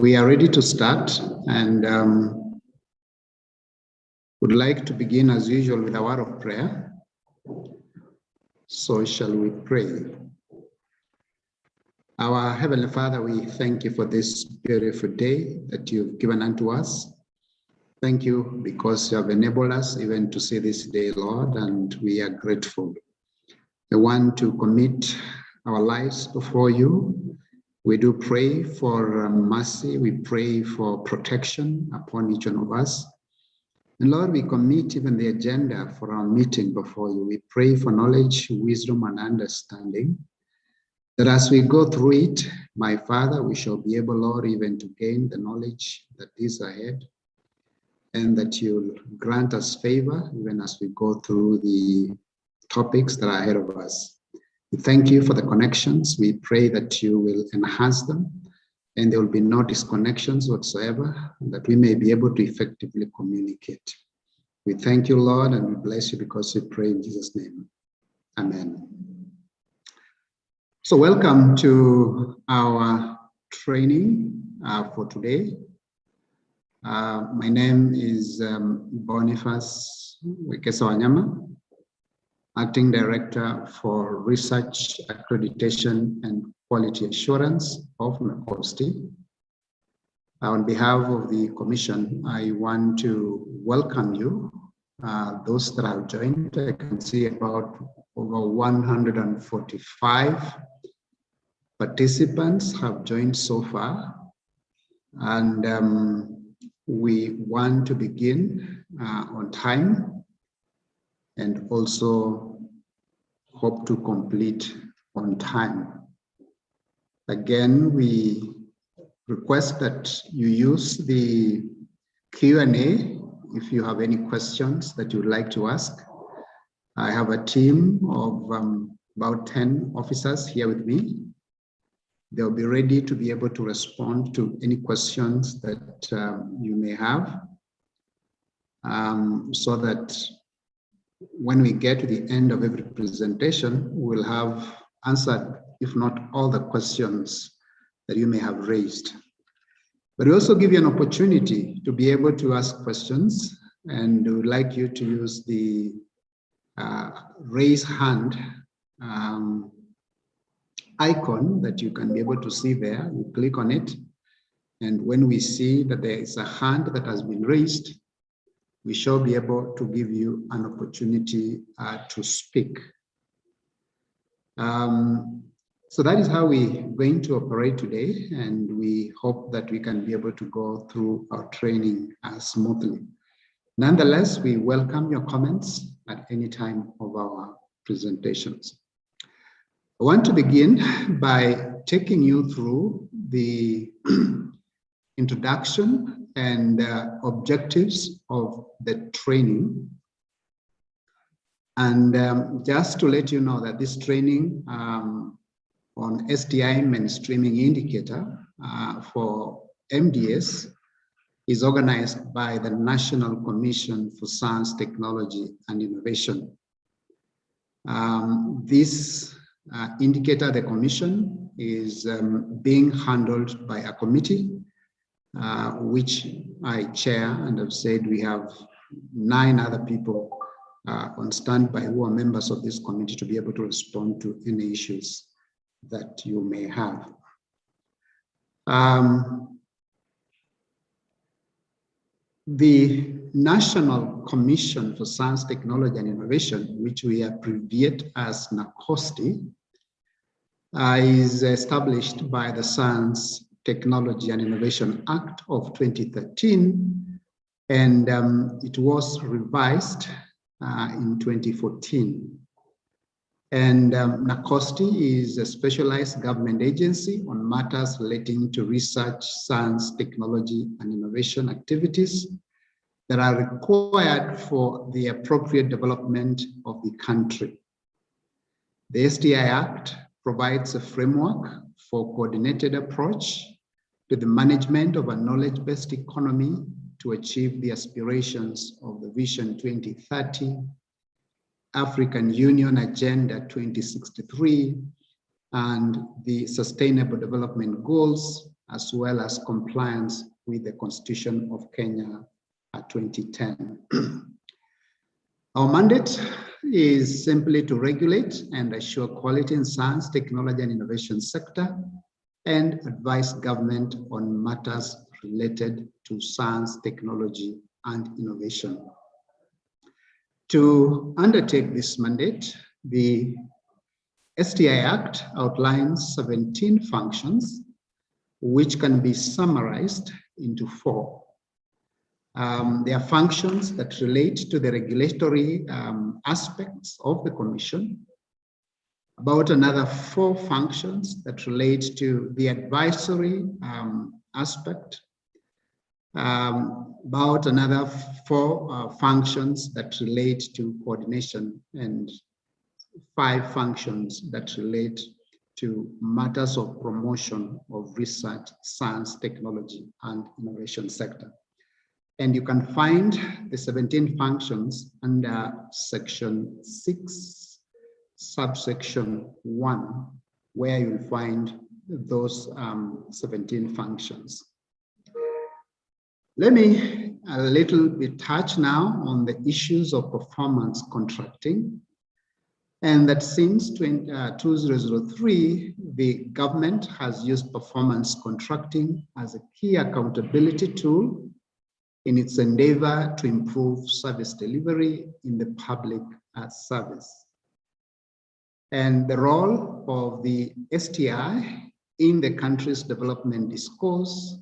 We are ready to start and would like to begin as usual with a word of prayer. So shall we pray. Our Heavenly Father, we thank you for this beautiful day that you've given unto us. Thank you because you have enabled us even to see this day, Lord, and we are grateful. I want to commit our lives before you. We do pray for mercy. We pray for protection upon each one of us. And Lord, we commit even the agenda for our meeting before you. We pray for knowledge, wisdom, and understanding, that as we go through it, my Father, we shall be able, Lord, even to gain the knowledge that is ahead, and that you'll grant us favor even as we go through the topics that are ahead of us. We thank you for the connections. We pray that you will enhance them and there will be no disconnections whatsoever, and that we may be able to effectively communicate. We thank you, Lord, and we bless you because we pray in Jesus' name. Amen. So welcome to our training for today. My name is Boniface Wekesa-Wanyama, Acting Director for Research, Accreditation, and Quality Assurance of STI. On behalf of the Commission, I want to welcome you, those that have joined. I can see about over 145 participants have joined so far. And we want to begin on time and also hope to complete on time. Again, we request that you use the Q&A if you have any questions that you'd like to ask. I have a team of about 10 officers here with me. They'll be ready to be able to respond to any questions that you may have, so that when we get to the end of every presentation, we'll have answered, if not all the questions that you may have raised. But we also give you an opportunity to be able to ask questions, and we would like you to use the raise hand icon that you can be able to see there. You click on it, and when we see that there is a hand that has been raised, we shall be able to give you an opportunity to speak. So that is how we're going to operate today, and we hope that we can be able to go through our training smoothly. Nonetheless, we welcome your comments at any time of our presentations. I want to begin by taking you through the introduction and objectives of the training. And just to let you know that this training on STI mainstreaming indicator for MDS is organized by the National Commission for Science, Technology, and Innovation. This indicator, the commission, is being handled by a committee, which I chair, and I've said we have 9 other people on standby who are members of this committee to be able to respond to any issues that you may have. The National Commission for Science, Technology, and Innovation, which we abbreviate as NACOSTI, is established by the Science, Technology, and Innovation Act of 2013, and it was revised in 2014. And NACOSTI is a specialized government agency on matters relating to research, science, technology, and innovation activities that are required for the appropriate development of the country. The STI Act provides a framework for coordinated approach to the management of a knowledge-based economy to achieve the aspirations of the Vision 2030, African Union Agenda 2063, and the Sustainable Development Goals as well as compliance with the Constitution of Kenya 2010. Our mandate is simply to regulate and assure quality in science, technology, and innovation sector, and advise government on matters related to science, technology, and innovation. To undertake this mandate, the STI Act outlines 17 functions, which can be summarized into 4. There are functions that relate to the regulatory aspects of the Commission, about another 4 functions that relate to the advisory aspect, about another 4 functions that relate to coordination, and 5 functions that relate to matters of promotion of research, science, technology, and innovation sector. And you can find the 17 functions under section 6, subsection 1, where you'll find those 17 functions. Let me a little bit touch now on the issues of performance contracting. And that since 2003, the government has used performance contracting as a key accountability tool in its endeavor to improve service delivery in the public service. And the role of the STI in the country's development discourse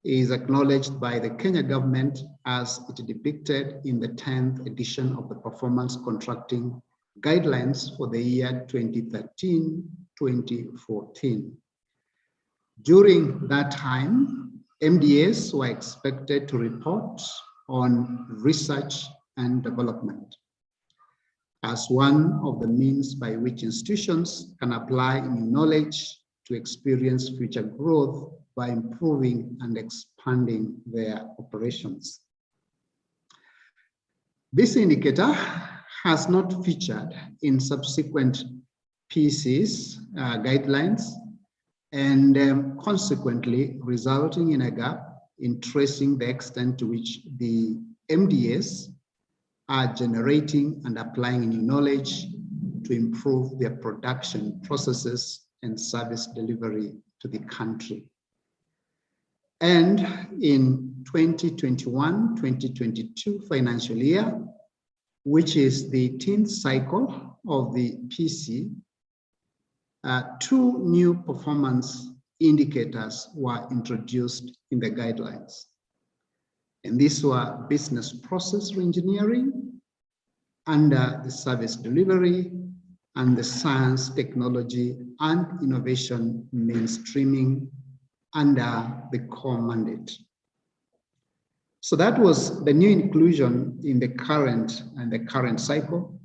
is acknowledged by the Kenya government as it depicted in the 10th edition of the Performance Contracting Guidelines for the year 2013-2014. During that time, MDAs were expected to report on research and development as one of the means by which institutions can apply new knowledge to experience future growth by improving and expanding their operations. This indicator has not featured in subsequent PCs guidelines, and consequently resulting in a gap in tracing the extent to which the MDAs are generating and applying new knowledge to improve their production processes and service delivery to the country. And in 2021-2022 financial year, which is the 10th cycle of the PC, 2 new performance indicators were introduced in the guidelines. And these were business process reengineering under the service delivery and the science, technology, and innovation mainstreaming under the core mandate. So that was the new inclusion in the current cycle,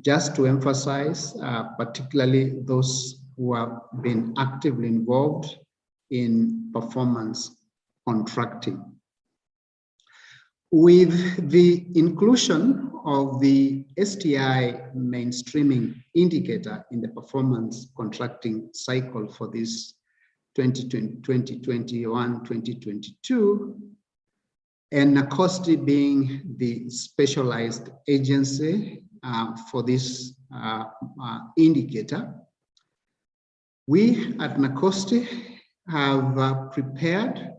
just to emphasize particularly those who have been actively involved in performance contracting. With the inclusion of the STI mainstreaming indicator in the performance contracting cycle for this 2021-2022, and NACOSTI being the specialized agency for this indicator, we at NACOSTI have prepared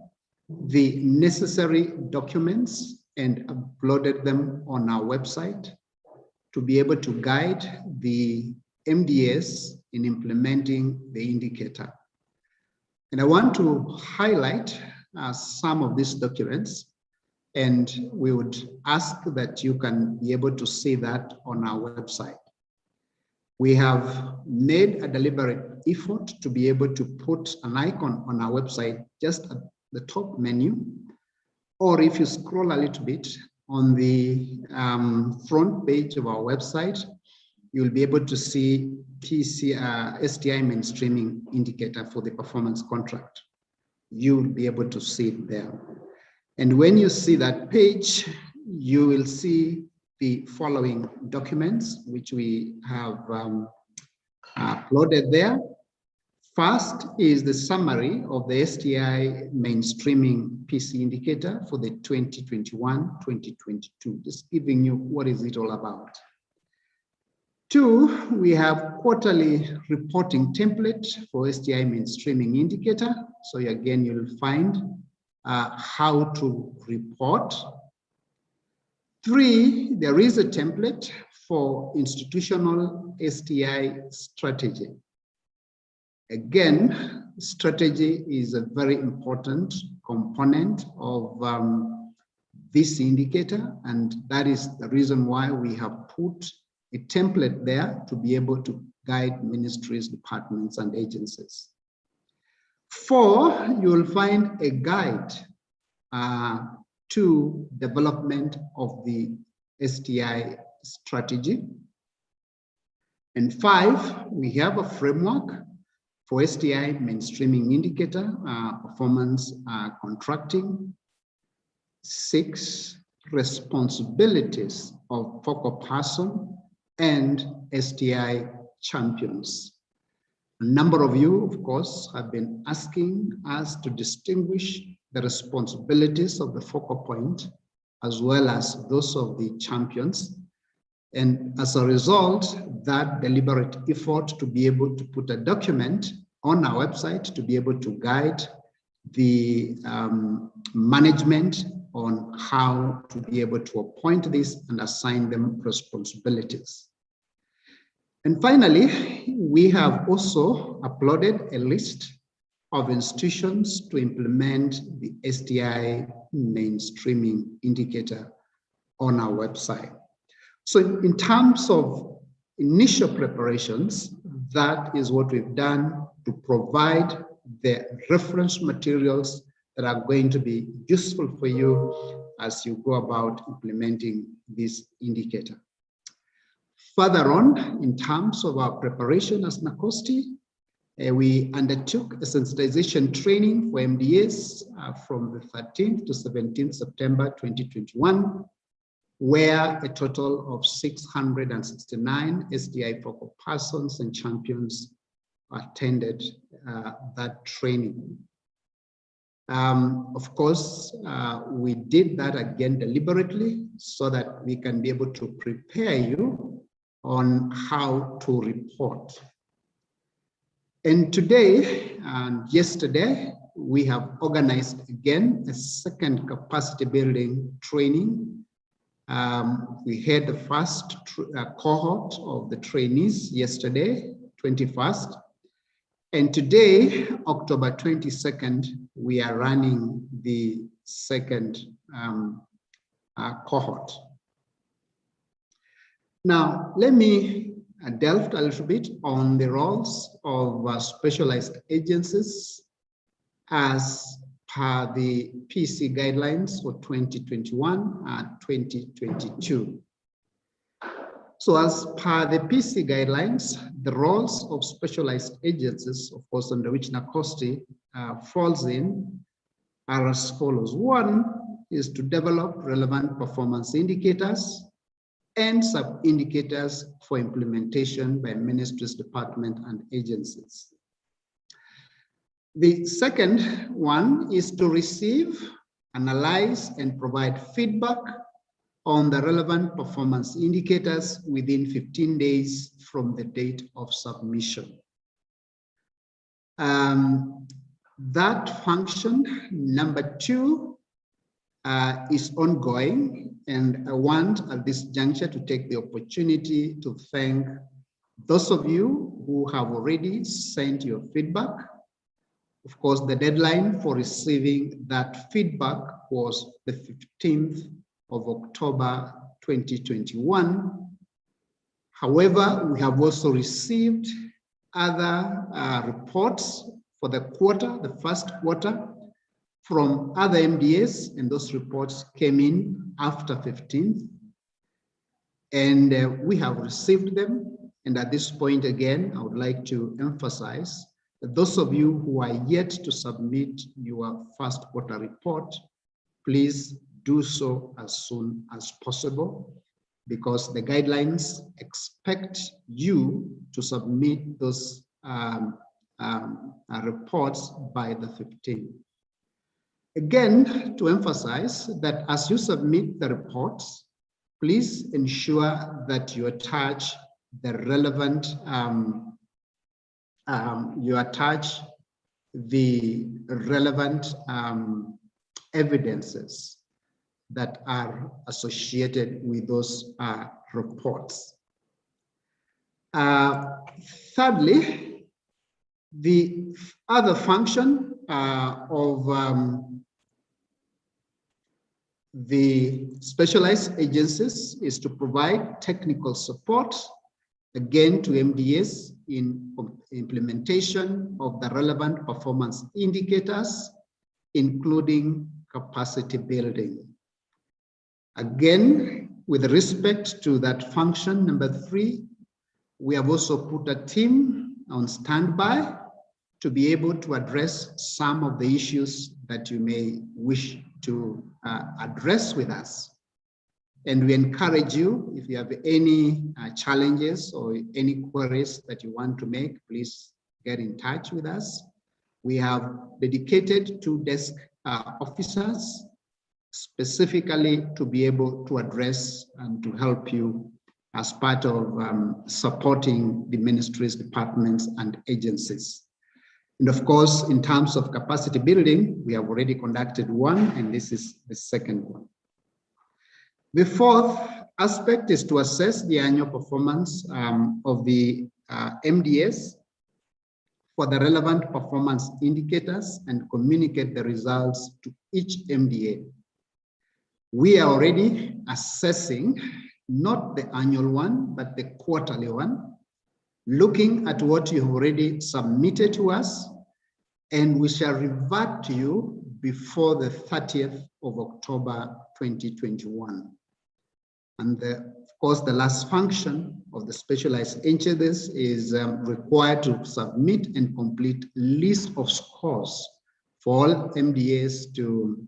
the necessary documents and uploaded them on our website to be able to guide the MDAs in implementing the indicator. And I want to highlight some of these documents, and we would ask that you can be able to see that on our website. We have made a deliberate effort to be able to put an icon on our website just at the top menu, or if you scroll a little bit on the front page of our website, you'll be able to see STI mainstreaming indicator for the performance contract. You'll be able to see it there. And when you see that page, you will see the following documents, which we have uploaded there. First is the summary of the STI mainstreaming PC indicator for the 2021-2022, just giving you what is it all about. Two, we have quarterly reporting template for STI mainstreaming indicator. So again, you'll find how to report. Three, there is a template for institutional STI strategy. Again, strategy is a very important component of this indicator, and that is the reason why we have put a template there to be able to guide ministries, departments, and agencies. Four, you will find a guide to development of the STI strategy. And five, we have a framework for STI mainstreaming indicator, performance contracting. Six, responsibilities of focal person and STI champions. A number of you, of course, have been asking us to distinguish the responsibilities of the focal point as well as those of the champions. And as a result, that deliberate effort to be able to put a document on our website to be able to guide the management on how to be able to appoint this and assign them responsibilities. And finally, we have also uploaded a list of institutions to implement the STI mainstreaming indicator on our website. So in terms of initial preparations, that is what we've done to provide the reference materials that are going to be useful for you as you go about implementing this indicator. Further on, in terms of our preparation as NACOSTI, we undertook a sensitization training for MDAs from the 13th to 17th September 2021, where a total of 669 STI focal persons and champions attended that training. Of course, we did that again deliberately so that we can be able to prepare you on how to report. And today and yesterday, we have organized again a second capacity building training. We had the first cohort of the trainees yesterday, 21st. And today, October 22nd, we are running the second cohort. Now, let me delve a little bit on the roles of specialized agencies as per the PC guidelines for 2021 and 2022. So as per the PC guidelines, the roles of specialized agencies, of course, under which NACOSTI falls in, are as follows. One is to develop relevant performance indicators and sub-indicators for implementation by ministries, departments, and agencies. The second one is to receive, analyze, and provide feedback on the relevant performance indicators within 15 days from the date of submission. That function, number two, is ongoing, and I want at this juncture to take the opportunity to thank those of you who have already sent your feedback. Of course, the deadline for receiving that feedback was the 15th of October 2021. However, we have also received other reports for the quarter, the first quarter, from other MDAs, and those reports came in after 15th. And we have received them. And at this point, again, I would like to emphasize that those of you who are yet to submit your first quarter report, please do so as soon as possible, because the guidelines expect you to submit those reports by the 15th. Again, to emphasize that as you submit the reports, please ensure that you attach the relevant, evidences that are associated with those reports. Thirdly, the other function of the specialized agencies is to provide technical support, again, to MDS in implementation of the relevant performance indicators, including capacity building. Again, with respect to that function, number 3, we have also put a team on standby to be able to address some of the issues that you may wish to address with us. And we encourage you, if you have any challenges or any queries that you want to make, please get in touch with us. We have dedicated 2 desk officers specifically to be able to address and to help you as part of supporting the ministries, departments, and agencies. And of course, in terms of capacity building, we have already conducted one, and this is the second one. The fourth aspect is to assess the annual performance of the MDS for the relevant performance indicators and communicate the results to each MDA. We are already assessing not the annual one, but the quarterly one, looking at what you have already submitted to us, and we shall revert to you before the 30th of October 2021. And of course, the last function of the specialized agencies is required to submit and complete list of scores for all MDAs to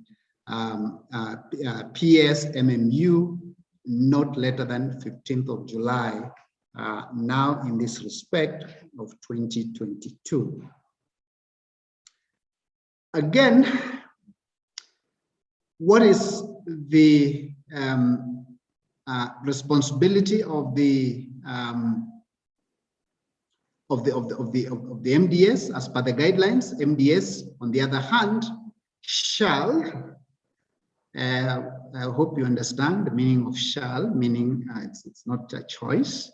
PS MMU not later than 15th of July, now in this respect of 2022. Again, what is the responsibility of the MDS as per the guidelines? MDS, on the other hand, shall, I hope you understand the meaning of shall, meaning it's not a choice,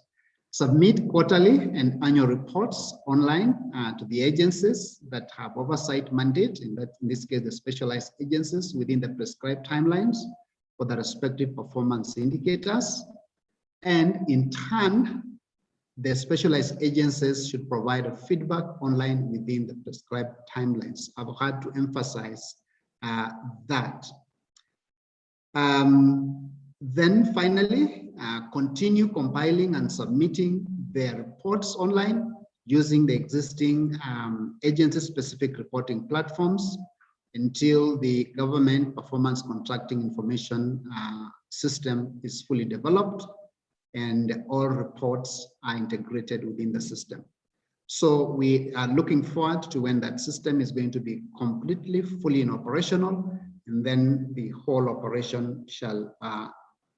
submit quarterly and annual reports online to the agencies that have oversight mandate, in this case, the specialized agencies, within the prescribed timelines for the respective performance indicators. And in turn, the specialized agencies should provide a feedback online within the prescribed timelines. I've had to emphasize that. Then finally, continue compiling and submitting their reports online using the existing agency-specific reporting platforms until the government performance contracting information system is fully developed and all reports are integrated within the system. So we are looking forward to when that system is going to be completely fully in operational, and then the whole operation shall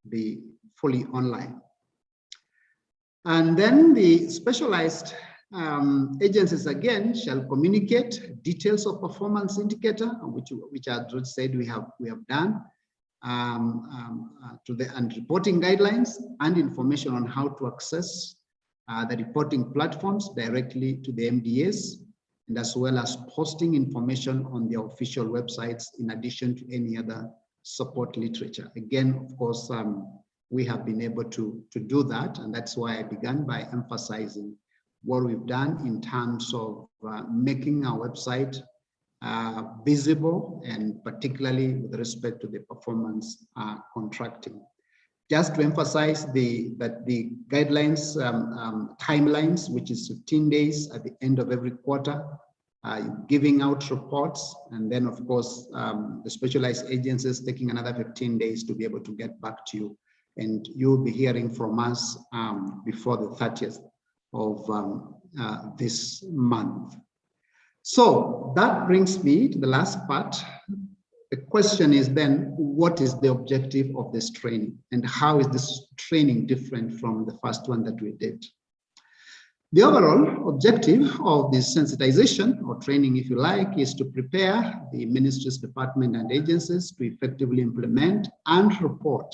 be fully online. And then the specialized agencies again shall communicate details of performance indicator, which I just said we have done, to the and reporting guidelines and information on how to access the reporting platforms directly to the MDAs, and as well as posting information on their official websites in addition to any other support literature. Again, of course, we have been able to do that, and that's why I began by emphasizing what we've done in terms of making our website visible, and particularly with respect to the performance contracting. Just to emphasize that the guidelines timelines, which is 15 days at the end of every quarter, giving out reports, and then of course the specialized agencies taking another 15 days to be able to get back to you, and you'll be hearing from us before the 30th of this month. So that brings me to the last part. The question is then, what is the objective of this training, and how is this training different from the first one that we did? The overall objective of this sensitization or training, if you like, is to prepare the ministries, departments, and agencies to effectively implement and report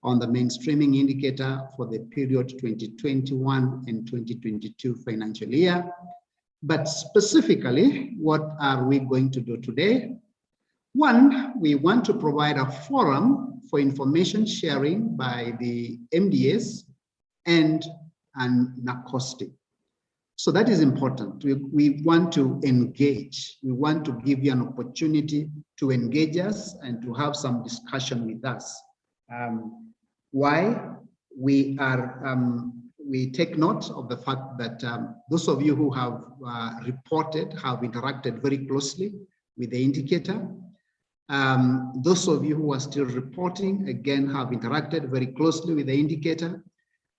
on the mainstreaming indicator for the period 2021 and 2022 financial year. But specifically, what are we going to do today? One, we want to provide a forum for information sharing by the MDAs and NACOSTI. So that is important. We want to engage. We want to give you an opportunity to engage us and to have some discussion with us. Why? We take note of the fact that those of you who have reported have interacted very closely with the indicator. Those of you who are still reporting, again, have interacted very closely with the indicator.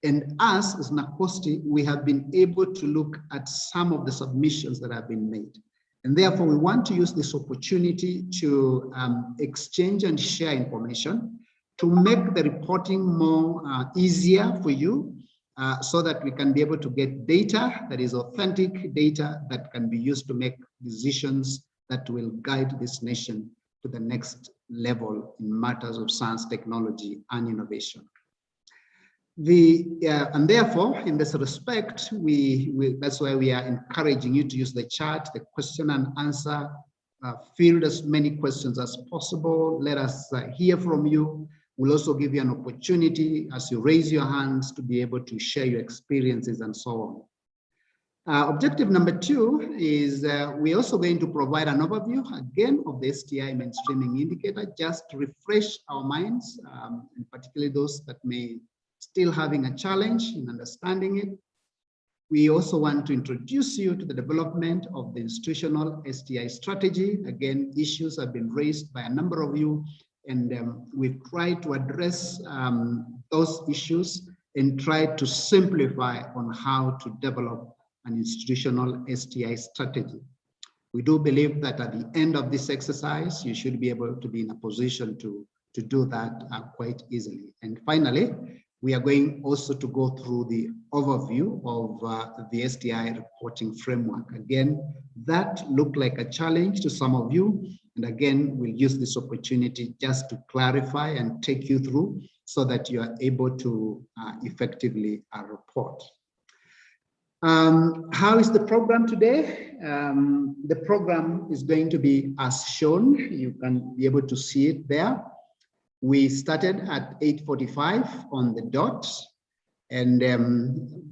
And us as NACOSTI, we have been able to look at some of the submissions that have been made. And therefore, we want to use this opportunity to exchange and share information to make the reporting more easier for you, so that we can be able to get data that is authentic data that can be used to make decisions that will guide this nation to the next level in matters of science, technology, and innovation. And therefore, in this respect, that's why we are encouraging you to use the chat, the question and answer, field as many questions as possible. Let us hear from you. We'll also give you an opportunity as you raise your hands to be able to share your experiences and so on. Objective number 2 is we're also going to provide an overview again of the STI mainstreaming indicator, just to refresh our minds, and particularly those that may still having a challenge in understanding it. We also want to introduce you to the development of the institutional STI strategy. Again, issues have been raised by a number of you, and we've tried to address those issues and try to simplify on how to develop an institutional STI strategy. We do believe that at the end of this exercise, you should be able to be in a position to do that quite easily. And finally, we are going also to go through the overview of the STI reporting framework. Again, that looked like a challenge to some of you. And again, we'll use this opportunity just to clarify and take you through so that you are able to effectively report. How is the program today? The program is going to be as shown. You can be able to see it there. We started at 8:45 on the dot, and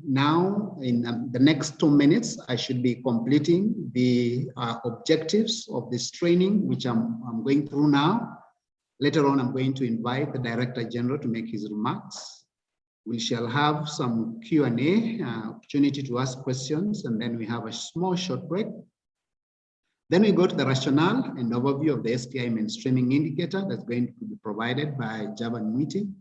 now in the next 2 minutes, I should be completing the objectives of this training, which I'm going through now. Later on, I'm going to invite the Director General to make his remarks. We shall have some Q&A, opportunity to ask questions, and then we have a small short break. Then we go to the rationale and overview of the STI mainstreaming indicator that's going to be provided by Javan Mwiti.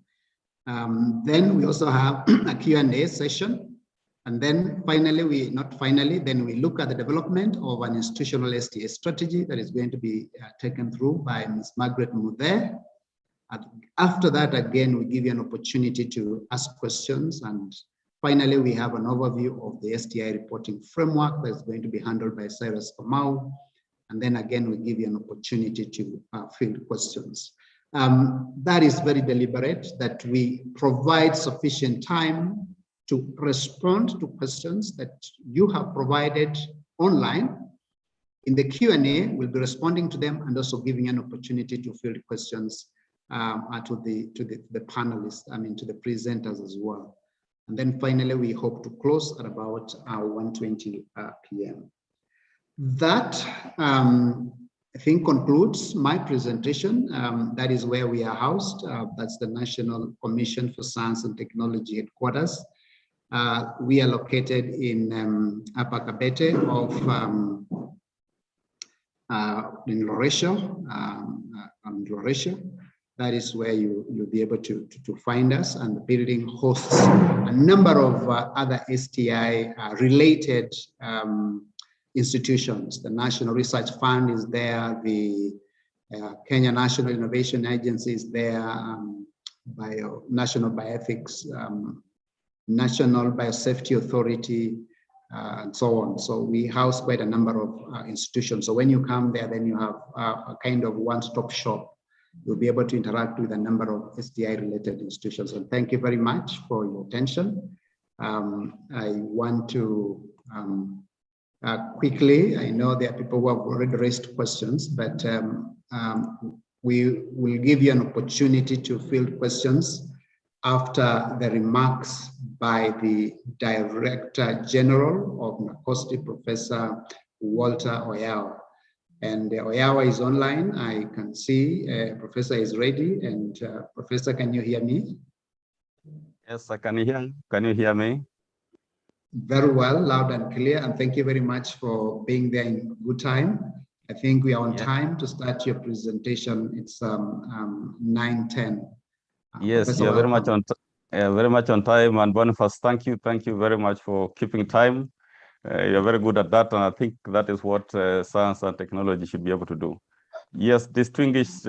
Then we also have a Q&A session. And then finally, then we look at the development of an institutional STI strategy that is going to be taken through by Ms. Margaret Muthe. After that, again, we give you an opportunity to ask questions. And finally, we have an overview of the STI reporting framework that's going to be handled by Cyrus Kamau. And then again, we give you an opportunity to field questions. That is very deliberate, that we provide sufficient time to respond to questions that you have provided online. In the Q&A, we'll be responding to them and also giving an opportunity to field questions to the panelists, to the presenters as well. And then finally, we hope to close at about 1:20 p.m. That, I think, concludes my presentation. That is where we are housed. That's the National Commission for Science and Technology headquarters. We are located in Upper Kabete in Loresha. That is where you'll be able to find us, and the building hosts a number of other STI related institutions. The National Research Fund is there, the Kenya National Innovation Agency is there, National Bioethics, National Biosafety Authority, and so on. So we house quite a number of institutions. So when you come there, then you have a kind of one-stop shop. You'll be able to interact with a number of STI-related institutions. And thank you very much for your attention. I want to quickly, I know there are people who have already raised questions, but we will give you an opportunity to field questions after the remarks by the Director General of NACOSTI, Professor Walter Oyawa. And Oyawa is online. I can see Professor is ready. And Professor, can you hear me? Yes, I can hear you. Can you hear me? Very well, loud and clear. And thank you very much for being there in good time. I think we are on time to start your presentation. It's 9:10. Yes, Professor, you're very welcome. very much on time. And Boniface, thank you very much for keeping time. You're very good at that, and I think that is what science and technology should be able to do. Yes, distinguished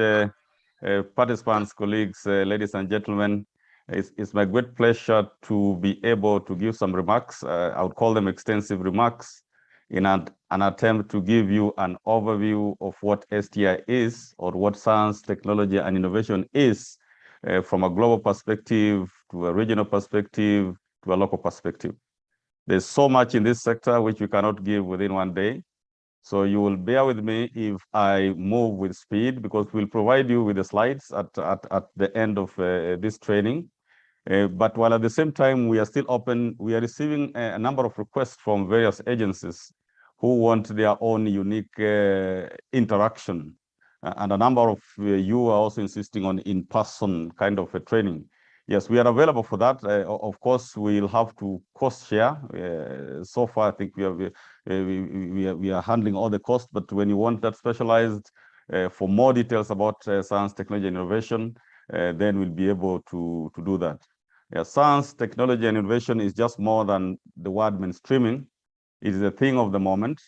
participants, colleagues, ladies and gentlemen, it's my great pleasure to be able to give some remarks. I would call them extensive remarks in an attempt to give you an overview of what STI is, or what science, technology, and innovation is, from a global perspective, to a regional perspective, to a local perspective. There's so much in this sector which we cannot give within one day. So you will bear with me if I move with speed, because we'll provide you with the slides at the end of this training. But while at the same time, we are still open, we are receiving a number of requests from various agencies who want their own unique interaction. And a number of you are also insisting on in-person kind of a training. Yes, we are available for that. Of course, we'll have to cost share. So far, I think we are handling all the costs, but when you want that specialized for more details about science, technology, and innovation, then we'll be able to do that. Yeah, science, technology, and innovation is just more than the word mainstreaming. It is a thing of the moment,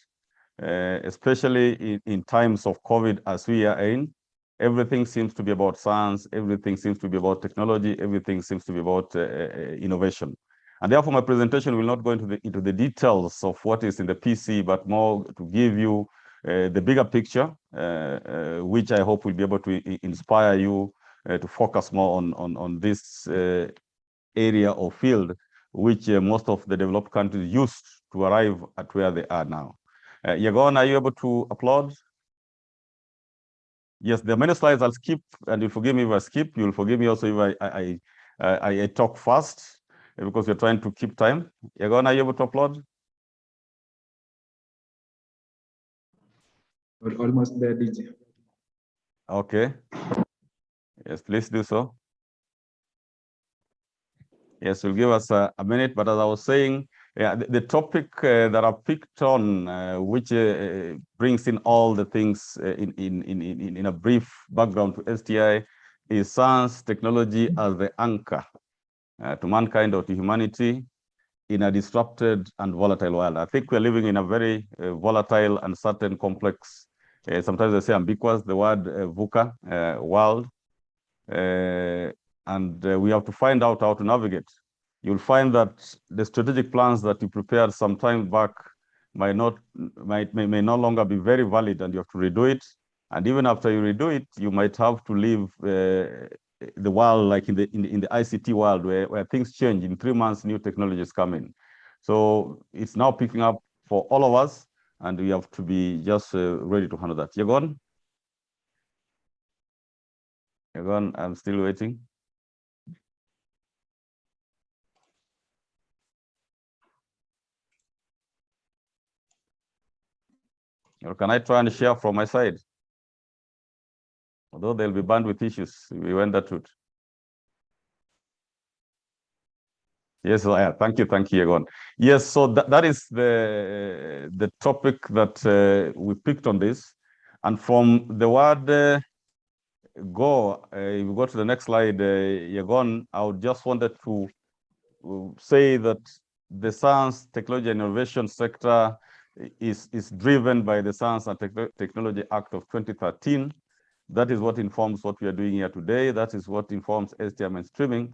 especially in times of COVID as we are in. Everything seems to be about science, everything seems to be about technology, everything seems to be about innovation. And therefore, my presentation will not go into the details of what is in the PC, but more to give you the bigger picture, which I hope will be able to inspire you to focus more on this area or field, which most of the developed countries used to arrive at where they are now. Yagon, are you able to applaud? Yes, there are many slides I'll skip, and you'll forgive me if I skip. You'll forgive me also if I talk fast, because we're trying to keep time. Yagon, are you able to applaud? We're almost there, DJ. Okay. Yes, please do so. Yes, we'll give us a minute, but as I was saying, yeah, the topic that I picked on, which brings in all the things in a brief background to STI, is science, technology as the anchor to mankind or to humanity in a disrupted and volatile world. I think we're living in a very volatile, uncertain, complex, sometimes they say ambiguous, the word VUCA world. And we have to find out how to navigate. You'll find that the strategic plans that you prepared some time back may no longer be very valid, and you have to redo it. And even after you redo it, you might have to leave the world, like in the ICT world, where things change. In 3 months, new technologies come in. So it's now picking up for all of us, and we have to be just ready to handle that. Yagon? Yagon, I'm still waiting. Or can I try and share from my side? Although there'll be bandwidth issues, we went that route. Yes, thank you, Yagon. Yes, so that is the topic that we picked on this. And from the word go, if we go to the next slide, Yagon, I would just wanted to say that the science, technology, and innovation sector is driven by the Science and Technology Act of 2013. That is what informs what we are doing here today. That is what informs STI mainstreaming.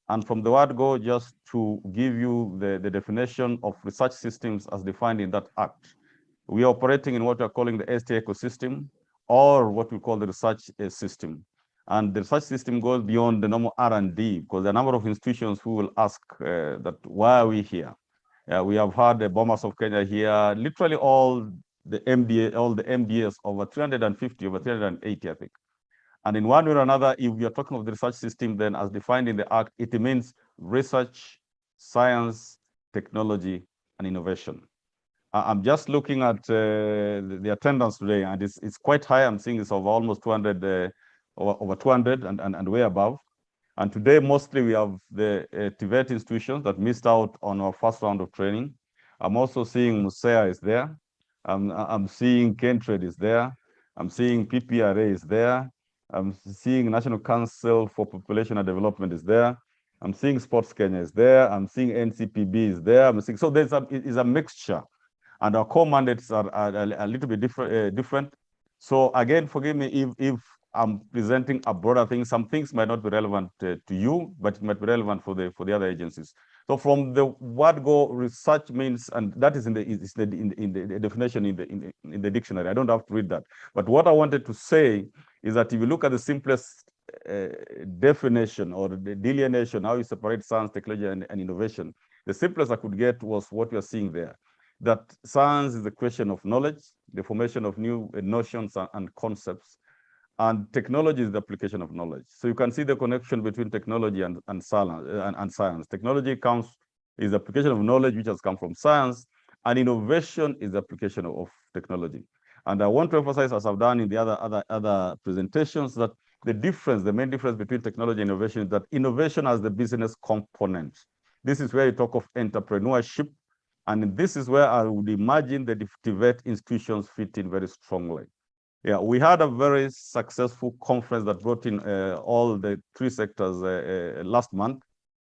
And from the word go, just to give you the definition of research systems as defined in that act, we are operating in what we are calling the STI ecosystem, or what we call the research system. And the research system goes beyond the normal R&D, because there are a number of institutions who will ask that why are we here? We have had the Bombers of Kenya here, literally all the MBAs, over 350, over 380, I think. And in one way or another, if we are talking of the research system, then as defined in the Act, it means research, science, technology, and innovation. I'm just looking at the attendance today, and it's quite high. I'm seeing it's over almost 200, over 200 and way above. And today, mostly we have the TVET institutions that missed out on our first round of training. I'm also seeing Musea is there. I'm seeing Kentrade is there. I'm seeing PPRA is there. I'm seeing National Council for Population and Development is there. I'm seeing Sports Kenya is there. I'm seeing NCPB is there. I'm seeing, so there's a mixture, and our core mandates are a little bit different. So again, forgive me if I'm presenting a broader thing. Some things might not be relevant to you, but it might be relevant for the other agencies. So from the word go, research means, and that is in the definition in the dictionary. I don't have to read that. But what I wanted to say is that if you look at the simplest definition or the delineation, how you separate science, technology, and innovation, the simplest I could get was what you're seeing there. That science is the question of knowledge, the formation of new notions and concepts, and technology is the application of knowledge. So you can see the connection between technology and science. Technology is the application of knowledge which has come from science, and innovation is the application of technology. And I want to emphasize, as I've done in the other presentations, that the main difference between technology and innovation is that innovation has the business component. This is where you talk of entrepreneurship, and this is where I would imagine the TVET institutions fit in very strongly. Yeah, we had a very successful conference that brought in all the three sectors last month,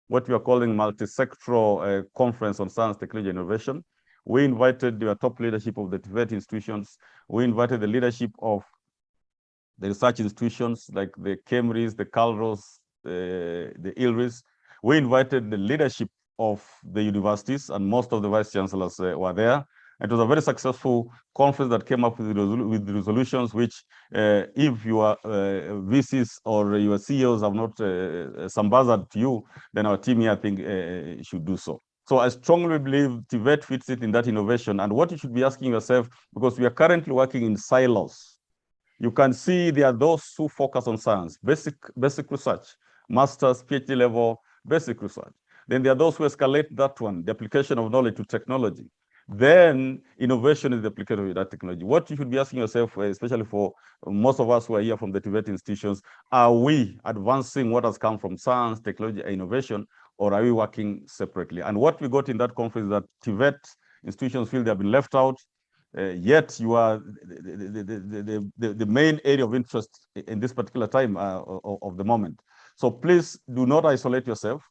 what we are calling multi-sectoral conference on science, technology, and innovation. We invited the top leadership of the TVET institutions. We invited the leadership of the research institutions like the KEMRIs, the CALROS, the ILRIS. We invited the leadership of the universities, and most of the vice chancellors were there. It was a very successful conference that came up with resolutions which, if your VCs or your CEOs have not sambazaed to you, then our team here, I think, should do so. So I strongly believe TVET fits it in that innovation. And what you should be asking yourself, because we are currently working in silos, you can see there are those who focus on science, basic research, master's, PhD level, basic research. Then there are those who escalate that one, the application of knowledge to technology. Then innovation is the application of that technology. What you should be asking yourself, especially for most of us who are here from the TVET institutions, are we advancing what has come from science, technology, and innovation, or are we working separately? And what we got in that conference is that TVET institutions feel they have been left out, yet you are the main area of interest in this particular time of the moment. So please do not isolate yourself.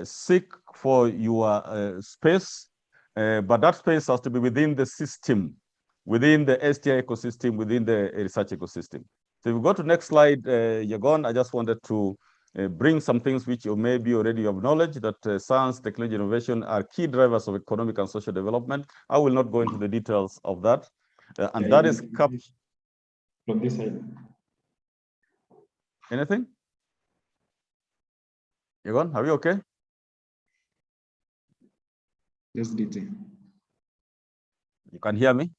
Seek for your space, but that space has to be within the system, within the STI ecosystem, within the research ecosystem. So if we go to next slide, Yagon, I just wanted to bring some things which you maybe already have knowledge, that science, technology, innovation are key drivers of economic and social development. I will not go into the details of that. And that is from this side. Anything? Yagon, are we okay? Yes, DJ. You can hear me?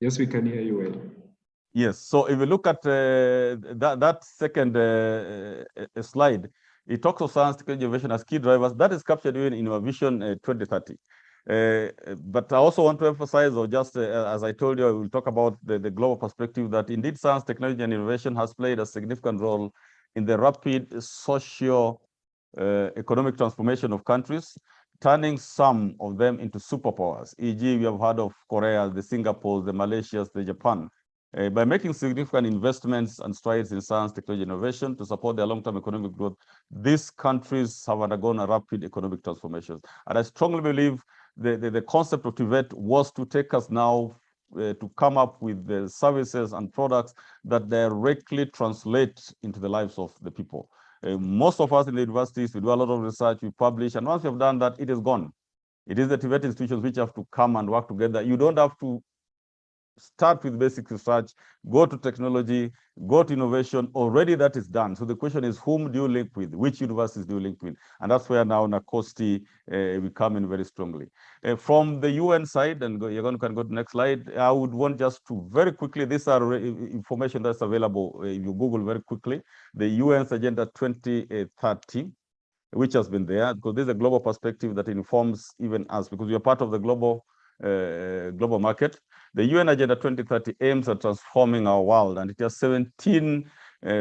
Yes, we can hear you well. Yes, so if you look at that second slide, it talks of science, technology, innovation as key drivers. That is captured in our vision 2030. But I also want to emphasize, or just as I told you, I will talk about the global perspective, that indeed science, technology, and innovation has played a significant role in the rapid socio-economic transformation of countries, turning some of them into superpowers. E.g., we have heard of Korea, the Singapore, the Malaysias, the Japan. By making significant investments and strides in science, technology, innovation to support their long-term economic growth, these countries have undergone a rapid economic transformation. And I strongly believe the concept of TVET was to take us now to come up with the services and products that directly translate into the lives of the people. Most of us in the universities, we do a lot of research, we publish, and once you've done that, it is gone. It is the TVET institutions which have to come and work together. You don't have to start with basic research, go to technology, go to innovation. Already that is done. So the question is, whom do you link with? Which universities do you link with? And that's where now NACOSTI we come in very strongly. From the UN side, and you're going to go to the next slide, I would want just to very quickly, these are information that's available if you Google very quickly, the UN's Agenda 2030, which has been there, because there's a global perspective that informs even us, because we are part of the global market. The UN Agenda 2030 aims at transforming our world, and it has 17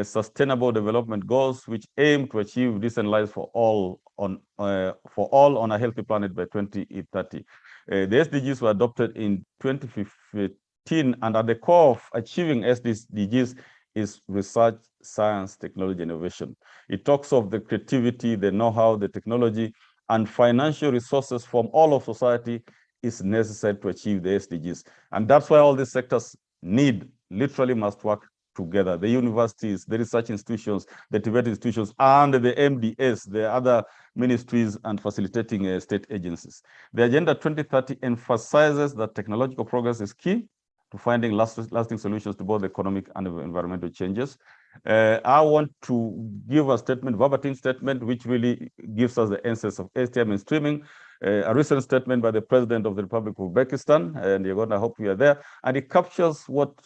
sustainable development goals which aim to achieve decent lives for all on a healthy planet by 2030. The SDGs were adopted in 2015, and at the core of achieving SDGs is research, science, technology, innovation. It talks of the creativity, the know-how, the technology, and financial resources from all of society is necessary to achieve the SDGs. And that's why all these sectors literally must work together. The universities, the research institutions, the TVET institutions, and the MDS, the other ministries and facilitating state agencies. The Agenda 2030 emphasizes that technological progress is key to finding lasting solutions to both economic and environmental changes. I want to give a statement, verbatim statement, which really gives us the essence of STI mainstreaming. A recent statement by the President of the Republic of Uzbekistan, and you're going to hope we are there, and it captures what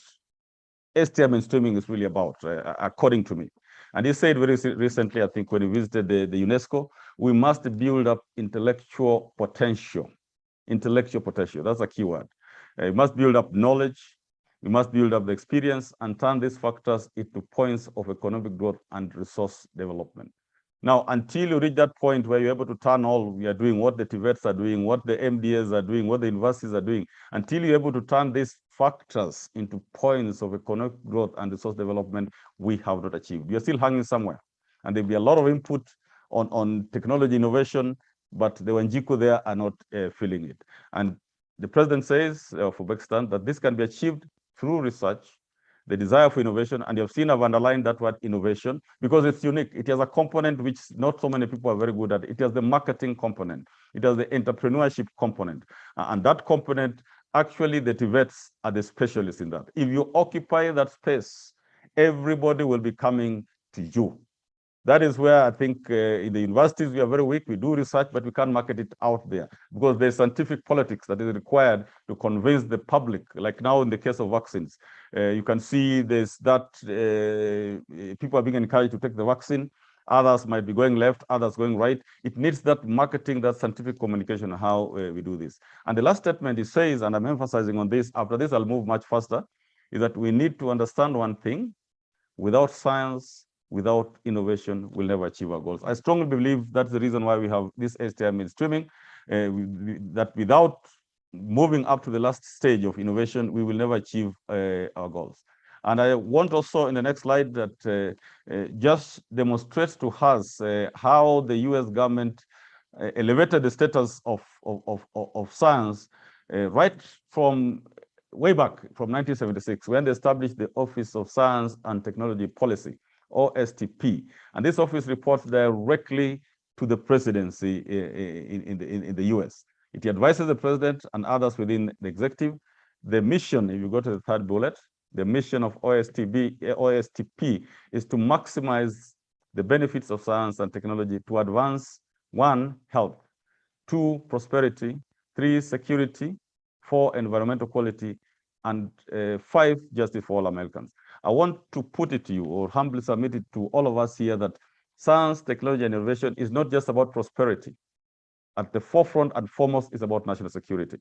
STI mainstreaming is really about, according to me. And he said very recently, I think, when he visited the UNESCO, we must build up intellectual potential. Intellectual potential, that's a key word. We must build up knowledge, we must build up the experience, and turn these factors into points of economic growth and resource development. Now, until you reach that point where you're able to turn all we are doing, what the TVETs are doing, what the MDAs are doing, what the universities are doing, until you're able to turn these factors into points of economic growth and resource development, we have not achieved. We are still hanging somewhere. And there'll be a lot of input on technology innovation, but the Wanjiku there are not feeling it. And the president says for Uzbekistan that this can be achieved through research, the desire for innovation, and you've seen I've underlined that word innovation because it's unique. It has a component which not so many people are very good at. It has the marketing component. It has the entrepreneurship component. And that component, actually the TVETs are the specialists in that. If you occupy that space, everybody will be coming to you. That is where I think in the universities we are very weak. We do research, but we can't market it out there because there's scientific politics that is required to convince the public. Like now in the case of vaccines, you can see there's that people are being encouraged to take the vaccine. Others might be going left, others going right. It needs that marketing, that scientific communication, how we do this. And the last statement he says, and I'm emphasizing on this, after this I'll move much faster, is that we need to understand one thing: without science, without innovation, we'll never achieve our goals. I strongly believe that's the reason why we have this STI mainstreaming, that without moving up to the last stage of innovation, we will never achieve our goals. And I want also in the next slide that just demonstrates to us how the US government elevated the status of science right from way back from 1976, when they established the Office of Science and Technology Policy, OSTP. And this office reports directly to the presidency in the US. It advises the president and others within the executive. The mission, if you go to the third bullet, the mission of OSTP is to maximize the benefits of science and technology to advance 1, health, 2, prosperity, 3, security, 4, environmental quality, and 5, justice for all Americans. I want to put it to you, or humbly submit it to all of us here, that science, technology, and innovation is not just about prosperity. At the forefront and foremost is about national security.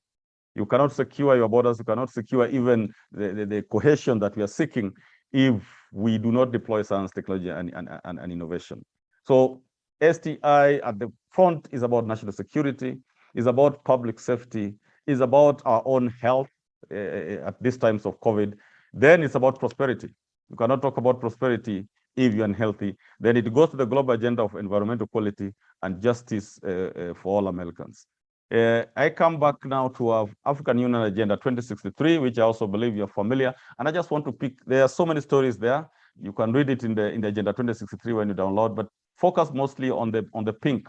You cannot secure your borders, you cannot secure even the cohesion that we are seeking if we do not deploy science, technology, and innovation. So STI at the front is about national security, is about public safety, is about our own health at these times of COVID. Then it's about prosperity. You cannot talk about prosperity if you're unhealthy. Then it goes to the global agenda of environmental quality and justice for all Americans. I come back now to our African Union Agenda 2063, which I also believe you're familiar. And I just want to pick, there are so many stories there. You can read it in the Agenda 2063 when you download, but focus mostly on the pink.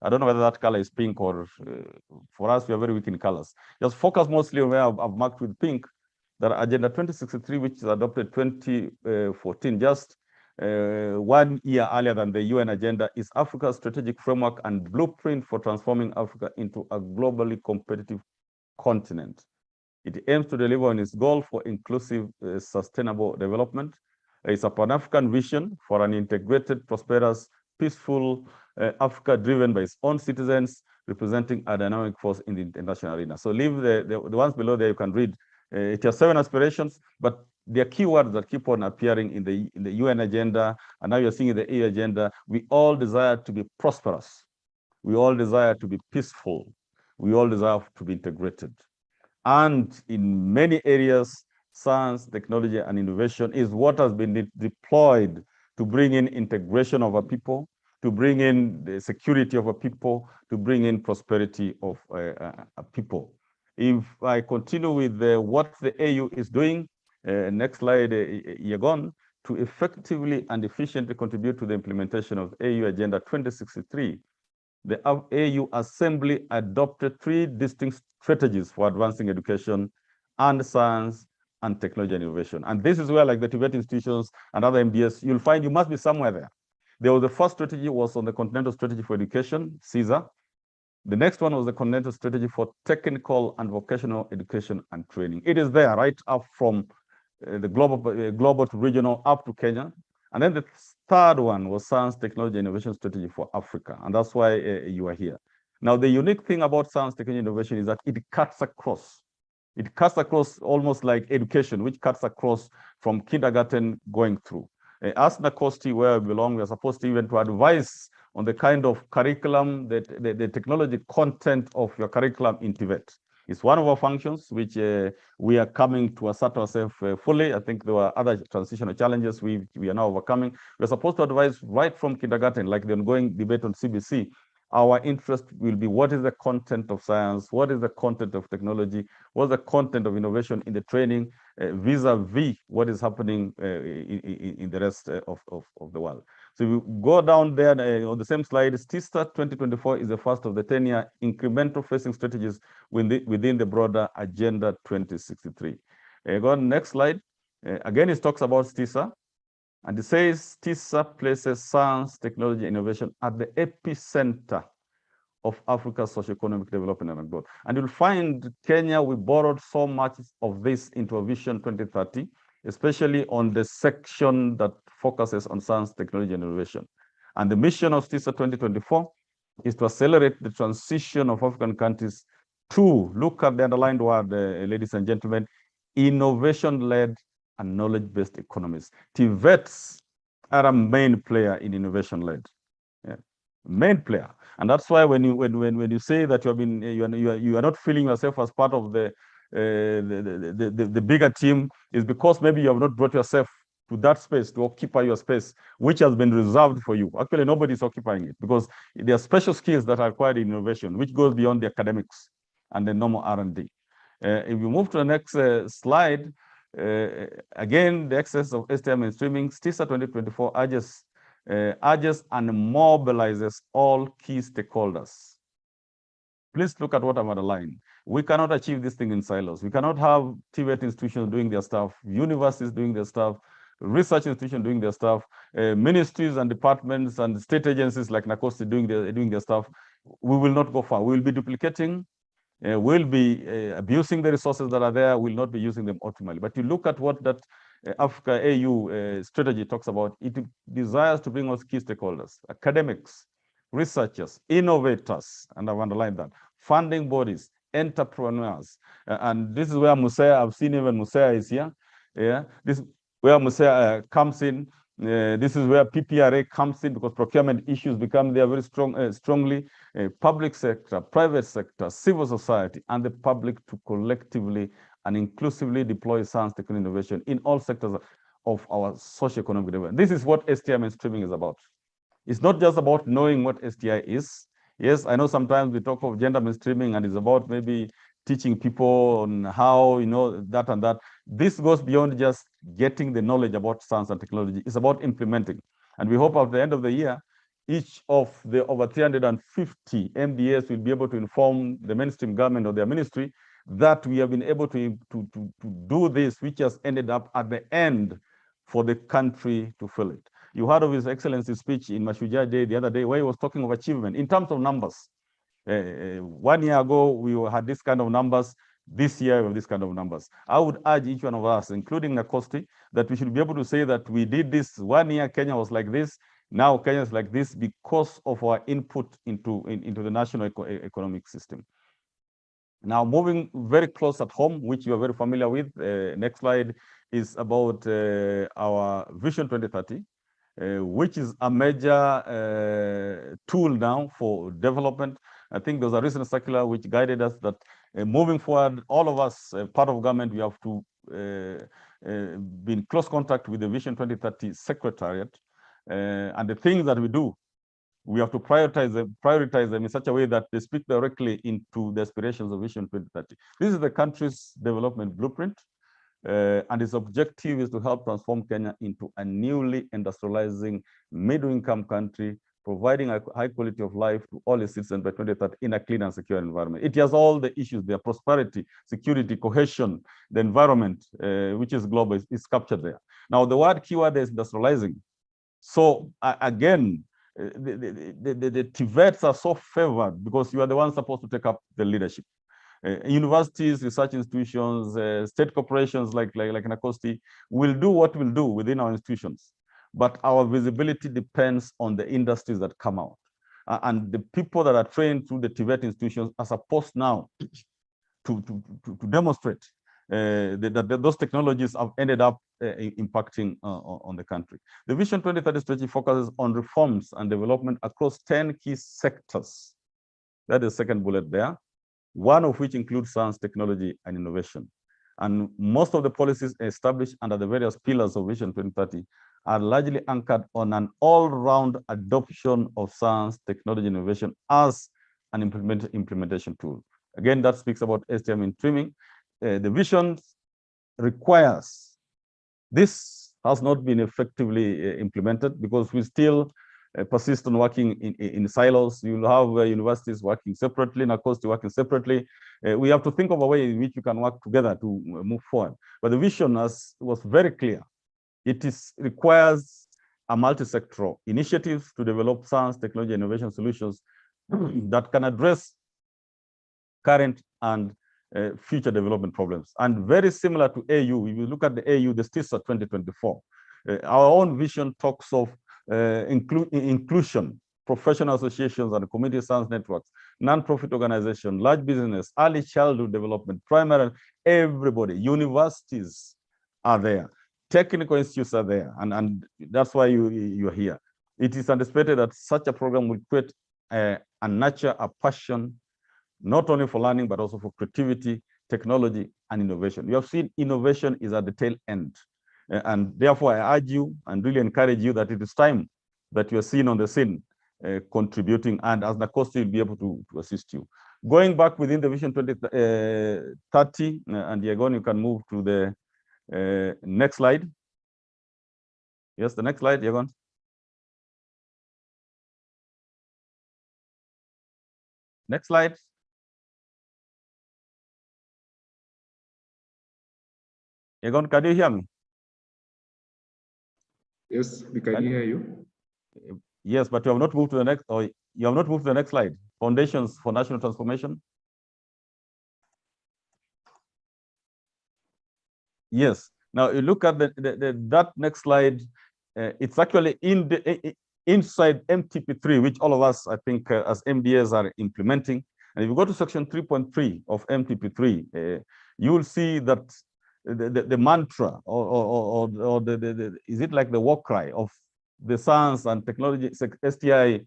I don't know whether that color is pink or for us, we are very weak in colors. Just focus mostly on where I've marked with pink, that Agenda 2063, which is adopted 2014, just 1 year earlier than the UN agenda, is Africa's strategic framework and blueprint for transforming Africa into a globally competitive continent. It aims to deliver on its goal for inclusive, sustainable development. It's a Pan-African vision for an integrated, prosperous, peaceful Africa driven by its own citizens, representing a dynamic force in the international arena. So leave the ones below there, you can read. It has 7 aspirations, but there are keywords that keep on appearing in the UN agenda, and now you're seeing in the EU agenda. We all desire to be prosperous. We all desire to be peaceful. We all desire to be integrated. And in many areas, science, technology, and innovation is what has been deployed to bring in integration of our people, to bring in the security of our people, to bring in prosperity of a people. If I continue with what the AU is doing, next slide, Yagon, to effectively and efficiently contribute to the implementation of AU Agenda 2063, the AU Assembly adopted 3 distinct strategies for advancing education and science and technology and innovation. And this is where, like the Tibet institutions and other MDS, you'll find you must be somewhere there. The first strategy was on the Continental Strategy for Education, CESA. The next one was the Continental Strategy for Technical and Vocational Education and Training. It is there right up from the global to regional up to Kenya. And then the third one was Science, Technology, Innovation Strategy for Africa. And that's why you are here. Now, the unique thing about science, technology, innovation is that it cuts across. It cuts across almost like education, which cuts across from kindergarten going through. As NACOSTI, where we belong, we are supposed to even to advise on the kind of curriculum, the technology content of your curriculum in Tibet. It's one of our functions, which we are coming to assert ourselves fully. I think there were other transitional challenges we are now overcoming. We're supposed to advise right from kindergarten, like the ongoing debate on CBC. Our interest will be what is the content of science, what is the content of technology, what is the content of innovation in the training, vis-a-vis what is happening in the rest of the world. So we go down there on the same slide. TISA 2024 is the first of the 10-year incremental facing strategies within the broader Agenda 2063. Go on next slide. Again, it talks about TISA. And it says TISA places science, technology, innovation at the epicenter of Africa's socioeconomic development and growth. And you'll find Kenya, we borrowed so much of this into a Vision 2030, especially on the section that focuses on science, technology, and innovation. And the mission of TISA 2024 is to accelerate the transition of African countries to, look at the underlined word, ladies and gentlemen, innovation-led and knowledge-based economies. TVETs are a main player in innovation-led, main player, and that's why when you say that you are not feeling yourself as part of the bigger team, is because maybe you have not brought yourself to that space to occupy your space, which has been reserved for you. Actually, nobody's occupying it because there are special skills that are required in innovation, which goes beyond the academics and the normal R&D. If you move to the next slide. Again, the excess of STI mainstreaming, TISA 2024 urges and mobilizes all key stakeholders. Please look at what I'm underlining. We cannot achieve this thing in silos. We cannot have TVET institutions doing their stuff, universities doing their stuff, research institutions doing their stuff, ministries and departments and state agencies like NACOSTI doing their stuff. We will not go far. We will be duplicating. We'll be abusing the resources that are there, will not be using them optimally. But you look at what that Africa AU strategy talks about, it desires to bring us key stakeholders, academics, researchers, innovators, and I've underlined that, funding bodies, entrepreneurs. And this is where Musea, I've seen even Musea is here. Yeah, this is where Musea comes in. This is where PPRA comes in because procurement issues become there very strongly. Public sector, private sector, civil society, and the public to collectively and inclusively deploy science, technology, innovation in all sectors of our socioeconomic development. This is what STI mainstreaming is about. It's not just about knowing what STI is. Yes, I know sometimes we talk of gender mainstreaming and it's about maybe teaching people on how, that and that. This goes beyond just getting the knowledge about science and technology. It's about implementing. And we hope at the end of the year, each of the over 350 MDAs will be able to inform the mainstream government or their ministry that we have been able to do this, which has ended up at the end for the country to fill it. You heard of His Excellency's speech in Mashujaa Day the other day, where he was talking of achievement in terms of numbers. 1 year ago, we had this kind of numbers. This year, we have this kind of numbers. I would urge each one of us, including Nakosti, that we should be able to say that we did this 1 year, Kenya was like this, now Kenya is like this because of our input into the national economic system. Now, moving very close at home, which you are very familiar with, next slide is about our Vision 2030, which is a major tool now for development. I think there's a recent circular which guided us that moving forward, all of us, part of government, we have to be in close contact with the Vision 2030 Secretariat. And the things that we do, we have to prioritize them in such a way that they speak directly into the aspirations of Vision 2030. This is the country's development blueprint, and its objective is to help transform Kenya into a newly industrializing middle-income country, providing a high quality of life to all its citizens by 2030 in a clean and secure environment. It has all the issues there: prosperity, security, cohesion, the environment, which is global, is captured there. Now, the keyword is industrializing. So again, the TVETs are so favored because you are the ones supposed to take up the leadership. Universities, research institutions, state corporations like Nakosti will do what we'll do within our institutions. But our visibility depends on the industries that come out. And the people that are trained through the TVET institutions are supposed now to demonstrate that those technologies have ended up impacting on the country. The Vision 2030 strategy focuses on reforms and development across 10 key sectors. That is the second bullet there, one of which includes science, technology, and innovation. And most of the policies established under the various pillars of Vision 2030 are largely anchored on an all-round adoption of science, technology, innovation as an implementation tool. Again, that speaks about STI mainstreaming. The vision requires, this has not been effectively implemented because we still persist on working in silos. You'll have universities working separately, Nakosti working separately. We have to think of a way in which we can work together to move forward. But the vision was very clear. It requires a multi-sectoral initiative to develop science, technology, innovation solutions that can address current and future development problems. And very similar to AU, if you look at the AU, the STISA 2024, our own vision talks of inclusion, professional associations and community science networks, non-profit organizations, large business, early childhood development, primary, everybody, universities are there, technical institutes are there, and that's why you're here. It is anticipated that such a program will create and nurture a passion, not only for learning, but also for creativity, technology, and innovation. You have seen innovation is at the tail end. And therefore, I urge you and really encourage you that it is time that you are seen on the scene, contributing, and as Nakosti will be able to assist you. Going back within the Vision 2030, and Yegon, you can move to the next slide. Yes, the next slide, Yegon. Next slide. Yegon, can you hear me? Yes, we can hear you. Yes, but you have not moved to the next, or you have not moved to the next slide. Foundations for national transformation. Yes. Now you look at that next slide. It's actually inside MTP3, which all of us, I think, as MDAs are implementing. And if you go to section 3.3 of MTP3, you will see that the mantra or is it like the war cry of the science and technology STI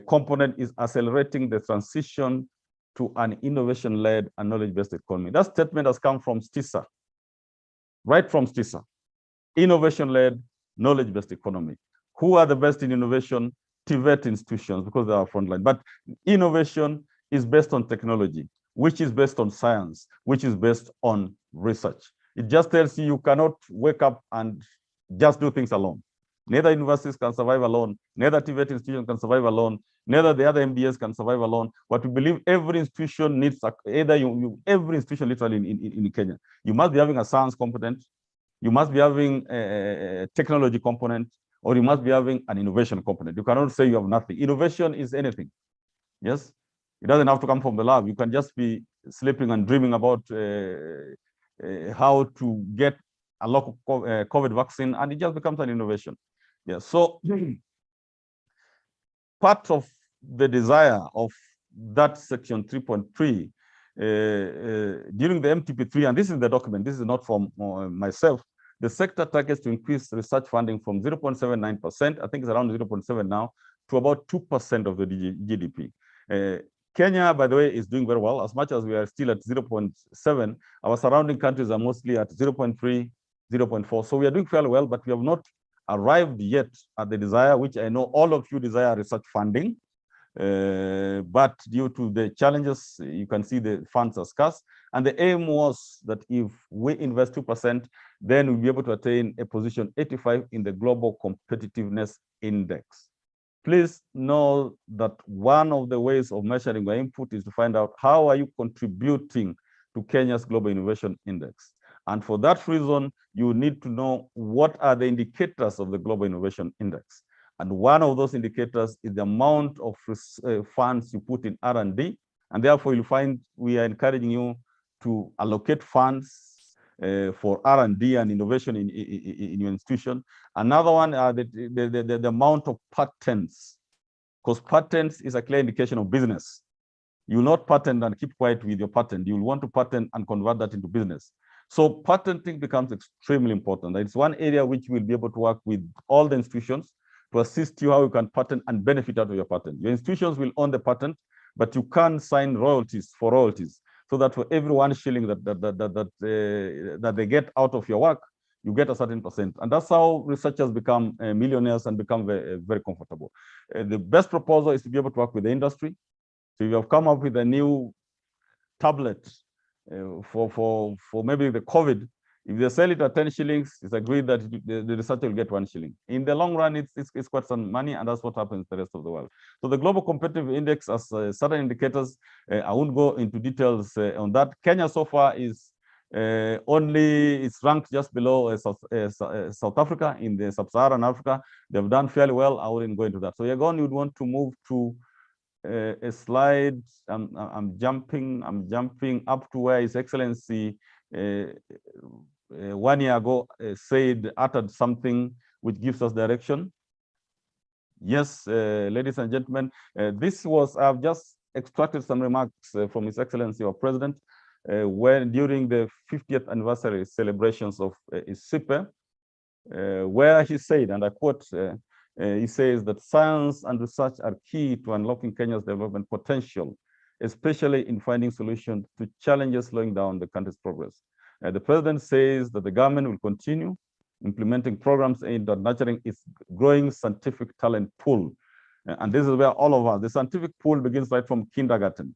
component is accelerating the transition to an innovation-led and knowledge-based economy. That statement has come from STISA, right from STISA. Innovation-led, knowledge-based economy. Who are the best in innovation? TVET institutions because they are frontline. But innovation is based on technology, which is based on science, which is based on research. It just tells you cannot wake up and just do things alone. Neither universities can survive alone, neither TVET institution can survive alone, neither the other MDS can survive alone. But we believe every institution needs, every institution literally in Kenya, you must be having a science component, you must be having a technology component, or you must be having an innovation component. You cannot say you have nothing. Innovation is anything. Yes, it doesn't have to come from the lab. You can just be sleeping and dreaming about how to get a local COVID vaccine, and it just becomes an innovation. Yeah, so part of the desire of that section 3.3 during the MTP3, and this is the document, this is not from myself, the sector targets to increase research funding from 0.79%, I think it's around 0.7 now, to about 2% of the GDP. Kenya, by the way, is doing very well. As much as we are still at 0.7, our surrounding countries are mostly at 0.3, 0.4. So we are doing fairly well, but we have not arrived yet at the desire, which I know all of you desire research funding. But due to the challenges, you can see the funds are scarce. And the aim was that if we invest 2%, then we'll be able to attain a position 85 in the Global Competitiveness Index. Please know that one of the ways of measuring your input is to find out how are you contributing to Kenya's Global Innovation Index. And for that reason, you need to know what are the indicators of the Global Innovation Index. And one of those indicators is the amount of funds you put in R&D. And therefore, you'll find we are encouraging you to allocate funds for R&D and innovation in your institution. Another one are the amount of patents, because patents is a clear indication of business. You will not patent and keep quiet with your patent. You will want to patent and convert that into business. So patenting becomes extremely important. It's one area which we'll be able to work with all the institutions to assist you how you can patent and benefit out of your patent. Your institutions will own the patent, but you can sign royalties for royalties, so that for every 1 shilling that they get out of your work, you get a certain percent. And that's how researchers become millionaires and become very, very comfortable. The best proposal is to be able to work with the industry. So you have come up with a new tablet for maybe the COVID. If they sell it at 10 shillings, it's agreed that the researcher will get 1 shilling. In the long run, it's quite some money, and that's what happens in the rest of the world. So the Global Competitive Index has certain indicators. I won't go into details on that. Kenya so far is it's ranked just below South Africa in the sub-Saharan Africa. They've done fairly well. I wouldn't go into that. So Yagon, you'd want to move to a slide. I'm jumping up to where His Excellency 1 year ago uttered something which gives us direction. Yes, ladies and gentlemen, I've just extracted some remarks from His Excellency or President when during the 50th anniversary celebrations of ISIPE, where he said, and I quote, he says that science and research are key to unlocking Kenya's development potential, especially in finding solutions to challenges slowing down the country's progress. The president says that the government will continue implementing programs aimed at nurturing its growing scientific talent pool. And this is where all of us, the scientific pool begins right from kindergarten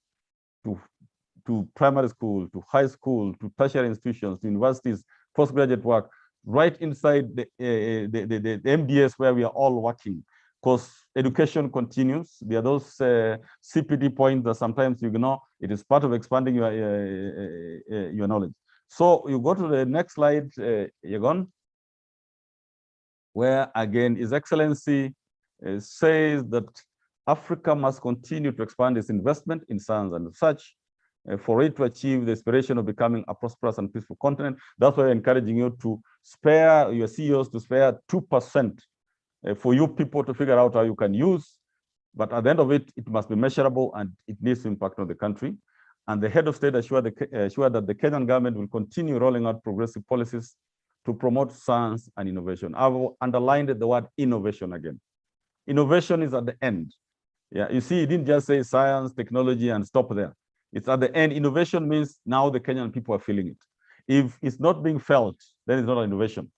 to primary school, to high school, to tertiary institutions, to universities, postgraduate work, right inside the MDS where we are all working. Because education continues. There are those CPD points that sometimes you ignore. It is part of expanding your knowledge. So you go to the next slide, Yagon, where again His Excellency says that Africa must continue to expand its investment in science and research for it to achieve the aspiration of becoming a prosperous and peaceful continent. That's why we're encouraging you to spare your CEOs to spare 2% for you people to figure out how you can use. But at the end of it, it must be measurable and it needs to impact on the country. And the head of state assured that the Kenyan government will continue rolling out progressive policies to promote science and innovation. I've underlined the word innovation again. Innovation is at the end. Yeah, you see, he didn't just say science, technology, and stop there. It's at the end. Innovation means now the Kenyan people are feeling it. If it's not being felt, then it's not an innovation.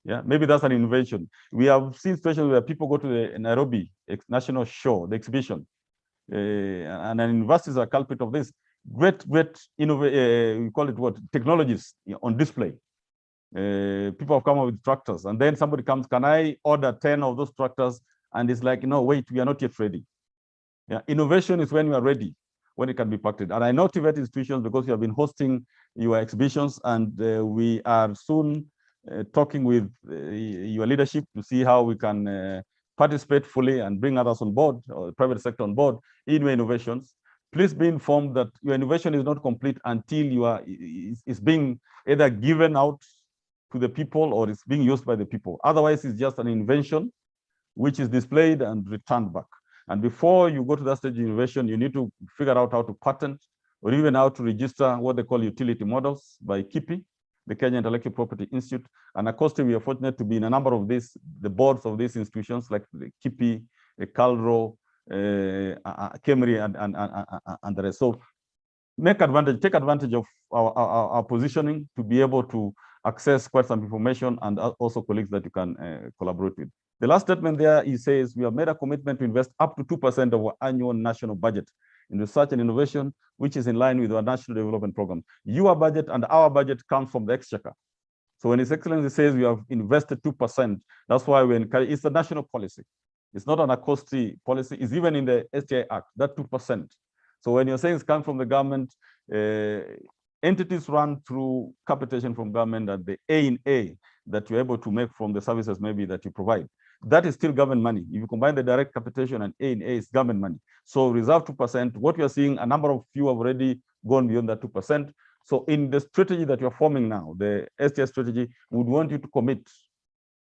Yeah, maybe that's an invention. We have seen situations where people go to the Nairobi National Show, the exhibition, and then universities are culprit of this. Great we call it what, technologies on display. People have come up with tractors, and then somebody comes, can I order 10 of those tractors? And it's like, no, wait, we are not yet ready. Yeah, innovation is when you are ready, when it can be practiced. And I motivate institutions because you have been hosting your exhibitions, and we are soon talking with your leadership to see how we can participate fully and bring others on board, or the private sector on board, in your innovations. Please be informed that your innovation is not complete until it's being either given out to the people or it's being used by the people. Otherwise, it's just an invention which is displayed and returned back. And before you go to that stage of innovation, you need to figure out how to patent or even how to register what they call utility models by KIPI, the Kenya Intellectual Property Institute. And of course, we are fortunate to be in a number of these, the boards of these institutions like the KIPI, the CALRO, KEMRI, and the rest. So take advantage of our positioning to be able to access quite some information, and also colleagues that you can collaborate with. The last statement there, he says, we have made a commitment to invest up to 2% of our annual national budget in research and innovation, which is in line with our national development program. Your budget and our budget comes from the exchequer. So when His Excellency says we have invested 2%, that's why we encourage, it's a national policy. It's not an ACOSTI policy, it's even in the STI Act, that 2%. So when you're saying it's come from the government, entities run through capitation from government and the A that you're able to make from the services maybe that you provide. That is still government money. If you combine the direct capitation and A is government money. So reserve 2%. What you're seeing, a number of you have already gone beyond that 2%. So in the strategy that you're forming now, the STI strategy, would want you to commit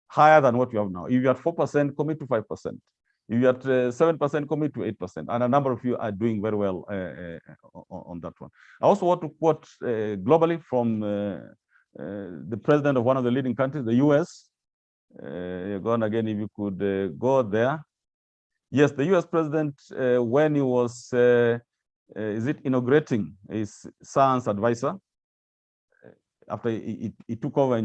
higher than what you have now. If you're at 4%, commit to 5%. If you're at 7%, commit to 8%. And a number of you are doing very well on that one. I also want to quote globally from the president of one of the leading countries, the US. You're gone again, if you could go there. Yes, the US president, when he was, inaugurating his science advisor, after he took over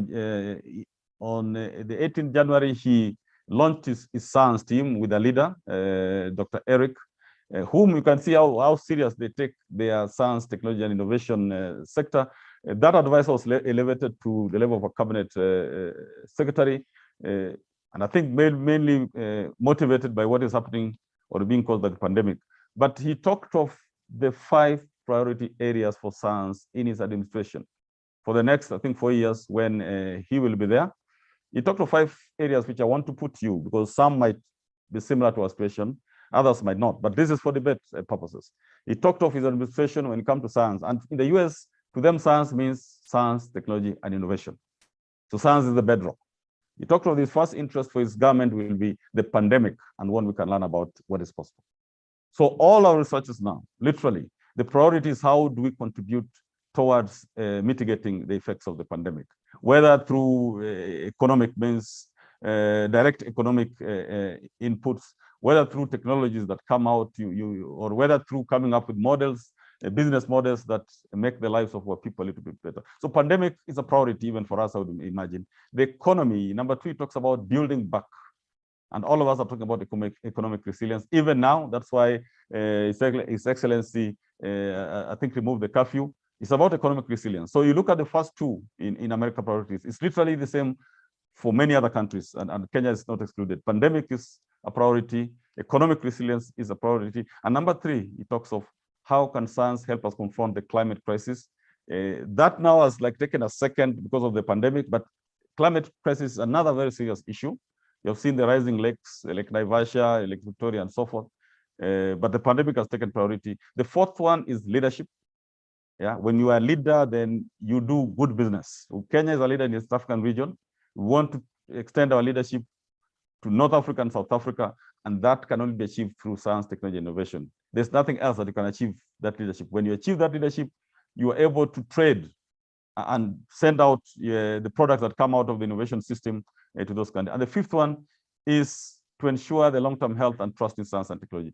on the 18th January, he launched his science team with a leader, Dr. Eric, whom you can see how serious they take their science, technology, and innovation sector. That advisor was elevated to the level of a cabinet secretary, and I think mainly motivated by what is happening or being caused by the pandemic. But he talked of the 5 priority areas for science in his administration for the next, I think, 4 years when he will be there. He talked of 5 areas which I want to put to you, because some might be similar to our situation, others might not, but this is for debate purposes. He talked of his administration when it comes to science, and in the US, to them, science means science, technology, and innovation. So science is the bedrock. He talked of his first interest for his government will be the pandemic, and when we can learn about what is possible. So all our researchers now, literally, the priority is how do we contribute towards mitigating the effects of the pandemic, whether through economic means, direct economic inputs, whether through technologies that come out, or whether through coming up with models, business models that make the lives of our people a little bit better. So pandemic is a priority even for us, I would imagine. The economy, number 3, talks about building back. And all of us are talking about economic resilience. Even now, that's why His Excellency, I think, removed the curfew. It's about economic resilience. So you look at the first 2 in American priorities. It's literally the same for many other countries, and Kenya is not excluded. Pandemic is a priority. Economic resilience is a priority. And number 3, it talks of how can science help us confront the climate crisis. That now has taken a second because of the pandemic, but climate crisis is another very serious issue. You have seen the rising lakes, Lake Naivasha, Lake Victoria, and so forth. But the pandemic has taken priority. The 4th one is leadership. Yeah, when you are a leader, then you do good business. Kenya is a leader in the East African region. We want to extend our leadership to North Africa and South Africa, and that can only be achieved through science, technology, innovation. There's nothing else that you can achieve that leadership. When you achieve that leadership, you are able to trade and send out the products that come out of the innovation system to those countries. And the 5th one is to ensure the long-term health and trust in science and technology.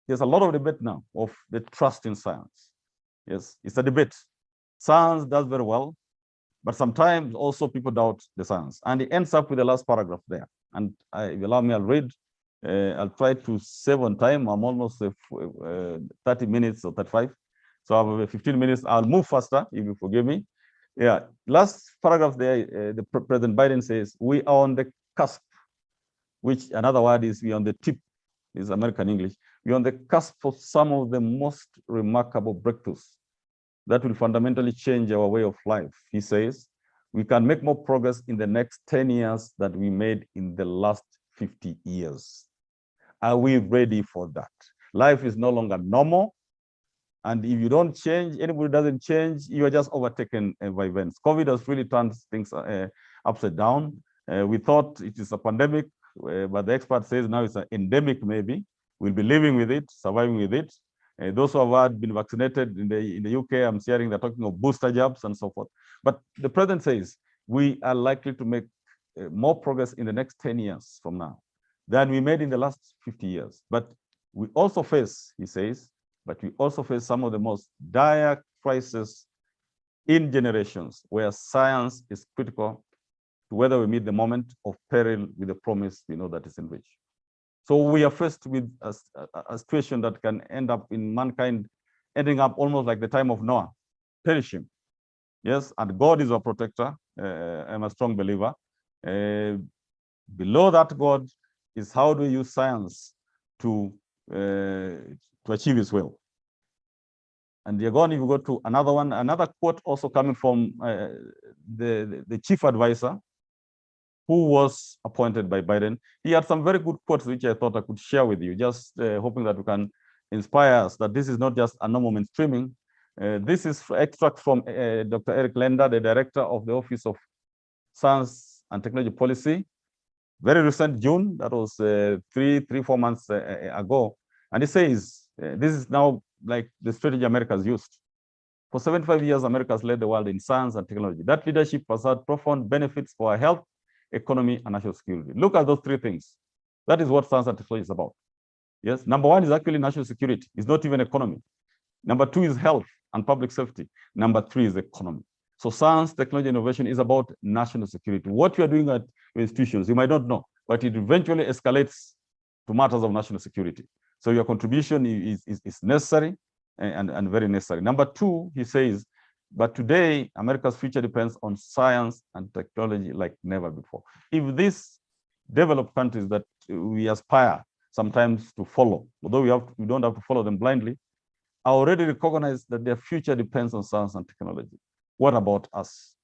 There's a lot of debate now of the trust in science. Yes, it's a debate. Science does very well. But sometimes also people doubt the science. And it ends up with the last paragraph there. And if you allow me, I'll read. I'll try to save on time. I'm almost 30 minutes or 35. So I have 15 minutes. I'll move faster, if you forgive me. Yeah, last paragraph there, President Biden says, we are on the cusp, which another word is we are on the tip, is American English. We are on the cusp of some of the most remarkable breakthroughs that will fundamentally change our way of life. He says, we can make more progress in the next 10 years than we made in the last 50 years. Are we ready for that? Life is no longer normal. And if you don't change, anybody doesn't change, you are just overtaken by events. COVID has really turned things upside down. We thought it is a pandemic, but the expert says now it's an endemic maybe. We'll be living with it, surviving with it. Those who have been vaccinated in the UK, I'm hearing they're talking of booster jabs and so forth. But the president says we are likely to make more progress in the next 10 years from now than we made in the last 50 years. But we also face, he says, but we also face some of the most dire crises in generations where science is critical to whether we meet the moment of peril with the promise we know that is in reach. So we are faced with a situation that can end up in mankind ending up almost like the time of Noah, perishing. Yes, and God is our protector. I'm a strong believer. Below that God is how do we use science to achieve his will. And you're going, if you go to another one, another quote also coming from the chief advisor who was appointed by Biden. He had some very good quotes, which I thought I could share with you, just hoping that we can inspire us that this is not just a normal mainstreaming. This is extract from Dr. Eric Lender, the director of the Office of Science and Technology Policy, very recent June, that was 4 months ago. And he says, this is now like the strategy America has used. For 75 years, America has led the world in science and technology. That leadership has had profound benefits for our health, economy, and national security. Look at those three things. That is what science and technology is about. Yes, number one is actually national security. It's not even economy. Number two is health and public safety. Number three is economy. So science, technology, innovation is about national security. What you are doing at institutions, you might not know, but it eventually escalates to matters of national security. So your contribution is necessary and very necessary. Number two, he says, but today, America's future depends on science and technology like never before. If these developed countries that we aspire sometimes to follow, although we don't have to follow them blindly, are already recognized that their future depends on science and technology. What about us?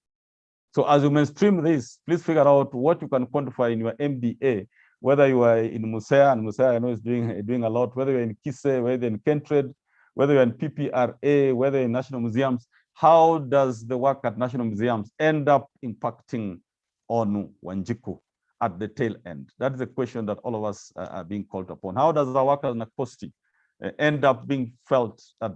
So as you mainstream this, please figure out what you can quantify in your MBA, whether you are in Musea, and Musea I know is doing a lot, whether you're in KISE, whether in Kentred, whether you're in PPRA, whether in national museums. How does the work at national museums end up impacting on Wanjiku at the tail end? That is a question that all of us are being called upon. How does our work at Nakosti end up being felt at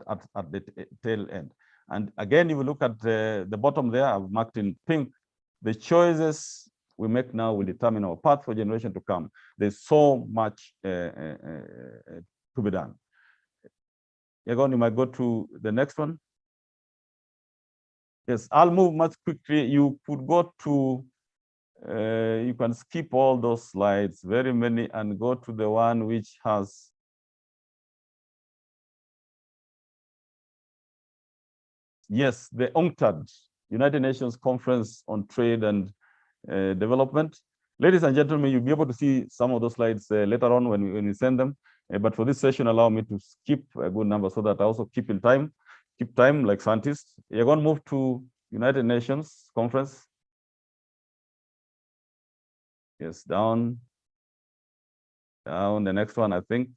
the tail end? And again, if you look at the bottom there, I've marked in pink, the choices we make now will determine our path for generation to come. There's so much to be done. Yagon, you might go to the next one. Yes, I'll move much quickly. You could go to, you can skip all those slides, very many, and go to the one which has yes, the UNCTAD, United Nations Conference on Trade and Development. Ladies and gentlemen, you'll be able to see some of those slides later on when we send them. But for this session, allow me to skip a good number so that I also keep time like scientists. You're going to move to United Nations Conference. Yes, down, the next one, I think.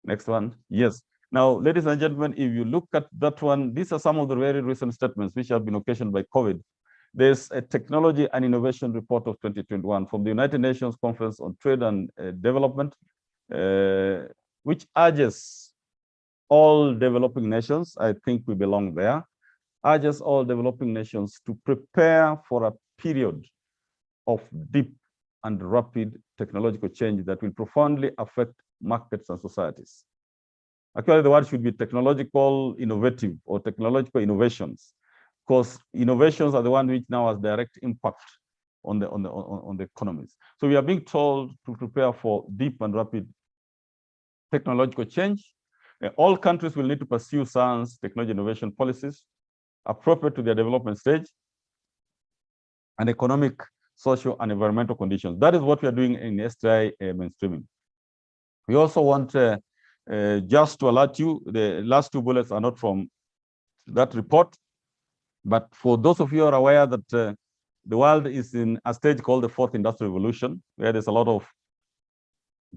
Next one, yes. Now, ladies and gentlemen, if you look at that one, these are some of the very recent statements which have been occasioned by COVID. There's a technology and innovation report of 2021 from the United Nations Conference on Trade and Development, which urges all developing nations, I think we belong there, urges all developing nations to prepare for a period of deep and rapid technological change that will profoundly affect markets and societies. Actually, the word should be technological innovative or technological innovations. because innovations are the one which now has direct impact on the economies. So we are being told to prepare for deep and rapid technological change. All countries will need to pursue science, technology, innovation policies appropriate to their development stage and economic, social, and environmental conditions. That is what we are doing in STI mainstreaming. We also want just to alert you, the last two bullets are not from that report, but for those of you who are aware that the world is in a stage called the fourth industrial revolution, where there's a lot of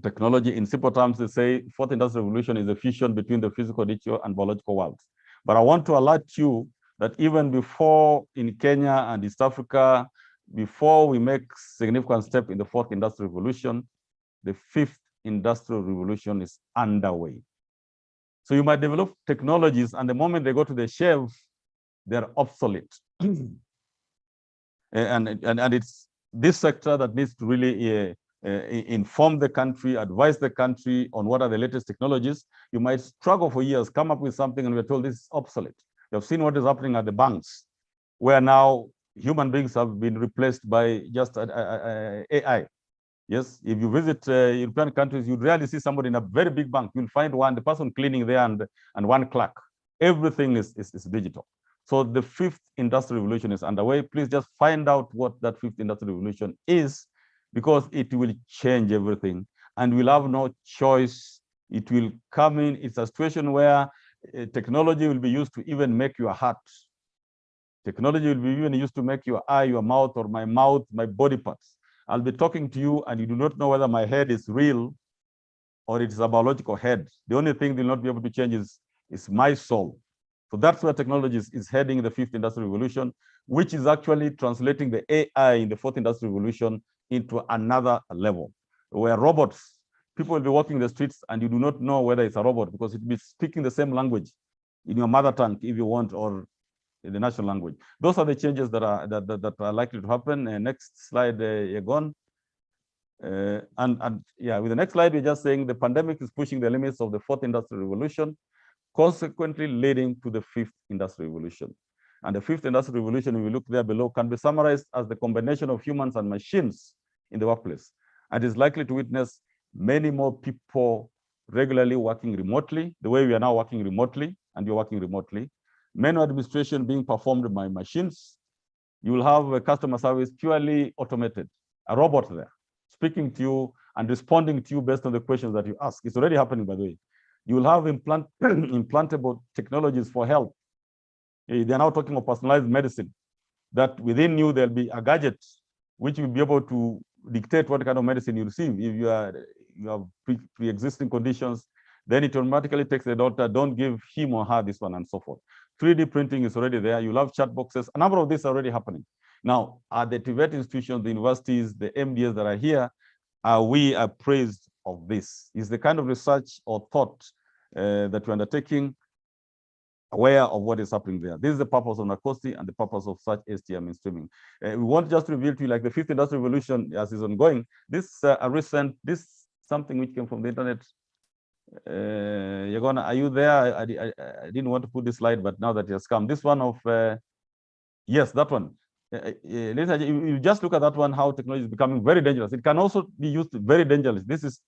technology. In simple terms, they say fourth industrial revolution is a fusion between the physical, digital, and biological worlds. But I want to alert you that even before in Kenya and East Africa, before we make significant step in the fourth industrial revolution, the fifth industrial revolution is underway. So you might develop technologies, and the moment they go to the shelf, they're obsolete. and it's this sector that needs to really inform the country, advise the country on what are the latest technologies. You might struggle for years, come up with something, and we're told this is obsolete. You've seen what is happening at the banks, where now human beings have been replaced by just AI. Yes, if you visit European countries, you'd rarely see somebody in a very big bank. You'll find the person cleaning there and one clerk. Everything is digital. So the fifth industrial revolution is underway. Please just find out what that fifth industrial revolution is, because it will change everything and we'll have no choice. It will come in. It's a situation where technology will be used to even make your heart. Technology will be even used to make your eye, your mouth, or my mouth, my body parts. I'll be talking to you and you do not know whether my head is real or it's a biological head. The only thing they'll not be able to change is my soul. So that's where technology is heading, the fifth industrial revolution, which is actually translating the AI in the fourth industrial revolution into another level, where robots, people will be walking the streets and you do not know whether it's a robot, because it will be speaking the same language in your mother tongue, if you want, or in the national language. Those are the changes that are likely to happen. Next slide, Yegon. And yeah, with the next slide, we're just saying the pandemic is pushing the limits of the fourth industrial revolution, consequently leading to the fifth industrial revolution. And the fifth industrial revolution, if we look there below, can be summarized as the combination of humans and machines in the workplace, and is likely to witness many more people regularly working remotely, the way we are now working remotely, and you're working remotely. Menu administration being performed by machines. You will have a customer service purely automated, a robot there, speaking to you and responding to you based on the questions that you ask. It's already happening, by the way. You will have implantable technologies for health. They're now talking of personalized medicine, that within you, there'll be a gadget which will be able to dictate what kind of medicine you receive. If you have pre-existing conditions, then it automatically takes the doctor, don't give him or her this one, and so forth. 3D printing is already there. You'll have chat boxes. A number of these are already happening. Now, at the TVET institutions, the universities, the MDAs that are here, we are praised of this. Is the kind of research or thought that we're undertaking, aware of what is happening there. This is the purpose of NACOSTI and the purpose of such STI mainstreaming. We want just to reveal to you, like the fifth industrial revolution as is ongoing. This something which came from the internet. Are you there? I didn't want to put this slide, but now that it has come, this one of yes, that one. You just look at that one, how technology is becoming very dangerous. It can also be used very dangerous. This is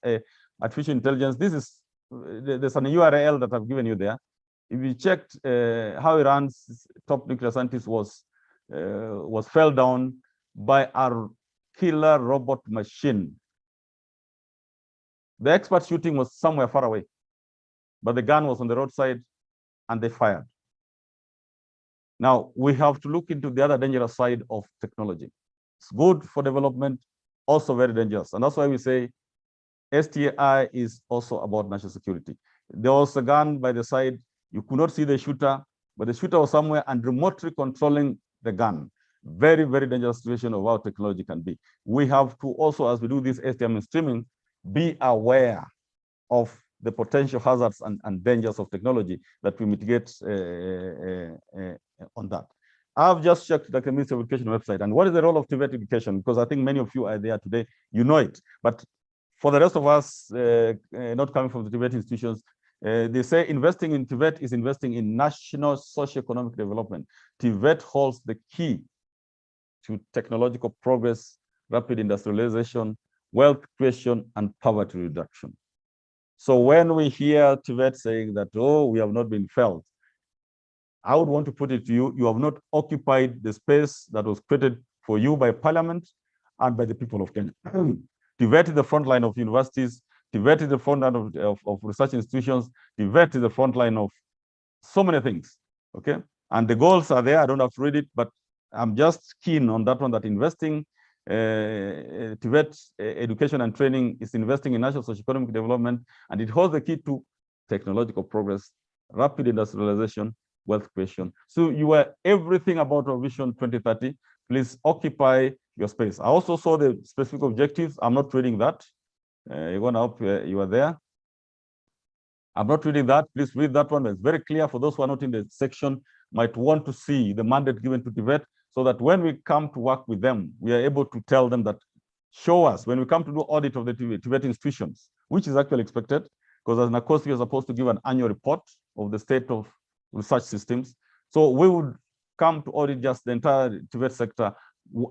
artificial intelligence. This is there's an URL that I've given you there. If you checked how Iran's top nuclear scientist was fell down by a killer robot machine. The expert shooting was somewhere far away, but the gun was on the roadside and they fired. Now, we have to look into the other dangerous side of technology. It's good for development, also very dangerous. And that's why we say STI is also about national security. There was a gun by the side. You could not see the shooter, but the shooter was somewhere and remotely controlling the gun. Very, very dangerous situation of how technology can be. We have to also, as we do this STM streaming, be aware of the potential hazards and dangers of technology that we mitigate on that. I've just checked the Ministry of Education website. And what is the role of TVET education? Because I think many of you are there today, you know it. But for the rest of us not coming from the TVET institutions, They say investing in Tibet is investing in national socio-economic development. Tibet holds the key to technological progress, rapid industrialization, wealth creation, and poverty reduction. So when we hear Tibet saying that, oh, we have not been felt, I would want to put it to you, you have not occupied the space that was created for you by Parliament and by the people of Kenya. Tibet is the front line of universities, Tibet is the front line of research institutions, Tibet is the front line of so many things, okay? And the goals are there, I don't have to read it, but I'm just keen on that one, that investing, Tibet education and training is investing in national socio-economic development, and it holds the key to technological progress, rapid industrialization, wealth creation. So you are everything about our Vision 2030. Please occupy your space. I also saw the specific objectives. I'm not reading that. You're going to hope you are there. I'm not reading that. Please read that one. It's very clear for those who are not in the section, might want to see the mandate given to Tibet, so that when we come to work with them, we are able to tell them that, show us, when we come to do audit of the Tibet institutions, which is actually expected, because as NACOST, we are supposed to give an annual report of the state of research systems. So we would come to audit just the entire Tibet sector.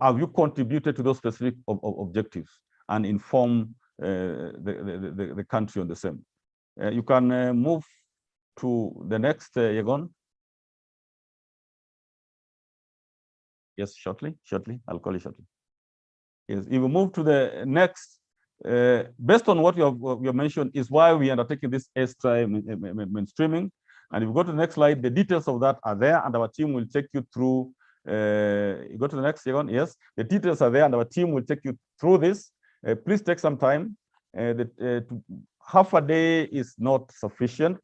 Have you contributed to those specific objectives and inform the country on the same? You can move to the next, Yegon. Yes, shortly. I'll call you shortly. Yes, if we move to the next, based on what you have mentioned, is why we are undertaking this STI mainstreaming. And if you go to the next slide, the details of that are there, and our team will take you through. You go to the next, Yegon. Yes, the details are there, and our team will take you through this. Please take some time. Half a day is not sufficient,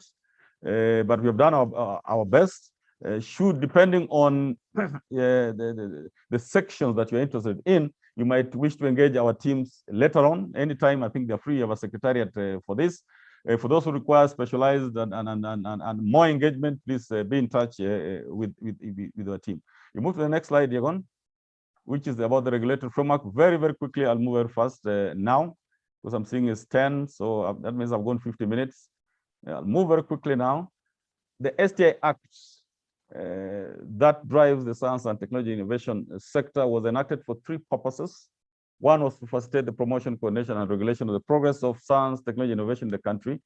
but we have done our best. Should, depending on the sections that you're interested in, you might wish to engage our teams later on, anytime. I think they're free of a secretariat for this. For those who require specialized and more engagement, please be in touch with our team. You move to the next slide, Yegon, which is about the regulatory framework. Very, very quickly, I'll move very fast now, because I'm seeing it's 10, so that means I've gone 50 minutes. I'll move very quickly now. The STI Act that drives the science and technology innovation sector was enacted for three purposes. One was to facilitate the promotion, coordination, and regulation of the progress of science, technology, innovation in the country.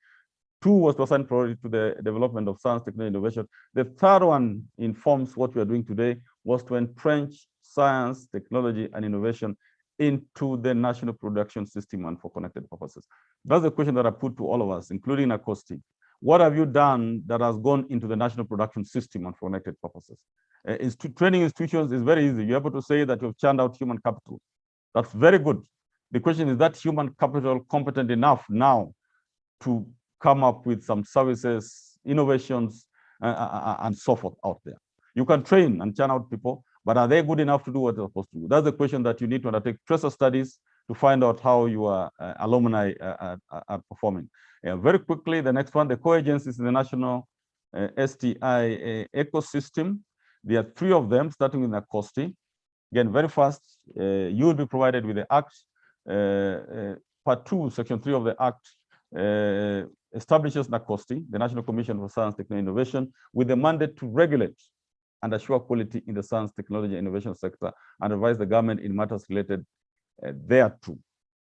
Two was to assign priority to the development of science, technology, innovation. The third one informs what we are doing today, was to entrench science, technology, and innovation into the national production system and for connected purposes. That's the question that I put to all of us, including NACOST. What have you done that has gone into the national production system and for connected purposes? Training institutions is very easy. You're able to say that you've churned out human capital. That's very good. The question is, that human capital competent enough now to come up with some services, innovations, and so forth out there? You can train and churn out people, but are they good enough to do what they're supposed to do? That's the question that you need to undertake tracer studies to find out how your alumni are performing. Very quickly, the next one, the co-agencies in the national STI ecosystem. There are three of them, starting with NACOST. Again, very fast, you will be provided with the Act. Part 2, Section 3 of the Act establishes NACOST, the National Commission for Science, Technology, and Innovation, with the mandate to regulate and assure quality in the science, technology, and innovation sector, and advise the government in matters related thereto.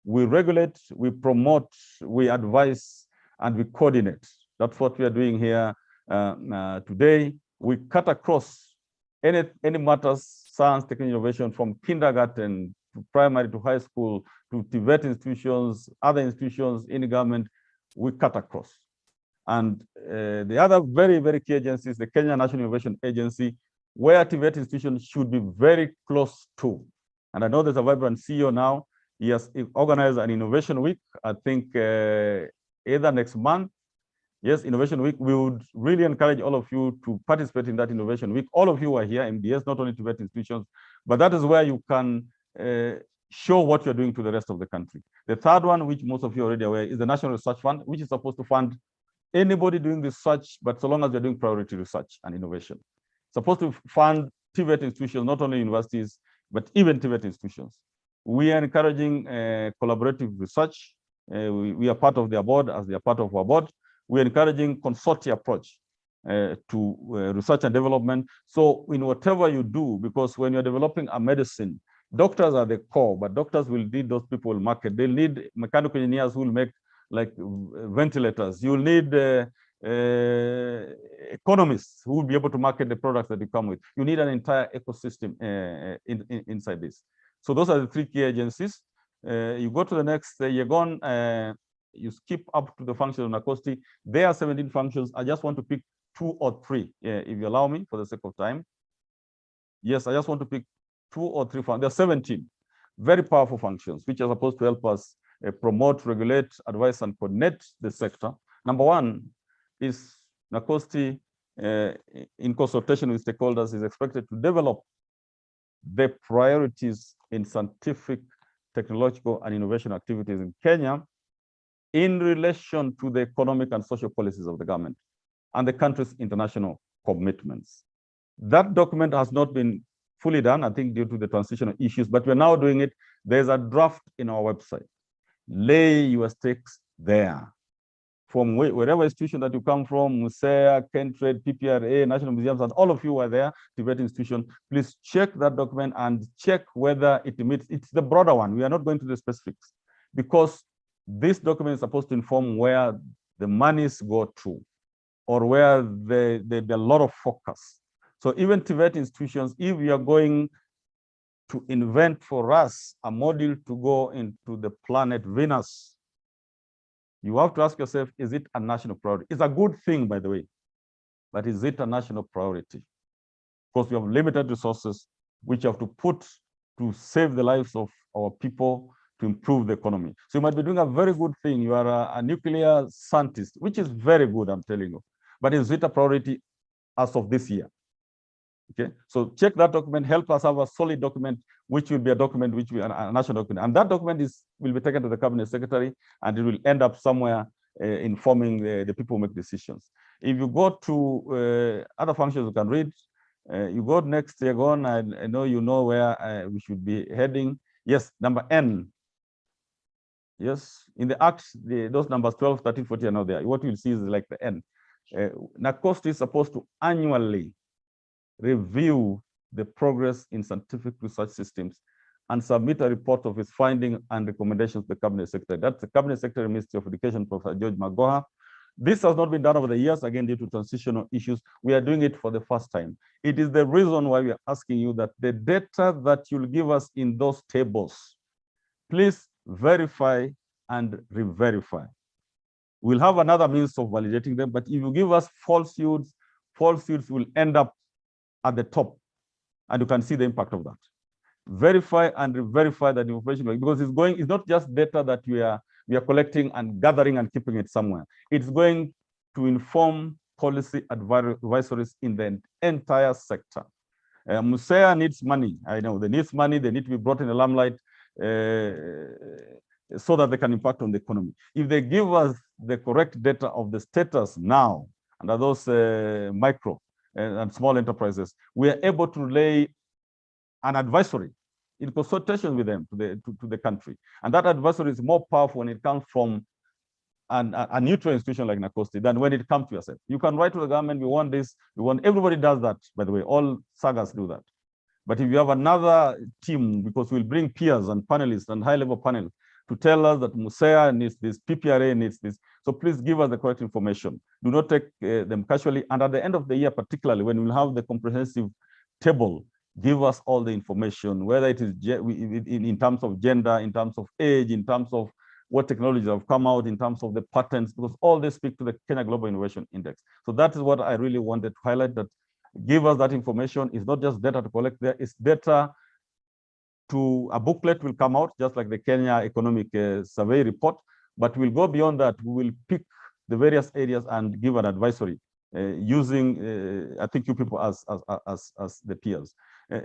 We regulate, we promote, we advise, and we coordinate. That's what we are doing here today. We cut across any matters, science, technology, innovation, from kindergarten to primary to high school to Tibet institutions, other institutions in government. We cut across. And the other very, very key agency is the Kenya National Innovation Agency, where Tibet institutions should be very close to. And I know there's a vibrant CEO now. He has organized an innovation week, I think either next month. Yes, Innovation Week. We would really encourage all of you to participate in that Innovation Week. All of you are here, MDS, not only Tibet institutions, but that is where you can show what you're doing to the rest of the country. The third one, which most of you are already aware, is the National Research Fund, which is supposed to fund anybody doing research, but so long as they're doing priority research and innovation. Supposed to fund Tibet institutions, not only universities, but even Tibet institutions. We are encouraging collaborative research. We are part of their board, as they are part of our board. We're encouraging consortia approach to research and development. So in whatever you do, because when you're developing a medicine, doctors are the core, but doctors will need those people will market. They'll need mechanical engineers who will make like ventilators. You'll need economists who will be able to market the products that you come with. You need an entire ecosystem inside this. So those are the three key agencies. You go to the next, you skip up to the function of NACOSTI. There are 17 functions. I just want to pick 2 or 3, if you allow me, for the sake of time. Yes, I just want to pick 2 or 3 functions. There are 17 very powerful functions, which are supposed to help us promote, regulate, advise, and coordinate the sector. Number 1 is NACOSTI, in consultation with stakeholders, is expected to develop the priorities in scientific, technological, and innovation activities in Kenya in relation to the economic and social policies of the government and the country's international commitments. That document has not been fully done, I think, due to the transitional issues, but we're now doing it. There's a draft in our website. Lay your stakes there. From wherever institution that you come from, MUSEA, Kentrade, PPRA, National Museums, and all of you are there, Tibet institution, please check that document and check whether it meets, it's the broader one. We are not going to the specifics because this document is supposed to inform where the monies go to or where there's a lot of focus. So even Tibet institutions, if we are going to invent for us a module to go into the planet Venus, you have to ask yourself, is it a national priority? It's a good thing, by the way, but is it a national priority? Because we have limited resources, which you have to put to save the lives of our people, to improve the economy. So you might be doing a very good thing. You are a nuclear scientist, which is very good, I'm telling you. But is it a priority as of this year? Okay, so check that document, help us have a solid document, which will be a document which will be a national document. And that document will be taken to the cabinet secretary, and it will end up somewhere informing the people who make decisions. If you go to other functions, you can read. You go next, Yagon, I know you know where we should be heading. Yes, number N. Yes, in the Acts, those numbers 12, 13, 14 are not there. What you'll see is like the N. NACOST is supposed to annually review the progress in scientific research systems and submit a report of its findings and recommendations to the Cabinet Secretary. That's the Cabinet Secretary, Ministry of Education, Professor George Magoha. This has not been done over the years, again, due to transitional issues. We are doing it for the first time. It is the reason why we are asking you that the data that you'll give us in those tables, please verify and re-verify. We'll have another means of validating them, but if you give us falsehoods will end up at the top, and you can see the impact of that. Verify and re-verify that information, because it's not just data that we are collecting and gathering and keeping it somewhere. It's going to inform policy advisories in the entire sector. MUSEA needs money. I know they need money. They need to be brought in the limelight so that they can impact on the economy. If they give us the correct data of the status now, under those micro and small enterprises, we are able to lay an advisory in consultation with them to the country. And that advisory is more powerful when it comes from a neutral institution like NACOSTI than when it comes to yourself. You can write to the government, we want this, we want, everybody does that, by the way, all sagas do that. But if you have another team, because we'll bring peers and panelists and high-level panel to tell us that MUSEA needs this, PPRA needs this, so please give us the correct information. Do not take them casually. And at the end of the year, particularly when we'll have the comprehensive table, give us all the information, whether it is in terms of gender, in terms of age, in terms of what technologies have come out, in terms of the patents, because all they speak to the Kenya Global Innovation Index. So that is what I really wanted to highlight, that give us that information. It's not just data to collect there, it's data to a booklet will come out, just like the Kenya Economic Survey report, but we'll go beyond that. We will pick the various areas and give an advisory using, I think, you people as the peers.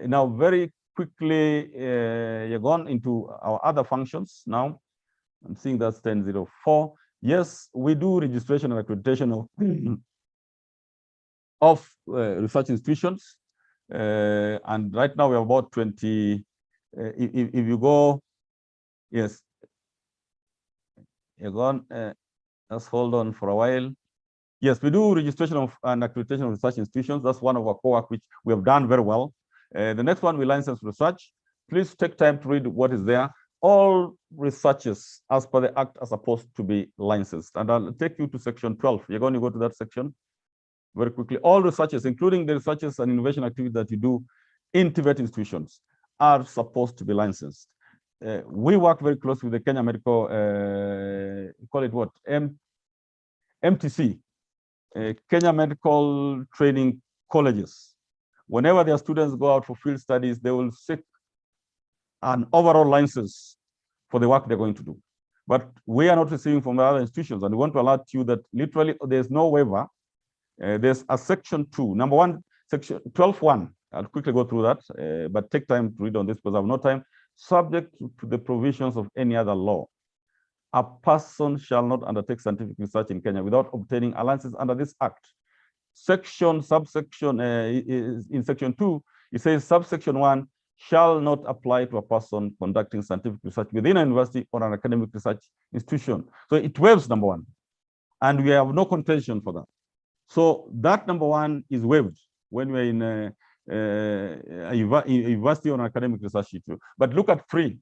Now, very quickly, you're gone into our other functions now. I'm seeing that's 1004. Yes, we do registration and accreditation of research institutions. And right now we have about 20. If you go, yes, you're gone. Let's hold on for a while. Yes, we do registration of and accreditation of research institutions. That's one of our core work, which we have done very well. The next one, we license research. Please take time to read what is there. All researchers, as per the Act, are supposed to be licensed. And I'll take you to section 12. You're going to go to that section very quickly. All researchers, including the researchers and innovation activities that you do in TVET institutions, are supposed to be licensed. We work very closely with the Kenya Medical, call it what? MTC, Kenya Medical Training Colleges. Whenever their students go out for field studies, they will seek an overall license for the work they're going to do. But we are not receiving from other institutions, and we want to alert you that literally there's no waiver. There's a section 2. Number 1, section 12.1. I'll quickly go through that, but take time to read on this because I have no time. Subject to the provisions of any other law, a person shall not undertake scientific research in Kenya without obtaining a license under this Act. Subsection in section 2, it says subsection 1 shall not apply to a person conducting scientific research within a university or an academic research institution. So it waives number 1, and we have no contention for that. So that number 1 is waived when we're in a university or an academic research institute. But look at 3,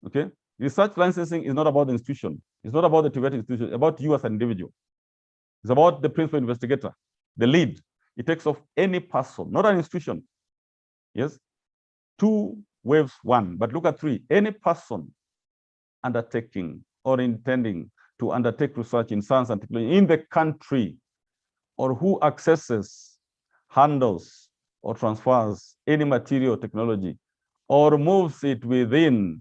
okay? Research licensing is not about the institution. It's not about the TVET institution. It's about you as an individual. It's about the principal investigator, the lead. It takes off any person, not an institution. Yes? 2 waives 1, but look at 3. Any person undertaking or intending to undertake research in science and technology in the country, or who accesses, handles, or transfers any material or technology, or moves it within,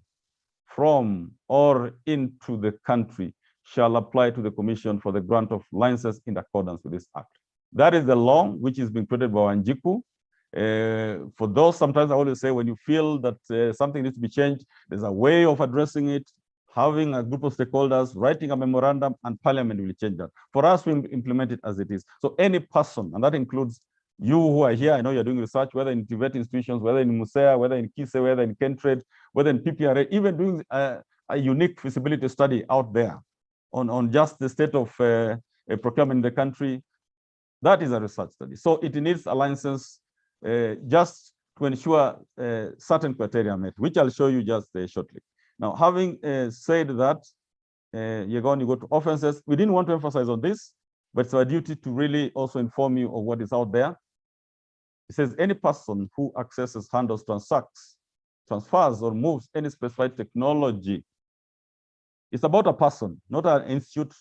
from, or into the country, shall apply to the Commission for the grant of licenses in accordance with this Act. That is the law which is being created by Wanjiku. For those, sometimes I always say, when you feel that something needs to be changed, there's a way of addressing it, having a group of stakeholders, writing a memorandum, and Parliament will change that. For us, we implement it as it is. So any person, and that includes you who are here, I know you're doing research, whether in TVET institutions, whether in Musea, whether in KISE, whether in Kentrade, whether in PPRA, even doing a unique feasibility study out there on just the state of procurement in the country, that is a research study. So it needs a license just to ensure certain criteria met, which I'll show you just shortly. Now, having said that, you go to offenses. We didn't want to emphasize on this, but it's our duty to really also inform you of what is out there. It says any person who accesses, handles, transfers, or moves any specified technology. It's about a person, not an institute,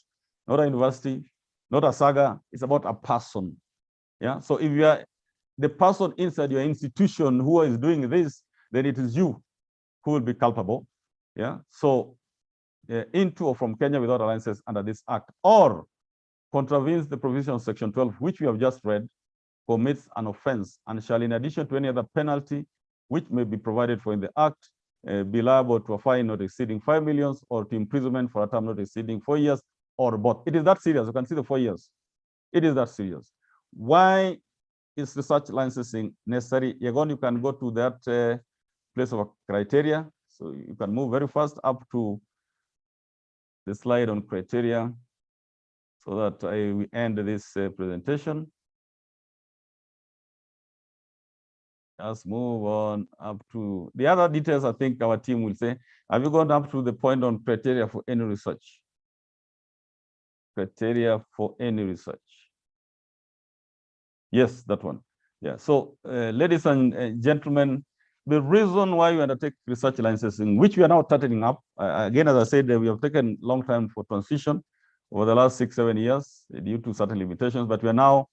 not a university, not a saga. It's about a person. Yeah. So if you are the person inside your institution who is doing this, then it is you who will be culpable. Yeah. So into or from Kenya without a license under this Act, or contravenes the provision of Section 12, which we have just read, commits an offense, and shall, in addition to any other penalty which may be provided for in the Act, be liable to a fine not exceeding 5 million or to imprisonment for a term not exceeding 4 years, or both. It is that serious. You can see the 4 years. It is that serious. Why is research licensing necessary? Yagon, you can go to that place of criteria. So you can move very fast up to the slide on criteria so that we end this presentation. Just move on up to the other details. I think our team will say, have you gone up to the point on criteria for any research? Criteria for any research. Yes, that one. Yeah. So, ladies and gentlemen, the reason why we undertake research licensing, which we are now tightening up, again, as I said, we have taken a long time for transition over the last 6-7 years due to certain limitations, but we are now,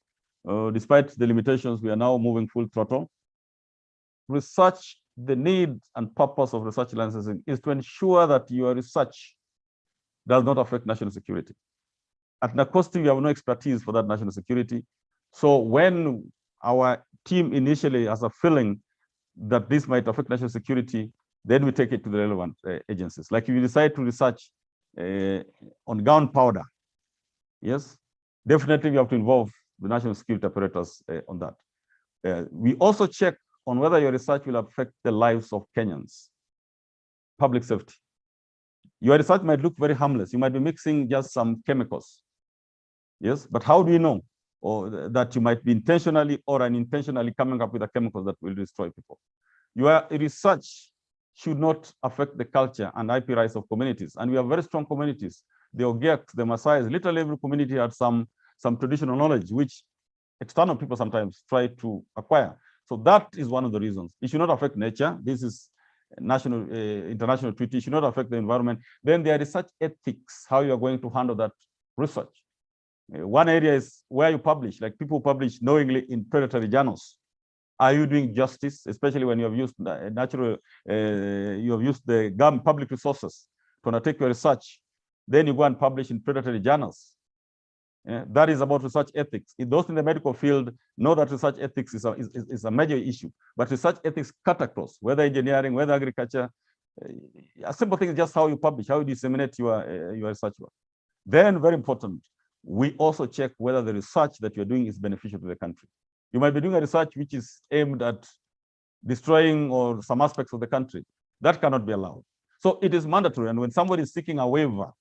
despite the limitations, we are now moving full throttle. Research, the need and purpose of research licensing is to ensure that your research does not affect national security. At NACOSTI, we have no expertise for that national security. So when our team initially has a feeling that this might affect national security, then we take it to the relevant agencies. Like if you decide to research on gunpowder, yes, definitely we have to involve the national security apparatus on that. We also check on whether your research will affect the lives of Kenyans. Public safety. Your research might look very harmless. You might be mixing just some chemicals. Yes, but how do you know or that you might be intentionally or unintentionally coming up with a chemical that will destroy people? Your research should not affect the culture and IP rights of communities. And we have very strong communities. The Ogieks, the Maasais, literally every community had some traditional knowledge, which external people sometimes try to acquire. So that is one of the reasons. It should not affect nature. This is national, international treaty. It should not affect the environment. Then there is research ethics, how you are going to handle that research. One area is where you publish, like people publish knowingly in predatory journals. Are you doing justice, especially when you have used you have used the government public resources to undertake your research? Then you go and publish in predatory journals. That is about research ethics. Those in the medical field know that research ethics is a major issue, but research ethics cut across, whether engineering, whether agriculture. A simple thing is just how you publish, how you disseminate your research work. Then, very important, we also check whether the research that you're doing is beneficial to the country. You might be doing a research which is aimed at destroying or some aspects of the country. That cannot be allowed. So it is mandatory. And when somebody is seeking a waiver,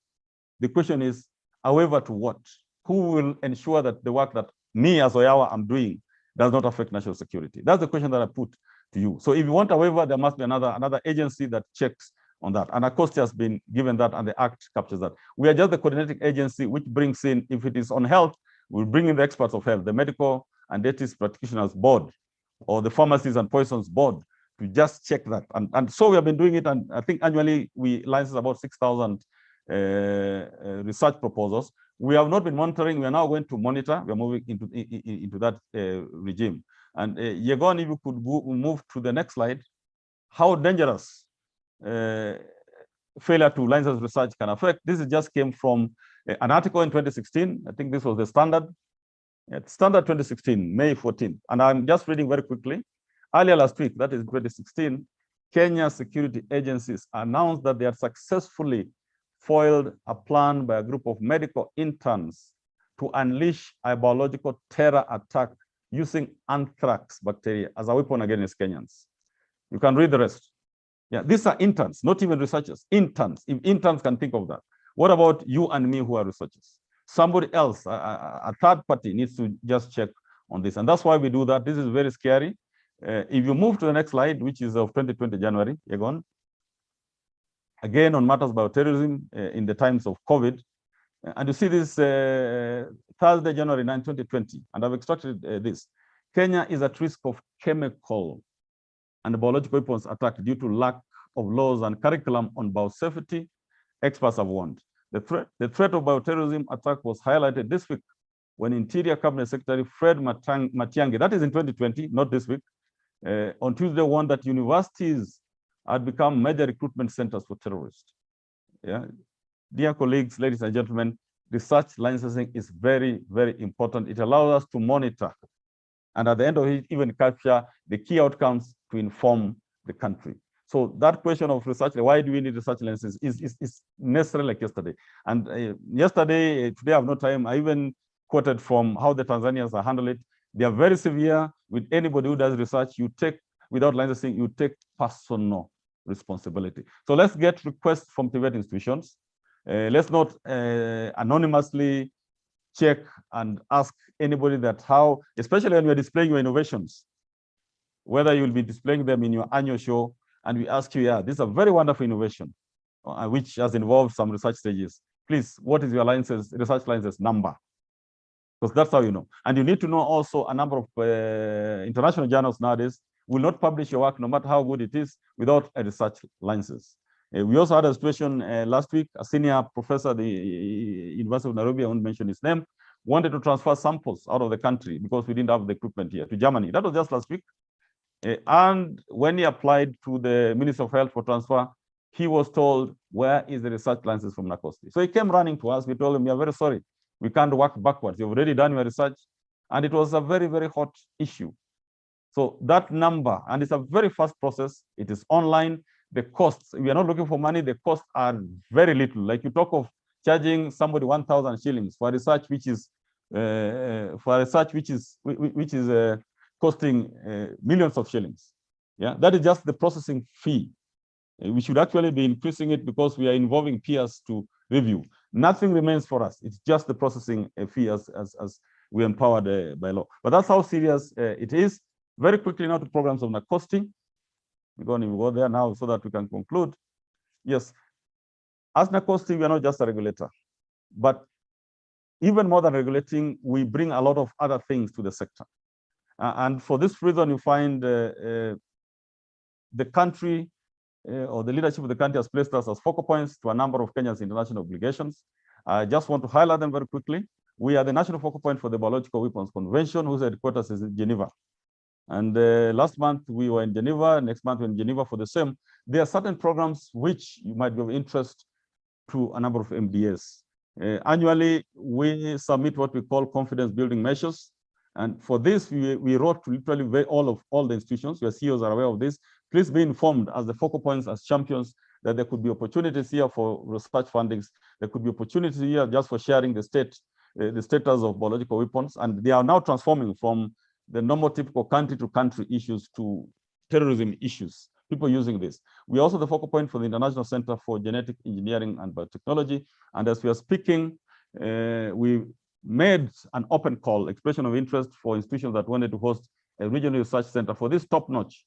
the question is, a waiver to what? Who will ensure that the work that me as Oyawa am doing does not affect national security? That's the question that I put to you. So if you want a waiver, there must be another agency that checks on that. And Acosta has been given that, and the Act captures that. We are just the coordinating agency which brings in, if it is on health, we'll bring in the experts of health, the medical and ethics practitioners board, or the pharmacies and poisons board, to just check that. And so we have been doing it, and I think annually we license about 6,000 research proposals. We have not been monitoring. We are now going to monitor. We are moving into that regime. And Yegon, if you could move to the next slide, how dangerous failure to license research can affect. This just came from an article in 2016. I think this was the Standard. Standard 2016, May 14th. And I'm just reading very quickly. Earlier last week, that is 2016, Kenya security agencies announced that they had successfully foiled a plan by a group of medical interns to unleash a biological terror attack using anthrax bacteria as a weapon against Kenyans. You can read the rest. Yeah, these are interns, not even researchers, interns. If interns can think of that, what about you and me who are researchers? Somebody else, a third party, needs to just check on this. And that's why we do that. This is very scary. If you move to the next slide, which is of 2020 January, Yegon. Again, on matters about terrorism in the times of COVID. And you see this Thursday, January 9, 2020, and I've extracted this. Kenya is at risk of chemical and biological weapons attack due to lack of laws and curriculum on biosafety. Experts have warned. The threat of bioterrorism attack was highlighted this week when Interior Cabinet Secretary Fred Matiang'i, that is in 2020, not this week, on Tuesday warned that universities had become major recruitment centers for terrorists. Yeah. Dear colleagues, ladies and gentlemen, research licensing is very, very important. It allows us to monitor and at the end of it, even capture the key outcomes to inform the country. So that question of research, why do we need research licenses, is necessary like yesterday. And yesterday, today I have no time, I even quoted from how the Tanzanians are handling it. They are very severe with anybody who does research. You take, without licensing, you take personal responsibility. So let's get requests from private institutions. Let's not anonymously check and ask anybody that how, especially when we're displaying your innovations, whether you'll be displaying them in your annual show, and we ask you, yeah, this is a very wonderful innovation, which has involved some research stages. Please, what is your research license number? Because that's how you know. And you need to know also a number of international journals nowadays will not publish your work, no matter how good it is, without a research license. We also had a situation last week, a senior professor at the University of Nairobi, I won't mention his name, wanted to transfer samples out of the country because we didn't have the equipment here to Germany. That was just last week. And when he applied to the Minister of Health for transfer, he was told, where is the research license from Nacosti? So he came running to us. We told him, we are very sorry. We can't work backwards. You've already done your research. And it was a very, very hot issue. So that number, and it's a very fast process. It is online. The costs, we are not looking for money. The costs are very little. Like you talk of charging somebody 1,000 shillings for research, which is costing millions of shillings. Yeah, that is just the processing fee. We should actually be increasing it because we are involving peers to review. Nothing remains for us. It's just the processing fee as we empowered by law. But that's how serious it is. Very quickly now to programs of NACOSTI. We're going to go there now so that we can conclude. Yes, as NACOSTI, we are not just a regulator, but even more than regulating, we bring a lot of other things to the sector. And for this reason, you find the country or the leadership of the country has placed us as focal points to a number of Kenya's international obligations. I just want to highlight them very quickly. We are the national focal point for the Biological Weapons Convention, whose headquarters is in Geneva. And last month we were in Geneva, next month we're in Geneva for the same. There are certain programs which you might be of interest to a number of MDAs. Annually, we submit what we call confidence building measures. And for this, we wrote to literally all the institutions. Your CEOs are aware of this. Please be informed as the focal points, as champions, that there could be opportunities here for research fundings. There could be opportunities here just for sharing the status of biological weapons. And they are now transforming from the normal typical country to country issues to terrorism issues, people using this. We're also the focal point for the International Center for Genetic Engineering and Biotechnology. And as we are speaking, we made an open call, expression of interest for institutions that wanted to host a regional research center for this top-notch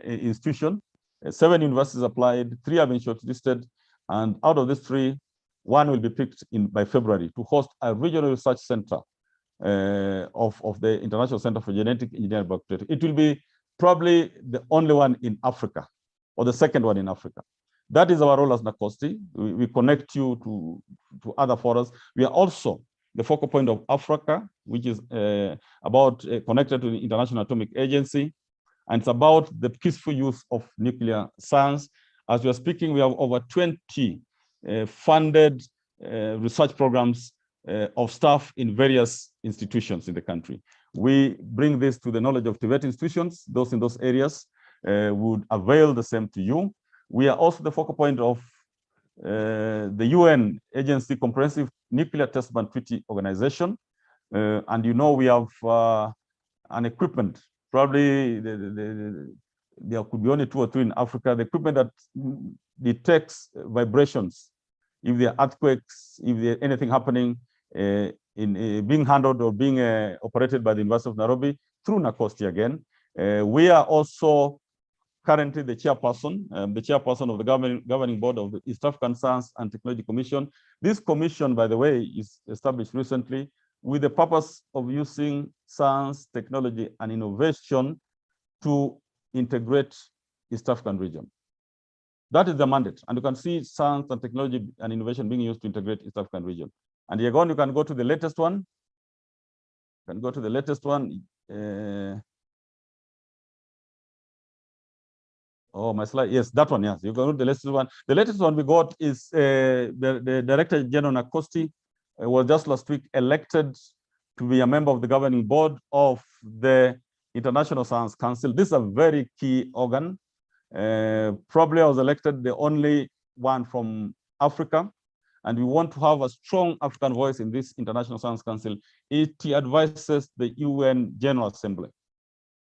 institution. 7 universities applied, 3 have been shortlisted, and out of these 3, 1 will be picked by February to host a regional research center of the International Center for Genetic Engineering and Biotechnology. It will be probably the only one in Africa, or the second one in Africa. That is our role as NACOSTI. We connect you to other forums. We are also the focal point of Africa, which is connected to the International Atomic Agency. And it's about the peaceful use of nuclear science. As we are speaking, we have over 20 funded research programs of staff in various institutions in the country. We bring this to the knowledge of Tibetan institutions. Those in those areas would avail the same to you. We are also the focal point of the UN Agency Comprehensive Nuclear Test Ban Treaty Organization. And you know we have an equipment, probably there could be only 2 or 3 in Africa, the equipment that detects vibrations, if there are earthquakes, if there's anything happening being handled or being operated by the University of Nairobi through NACOSTI again. We are also currently the chairperson of the governing board of the East African Science and Technology Commission. This commission, by the way, is established recently with the purpose of using science, technology, and innovation to integrate East African region. That is the mandate. And you can see science and technology and innovation being used to integrate East African region. And you can go to the latest one. You can go to the latest one. Oh, my slide. Yes, that one. Yes, you can go to the latest one. The latest one we got is the Director General NACOSTI was just last week elected to be a member of the governing board of the International Science Council. This is a very key organ. Probably I was elected the only one from Africa, and we want to have a strong African voice in this International Science Council. It advises the UN General Assembly.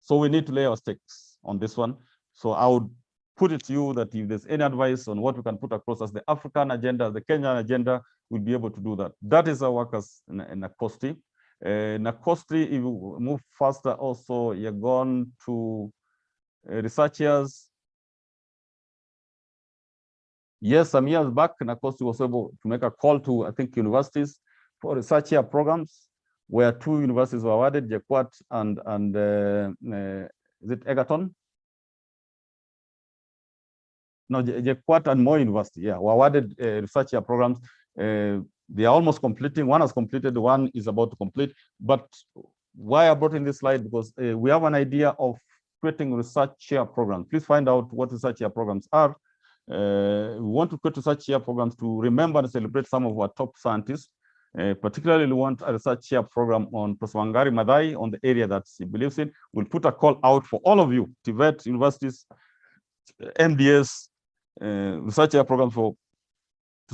So we need to lay our stakes on this one. So I would put it to you that if there's any advice on what we can put across as the African agenda, the Kenyan agenda, we'll be able to do that. That is our work as NACOSTI. NACOSTI, if you move faster also, you're gone to researchers. Yes, some years back, NACOSTI was able to make a call to, I think, universities for research year programs, where 2 universities were awarded, JKUAT and is it Egerton? No, JKUAT and Moi University, yeah, were awarded research year programs. They are almost completing. One has completed, one is about to complete. But why I brought in this slide, because we have an idea of creating research year programs. Please find out what research year programs are. We want to create research year programs to remember and celebrate some of our top scientists. Particularly, we want a research year program on Professor Wangari Maathai on the area that he believes in. We'll put a call out for all of you, TVET, universities, MDS, research year program to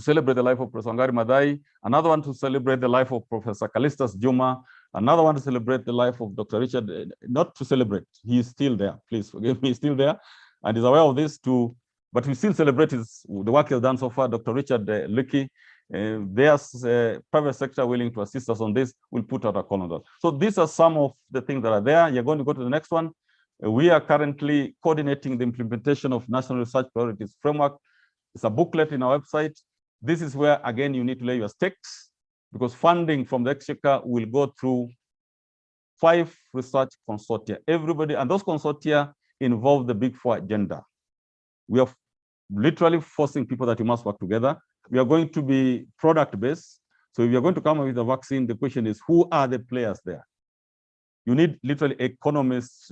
celebrate the life of Professor Wangari Maathai, another one to celebrate the life of Professor Callistus Juma, another one to celebrate the life of Dr. Richard, not to celebrate, he is still there, please forgive me, he's still there, and is aware of this, to But we still celebrate the work he has done so far. Dr. Richard Leakey, there's private sector willing to assist us on this. We'll put out a call on that. So these are some of the things that are there. You're going to go to the next one. We are currently coordinating the implementation of National Research Priorities Framework. It's a booklet in our website. This is where, again, you need to lay your stakes, because funding from the Exchequer will go through 5 research consortia. Everybody, and those consortia involve the Big Four agenda. We are literally forcing people that you must work together. We are going to be product-based. So if you're going to come up with a vaccine, the question is, who are the players there? You need literally economists,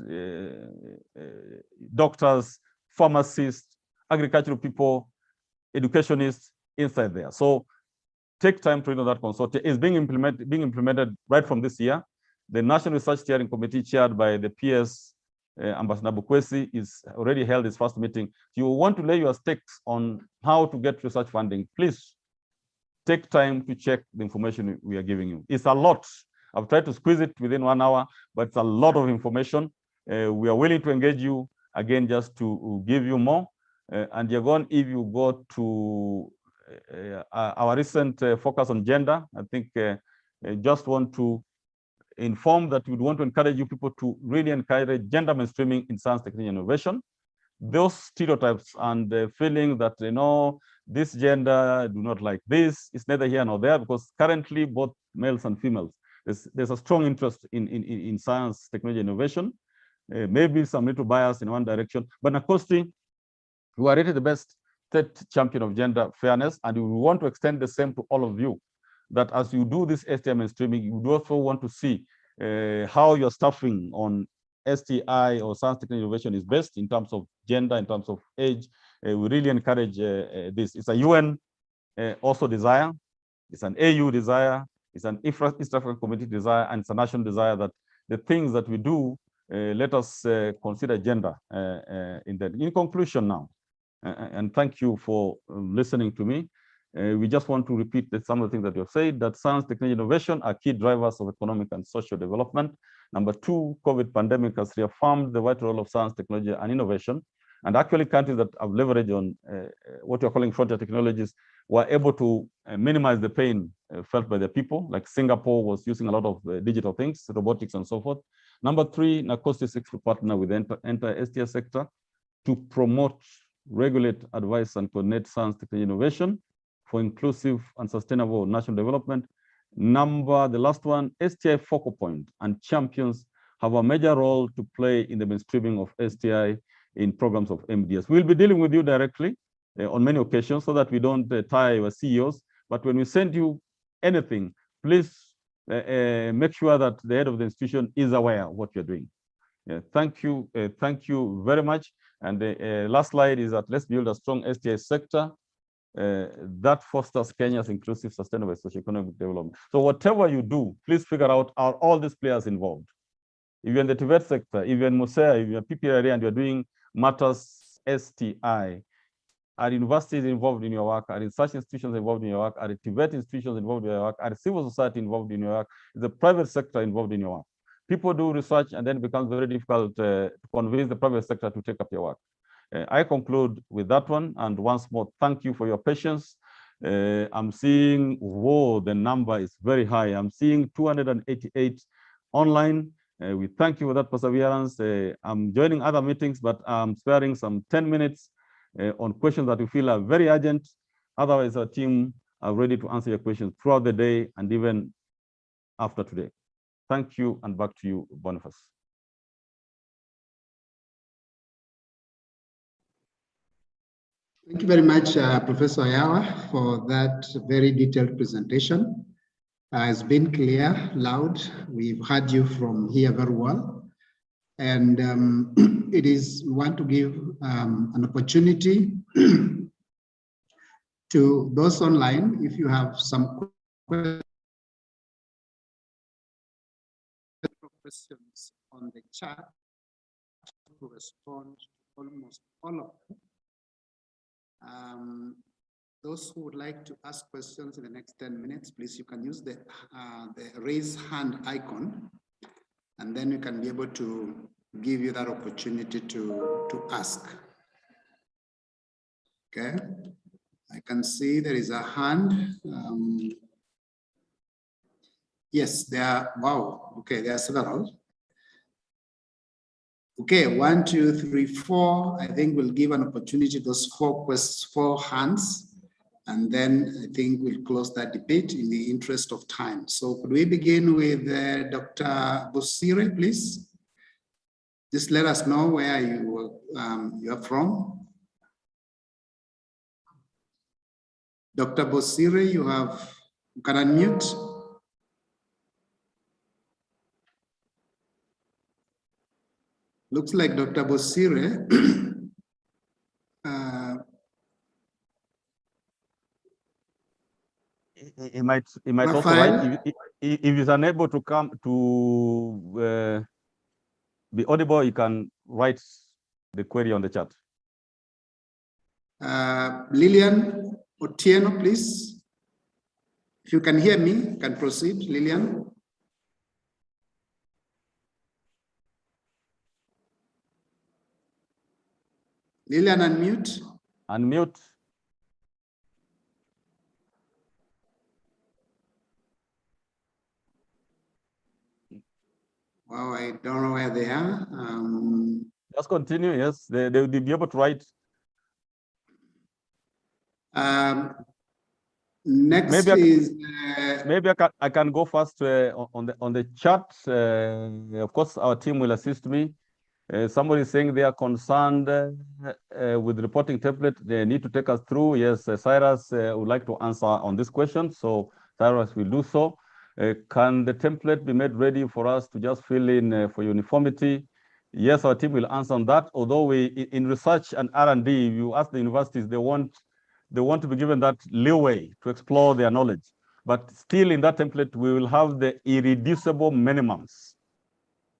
doctors, pharmacists, agricultural people, educationists inside there. So take time to read on that consortium. It's being implemented right from this year. The National Research Steering Committee, chaired by the PS Ambassador Bukwesi, is already held its first meeting. If you want to lay your stakes on how to get research funding, please take time to check the information we are giving you. It's a lot. I've tried to squeeze it within 1 hour, but it's a lot of information. We are willing to engage you, again, just to give you more. And Yagon, if you go to our recent focus on gender, I think just want to inform that we would want to encourage you people to really encourage gender mainstreaming in science, technology, and innovation. Those stereotypes and the feeling that, you know, this gender do not like this, is neither here nor there, because currently both males and females, there's a strong interest in science, technology, innovation. Maybe some little bias in one direction, but Nakosti, who are really the best state champion of gender fairness, and we want to extend the same to all of you, that as you do this STI mainstreaming, you also want to see how your staffing on STI or science, technology, innovation is best in terms of gender, in terms of age. We really encourage this. It's a UN also desire, it's an AU desire, it's an East African Community desire, and it's a national desire that the things that we do, let us consider gender in that. In conclusion now, and thank you for listening to me. We just want to repeat some of the things that you have said, that science, technology, innovation are key drivers of economic and social development. Number 2, COVID pandemic has reaffirmed the vital role of science, technology, and innovation. And actually, countries that have leveraged on what you're calling frontier technologies were able to minimize the pain felt by the people, like Singapore was using a lot of digital things, robotics, and so forth. Number 3, Nakosti seeks to partner with the entire STI sector to promote, regulate, advise, and coordinate science, technology, innovation for inclusive and sustainable national development. The last one, STI focal point and champions have a major role to play in the mainstreaming of STI in programs of MDS. We'll be dealing with you directly on many occasions so that we don't tire your CEOs. But when we send you anything, please make sure that the head of the institution is aware of what you're doing. Thank you very much. And the last slide is that let's build a strong STI sector that fosters Kenya's inclusive, sustainable socioeconomic development. So whatever you do, please figure out, are all these players involved? If you're in the Tibet sector, if you're in Musea, if you're PPRA and you're doing matters STI, are universities involved in your work? Are research institutions involved in your work? Are Tibet institutions involved in your work? Are civil society involved in your work? Is the private sector involved in your work? People do research and then it becomes very difficult to convince the private sector to take up your work. I conclude with that one. And once more, thank you for your patience. I'm seeing, whoa, the number is very high. I'm seeing 288 online. We thank you for that perseverance. I'm joining other meetings, but I'm sparing some 10 minutes on questions that we feel are very urgent. Otherwise, our team are ready to answer your questions throughout the day and even after today. Thank you, and back to you, Boniface. Thank you very much, Professor Ayawa, for that very detailed presentation. It's been clear, loud. We've heard you from here very well. And we want to give an opportunity to those online, if you have some questions on the chat, to respond to almost all of them. Those who would like to ask questions in the next 10 minutes, please, you can use the raise hand icon, and then we can be able to give you that opportunity to ask. Okay, I can see there is a hand. Yes, there are, wow, okay, there are several. Okay, 1, 2, 3, 4. I think we'll give an opportunity to those four hands, and then I think we'll close that debate in the interest of time. So could we begin with Dr. Bosire, please? Just let us know where you are from. Dr. Bosire, you can unmute. Looks like Dr. Bosire he might also write if he's unable to come to be audible, you can write the query on the chat. Lillian Otieno, please. If you can hear me, you can proceed, Lillian. Lillian, unmute. Unmute. Wow, I don't know where they are. Just continue. Yes, they will be able to write. Next maybe I can go first on the chat. Of course, our team will assist me. Somebody is saying they are concerned with the reporting template. They need to take us through. Yes, Cyrus would like to answer on this question. So Cyrus will do so. Can the template be made ready for us to just fill in for uniformity? Yes, our team will answer on that. Although we, in research and R&D, you ask the universities, they want to be given that leeway to explore their knowledge. But still in that template, we will have the irreducible minimums.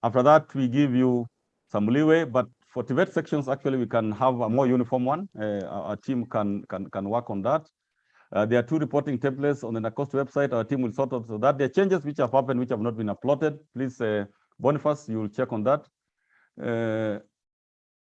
After that, we give you some leeway, but for TVET sections, actually, we can have a more uniform one. Our team can work on that. There are 2 reporting templates on the NACOST website. Our team will sort out so that there are changes which have happened, which have not been uploaded. Please, Boniface, you will check on that.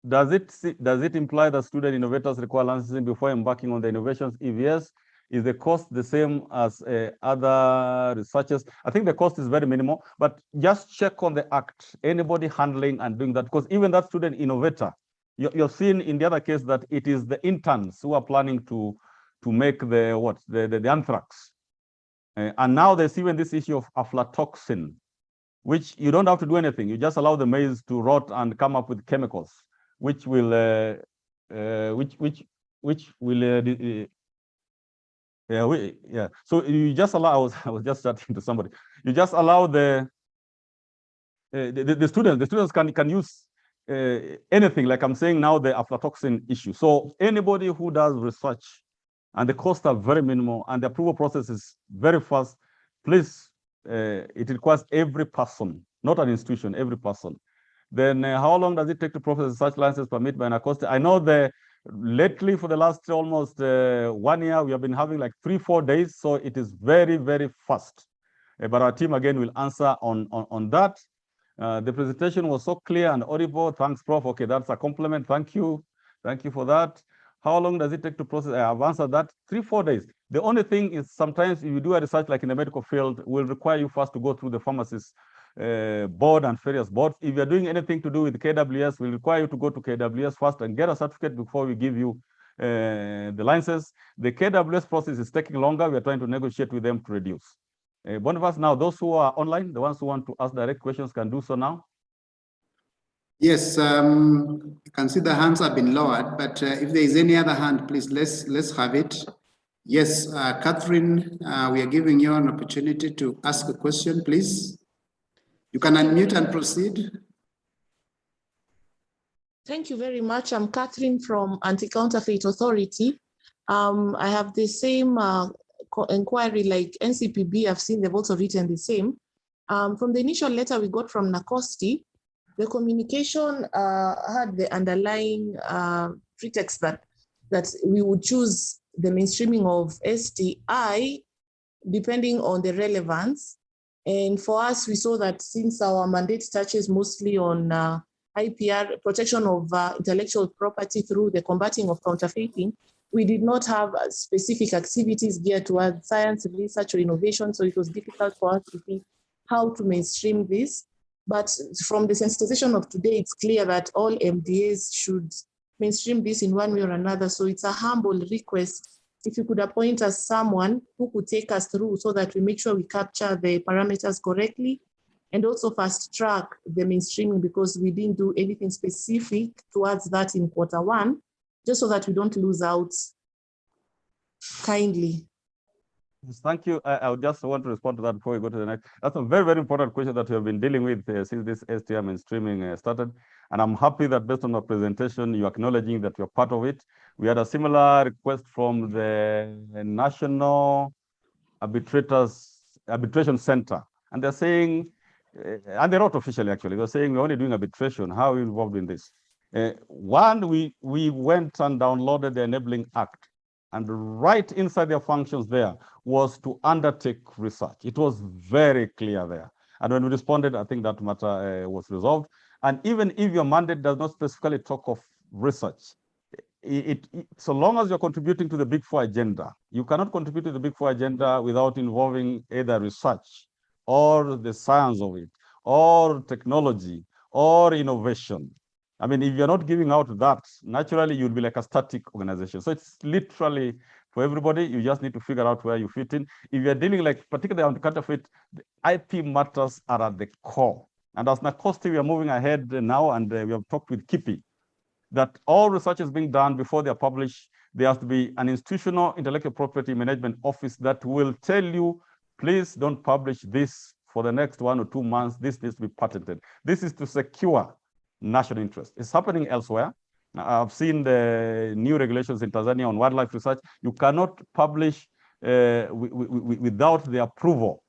Does it imply that student innovators require licensing before embarking on the innovations? If yes, is the cost the same as other researchers? I think the cost is very minimal, but just check on the act. Anybody handling and doing that, because even that student innovator, you're seeing in the other case that it is the interns who are planning to make the anthrax. And now there's even this issue of aflatoxin, which you don't have to do anything. You just allow the maize to rot and come up with chemicals, which will So you just allow. I was just chatting to somebody. You just allow the students can use anything. Like I'm saying now, the aflatoxin issue. So anybody who does research, and the costs are very minimal, and the approval process is very fast, please. It requires every person, not an institution, every person. Then how long does it take to process such license permit by NACOST? I know lately for the last almost 1 year, we have been having like 3-4 days. So it is very, very fast. But our team again will answer on that. The presentation was so clear and audible. Thanks, Prof. Okay, that's a compliment. Thank you. Thank you for that. How long does it take to process? I have answered that. 3-4 days. The only thing is sometimes if you do a research like in the medical field, will require you first to go through the pharmacist board and various boards. If you're doing anything to do with KWS, we'll require you to go to KWS first and get a certificate before we give you the license. The KWS process is taking longer. We're trying to negotiate with them to reduce. Boniface, now those who are online, the ones who want to ask direct questions can do so now. Yes, you can see the hands have been lowered, but if there is any other hand, please, let's have it. Yes, Catherine, we are giving you an opportunity to ask a question, please. You can unmute and proceed. Thank you very much. I'm Catherine from Anti-Counterfeit Authority. I have the same inquiry like NCPB. I've seen they've also written the same. From the initial letter we got from NACOST, the communication had the underlying pretext that we would choose the mainstreaming of STI depending on the relevance. And for us, we saw that since our mandate touches mostly on IPR, protection of intellectual property through the combating of counterfeiting, We did not have specific activities geared towards science, research, or innovation, so it was difficult for us to see how to mainstream this. But from the sensitization of today, it's clear that all MDAs should mainstream this in one way or another. So it's a humble request if you could appoint us someone who could take us through so that we make sure we capture the parameters correctly, and also fast track the mainstreaming, because we didn't do anything specific towards that in Q1, just so that we don't lose out. Kindly. Thank you. I would just want to respond to that before we go to the next. That's a very, very important question that we have been dealing with since this STI mainstreaming started. And I'm happy that based on our presentation, you're acknowledging that you're part of it. We had a similar request from the National Arbitration Center. And they're saying, and they wrote officially actually, they're saying we're only doing arbitration. How are you involved in this? One, we went and downloaded the Enabling Act. And right inside their functions there was to undertake research. It was very clear there. And when we responded, I think that matter was resolved. And even if your mandate does not specifically talk of research, so long as you're contributing to the Big Four agenda, you cannot contribute to the Big Four agenda without involving either research or the science of it, or technology, or innovation. I mean, if you're not giving out that, naturally you'll be like a static organization. So it's literally for everybody. You just need to figure out where you fit in. If you're dealing like particularly on the counterfeit, the IP matters are at the core. And as NACOSTI, we are moving ahead now, and we have talked with KIPI that all research is being done before they are published. There has to be an institutional intellectual property management office that will tell you, please don't publish this for the next 1 or 2 months. This needs to be patented. This is to secure national interest. It's happening elsewhere. I've seen the new regulations in Tanzania on wildlife research. You cannot publish without the approval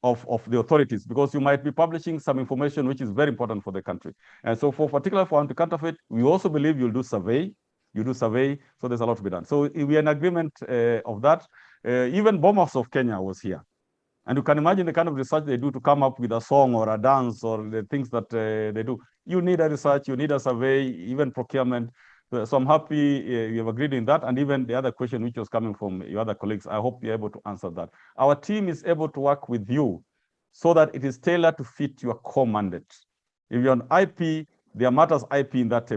of the authorities, because you might be publishing some information which is very important for the country. And so particularly for anti-counterfeit, we also believe you'll do survey. You do survey, so there's a lot to be done. So we're in agreement of that. Even Bomas of Kenya was here. And you can imagine the kind of research they do to come up with a song or a dance or the things that they do. You need a research, you need a survey, even procurement. So I'm happy you have agreed in that. And even the other question which was coming from your other colleagues, I hope you're able to answer that. Our team is able to work with you so that it is tailored to fit your core mandate. If you're on IP, there matters IP in that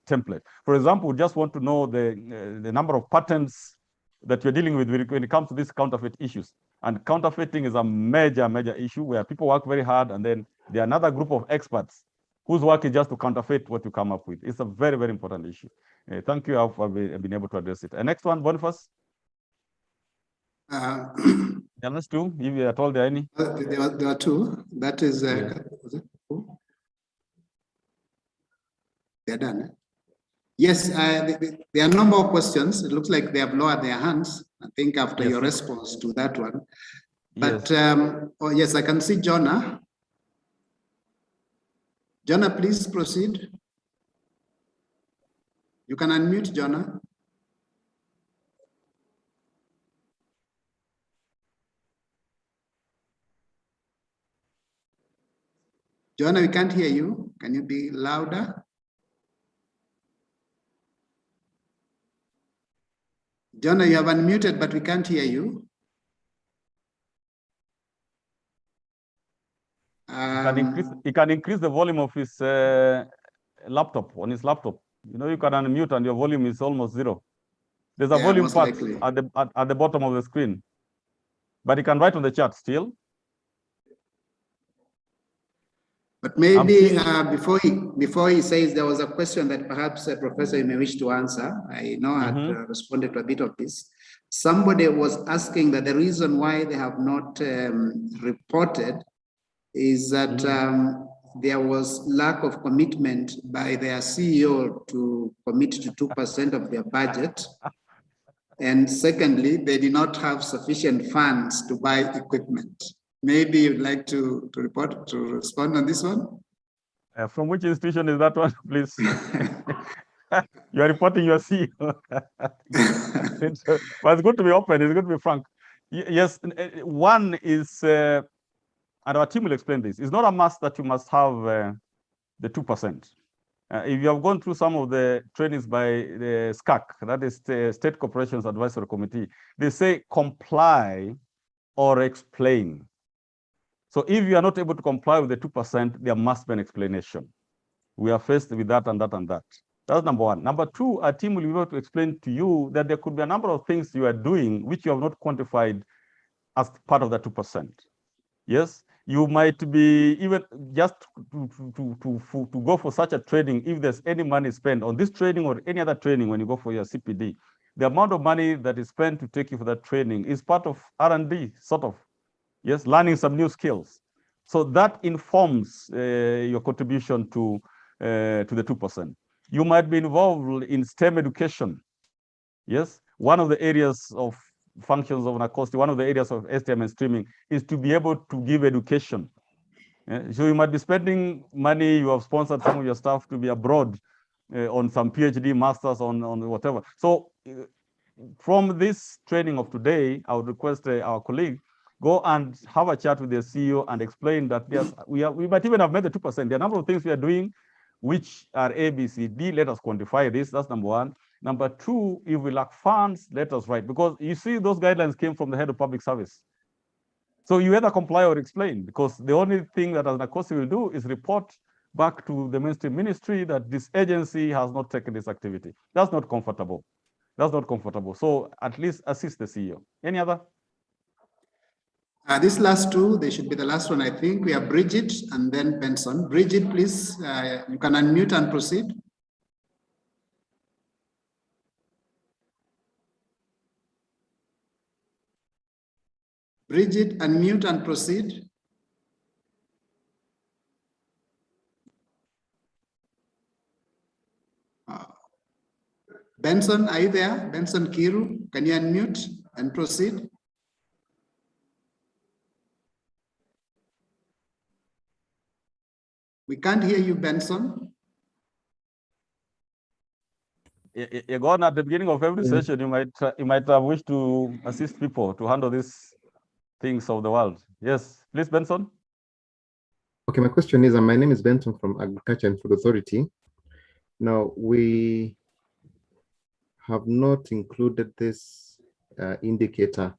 template. For example, we just want to know the number of patents that you're dealing with when it comes to these counterfeit issues. And counterfeiting is a major, major issue where people work very hard, and then there are another group of experts whose work is just to counterfeit what you come up with. It's a very, very important issue. Thank you for being able to address it. Next one, Boniface. Yeah, let's do, if you are told there are any. There are two. That is, Yeah. was it? They're done. Yes, there are no more questions. It looks like they have lowered their hands, I think, after your response to that one. But, oh, yes, I can see Jonah. Jonah, please proceed. You can unmute, Jonah. Jonah, we can't hear you. Can you be louder? Jonah, you have unmuted, but we can't hear you. He can increase the volume of his laptop, on his laptop. You know, you can unmute and your volume is almost zero. There's a volume part at the bottom of the screen. But he can write on the chat still. But maybe before he says, there was a question that perhaps Professor, you may wish to answer. I know I had responded to a bit of this. Somebody was asking that the reason why they have not reported is that there was lack of commitment by their CEO to commit to 2% of their budget. And secondly, they did not have sufficient funds to buy equipment. Maybe you'd like to respond on this one? From which institution is that one, please? You are reporting your CEO. But it's good to be open, it's good to be frank. Yes, one is, and our team will explain this, it's not a must that you must have the 2%. If you have gone through some of the trainings by the SCAC, that is the State Corporations Advisory Committee, they say comply or explain. So if you are not able to comply with the 2%, there must be an explanation. We are faced with that and that and that. That's number one. Number two, a team will be able to explain to you that there could be a number of things you are doing which you have not quantified as part of the 2%. Yes, you might be even just to go for such a training, if there's any money spent on this training or any other training when you go for your CPD, the amount of money that is spent to take you for that training is part of R&D, sort of. Yes, learning some new skills. So that informs your contribution to the 2%. You might be involved in STEM education. Yes, one of the areas of functions of NACOSTI, one of the areas of STI mainstreaming is to be able to give education. So you might be spending money, you have sponsored some of your staff to be abroad on some PhD, masters, on whatever. So from this training of today, I would request our colleague go and have a chat with the CEO and explain that yes, we might even have made the 2%. There are a number of things we are doing which are A, B, C, D. Let us quantify this. That's number one. Number two, if we lack funds, let us write, because you see those guidelines came from the head of public service. So you either comply or explain, because the only thing that NACOSTI will do is report back to the mainstream ministry that this agency has not taken this activity. That's not comfortable. That's not comfortable. So at least assist the CEO. Any other? These last two, they should be the last one, I think. We have Bridget and then Benson. Bridget, please, you can unmute and proceed. Bridget, unmute and proceed. Benson, are you there? Benson Kiru, can you unmute and proceed? We can't hear you, Benson. You're gone at the beginning of every session. You might have wished to assist people to handle these things of the world. Yes, please, Benson. Okay, my question is, my name is Benson from Agriculture and Food Authority. Now, we have not included this indicator,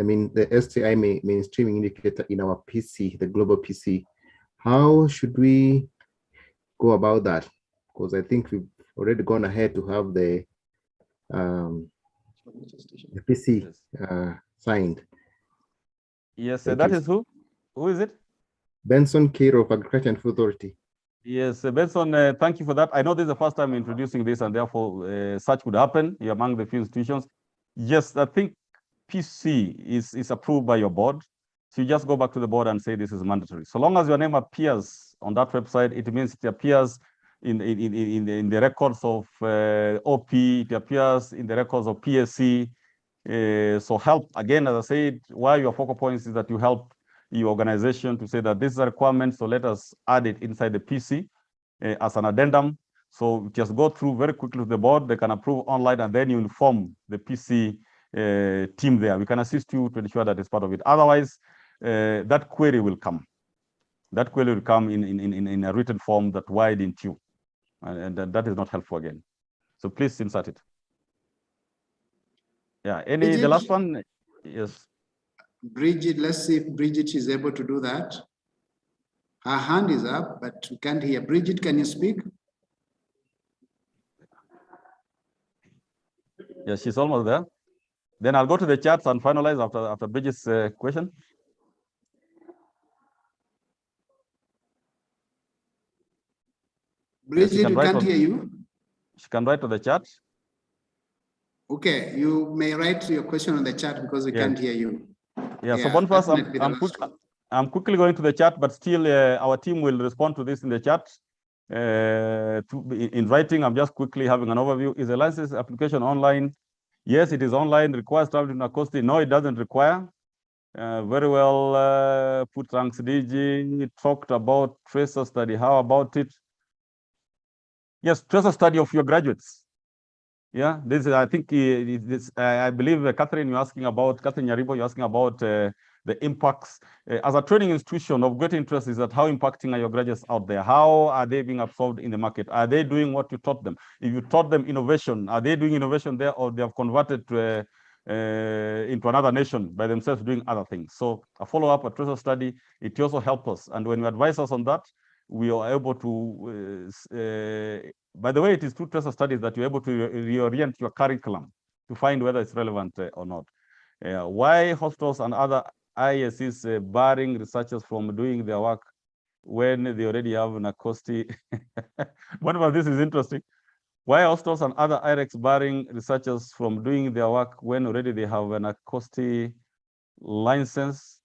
I mean, the STI mainstreaming indicator in our PC, the global PC. How should we go about that? Because I think we've already gone ahead to have the PC signed. Yes, that is who? Who is it? Benson Cairo of Agriculture and Food Authority. Yes, Benson, thank you for that. I know this is the first time introducing this, and therefore such could happen. You're among the few institutions. Yes, I think PC is approved by your board. So you just go back to the board and say this is mandatory. So long as your name appears on that website, it means it appears in the records of OP, it appears in the records of PSC. So help, again, as I said, why your focal points is that you help your organization to say that this is a requirement, so let us add it inside the PC as an addendum. So just go through very quickly to the board, they can approve online, and then you inform the PC team there. We can assist you to ensure that it's part of it. Otherwise, that query will come. That query will come in a written form that why didn't you? And that is not helpful again. So please insert it. Yeah, the last one? Yes. Bridget, let's see if Bridget is able to do that. Her hand is up, but we can't hear. Bridget, can you speak? Yeah, she's almost there. Then I'll go to the chats and finalize after Bridget's question. Bridget, we can't hear you. She can write to the chat. Okay, you may write your question on the chat because we can't hear you. Yeah, so Boniface, I'm quickly going to the chat, but still our team will respond to this in the chat. In writing, I'm just quickly having an overview. Is the license application online? Yes, it is online. Requires traveling to NACOSTI? No, it doesn't require. Very well put. Thanks, DG. Talked about tracer study. How about it? Yes, tracer study of your graduates. Yeah, this is, I think, I believe, Catherine, you're asking about, Catherine Yaribo, you're asking about the impacts. As a training institution, of great interest is that how impacting are your graduates out there? How are they being absorbed in the market? Are they doing what you taught them? If you taught them innovation, are they doing innovation there, or they have converted to into another nation by themselves doing other things? So a follow-up, a tracer study, it also helps us. And when you advise us on that, we are able to, by the way, it is through tracer studies that you're able to reorient your curriculum to find whether it's relevant or not. Why hospitals and other ISCs barring researchers from doing their work when they already have an acoustic? One of this is interesting. Why hospitals and other IREX barring researchers from doing their work when already they have an acoustic license?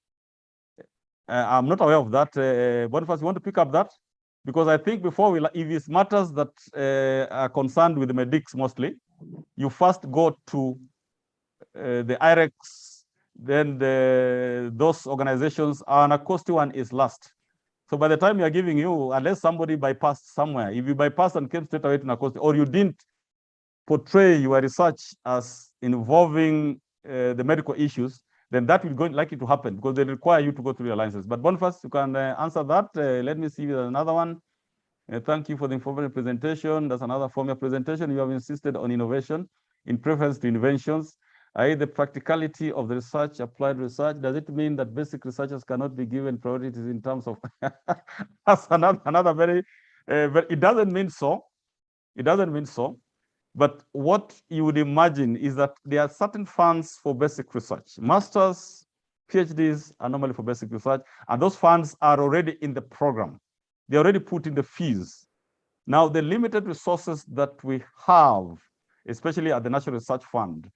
I'm not aware of that. Boniface, you want to pick up that? Because I think before we, if it's matters that are concerned with the medics mostly, you first go to the IREX, then those organizations, and acoustic one is last. So by the time you're giving you, unless somebody bypassed somewhere, if you bypassed and came straight away to acoustic, or you didn't portray your research as involving the medical issues, then that will go likely to happen because they require you to go through your license. But Boniface, you can answer that. Let me see another one. Thank you for the informative presentation. That's another form of presentation. You have insisted on innovation in preference to inventions, i.e. the practicality of the research, applied research. Does it mean that basic researchers cannot be given priorities in terms of, that's another very, it doesn't mean so. It doesn't mean so. But what you would imagine is that there are certain funds for basic research. Masters, PhDs are normally for basic research, and those funds are already in the program. They're already put in the fees. Now, the limited resources that we have, especially at the National Research Fund,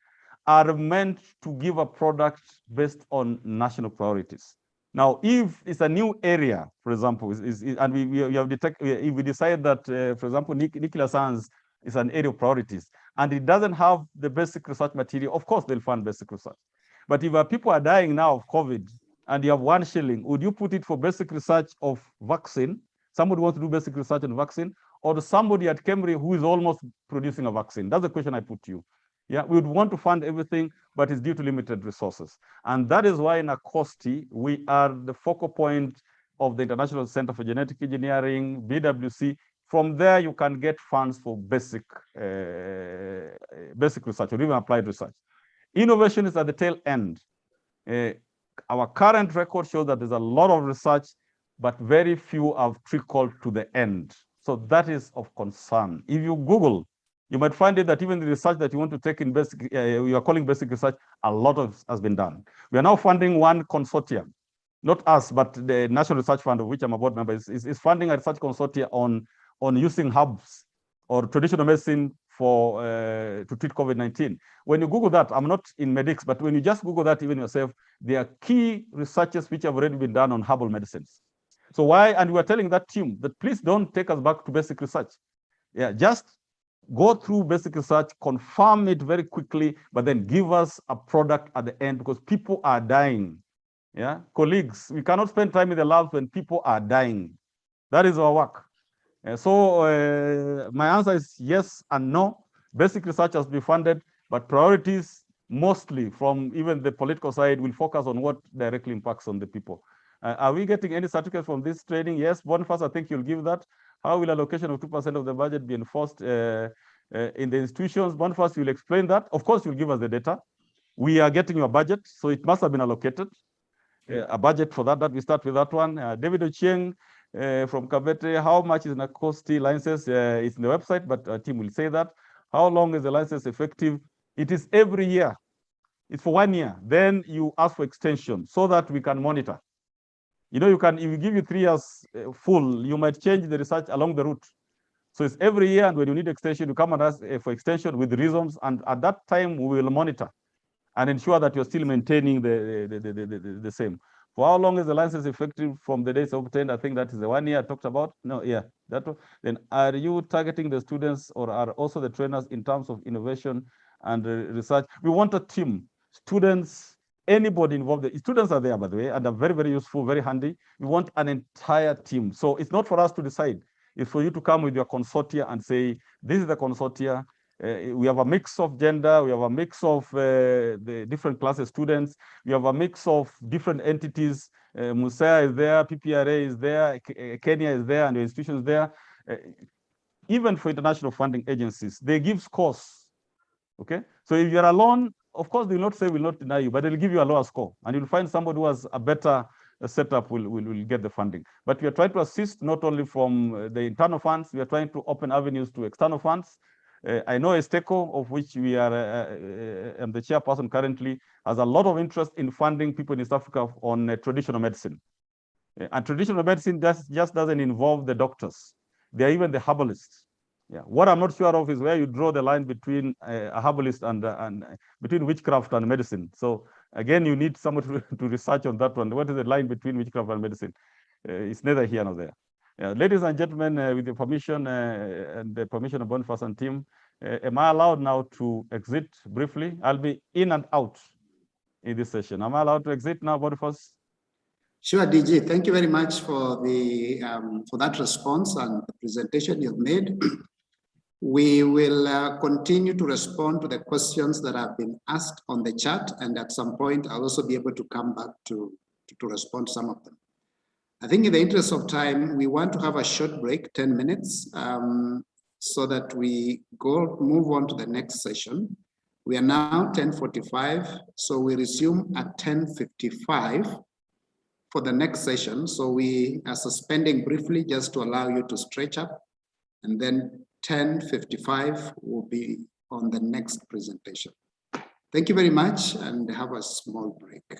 are meant to give a product based on national priorities. Now, if it's a new area, for example, and we have detected, if we decide that, for example, nuclear science is an area of priorities, and it doesn't have the basic research material, of course, they'll fund basic research. But if people are dying now of COVID, and you have 1 shilling, would you put it for basic research of vaccine? Somebody wants to do basic research on vaccine, or somebody at Cambridge who is almost producing a vaccine? That's the question I put to you. Yeah, we would want to fund everything, but it's due to limited resources. And that is why in ACOSTI, we are the focal point of the International Center for Genetic Engineering, BWC. From there, you can get funds for basic research or even applied research. Innovation is at the tail end. Our current record shows that there's a lot of research, but very few have trickled to the end. So that is of concern. If you Google, you might find it that even the research that you want to take in basic, you are calling basic research, a lot of has been done. We are now funding one consortium, not us, but the National Research Fund, of which I'm a board member, is funding a research consortium on using herbs or traditional medicine for to treat COVID-19. When you Google that, I'm not in medics, but when you just Google that even yourself, there are key researches which have already been done on herbal medicines. So why, and we are telling that team that please don't take us back to basic research. Yeah, just go through basic research, confirm it very quickly, but then give us a product at the end because people are dying. Yeah, colleagues, we cannot spend time in the labs when people are dying. That is our work. So my answer is yes and no. Basic research has been funded, but priorities mostly from even the political side will focus on what directly impacts on the people. Are we getting any certificates from this training? Yes, Boniface, I think you'll give that. How will allocation of 2% of the budget be enforced in the institutions? Boniface, you'll explain that. Of course, you'll give us the data. We are getting your budget, so it must have been allocated. A budget for that, we start with that one. David Ochieng from Kabete, how much is an ACOSTI license? It's in the website, but our team will say that. How long is the license effective? It is every year. It's for 1 year. Then you ask for extension so that we can monitor. You know, you can, if we give you 3 years full, you might change the research along the route. So it's every year, and when you need extension, you come and ask for extension with reasons, and at that time, we will monitor and ensure that you're still maintaining the same. For how long is the license effective from the days obtained? I think that is the 1 year I talked about. No, yeah, that one. Then are you targeting the students or are also the trainers in terms of innovation and research? We want a team, students, anybody involved. The students are there, by the way, and are very, very useful, very handy. We want an entire team. So it's not for us to decide. It's for you to come with your consortia and say, this is the consortia. We have a mix of gender, we have a mix of the different classes students, we have a mix of different entities. Musea is there, PPRA is there, Kenya is there, and the institutions there. Even for international funding agencies, they give scores. Okay, so if you're alone, of course, they will not say will not deny you, but they'll give you a lower score, and you'll find somebody who has a better setup will get the funding. But we are trying to assist not only from the internal funds, we are trying to open avenues to external funds. I know Esteco, of which we are, I'm the chairperson currently, has a lot of interest in funding people in East Africa on traditional medicine. And traditional medicine just doesn't involve the doctors. They are even the herbalists. Yeah. What I'm not sure of is where you draw the line between a herbalist and between witchcraft and medicine. So again, you need someone to research on that one. What is the line between witchcraft and medicine? It's neither here nor there. Ladies and gentlemen, with the permission and the permission of Boniface and team, am I allowed now to exit briefly? I'll be in and out in this session. Am I allowed to exit now, Boniface? Sure, DG. Thank you very much for the for that response and the presentation you've made. We will continue to respond to the questions that have been asked on the chat, and at some point I'll also be able to come back to respond to some of them. I think in the interest of time, we want to have a short break, 10 minutes, so that we move on to the next session. We are now 10:45, so we resume at 10:55 for the next session. So we are suspending briefly just to allow you to stretch up, and then 10:55 will be on the next presentation. Thank you very much, and have a small break.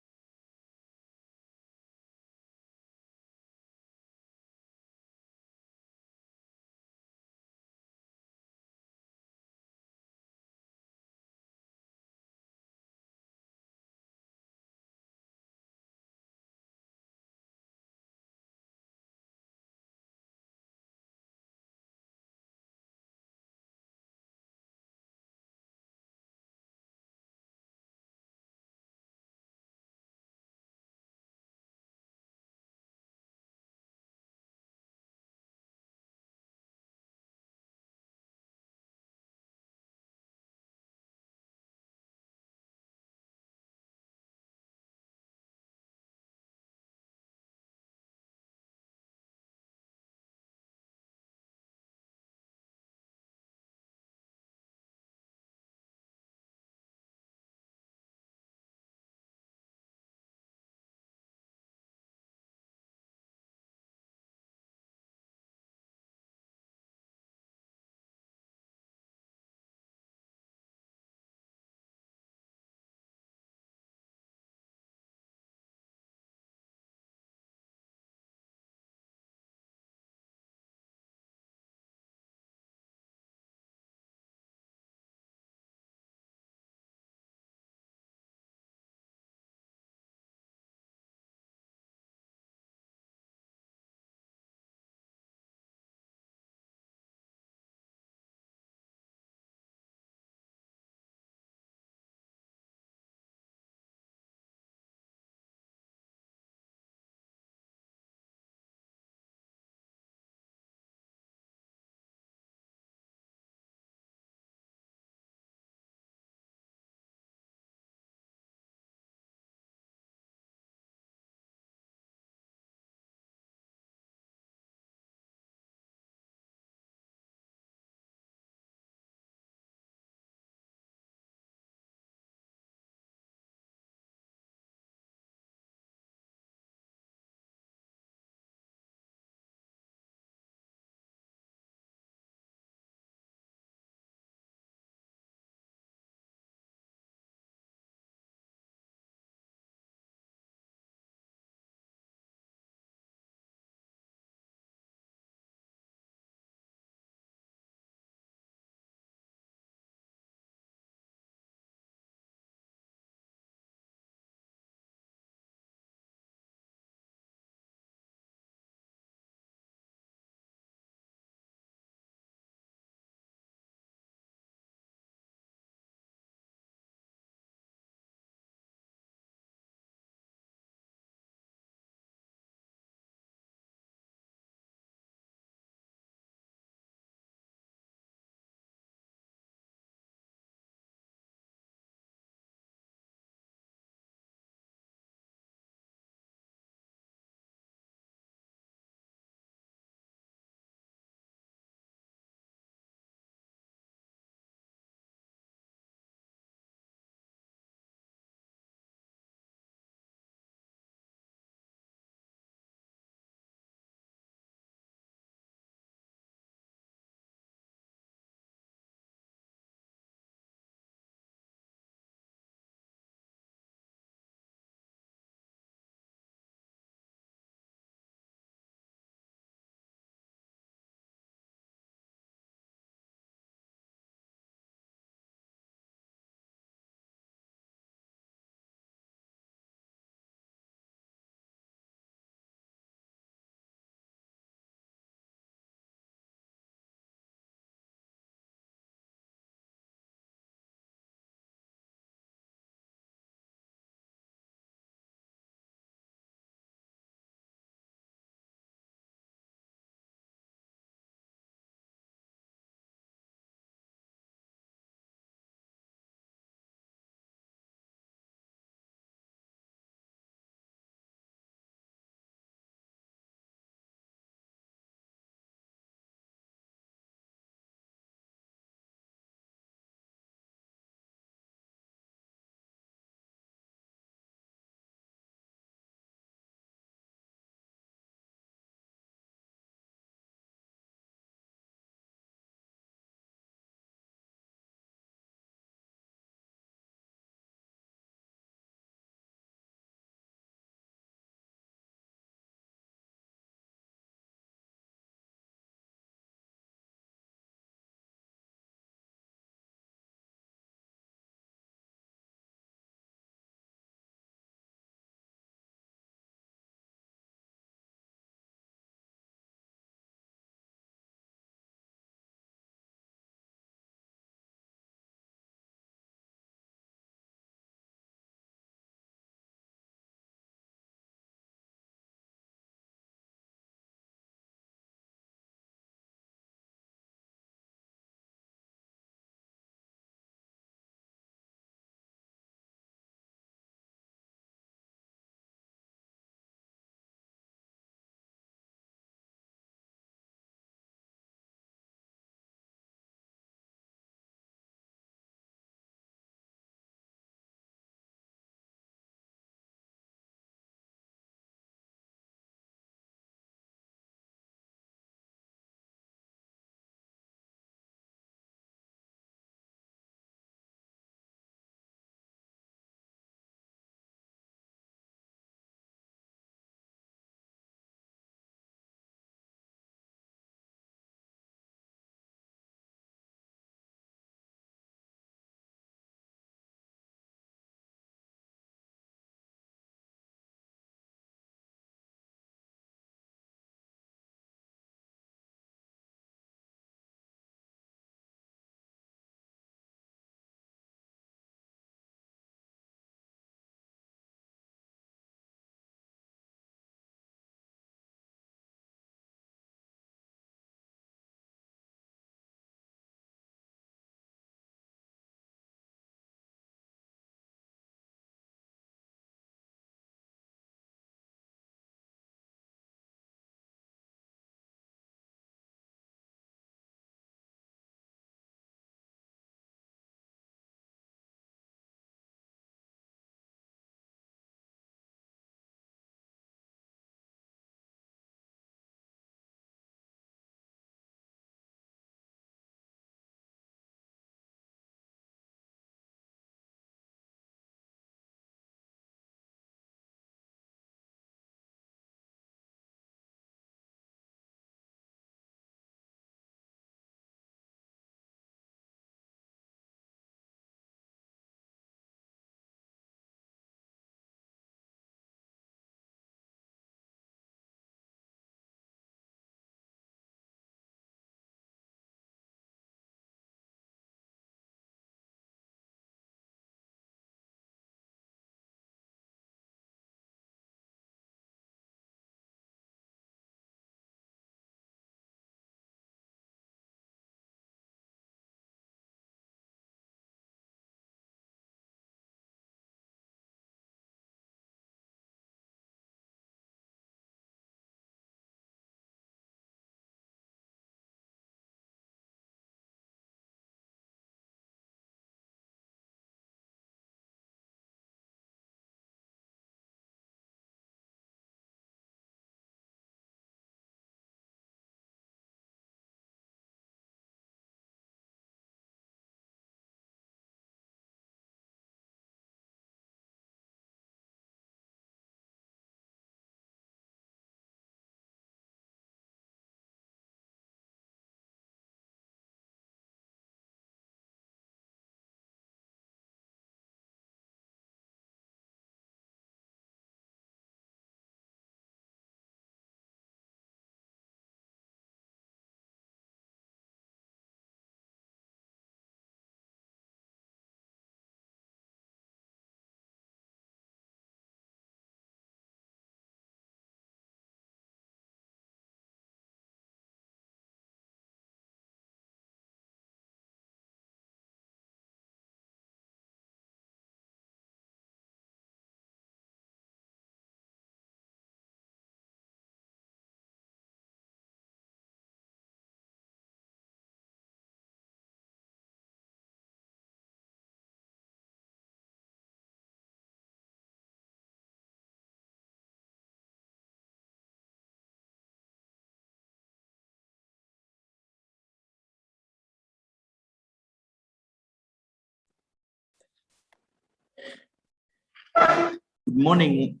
Good morning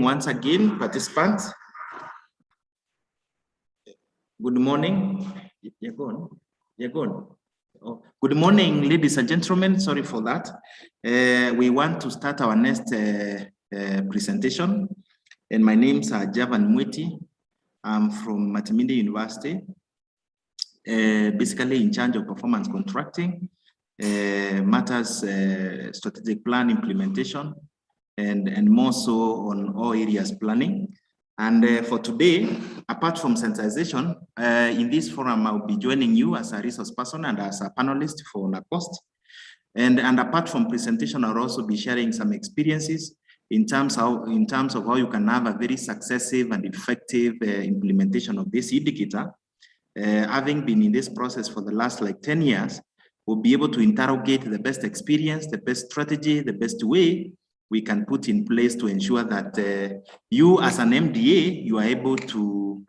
once again, participants. Good morning. You're gone. You're gone. Oh, good morning, ladies and gentlemen. Sorry for that. We want to start our next presentation. And my name's Javan Mwiti. I'm from Matiminde University, basically in charge of performance contracting, matters strategic plan implementation, and more so on all areas planning. And for today, apart from sensitization, in this forum, I'll be joining you as a resource person and as a panelist for NACOST. And apart from presentation, I'll also be sharing some experiences in terms of how you can have a very successive and effective implementation of this indicator. Having been in this process for the last 10 years, we'll be able to interrogate the best experience, the best strategy, the best way we can put in place to ensure that you as an MDA, you are able to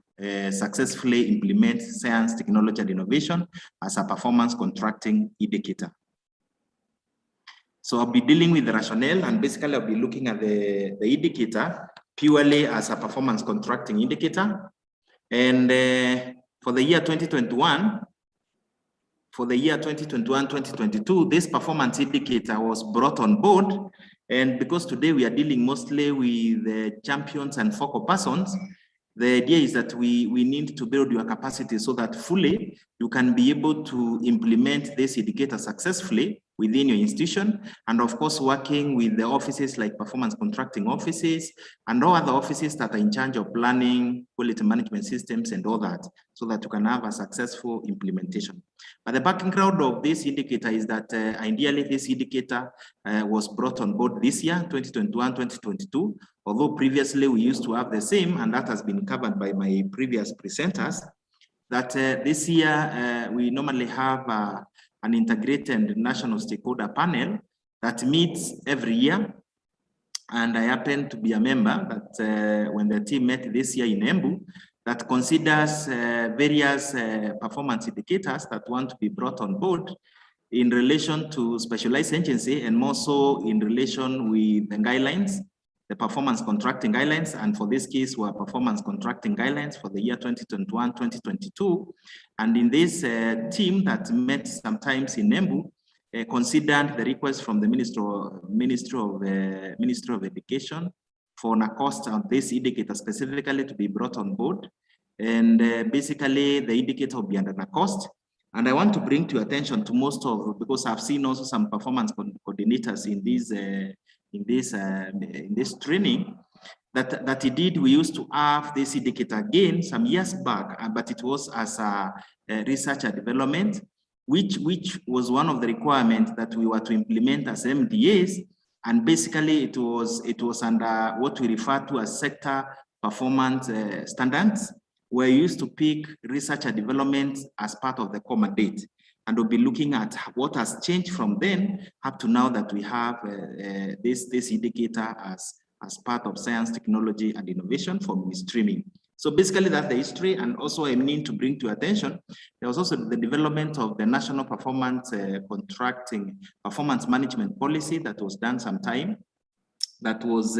successfully implement science, technology, and innovation as a performance contracting indicator. So I'll be dealing with the rationale, and basically I'll be looking at the indicator purely as a performance contracting indicator. And for the year 2021, 2022, this performance indicator was brought on board. And because today we are dealing mostly with the champions and focal persons, the idea is that we need to build your capacity so that fully you can be able to implement this indicator successfully within your institution, and of course working with the offices like performance contracting offices and all other offices that are in charge of planning, quality management systems and all that, so that you can have a successful implementation. But the background of this indicator is that ideally this indicator was brought on board this year, 2021-2022, although previously we used to have the same, and that has been covered by my previous presenters, that this year we normally have an integrated national stakeholder panel that meets every year. And I happen to be a member that when the team met this year in Embu, that considers various performance indicators that want to be brought on board in relation to specialized agency, and more so in relation with the guidelines, the performance contracting guidelines, and for this case were performance contracting guidelines for the year 2021-2022. And in this team that met sometimes in Embu, considered the request from the Ministry of Education for NACOST on this indicator specifically to be brought on board. And basically the indicator will be under NACOST. And I want to bring to your attention to most of, because I've seen also some performance coordinators in this training, that indeed we used to have this indicator again some years back, but it was as a research and development, which was one of the requirements that we were to implement as MDAs. And basically it was under what we refer to as sector performance standards, where we used to pick research and development as part of the core mandate. And we'll be looking at what has changed from then up to now that we have this indicator as part of science, technology, and innovation for mainstreaming. So basically that's the history. And also I need to bring to your attention, there was also the development of the national performance contracting performance management policy that was done sometime, that was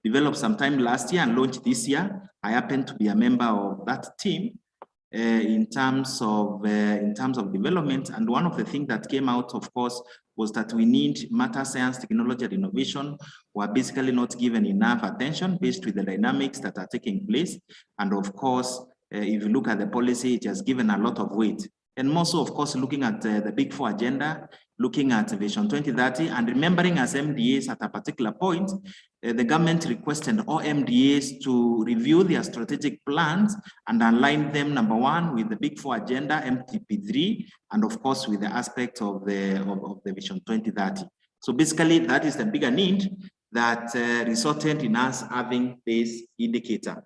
developed sometime last year and launched this year. I happen to be a member of that team in terms of development. And one of the things that came out, of course, was that we need matter science, technology, and innovation were basically not given enough attention based with the dynamics that are taking place. And of course, if you look at the policy, it has given a lot of weight. And more so, of course, looking at the Big Four agenda, looking at Vision 2030, and remembering as MDAs at a particular point, the government requested all MDAs to review their strategic plans and align them, number one, with the Big Four agenda, MTP3, and of course, with the aspect of the Vision 2030. So basically, that is the bigger need that resulted in us having this indicator.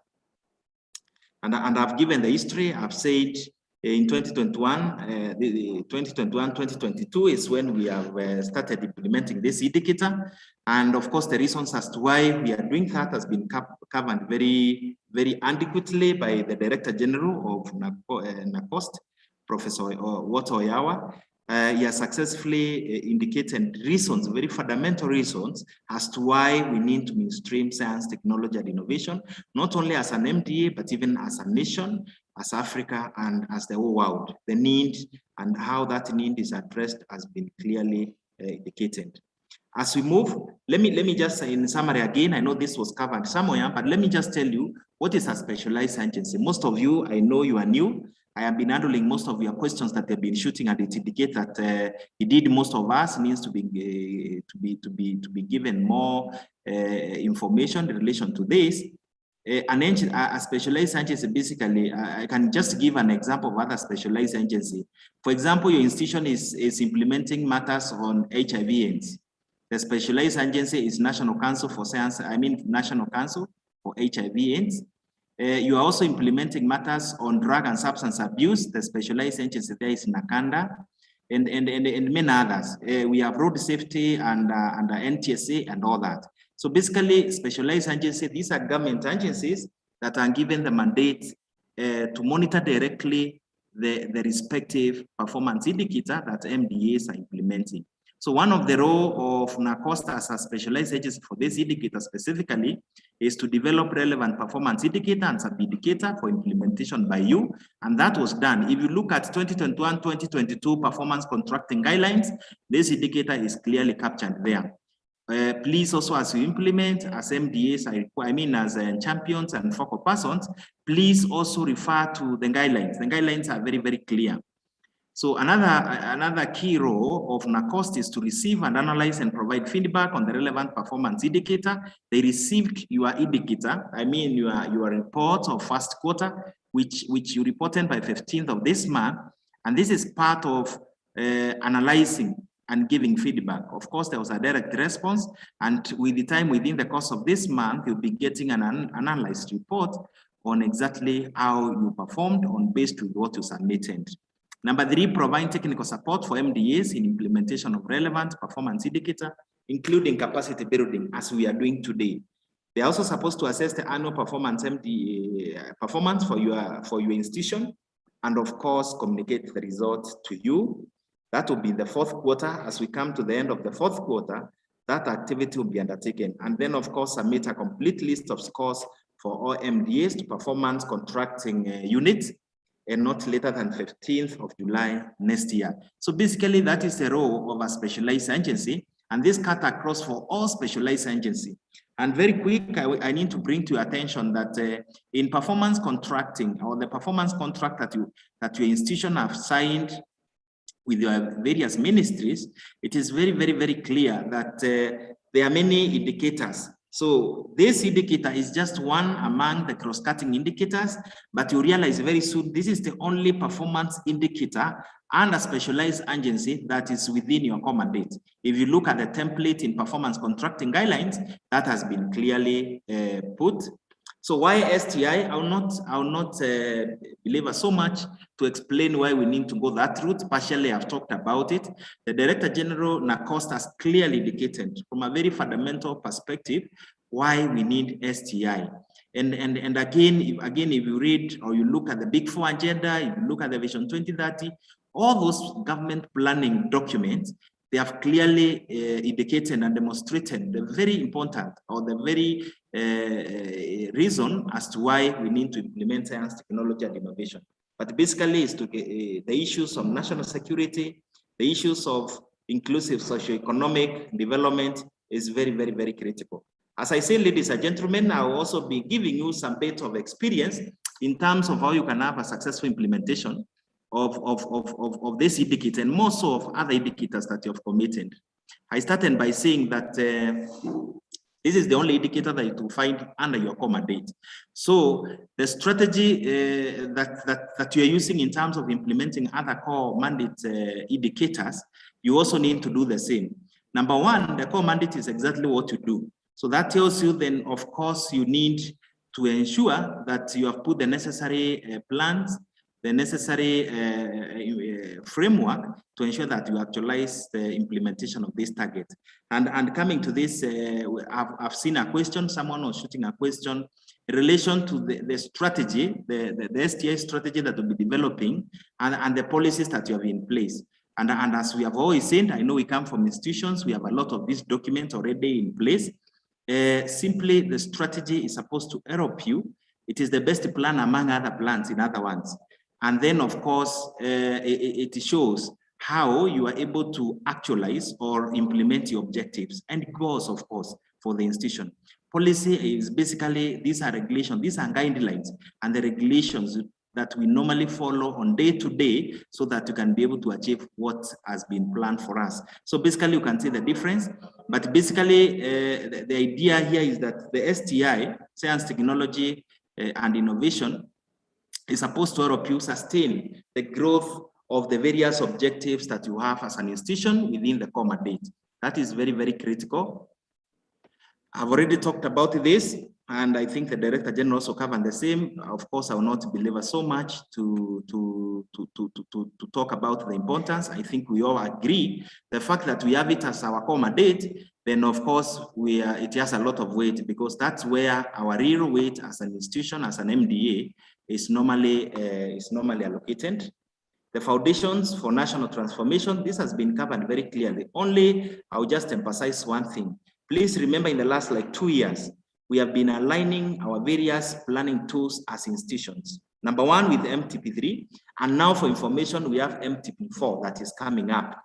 And I've given the history. I've said in 2021, 2022 is when we have started implementing this indicator. And of course, the reasons as to why we are doing that has been covered very, very adequately by the Director General of NACOST, Professor Walter Oyawa. he has successfully indicated reasons, very fundamental reasons, as to why we need to mainstream science, technology, and innovation, not only as an MDA, but even as a nation, as Africa, and as the whole world. The need and how that need is addressed has been clearly indicated. As we move, let me just say in summary again, I know this was covered somewhere, but let me just tell you what is a specialized agency. Most of you, I know you are new. I have been handling most of your questions that they've been shooting, and it indicates that indeed most of us needs to be given more information in relation to this. A specialized agency, basically, I can just give an example of other specialized agency. For example, your institution is implementing matters on HIV/AIDS. The specialized agency is National Council for Science, National Council for HIV/AIDS. You are also implementing matters on drug and substance abuse. The specialized agency there is NACANDA, and many others. We have road safety and NTSA and all that. So basically, specialized agencies, these are government agencies that are given the mandate to monitor directly the respective performance indicator that MDAs are implementing. So one of the role of NACOSTA as a specialized agency for this indicator specifically is to develop relevant performance indicator and sub-indicator for implementation by you. And that was done. If you look at 2021-2022 performance contracting guidelines, this indicator is clearly captured there. Please also, as you implement as MDAs, as champions and focal persons, please also refer to the guidelines. The guidelines are very, very clear. So another key role of NACOST is to receive and analyze and provide feedback on the relevant performance indicator. They received your indicator, your report of first quarter, which you reported by 15th of this month. And this is part of analyzing and giving feedback. Of course, there was a direct response, and with the time within the course of this month, you'll be getting an analyzed report on exactly how you performed on based with what you submitted. Number 3, provide technical support for MDAs in implementation of relevant performance indicator, including capacity building, as we are doing today. They are also supposed to assess the annual performance MDA performance for your institution, and of course, communicate the results to you. That will be the 4th quarter. As we come to the end of the 4th quarter, that activity will be undertaken. And then, of course, submit a complete list of scores for all MDAs to performance contracting units, and not later than 15th of July next year. So basically, that is the role of a specialized agency, and this cut across for all specialized agencies. And very quick, I need to bring to your attention that in performance contracting, or the performance contract that your institution have signed with your various ministries, it is very, very, very clear that there are many indicators. So this indicator is just one among the cross-cutting indicators, but you realize very soon this is the only performance indicator and a specialized agency that is within your core mandate. If you look at the template in performance contracting guidelines, that has been clearly put. So why STI? I will not belabor so much to explain why we need to go that route. Partially, I've talked about it. The Director General NACOST has clearly indicated from a very fundamental perspective why we need STI. And again, if you read or you look at the Big Four agenda, if you look at the Vision 2030, all those government planning documents, they have clearly indicated and demonstrated the very important or the very reason as to why we need to implement science, technology, and innovation. But basically, it's to the issues of national security, the issues of inclusive socioeconomic development is very, very, very critical. As I say, ladies and gentlemen, I will also be giving you some bit of experience in terms of how you can have a successful implementation of this indicator, and more so of other indicators that you have committed. I started by saying that this is the only indicator that you will find under your core mandate. So the strategy that you are using in terms of implementing other core mandate indicators, you also need to do the same. Number 1, the core mandate is exactly what you do. So that tells you then, of course, you need to ensure that you have put the necessary plans, the necessary framework to ensure that you actualize the implementation of this target. And coming to this, I've seen a question, someone was shooting a question in relation to the strategy, the STI strategy that will be developing and the policies that you have in place. And as we have always said, I know we come from institutions, we have a lot of these documents already in place. Simply the strategy is supposed to help you. It is the best plan among other plans, in other words. And then of course, it shows how you are able to actualize or implement your objectives and goals, of course, for the institution. Policy is basically, these are regulations, these are guidelines and the regulations that we normally follow on day to day so that you can be able to achieve what has been planned for us. So basically you can see the difference, but basically the idea here is that the STI, Science, Technology and Innovation, is supposed to help you sustain the growth of the various objectives that you have as an institution within the comma date. That is very, very critical. I've already talked about this, and I think the Director General also covered the same. Of course, I will not belabor so much to talk about the importance. I think we all agree. The fact that we have it as our comma date, then of course it has a lot of weight, because that's where our real weight as an institution, as an MDA, is normally allocated. The foundations for national transformation, this has been covered very clearly. Only I'll just emphasize one thing. Please remember, in the last 2 years, we have been aligning our various planning tools as institutions. Number one with MTP3, and now for information, we have MTP4 that is coming up.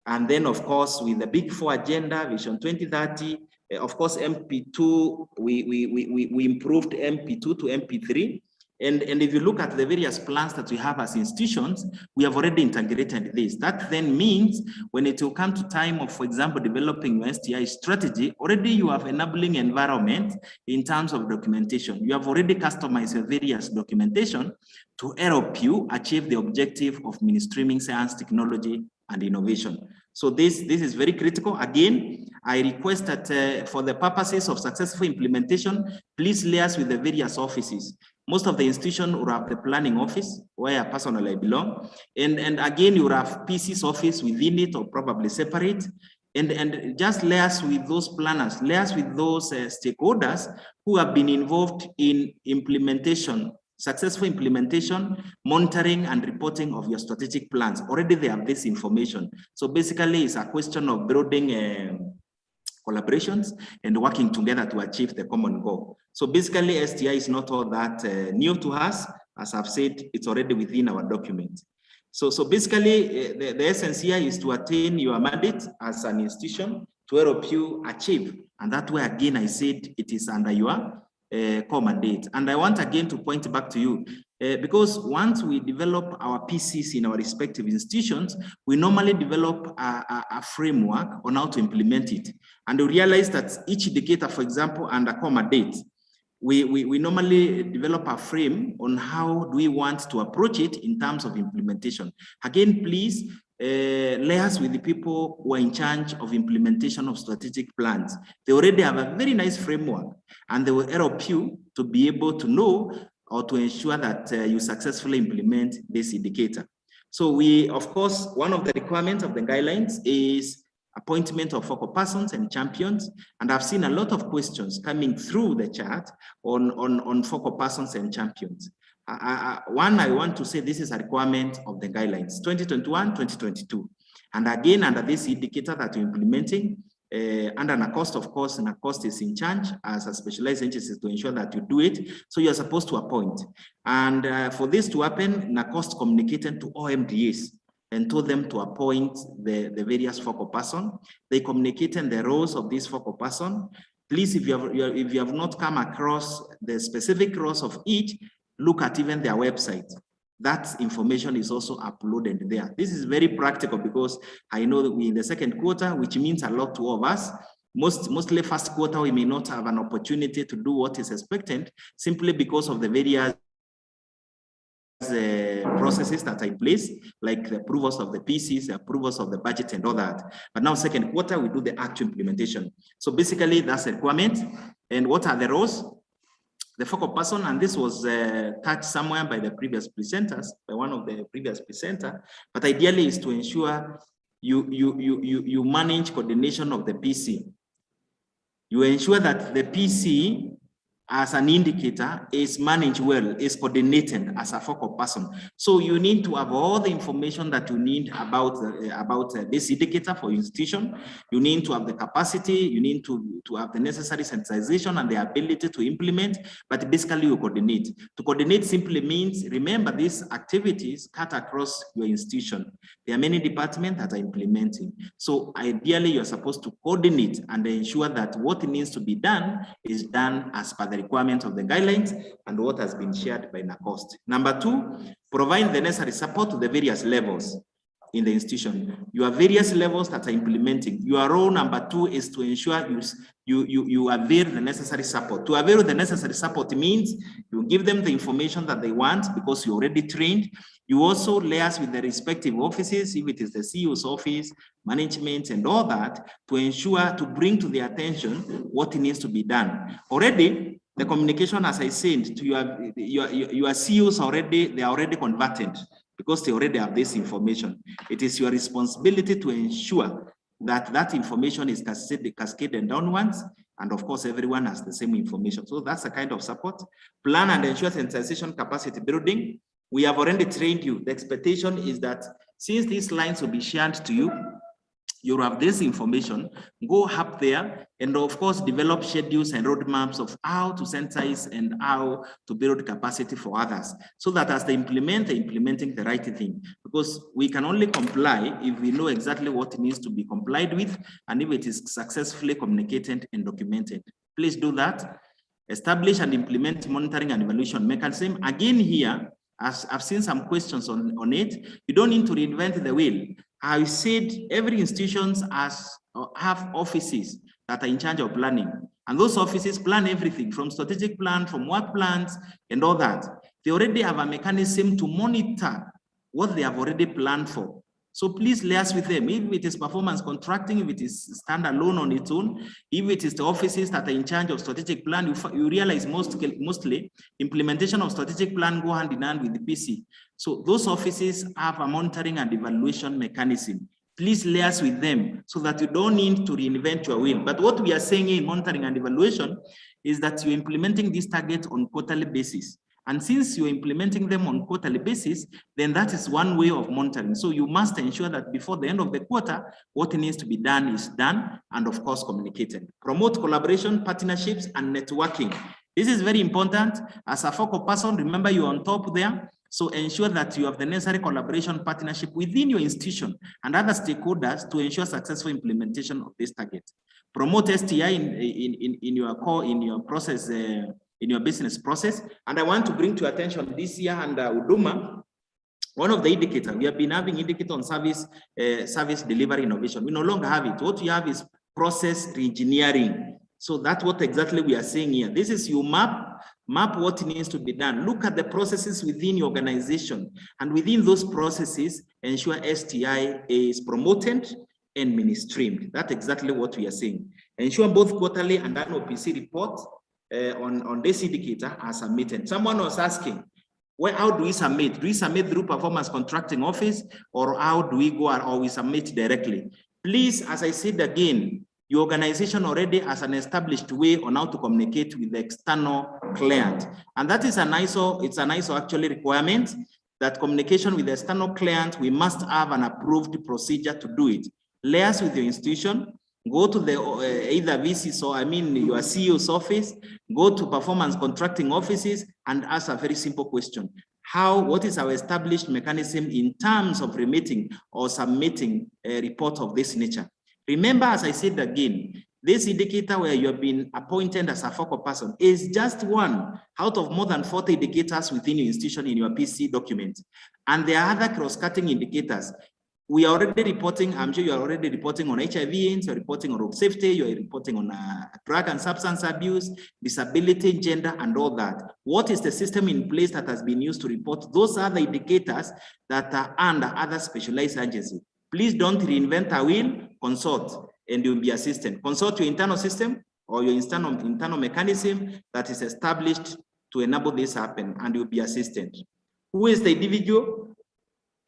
And then of course, with the Big Four agenda, Vision 2030, of course, MP2, we improved MP2 to MP3. And if you look at the various plans that we have as institutions, we have already integrated this. That then means when it will come to time of, for example, developing your STI strategy, already you have enabling environment in terms of documentation. You have already customized your various documentation to help you achieve the objective of mainstreaming science, technology, and innovation. So this is very critical. Again, I request that for the purposes of successful implementation, please liaise with the various offices. Most of the institutions will have the planning office, where personally I belong. And again, you will have PC's office within it, or probably separate. And just liaise with those planners, liaise with those stakeholders who have been involved in implementation, successful implementation, monitoring and reporting of your strategic plans. Already they have this information. So basically it's a question of building collaborations and working together to achieve the common goal. So basically STI is not all that new to us. As I've said, it's already within our document. So basically the essence here is to attain your mandate as an institution to help you achieve. And that way, again, I said it is under your core mandate. And I want again to point back to you, because once we develop our PCs in our respective institutions, we normally develop a framework on how to implement it. And we realize that each indicator, for example, under core mandate, we normally develop a frame on how do we want to approach it in terms of implementation. Again, please liaise with the people who are in charge of implementation of strategic plans. They already have a very nice framework, and they will help you to be able to know or to ensure that you successfully implement this indicator. So we, of course, one of the requirements of the guidelines is appointment of focal persons and champions. And I've seen a lot of questions coming through the chat on focal persons and champions. One, I want to say this is a requirement of the guidelines, 2021, 2022. And again, under this indicator that you're implementing, under NACOST, of course, NACOST is in charge as a specialized agency to ensure that you do it. So you're supposed to appoint. And for this to happen, NACOST communicated to all MDAs and told them to appoint the various focal person. They communicated the roles of this focal person. Please, if you have not come across the specific roles of each, look at even their website. That information is also uploaded there. This is very practical because I know that we're in the second quarter, which means a lot to all of us. Mostly first quarter, we may not have an opportunity to do what is expected simply because of the various processes that are in place, like the approvals of the PCs, the approvals of the budget and all that. But now second quarter, we do the actual implementation. So basically that's a requirement. And what are the roles? The focal person, and this was touched somewhere by the previous presenters, by one of the previous presenters, but ideally is to ensure you manage coordination of the PC. You ensure that the PC as an indicator is managed well, is coordinated as a focal person. So you need to have all the information that you need about this indicator for your institution. You need to have the capacity, you need to have the necessary sensitization and the ability to implement, but basically you coordinate. To coordinate simply means, remember, these activities cut across your institution. There are many departments that are implementing. So ideally you're supposed to coordinate and ensure that what needs to be done is done as per the requirements of the guidelines and what has been shared by NACOST. Number two, provide the necessary support to the various levels in the institution. You have various levels that are implementing. Your role, number two, is to ensure you avail the necessary support. To avail the necessary support means you give them the information that they want because you're already trained. You also liaise with the respective offices, if it is the CEO's office, management, and all that, to ensure, to bring to their attention what needs to be done. Already, the communication, as I said, to your CEOs already, they are already converted because they already have this information. It is your responsibility to ensure that that information is cascaded downwards, and of course, everyone has the same information. So that's a kind of support. Plan and ensure sensitization capacity building. We have already trained you. The expectation is that since these lines will be shared to you, you have this information, go up there and of course develop schedules and roadmaps of how to sensitize and how to build capacity for others, so that as they implement, they're implementing the right thing. Because we can only comply if we know exactly what needs to be complied with and if it is successfully communicated and documented. Please do that. Establish and implement monitoring and evaluation mechanism. Again here, as I've seen some questions on it, you don't need to reinvent the wheel. I said every institution have offices that are in charge of planning, and those offices plan everything from strategic plan, from work plans, and all that. They already have a mechanism to monitor what they have already planned for. So please liaise with them. If it is performance contracting, if it is standalone on its own, if it is the offices that are in charge of strategic plan, you realize mostly implementation of strategic plan go hand in hand with the PC. So those offices have a monitoring and evaluation mechanism. Please liaise with them so that you don't need to reinvent your wheel. But what we are saying in monitoring and evaluation is that you're implementing this target on quarterly basis. And since you're implementing them on quarterly basis, then that is one way of monitoring. So you must ensure that before the end of the quarter, what needs to be done is done and of course communicated. Promote collaboration, partnerships, and networking. This is very important. As a focal person, remember you're on top there. So ensure that you have the necessary collaboration partnership within your institution and other stakeholders to ensure successful implementation of this target. Promote STI in your process, in your business process. And I want to bring to your attention this year under Uduma, one of the indicators, we have been having indicator on service delivery innovation. We no longer have it. What we have is process reengineering. So that's what exactly we are saying here. This is you map what needs to be done. Look at the processes within your organization, and within those processes, ensure STI is promoted and mainstreamed. That's exactly what we are saying. Ensure both quarterly and annual PC reports on this indicator are submitted. Someone was asking, well, how do we submit? Do we submit through performance contracting office, or how do we go, or we submit directly? Please, as I said again, your organization already has an established way on how to communicate with the external client. And that is an ISO, it's an ISO actually requirement that communication with the external client, we must have an approved procedure to do it. Liaise with your institution, go to the either VC's or your CEO's office, go to performance contracting offices and ask a very simple question. What is our established mechanism in terms of remitting or submitting a report of this nature? Remember, as I said again, this indicator where you have been appointed as a focal person is just one out of more than 40 indicators within your institution in your PC document. And there are other cross-cutting indicators. We are already reporting, I'm sure you are already reporting on HIV AIDS, you're reporting on road safety, you're reporting on drug and substance abuse, disability, gender, and all that. What is the system in place that has been used to report? Those are the indicators that are under other specialized agencies. Please don't reinvent a wheel, consult, and you'll be assisted. Consult your internal system or your internal mechanism that is established to enable this happen, and you'll be assisted. Who is the individual?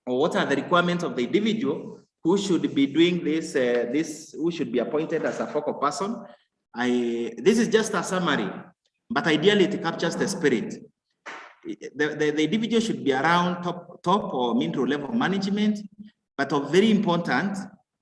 Or what are the requirements of the individual who should be doing this, who should be appointed as a focal person? This is just a summary. but ideally it captures the spirit. The individual should be around top or mid-row level management, but of very important,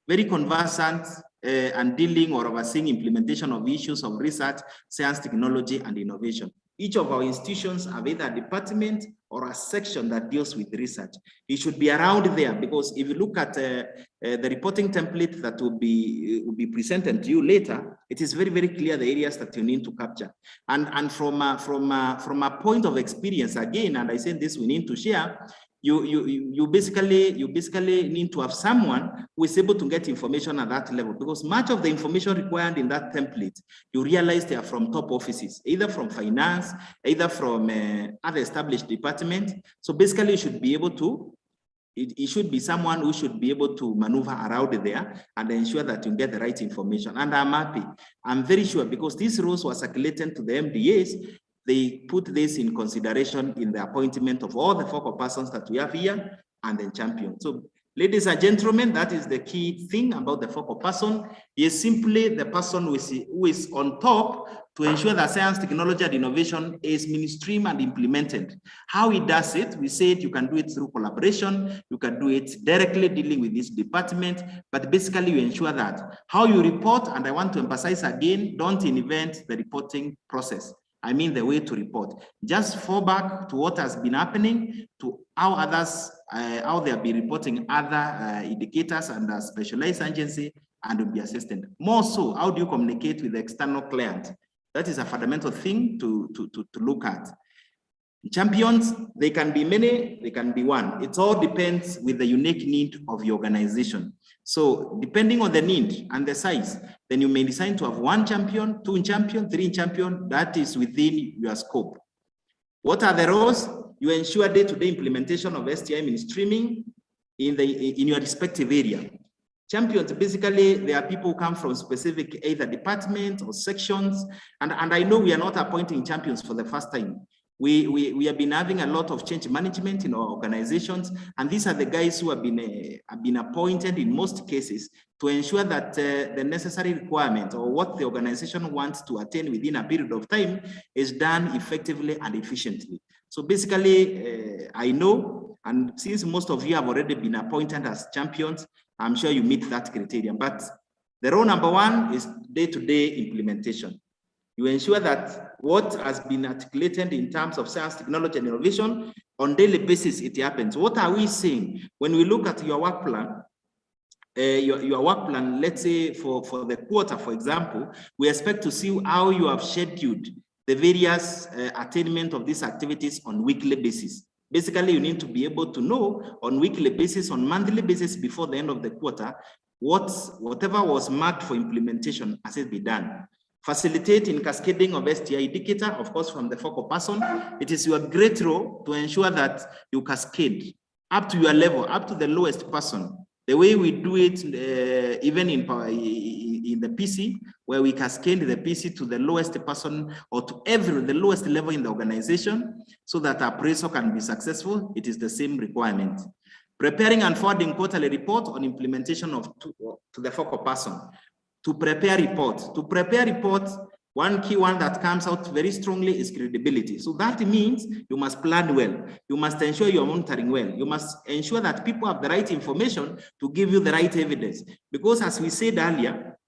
very conversant and dealing or overseeing implementation of issues of research, science, technology, and innovation. Each of our institutions have either a department or a section that deals with research. It should be around there, because if you look at the reporting template that will be presented to you later, it is very, very clear the areas that you need to capture. And from a point of experience, again, and I said this, we need to share, you basically need to have someone who is able to get information at that level, because much of the information required in that template, you realize they are from top offices, either from finance, either from other established departments. So basically you should be able to, it should be someone who should be able to maneuver around there and ensure that you get the right information. And I'm happy, I'm very sure, because these roles were circulated to the MDAs. They put this in consideration in the appointment of all the focal persons that we have here and then champions. So, ladies and gentlemen, that is the key thing about the focal person. He is simply the person who is on top to ensure that science, technology, and innovation is mainstream and implemented. How he does it, we said you can do it through collaboration, you can do it directly dealing with this department, but basically you ensure that how you report, and I want to emphasize again, don't invent the reporting process. I mean the way to report. Just fall back to what has been happening, to how others, how they have been reporting other indicators and a specialized agency, and will be assistant. More so, how do you communicate with the external client? That is a fundamental thing to look at. Champions, they can be many, they can be one. It all depends with the unique need of your organization. So depending on the need and the size, then you may decide to have 1 champion, 2 champion, 3 champion. That is within your scope. What are the roles? You ensure day-to-day implementation of STI mainstreaming in your respective area. Champions, basically, there are people who come from specific either departments or sections. And I know we are not appointing champions for the first time. We have been having a lot of change management in our organizations, and these are the guys who have been appointed in most cases to ensure that the necessary requirement or what the organization wants to attain within a period of time is done effectively and efficiently. So basically, I know, and since most of you have already been appointed as champions, I'm sure you meet that criterion. But the role number 1 is day-to-day implementation. You ensure that what has been articulated in terms of science, technology, and innovation, on daily basis, it happens. What are we saying? When we look at your work plan, your work plan, let's say for the quarter, for example, we expect to see how you have scheduled the various attainment of these activities on weekly basis. Basically, you need to be able to know on weekly basis, on monthly basis, before the end of the quarter, whatever was marked for implementation has it be done. Facilitate in cascading of STI indicator, of course, from the focal person. It is your great role to ensure that you cascade up to your level, up to the lowest person. The way we do it, even in the PC, where we cascade the PC to the lowest person or to the lowest level in the organization, so that our appraisal can be successful, it is the same requirement. Preparing and forwarding quarterly report on implementation to the focal person. To prepare reports. To prepare reports, one key one that comes out very strongly is credibility. So that means you must plan well. You must ensure you're monitoring well. You must ensure that people have the right information to give you the right evidence. Because as we said earlier,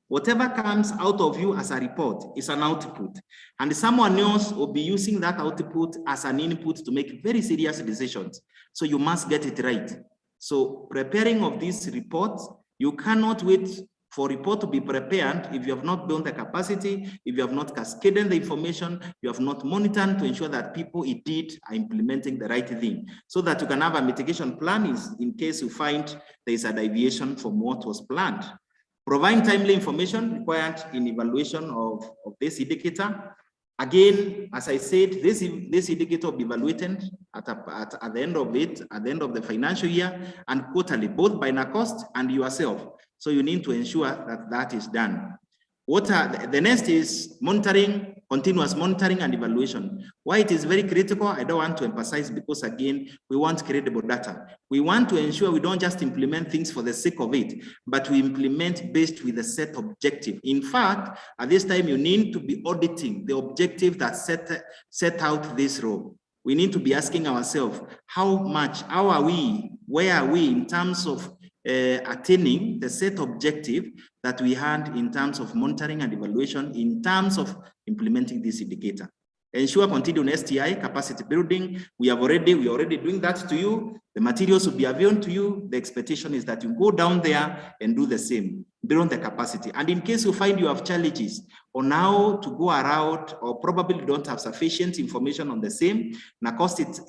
whatever comes out of you as a report is an output. And someone else will be using that output as an input to make very serious decisions. So you must get it right. So preparing of these reports, you cannot wait for report to be prepared if you have not built the capacity, if you have not cascaded the information, you have not monitored to ensure that people indeed are implementing the right thing, so that you can have a mitigation plan in case you find there is a deviation from what was planned. Provide timely information required in evaluation of this indicator. Again, as I said, this indicator will be evaluated at the end of it, at the end of the financial year, and quarterly, both by NACOST and yourself. So you need to ensure that that is done. The next is monitoring, continuous monitoring and evaluation. Why it is very critical, I don't want to emphasize, because again, we want credible data. We want to ensure we don't just implement things for the sake of it, but we implement based with a set objective. In fact, at this time, you need to be auditing the objective that set out this role. We need to be asking ourselves, how are we, where are we in terms of attaining the set objective that we had in terms of monitoring and evaluation, in terms of implementing this indicator. Ensure continued STI capacity building. We are already doing that to you. The materials will be available to you. The expectation is that you go down there and do the same, build the capacity. And in case you find you have challenges on how to go around, or probably don't have sufficient information on the same, NACOST,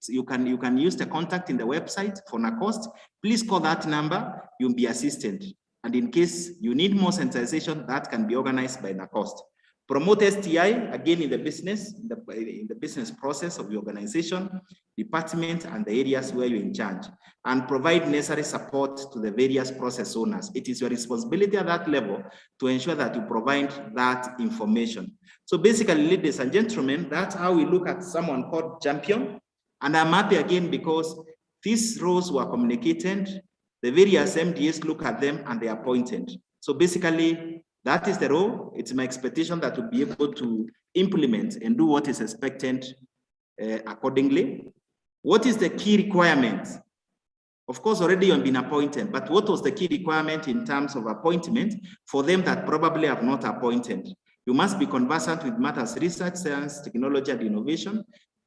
you can use the contact in the website for NACOST. Please call that number. You'll be assisted. And in case you need more sensitization, that can be organized by NACOST. Promote STI, again, in the business process of the organization, department, and the areas where you're in charge, and provide necessary support to the various process owners. It is your responsibility at that level to ensure that you provide that information. So basically, ladies and gentlemen, that's how we look at someone called champion. And I'm happy again because these roles were communicated, the various MDAs look at them and they are appointed. So basically, that is the role. It's my expectation that we'll be able to implement and do what is expected accordingly. What is the key requirement? Of course, already you have been appointed, but what was the key requirement in terms of appointment for them that probably have not appointed? You must be conversant with matters research, science, technology, and innovation.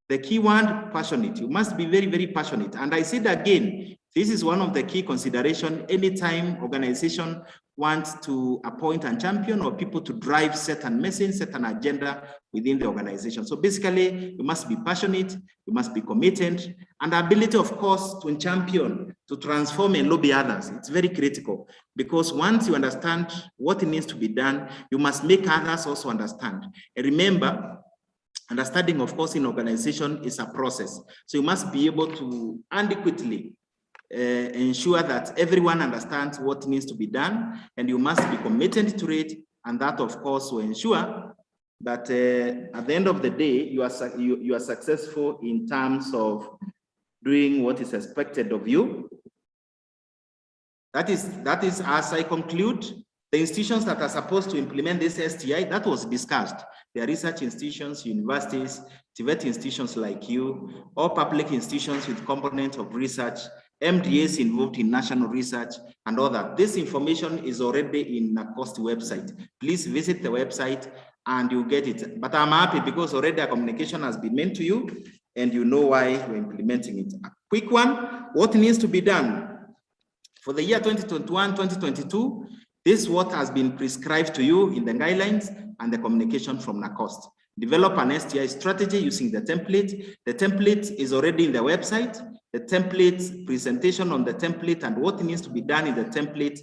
The key one, passionate. You must be very, very passionate. And I said again, this is one of the key considerations anytime organization wants to appoint a champion or people to drive certain message, certain agenda within the organization. So basically, you must be passionate, you must be committed, and the ability, of course, to champion, to transform and lobby others. It's very critical because once you understand what needs to be done, you must make others also understand. And remember, understanding, of course, in organization is a process. So you must be able to adequately ensure that everyone understands what needs to be done, and you must be committed to it. And that, of course, will ensure that at the end of the day, you are successful in terms of doing what is expected of you. That is as I conclude, the institutions that are supposed to implement this STI, that was discussed. There are research institutions, universities, TVET institutions like you, or public institutions with component of research, MDAs involved in national research, and all that. This information is already in the NACOST website. Please visit the website and you'll get it. But I'm happy because already a communication has been made to you and you know why we're implementing it. A quick one, what needs to be done? For the year 2021-2022, this is what has been prescribed to you in the guidelines and the communication from NACOST. Develop an STI strategy using the template. The template is already in the website. The template presentation on the template and what needs to be done in the template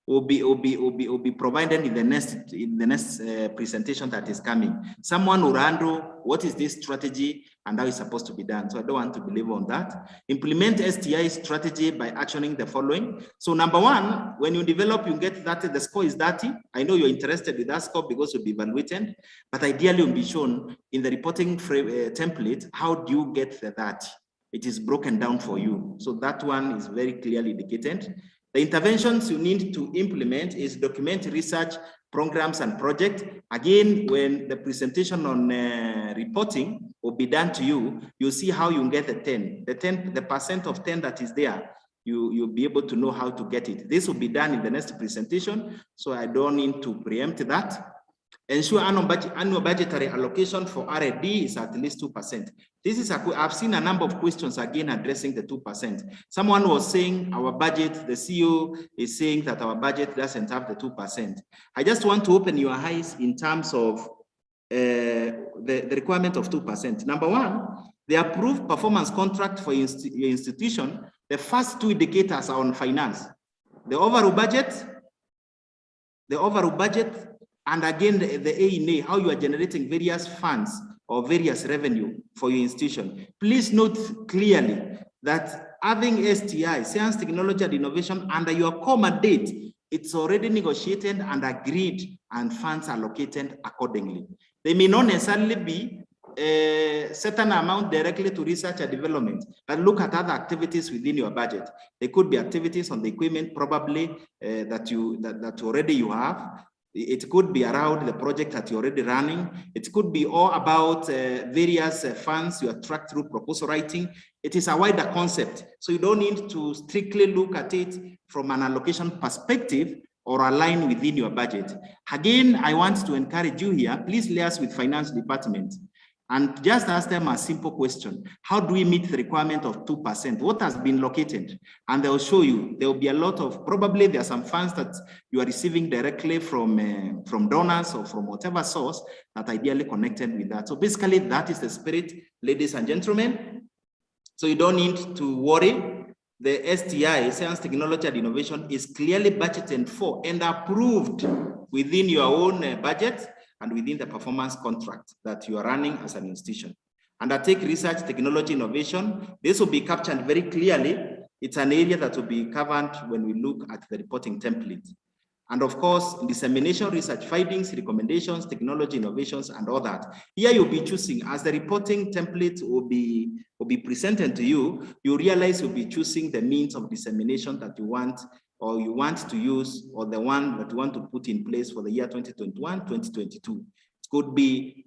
will be provided in the next presentation that is coming. Someone will handle what is this strategy and how it's supposed to be done. So I don't want to believe on that. Implement STI strategy by actioning the following. So number one, when you develop, you get that the score is 30. I know you're interested with that score because you'll be evaluated, but ideally you'll be shown in the reporting template, how do you get the 30? It is broken down for you. So that one is very clearly indicated. The interventions you need to implement is document research, programs, and projects. Again, when the presentation on reporting will be done to you, you'll see how you get the 10. The percent of 10 that is there, you'll be able to know how to get it. This will be done in the next presentation, so I don't need to preempt that. Ensure annual budgetary allocation for R&D is at least 2%. This is I've seen a number of questions again addressing the 2%. Someone was saying our budget, the CEO is saying that our budget doesn't have the 2%. I just want to open your eyes in terms of the requirement of 2%. Number one, the approved performance contract for your institution, the first two indicators are on finance. The overall budget, and again, the A&A, how you are generating various funds or various revenue for your institution. Please note clearly that having STI, science, technology, and innovation, under your core mandate, it's already negotiated and agreed and funds allocated accordingly. They may not necessarily be a certain amount directly to research and development, but look at other activities within your budget. They could be activities on the equipment probably that already you have. It could be around the project that you're already running. It could be all about various funds you attract through proposal writing. It is a wider concept. So you don't need to strictly look at it from an allocation perspective or align within your budget. Again, I want to encourage you here, please liaise with finance department and just ask them a simple question. How do we meet the requirement of 2%? What has been located? And they'll show you. There will be a lot of, probably there are some funds that you are receiving directly from donors or from whatever source that ideally connected with that. So basically that is the spirit, ladies and gentlemen. So you don't need to worry. The STI, Science, Technology and Innovation, is clearly budgeted for and approved within your own budget and within the performance contract that you are running as an institution. Undertake research, technology, innovation. This will be captured very clearly. It's an area that will be covered when we look at the reporting template. And of course, dissemination, research findings, recommendations, technology, innovations, and all that. Here you'll be choosing, as the reporting template will be presented to you, you realize you'll be choosing the means of dissemination that you want, or you want to use, or the one that you want to put in place for the year 2021, 2022.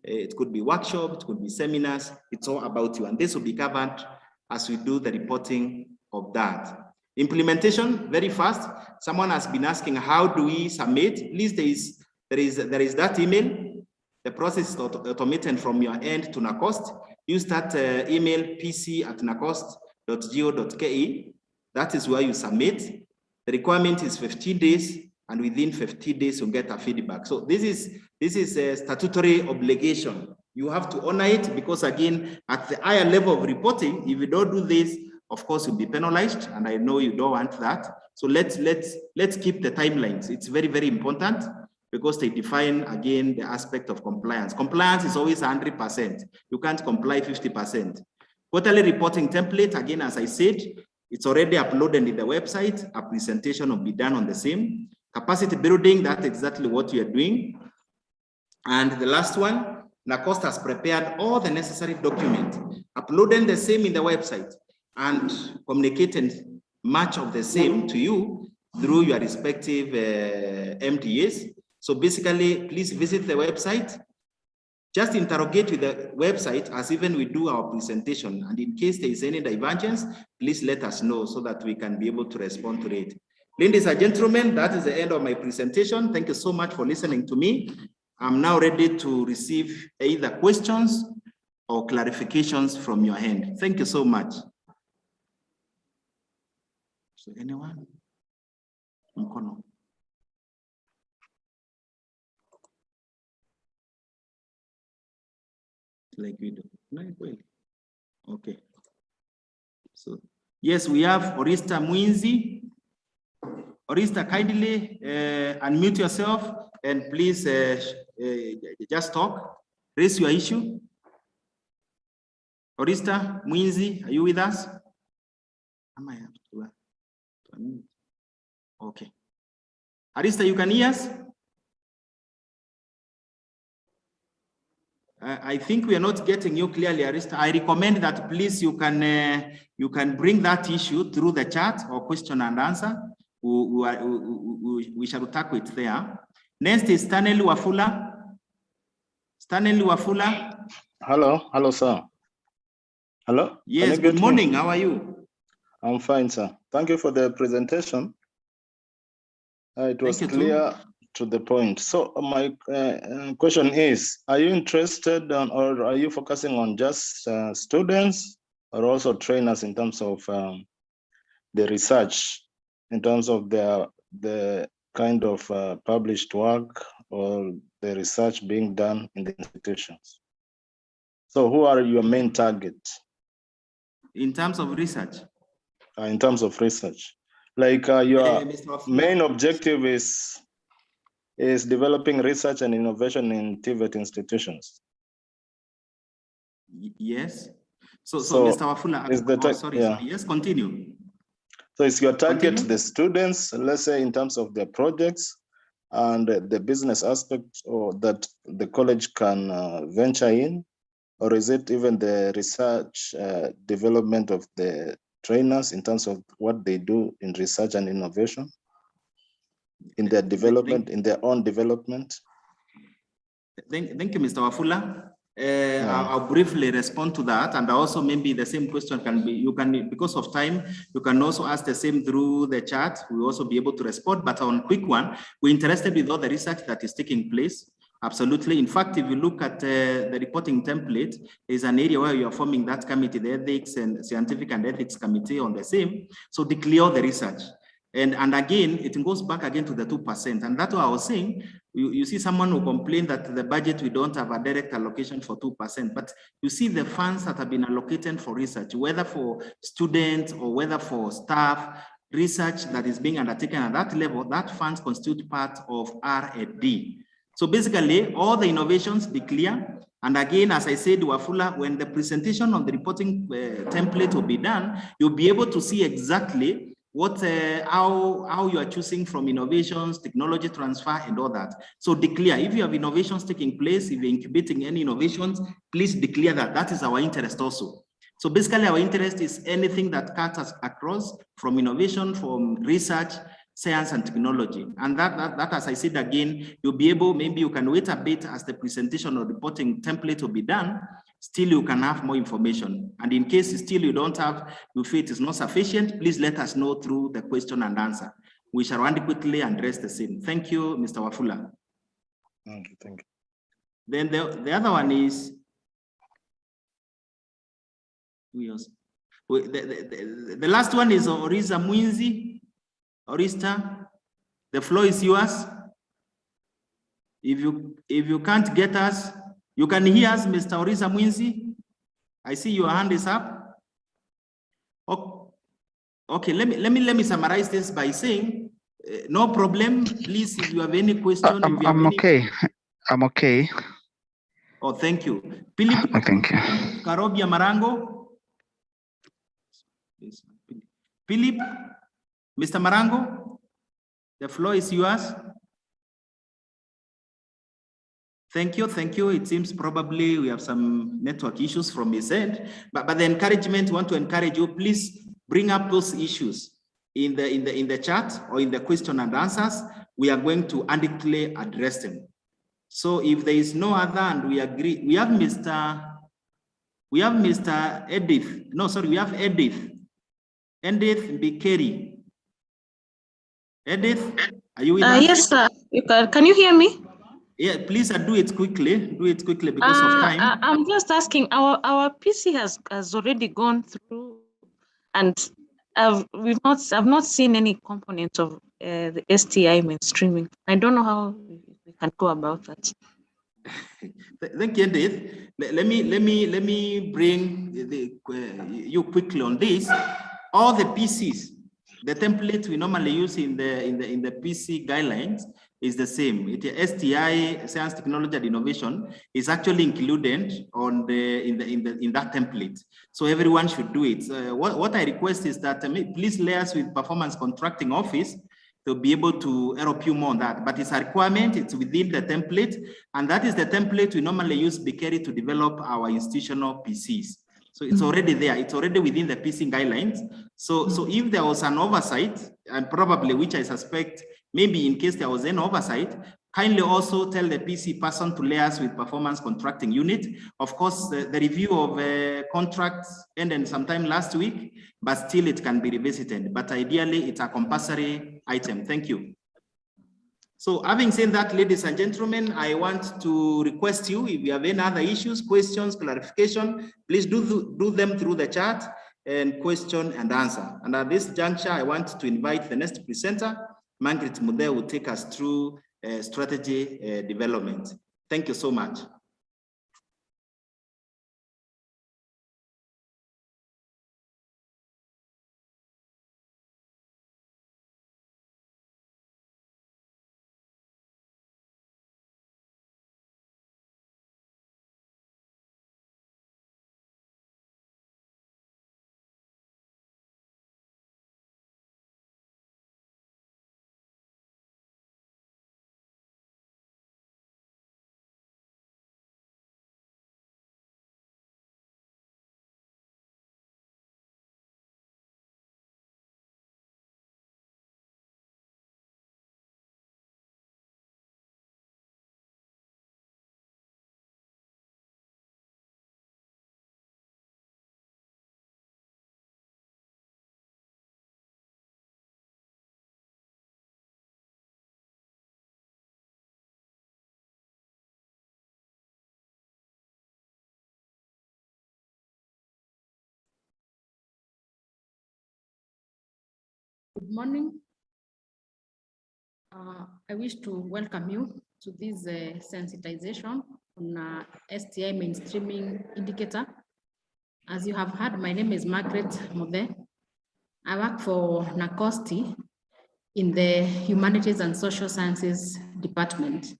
It could be workshops, it could be seminars, it's all about you. And this will be covered as we do the reporting of that. Implementation, very fast. Someone has been asking, how do we submit? At least there is that email. The process is automated from your end to NACOST. Use that email, pc@nacost.go.ke. That is where you submit. The requirement is 15 days, and within 15 days, you'll get a feedback. So this is a statutory obligation. You have to honor it because, again, at the higher level of reporting, if you don't do this, of course, you'll be penalized, and I know you don't want that. So let's keep the timelines. It's very, very important because they define, again, the aspect of compliance. Compliance is always 100%. You can't comply 50%. Quarterly reporting template, again, as I said, it's already uploaded in the website. A presentation will be done on the same. Capacity building, that's exactly what we are doing. And the last one, NACOST has prepared all the necessary documents, uploading the same in the website, and communicating much of the same to you through your respective MTAs. So basically, please visit the website. Just interrogate with the website as even we do our presentation. And in case there is any divergence, please let us know so that we can be able to respond to it. Ladies and gentlemen, that is the end of my presentation. Thank you so much for listening to me. I'm now ready to receive either questions or clarifications from your hand. Thank you so much. So anyone? Mkono. Like we do. Okay. So yes, we have Orista Mwinzi. Orista, kindly unmute yourself and please just talk. Raise your issue. Orista Mwinzi, are you with us? Am I have to unmute? Okay. Orista, you can hear us? I think we are not getting you clearly, Arista. I recommend that please you can bring that issue through the chat or question and answer. We shall tackle it there. Next is Stanley Wafula. Stanley Wafula. Hello, sir. Hello. Yes. Good morning. How are you? I'm fine, sir. Thank you for the presentation. It was clear to the point. So my question is, are you interested on, or are you focusing on just students or also trainers in terms of the research, in terms of the kind of published work or the research being done in the institutions? So who are your main target? In terms of research? In terms of research. Like your main objective is developing research and innovation in TVET institutions. Yes. So Mr. Wafula, sorry, yes, continue. So is your target the students, let's say in terms of their projects, and the business aspect or that the college can venture in, or is it even the research development of the trainers in terms of what they do in research and innovation, in their development, in their own development? Thank you, Mr. Wafula. I'll briefly respond to that, and also maybe the same question can be, you can, because of time, you can also ask the same through the chat. We'll also be able to respond, but on quick one, we're interested with all the research that is taking place. Absolutely. In fact, if you look at the reporting template, there's an area where you are forming that committee, the ethics and scientific and ethics committee on the same. So declare the research. And again, it goes back again to the 2%. And that's what I was saying. You see someone who complained that the budget, we don't have a direct allocation for 2%, but you see the funds that have been allocated for research, whether for students or whether for staff, research that is being undertaken at that level, that funds constitute part of R&D. So basically, all the innovations declare. And again, as I said, Wafula, when the presentation of the reporting template will be done, you'll be able to see exactly what, how you are choosing from innovations, technology transfer, and all that. So declare, if you have innovations taking place, if you're incubating any innovations, please declare that. That is our interest also. So basically, our interest is anything that cuts us across from innovation, from research, science and technology. And that, as I said again, you'll be able, maybe you can wait a bit as the presentation or reporting template will be done, still you can have more information. And in case still you don't have, you feel it is not sufficient, please let us know through the question and answer. We shall quickly address the same. Thank you, Mr. Wafula. Thank you. Then the other one is, the last one is Oriza Mwinzi. Orista, the floor is yours. If you can't get us, you can hear us, Mr. Orisa Mwinzi. I see your hand is up. Okay, let me summarize this by saying, no problem. Please, if you have any question, I'm okay. I'm okay. Oh, thank you. Philip. Thank you. Karobia Marango. Philip, Mr. Marango, the floor is yours. Thank you. It seems probably we have some network issues from his end, but the encouragement, want to encourage you, please bring up those issues in the chat or in the question and answers. We are going to adequately address them. So if there is no other, and we agree, we have Mr. Edith. No, sorry, we have Edith Bikeri. Edith, are you with us? Yes, sir. Can you hear me? Yeah, please do it quickly. Do it quickly because of time. I'm just asking. Our PC has already gone through, and I've not seen any component of the STI mainstreaming. I don't know how we can go about that. Thank you, Edith. Let me bring you quickly on this. All the PCs, the template we normally use in the PC guidelines is the same. STI, science, technology, and innovation, is actually included on in that template. So everyone should do it. What I request is that please liaise with Performance Contracting Office to be able to help you more on that. But it's a requirement, it's within the template, and that is the template we normally use Bikeri to develop our institutional PCs. So it's already there, it's already within the PC guidelines. So if there was an oversight, and probably, which I suspect, maybe in case there was an oversight, kindly also tell the PC person to liaise with Performance Contracting Unit. Of course, the review of contracts ended sometime last week, but still it can be revisited. But ideally, it's a compulsory item. Thank you. So having said that, ladies and gentlemen, I want to request you, if you have any other issues, questions, clarification, please do them through the chat and question and answer. And at this juncture, I want to invite the next presenter, Margaret Mude, will take us through strategy development. Thank you so much. Good morning. I wish to welcome you to this sensitization on STI mainstreaming indicator. As you have heard, my name is Margaret Mode. I work for NACOSTI in the Humanities and Social Sciences Department.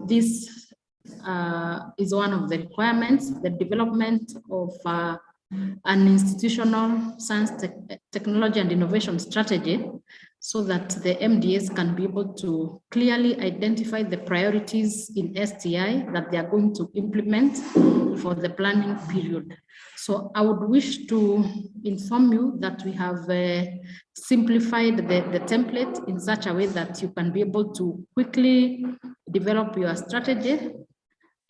This is one of the requirements, the development of an institutional science, technology and innovation strategy, so that the MDS can be able to clearly identify the priorities in STI that they are going to implement for the planning period. So I would wish to inform you that we have simplified the template in such a way that you can be able to quickly develop your strategy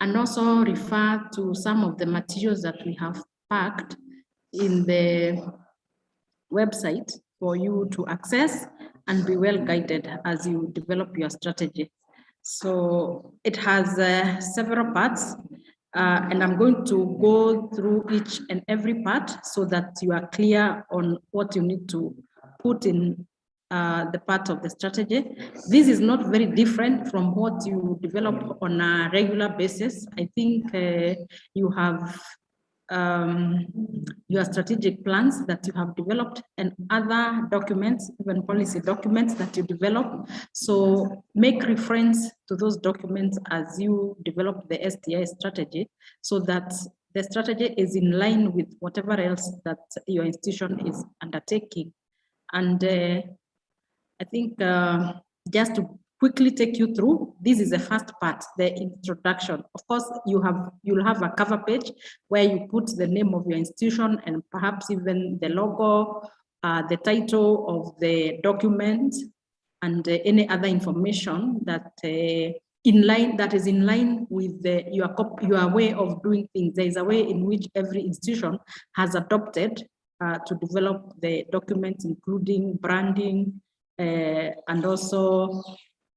and also refer to some of the materials that we have packed in the website for you to access and be well guided as you develop your strategy. So it has several parts, and I'm going to go through each and every part so that you are clear on what you need to put in the part of the strategy. This is not very different from what you develop on a regular basis. I think you have your strategic plans that you have developed and other documents, even policy documents that you develop. So make reference to those documents as you develop the STI strategy so that the strategy is in line with whatever else that your institution is undertaking. And I think just to quickly take you through, this is the first part, the introduction. Of course, you'll have a cover page where you put the name of your institution and perhaps even the logo, the title of the document, and any other information that is in line with your way of doing things. There is a way in which every institution has adopted to develop the documents, including branding, and also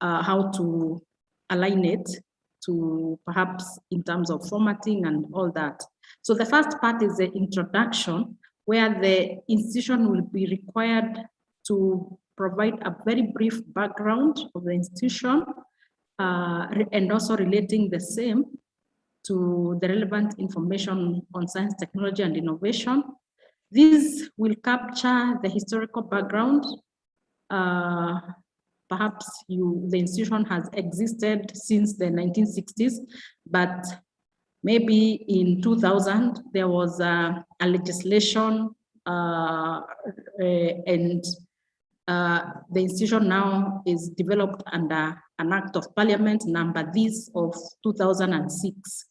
how to align it to perhaps in terms of formatting and all that. So the first part is the introduction, where the institution will be required to provide a very brief background of the institution and also relating the same to the relevant information on science, technology, and innovation. This will capture the historical background. Perhaps the institution has existed since the 1960s, but maybe in 2000 there was a legislation and the institution now is developed under an act of parliament number this of 2006.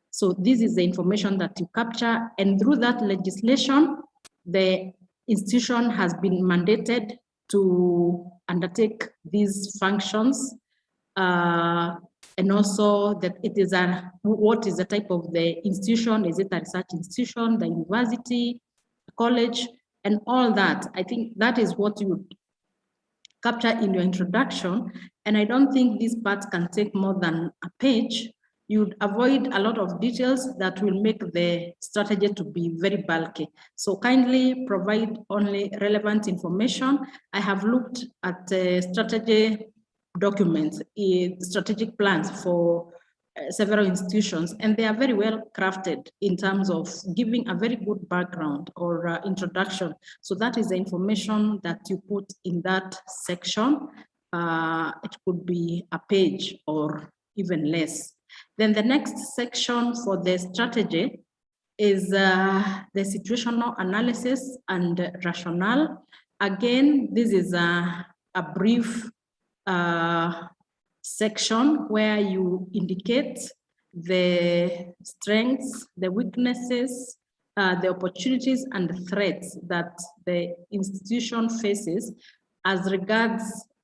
So this is the information that you capture, and through that legislation, the institution has been mandated to undertake these functions, and also that it is what is the type of the institution? Is it a research institution, the university, college, and all that? I think that is what you would capture in your introduction, and I don't think this part can take more than a page. You'd avoid a lot of details that will make the strategy to be very bulky. So kindly provide only relevant information. I have looked at strategy documents, strategic plans for several institutions, and they are very well crafted in terms of giving a very good background or introduction. So that is the information that you put in that section. It could be a page or even less. Then the next section for the strategy is the situational analysis and rationale. Again, this is a brief section where you indicate the strengths, the weaknesses, the opportunities and the threats that the institution faces as regards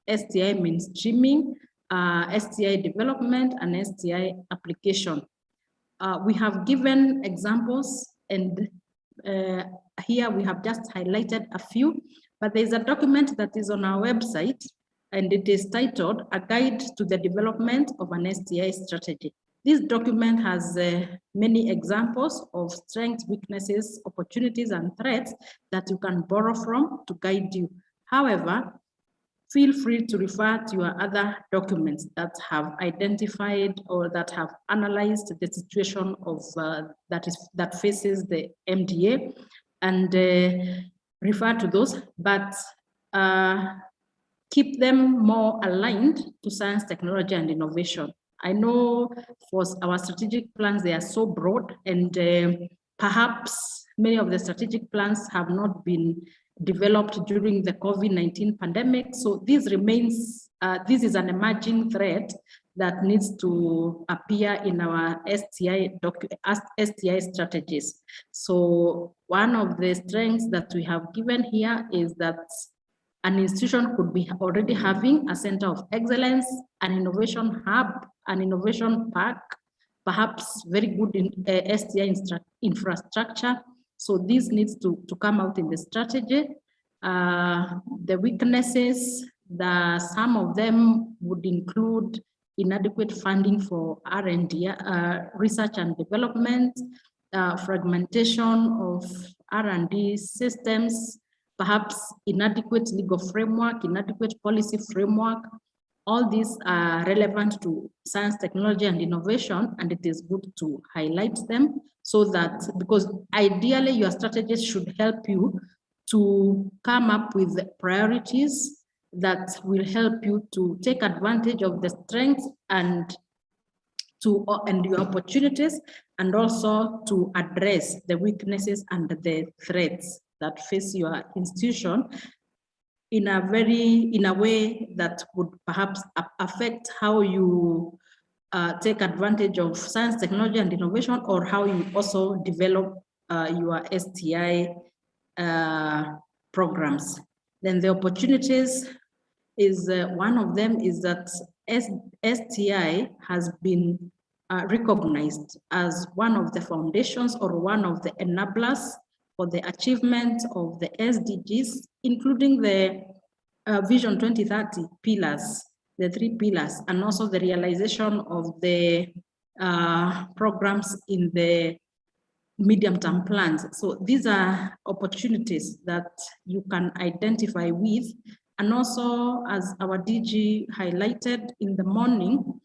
STI mainstreaming, STI development, and STI application. We have given examples, and here we have just highlighted a few, but there's a document that is on our website, and it is titled A Guide to the Development of an STI Strategy. This document has many examples of strengths, weaknesses, opportunities, and threats that you can borrow from to guide you. However, feel free to refer to your other documents that have identified or that have analyzed the situation of that faces the MDA, and refer to those, but keep them more aligned to science, technology, and innovation. I know for our strategic plans, they are so broad, and perhaps many of the strategic plans have not been developed during the COVID-19 pandemic. So this remains, this is an emerging threat that needs to appear in our STI strategies. So one of the strengths that we have given here is that an institution could be already having a center of excellence, an innovation hub, an innovation park, perhaps very good in STI infrastructure. So this needs to come out in the strategy. The weaknesses, some of them would include inadequate funding for R&D, research and development, fragmentation of R&D systems, perhaps inadequate legal framework, inadequate policy framework. All these are relevant to science, technology, and innovation, and it is good to highlight them so that, because ideally your strategies should help you to come up with priorities that will help you to take advantage of the strengths and your opportunities, and also to address the weaknesses and the threats that face your institution in a way that would perhaps affect how you take advantage of science, technology, and innovation, or how you also develop your STI programs. Then the opportunities is one of them is that STI has been recognized as one of the foundations or one of the enablers for the achievement of the SDGs, including the Vision 2030 pillars, the 3 pillars, and also the realization of the programs in the medium-term plans. So these are opportunities that you can identify with. And also, as our DG highlighted in the morning,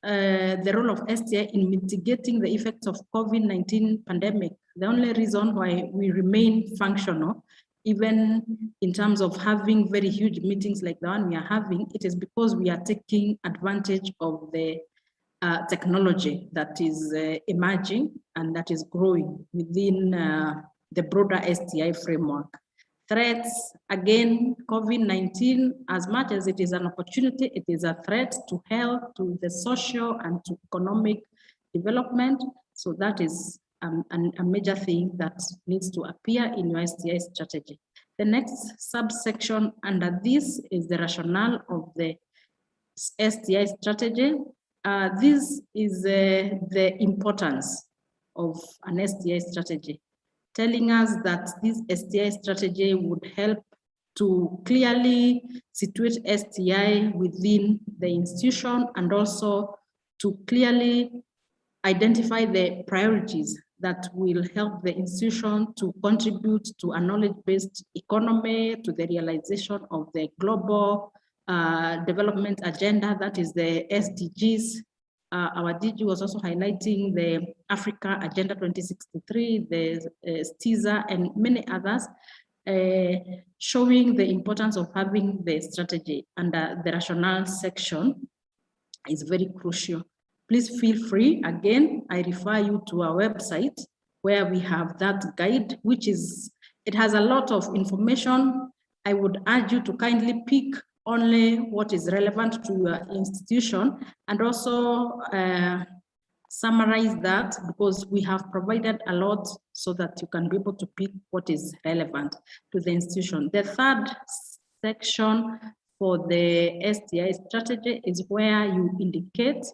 the role of STI in mitigating the effects of COVID-19 pandemic. The only reason why we remain functional, even in terms of having very huge meetings like the one we are having, it is because we are taking advantage of the technology that is emerging and that is growing within the broader STI framework. Threats, again, COVID-19, as much as it is an opportunity, it is a threat to health, to the social and to economic development. So that is a major thing that needs to appear in your STI strategy. The next subsection under this is the rationale of the STI strategy. This is the importance of an STI strategy, telling us that this STI strategy would help to clearly situate STI within the institution and also to clearly identify the priorities that will help the institution to contribute to a knowledge-based economy, to the realization of the global development agenda, that is the SDGs. Our DG was also highlighting the Africa Agenda 2063, the STISA, and many others, showing the importance of having the strategy under the rationale section is very crucial. Please feel free, again, I refer you to our website where we have that guide, which is, it has a lot of information. I would urge you to kindly pick only what is relevant to your institution and also summarize that, because we have provided a lot so that you can be able to pick what is relevant to the institution. The third section for the STI strategy is where you indicate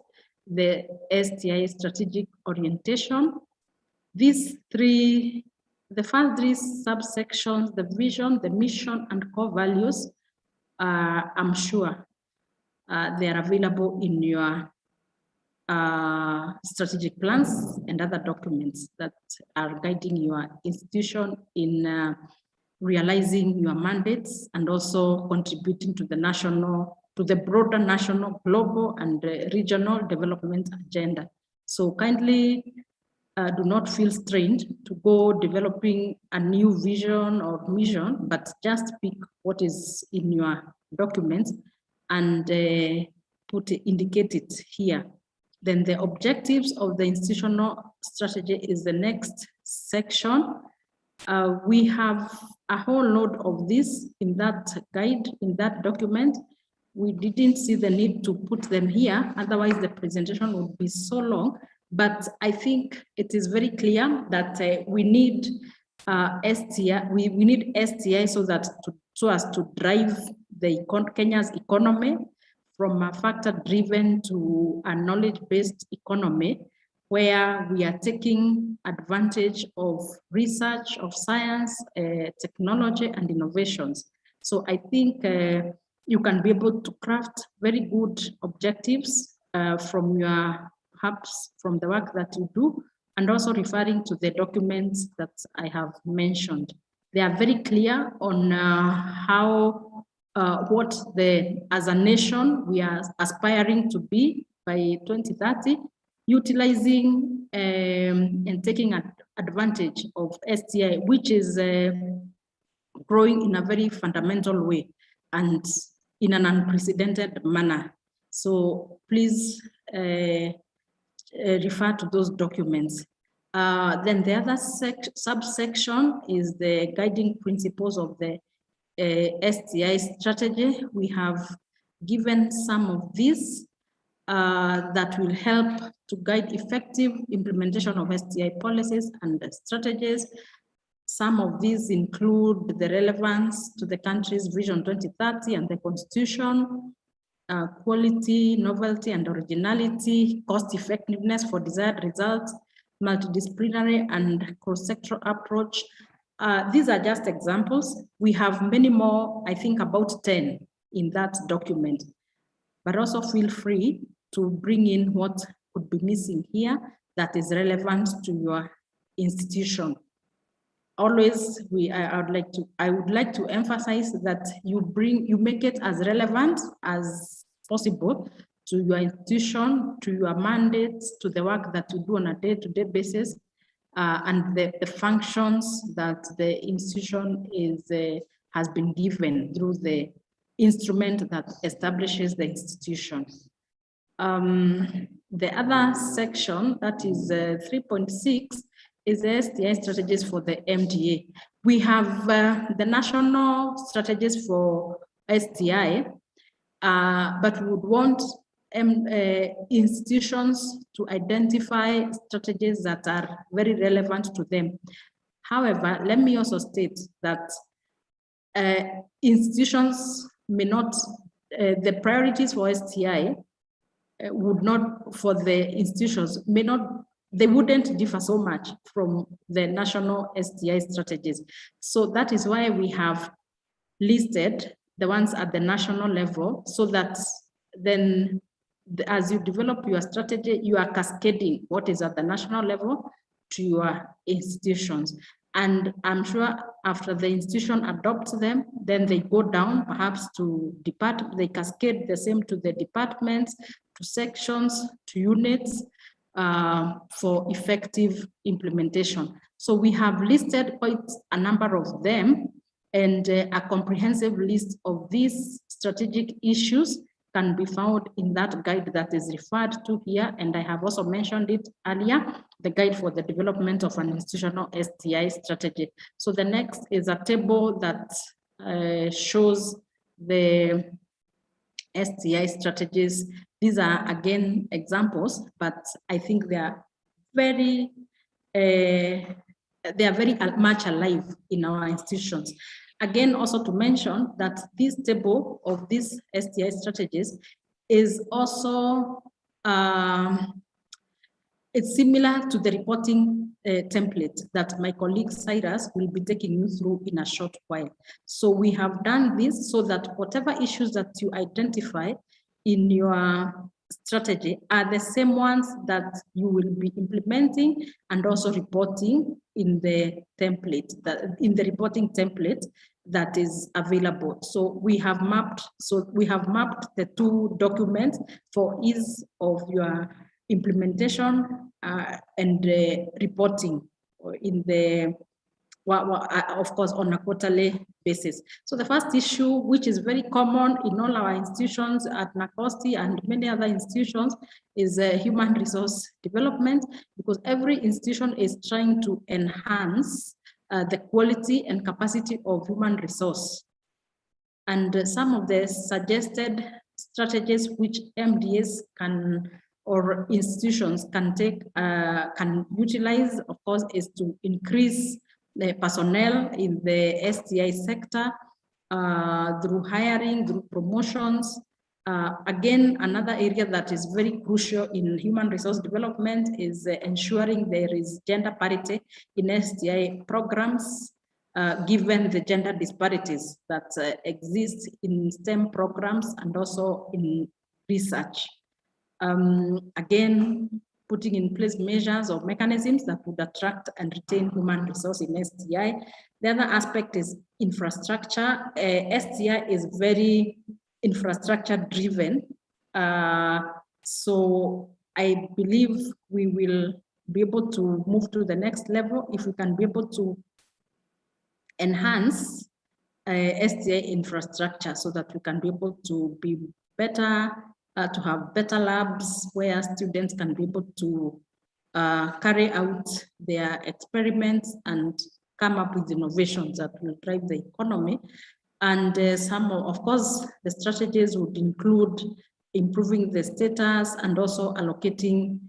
the STI strategic orientation. These three, the first 3 subsections, the vision, the mission, and core values, I'm sure they are available in your strategic plans and other documents that are guiding your institution in realizing your mandates and also contributing to the broader national, global, and regional development agenda. So kindly do not feel strained to go developing a new vision or mission, but just pick what is in your documents and indicate it here. Then the objectives of the institutional strategy is the next section. We have a whole load of this in that guide, in that document. We didn't see the need to put them here, otherwise the presentation would be so long. But I think it is very clear that we need STI. We need STI so as to drive Kenya's economy from a factor-driven to a knowledge-based economy, where we are taking advantage of research, of science, technology, and innovations. So I think you can be able to craft very good objectives from the work that you do, and also referring to the documents that I have mentioned. They are very clear on as a nation we are aspiring to be by 2030, utilizing and taking advantage of STI, which is growing in a very fundamental way and in an unprecedented manner. So please refer to those documents. Then the other subsection is the guiding principles of the STI strategy. We have given some of these that will help to guide effective implementation of STI policies and strategies. Some of these include the relevance to the country's Vision 2030 and the Constitution, quality, novelty, and originality, cost effectiveness for desired results, multidisciplinary and cross-sectoral approach. These are just examples. We have many more, I think about 10 in that document, but also feel free to bring in what could be missing here that is relevant to your institution. Always, I would like to emphasize that you make it as relevant as possible to your institution, to your mandates, to the work that you do on a day-to-day basis, and the functions that the institution has been given through the instrument that establishes the institution. The other section, that is 3.6, is the STI strategies for the MDA. We have the national strategies for STI, but we would want institutions to identify strategies that are very relevant to them. However, let me also state that institutions may not, the priorities for STI would not, for the institutions, they wouldn't differ so much from the national STI strategies. So that is why we have listed the ones at the national level, so that then as you develop your strategy, you are cascading what is at the national level to your institutions. And I'm sure after the institution adopts them, then they go down perhaps to they cascade the same to the departments, to sections, to units, for effective implementation. So we have listed quite a number of them, and a comprehensive list of these strategic issues can be found in that guide that is referred to here. And I have also mentioned it earlier, the guide for the development of an institutional STI strategy. So the next is a table that shows the STI strategies. These are again examples, but I think they are very much alive in our institutions. Again, also to mention that this table of these STI strategies is also, it's similar to the reporting template that my colleague Cyrus will be taking you through in a short while. So we have done this so that whatever issues that you identify in your strategy are the same ones that you will be implementing and also reporting in the template, reporting template that is available. So we have mapped the two documents for ease of your implementation and reporting in the of course, on a quarterly basis. So the first issue, which is very common in all our institutions at NACOSTI and many other institutions, is human resource development, because every institution is trying to enhance the quality and capacity of human resource. And some of the suggested strategies which MDS can or institutions can take, can utilize, of course, is to increase the personnel in the STI sector through hiring, through promotions. Again, another area that is very crucial in human resource development is ensuring there is gender parity in STI programs, given the gender disparities that exist in STEM programs and also in research. Again, putting in place measures or mechanisms that would attract and retain human resource in STI. The other aspect is infrastructure. STI is very infrastructure driven. So I believe we will be able to move to the next level if we can be able to enhance STI infrastructure so that we can be able to be better, to have better labs where students can be able to carry out their experiments and come up with innovations that will drive the economy. And some of course, the strategies would include improving the status and also allocating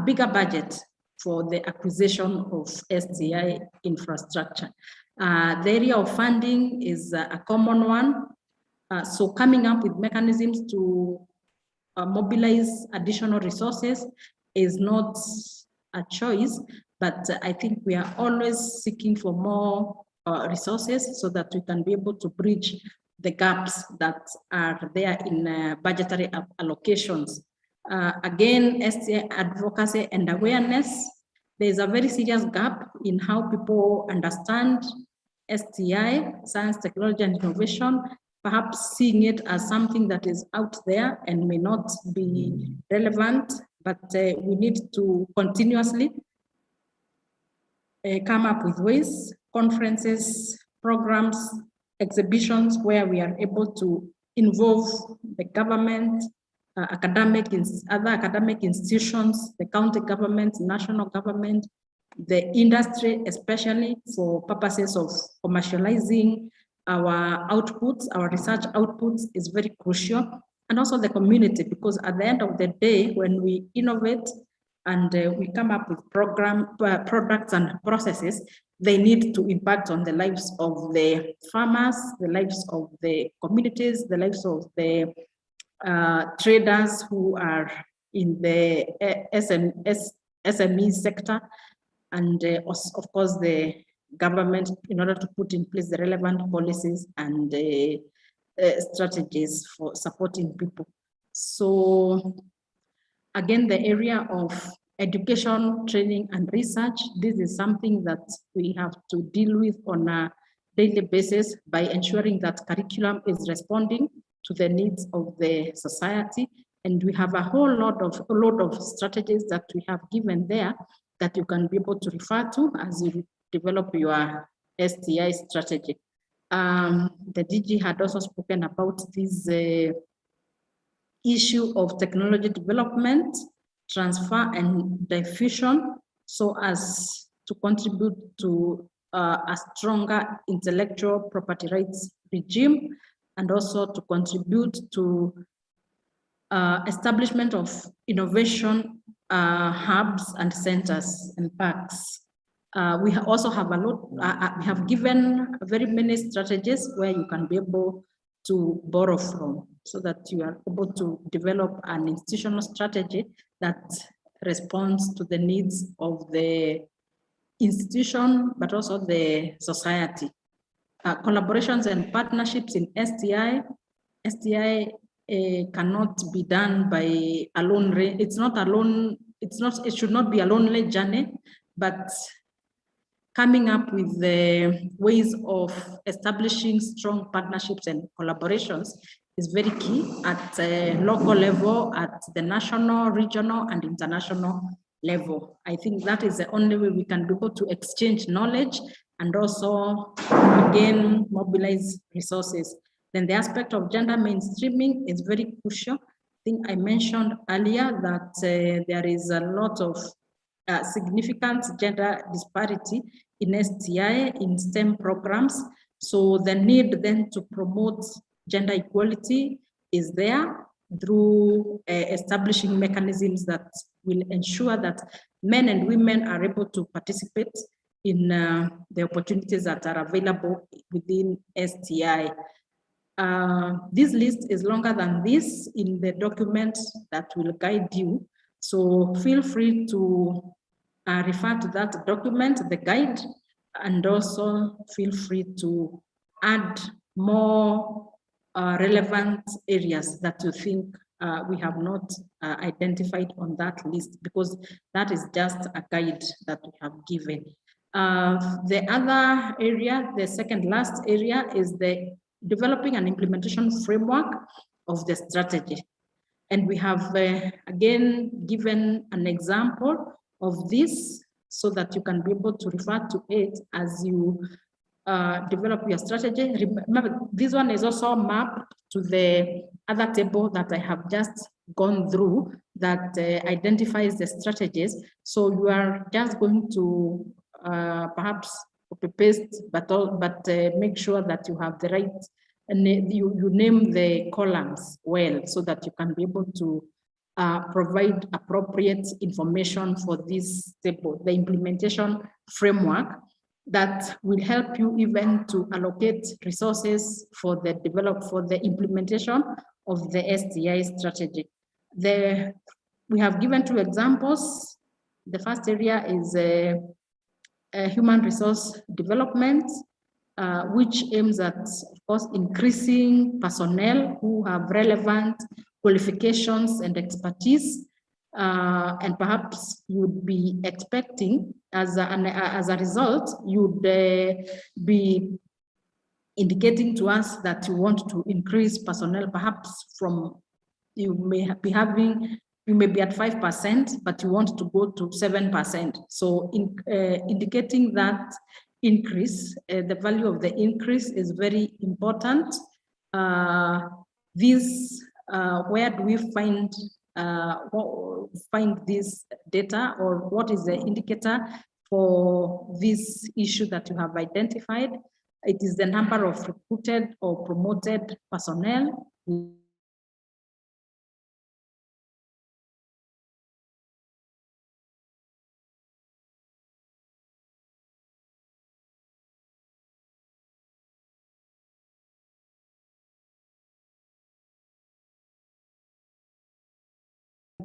bigger budget for the acquisition of STI infrastructure. The area of funding is a common one. So coming up with mechanisms to mobilize additional resources is not a choice, but I think we are always seeking for more resources so that we can be able to bridge the gaps that are there in budgetary allocations. Again, STI advocacy and awareness. There's a very serious gap in how people understand STI, science, technology, and innovation, perhaps seeing it as something that is out there and may not be relevant, but we need to continuously come up with ways, conferences, programs, exhibitions where we are able to involve the government, other academic institutions, the county government, national government, the industry, especially for purposes of commercializing our outputs, our research outputs is very crucial, and also the community, because at the end of the day, when we innovate and we come up with products and processes, they need to impact on the lives of the farmers, the lives of the communities, the lives of the traders who are in the SME sector, and of course the government, in order to put in place the relevant policies and strategies for supporting people. So again, the area of education, training, and research, this is something that we have to deal with on a daily basis by ensuring that curriculum is responding to the needs of the society. And we have a lot of strategies that we have given there that you can be able to refer to as you develop your STI strategy. The DG had also spoken about this issue of technology development, transfer, and diffusion, so as to contribute to a stronger intellectual property rights regime, and also to contribute to establishment of innovation hubs and centers and parks. We also have we have given very many strategies where you can be able to borrow from, so that you are able to develop an institutional strategy that responds to the needs of the institution, but also the society. Collaborations and partnerships in STI cannot be done by alone. It's not alone. It should not be a lonely journey, but coming up with the ways of establishing strong partnerships and collaborations is very key at a local level, at the national, regional, and international level. I think that is the only way we can be able to exchange knowledge and also, again, mobilize resources. Then the aspect of gender mainstreaming is very crucial. I think I mentioned earlier that there is a lot of significant gender disparity in STI, in STEM programs. So the need then to promote gender equality is there through establishing mechanisms that will ensure that men and women are able to participate in the opportunities that are available within STI. This list is longer than this in the document that will guide you. So feel free to refer to that document, the guide, and also feel free to add more relevant areas that you think we have not identified on that list, because that is just a guide that we have given. The other area, the second last area, is the developing an implementation framework of the strategy. And we have, again, given an example of this so that you can be able to refer to it as you develop your strategy. Remember, this one is also mapped to the other table that I have just gone through that identifies the strategies. So you are just going to perhaps copy paste, but make sure that you have the right, and you name the columns well so that you can be able to provide appropriate information for this table, the implementation framework that will help you even to allocate resources for the implementation of the STI strategy. We have given 2 examples. The first area is human resource development, which aims at, of course, increasing personnel who have relevant qualifications and expertise. And perhaps you would be expecting, as a result, you would be indicating to us that you want to increase personnel, perhaps from, you may be at 5%, but you want to go to 7%. So indicating that increase, the value of the increase is very important. Where do we find this data, or what is the indicator for this issue that you have identified? It is the number of recruited or promoted personnel.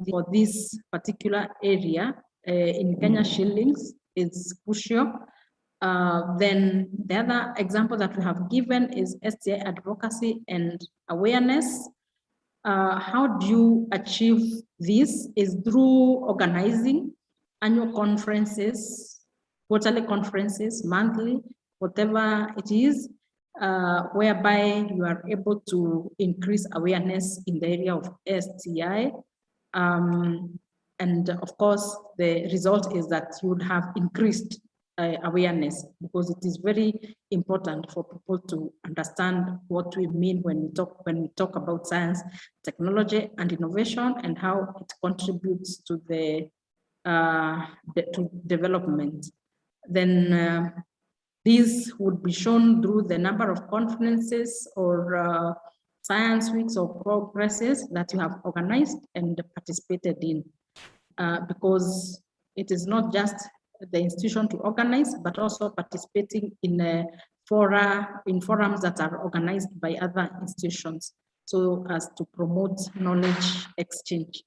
For this particular area in Kenya shillings is crucial. Then the other example that we have given is STI advocacy and awareness. How do you achieve this? Is through organizing annual conferences, quarterly conferences, monthly, whatever it is, whereby you are able to increase awareness in the area of STI. And of course, the result is that you would have increased awareness, because it is very important for people to understand what we mean when we talk about science, technology, and innovation, and how it contributes to the to development. Then these would be shown through the number of conferences or science weeks or progresses that you have organized and participated in, because it is not just the institution to organize, but also participating in forums that are organized by other institutions, so as to promote knowledge exchange.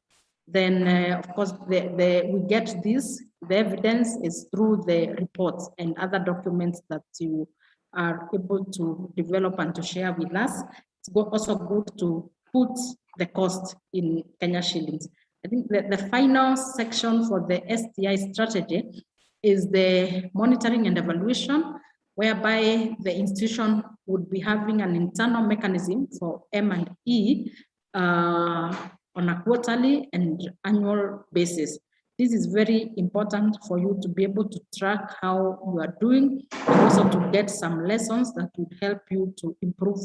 Then, of course, we get this, the evidence is through the reports and other documents that you are able to develop and to share with us. It's also good to put the cost in Kenya shillings. I think that the final section for the STI strategy is the monitoring and evaluation, whereby the institution would be having an internal mechanism for M&E on a quarterly and annual basis. This is very important for you to be able to track how you are doing, and also to get some lessons that would help you to improve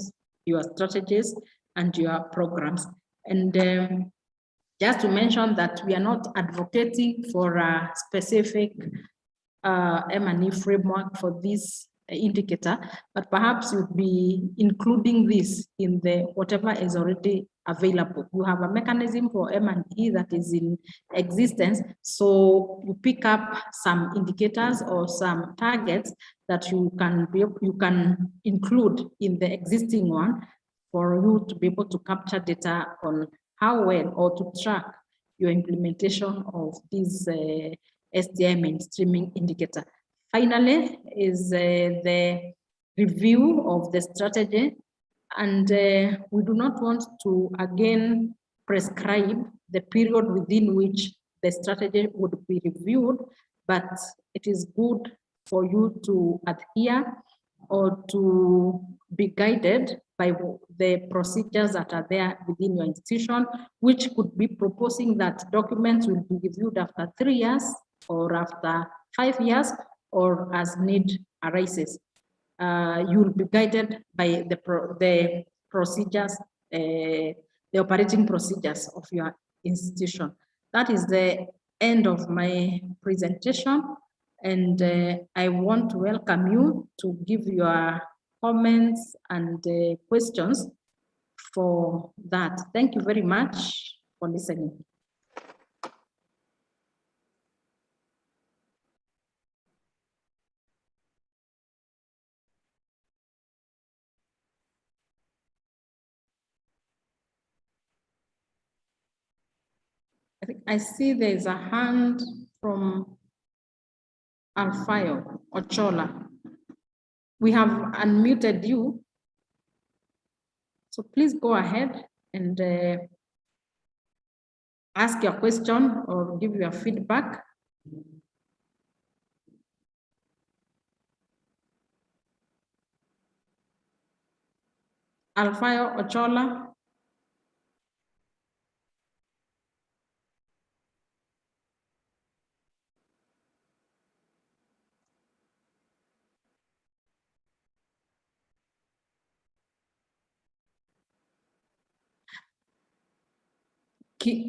your strategies and your programs. And just to mention that we are not advocating for a specific M&E framework for this indicator, but perhaps you'd be including this in the whatever is already available. You have a mechanism for M&E that is in existence, so you pick up some indicators or some targets that you can include in the existing one for you to be able to capture data on how well or to track your implementation of this STI mainstreaming indicator. Finally is the review of the strategy, and we do not want to again prescribe the period within which the strategy would be reviewed, but it is good for you to adhere or to be guided by the procedures that are there within your institution, which could be proposing that documents will be reviewed after 3 years or after 5 years, or as need arises. You will be guided by the procedures, the operating procedures of your institution. That is the end of my presentation, and I want to welcome you to give your comments and questions for that. Thank you very much for listening. I see there's a hand from Alfayo Ochola. We have unmuted you, so please go ahead and ask your question or give your feedback. Alfayo Ochola.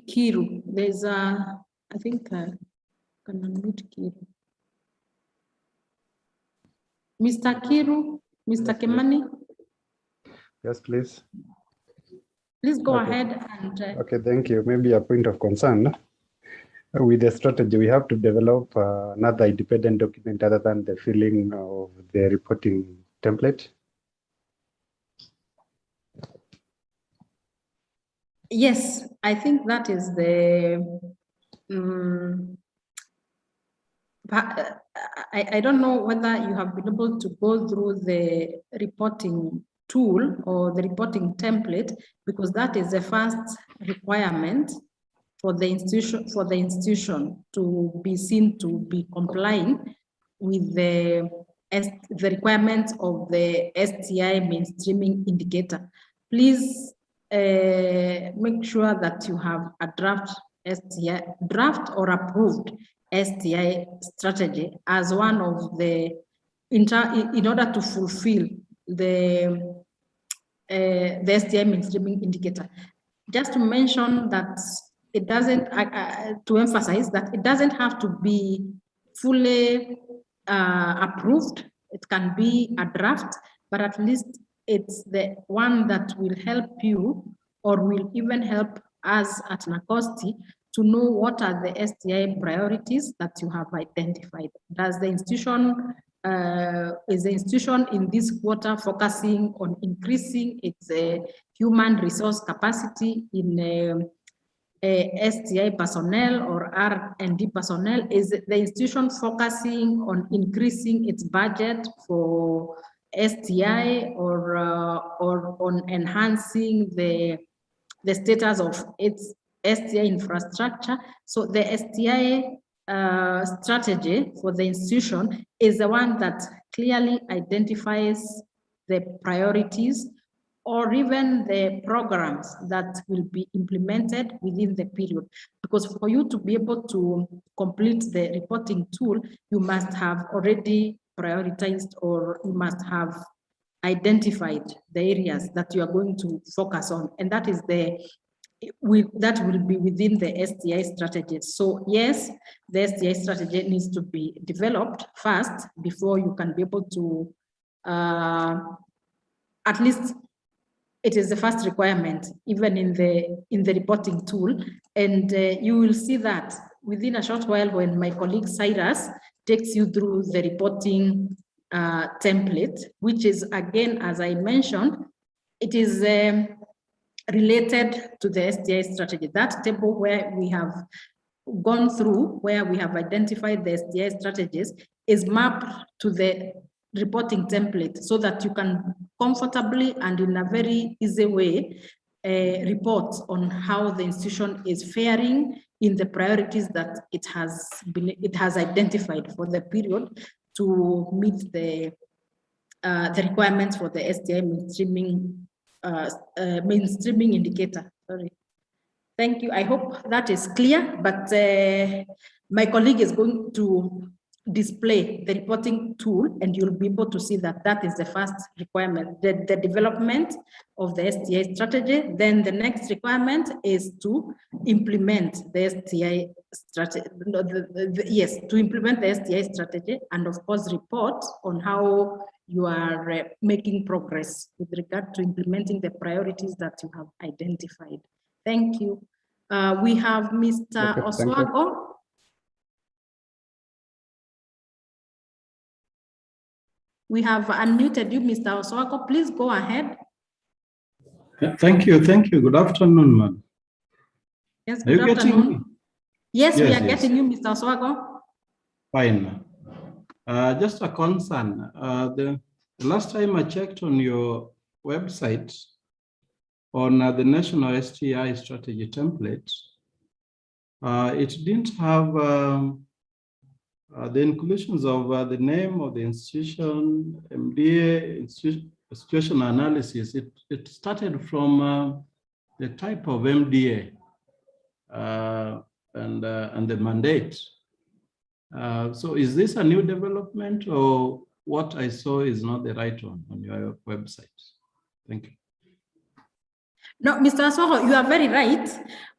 Kiru, there's a, I think can unmute Kiru. Mr. Kiru, Mr. Kemani. Yes, please. Please go ahead and. Okay, thank you. Maybe a point of concern. With the strategy, we have to develop another independent document other than the filling of the reporting template. Yes, I think that is the, I don't know whether you have been able to go through the reporting tool or the reporting template, because that is the first requirement for the institution to be seen to be complying with the requirements of the STI mainstreaming indicator. Please make sure that you have a draft or approved STI strategy as one of the, in order to fulfill the STI mainstreaming indicator. Just to mention that it doesn't, to emphasize that it doesn't have to be fully approved. It can be a draft, but at least it's the one that will help you or will even help us at NACOSTI to know what are the STI priorities that you have identified. Does the institution, is the institution in this quarter focusing on increasing its human resource capacity in STI personnel or R&D personnel? Is the institution focusing on increasing its budget for STI or on enhancing the the status of its STI infrastructure. So the STI strategy for the institution is the one that clearly identifies the priorities or even the programs that will be implemented within the period. Because for you to be able to complete the reporting tool, you must have already prioritized, or you must have identified the areas that you are going to focus on. And that is that will be within the STI strategy. So yes, the STI strategy needs to be developed first before you can be able to, at least it is the first requirement, even in the reporting tool. And you will see that within a short while when my colleague Cyrus takes you through the reporting template, which is, again, as I mentioned, it is related to the STI strategy. That table where we have gone through, where we have identified the STI strategies, is mapped to the reporting template so that you can comfortably and in a very easy way report on how the institution is faring in the priorities that it has identified for the period to meet the requirements for the STI mainstreaming indicator. Sorry. Thank you. I hope that is clear, but my colleague is going to display the reporting tool, and you'll be able to see that that is the first requirement, the development of the STI strategy. Then the next requirement is to implement the STI strategy. Yes, to implement the STI strategy, and of course report on how you are making progress with regard to implementing the priorities that you have identified. Thank you. We have Mr. Oswago. We have unmuted you, Mr. Oswago. Please go ahead. Thank you. Thank you. Good afternoon, ma'am. Yes, good afternoon. Yes, we are getting you, Mr. Oswago. Fine. Just a concern. The last time I checked on your website on the National STI Strategy template, it didn't have the inclusions of the name of the institution, MDA, institution analysis. It started from the type of MDA and the mandate. So is this a new development, or what I saw is not the right one on your website? Thank you. No, Mr. Oswago, you are very right.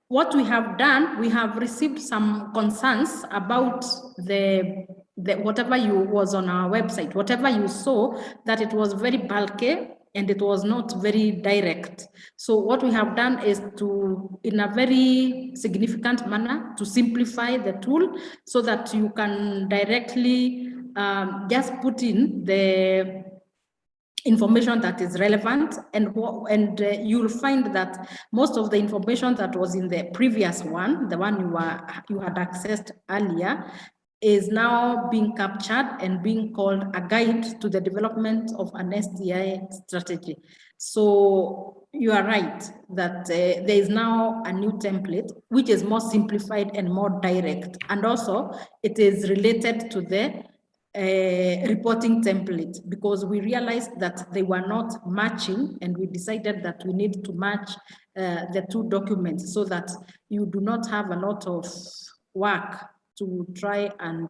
What we have done, we have received some concerns about the whatever was on our website, whatever you saw, that it was very bulky and it was not very direct. So what we have done is to, in a very significant manner, to simplify the tool so that you can directly just put in the information that is relevant, and you'll find that most of the information that was in the previous one, the one you had accessed earlier, is now being captured and being called a guide to the development of an STI strategy. So you are right that there is now a new template which is more simplified and more direct, and also it is related to the reporting template, because we realized that they were not matching, and we decided that we need to match the two documents so that you do not have a lot of work to try and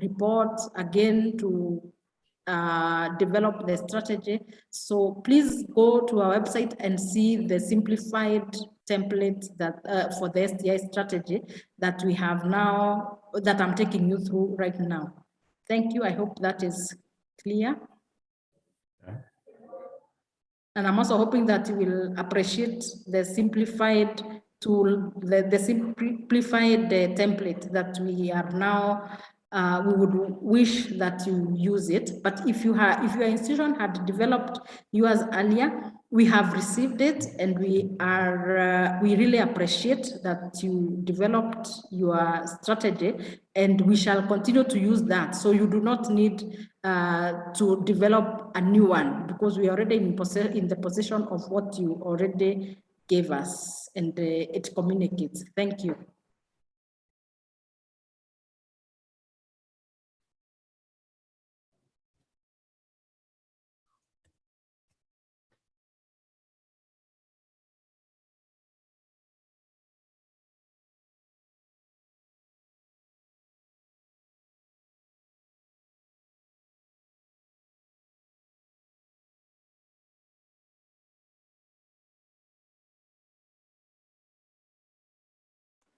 report again to develop the strategy. So please go to our website and see the simplified template that for the STI strategy that we have now, that I'm taking you through right now. Thank you. I hope that is clear. And I'm also hoping that you will appreciate the simplified tool, the simplified template that we are now, we would wish that you use it. But if your institution had developed yours earlier, we have received it, and we really appreciate that you developed your strategy, and we shall continue to use that. So you do not need to develop a new one, because we are already in the position of what you already gave us, and it communicates. Thank you.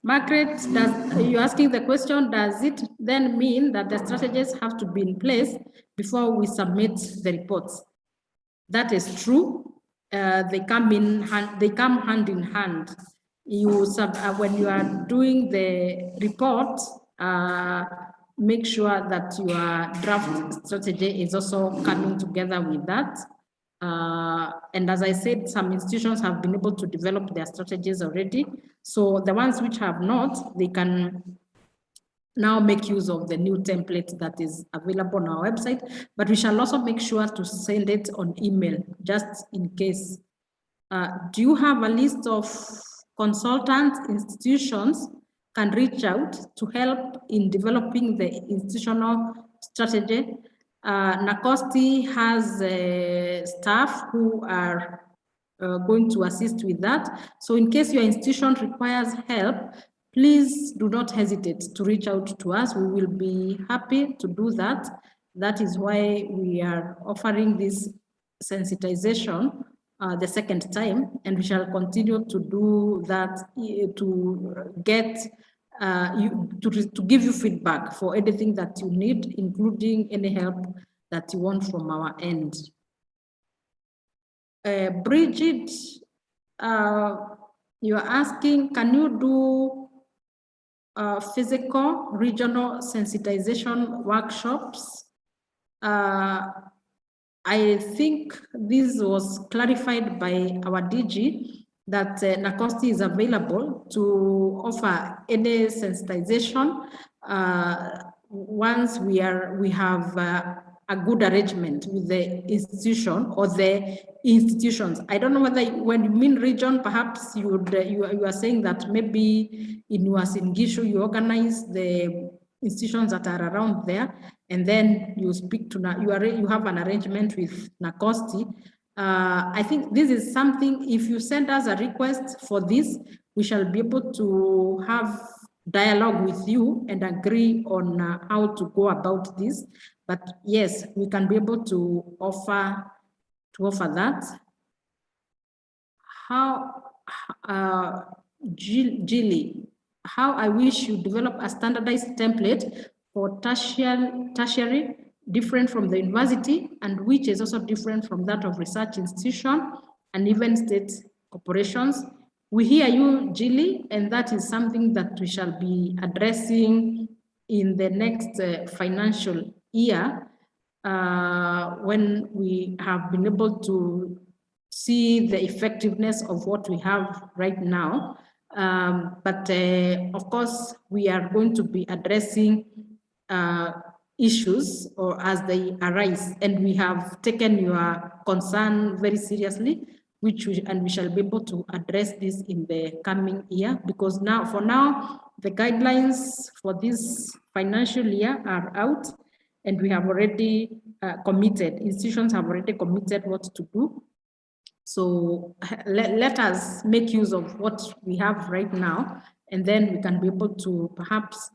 Margaret, you're asking the question, does it then mean that the strategies have to be in place before we submit the reports? That is true. They come hand in hand. When you are doing the report, make sure that your draft strategy is also coming together with that. And as I said, some institutions have been able to develop their strategies already. So the ones which have not, they can now make use of the new template that is available on our website, but we shall also make sure to send it on email, just in case. Do you have a list of consultant institutions can reach out to help in developing the institutional strategy? NACOSTI has staff who are going to assist with that. So in case your institution requires help, please do not hesitate to reach out to us. We will be happy to do that. That is why we are offering this sensitization the second time, and we shall continue to do that to get to give you feedback for anything that you need, including any help that you want from our end. Bridget, you're asking, can you do physical regional sensitization workshops? I think this was clarified by our DG that NACOSTI is available to offer any sensitization once we have a good arrangement with the institution or the institutions. I don't know whether when you mean region, perhaps you are saying that maybe in Uasin Gishu you organize the institutions that are around there, and then you speak to you have an arrangement with NACOSTI. I think this is something, if you send us a request for this, we shall be able to have dialogue with you and agree on how to go about this. But yes, we can be able to offer that. How, Gilly, how I wish you develop a standardized template for tertiary, different from the university, and which is also different from that of research institution and even state corporations. We hear you, Gilly, and that is something that we shall be addressing in the next financial year when we have been able to see the effectiveness of what we have right now. But of course, we are going to be addressing issues or as they arise, and we have taken your concern very seriously, we shall be able to address this in the coming year, because for now, the guidelines for this financial year are out, and we have already committed, institutions have already committed what to do. So let us make use of what we have right now, and then we can be able to perhaps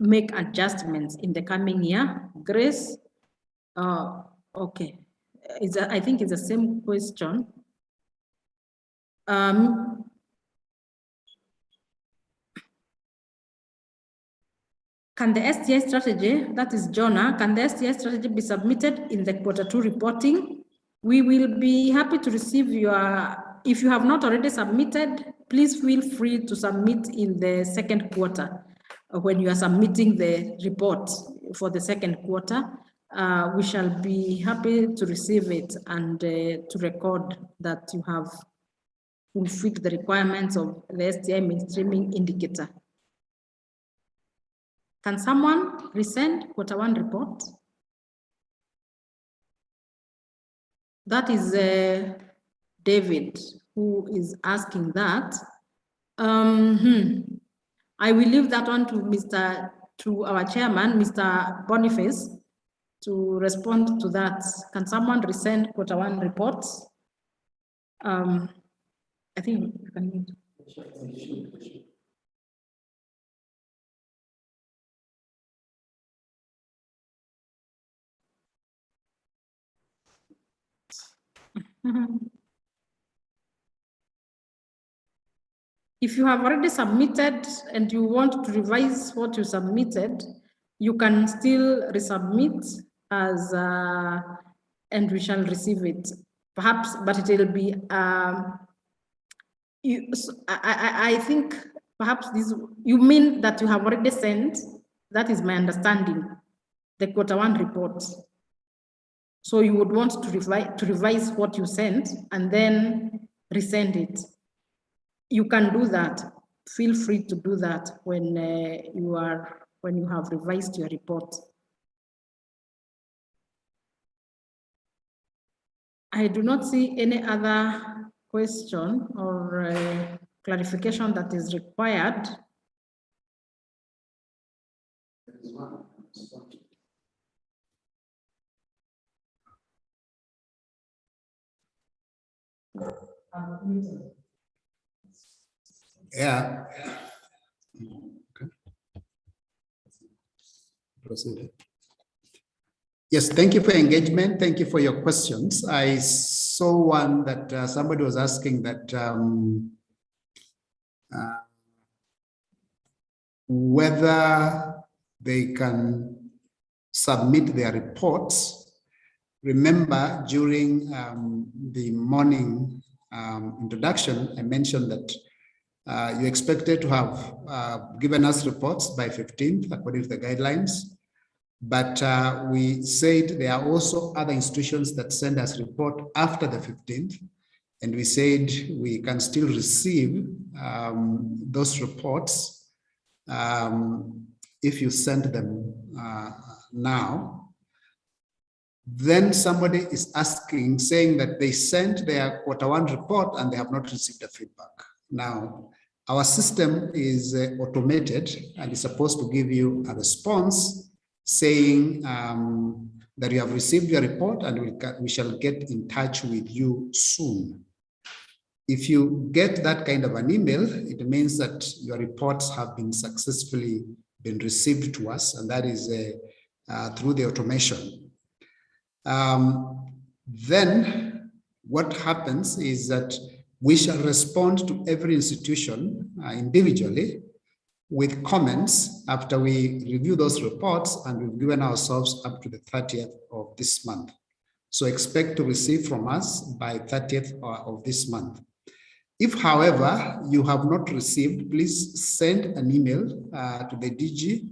make adjustments in the coming year. Grace, okay, I think it's the same question. Can the STI strategy, that is Jonah, can the STI strategy be submitted in the Q2 reporting? We will be happy to receive if you have not already submitted, please feel free to submit in the second quarter. When you are submitting the report for the second quarter, we shall be happy to receive it and to record that you have fulfilled the requirements of the STI mainstreaming indicator. Can someone resend Q1 report? That is David, who is asking that. I will leave that one to our chairman, Mr. Boniface, to respond to that. Can someone resend Q1 reports? I think you can. If you have already submitted and you want to revise what you submitted, you can still resubmit as and we shall receive it. Perhaps, but it will be. I think perhaps this. You mean that you have already sent? That is my understanding. The Q1 report. So you would want to revise what you sent and then resend it. You can do that. Feel free to do that when you have revised your report. I do not see any other question or clarification that is required. Yeah. Okay. Proceed. Yes, thank you for your engagement. Thank you for your questions. I saw one that somebody was asking that whether they can submit their reports. Remember, during the morning introduction, I mentioned that you expected to have given us reports by 15th, according to the guidelines. But we said there are also other institutions that send us report after the 15th. And we said we can still receive those reports if you send them now. Then somebody is asking, saying that they sent their Q1 report and they have not received the feedback. Now, our system is automated and is supposed to give you a response saying that you have received your report and we shall get in touch with you soon. If you get that kind of an email, it means that your reports have been successfully received to us, and that is through the automation. Then what happens is that we shall respond to every institution individually with comments after we review those reports, and we've given ourselves up to the 30th of this month. So expect to receive from us by 30th of this month. If, however, you have not received, please send an email to the DG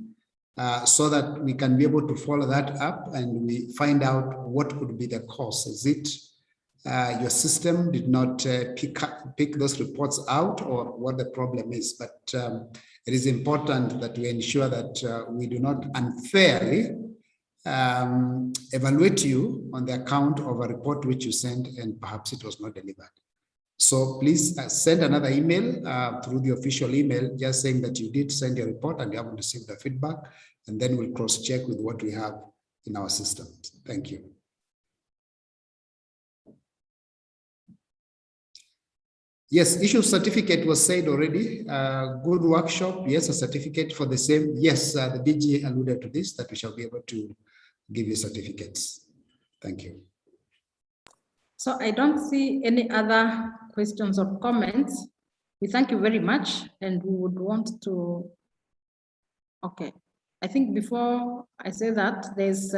so that we can be able to follow that up and we find out what could be the cause. Is it your system did not pick those reports out, or what the problem is? But it is important that we ensure that we do not unfairly evaluate you on the account of a report which you sent and perhaps it was not delivered. So please send another email through the official email, just saying that you did send your report and you haven't received the feedback, and then we'll cross-check with what we have in our system. Thank you. Yes, issue certificate was said already. Good workshop. Yes, a certificate for the same. Yes, the DG alluded to this, that we shall be able to give you certificates. Thank you. So I don't see any other questions or comments. We thank you very much, and we would want to, okay. I think before I say that, there's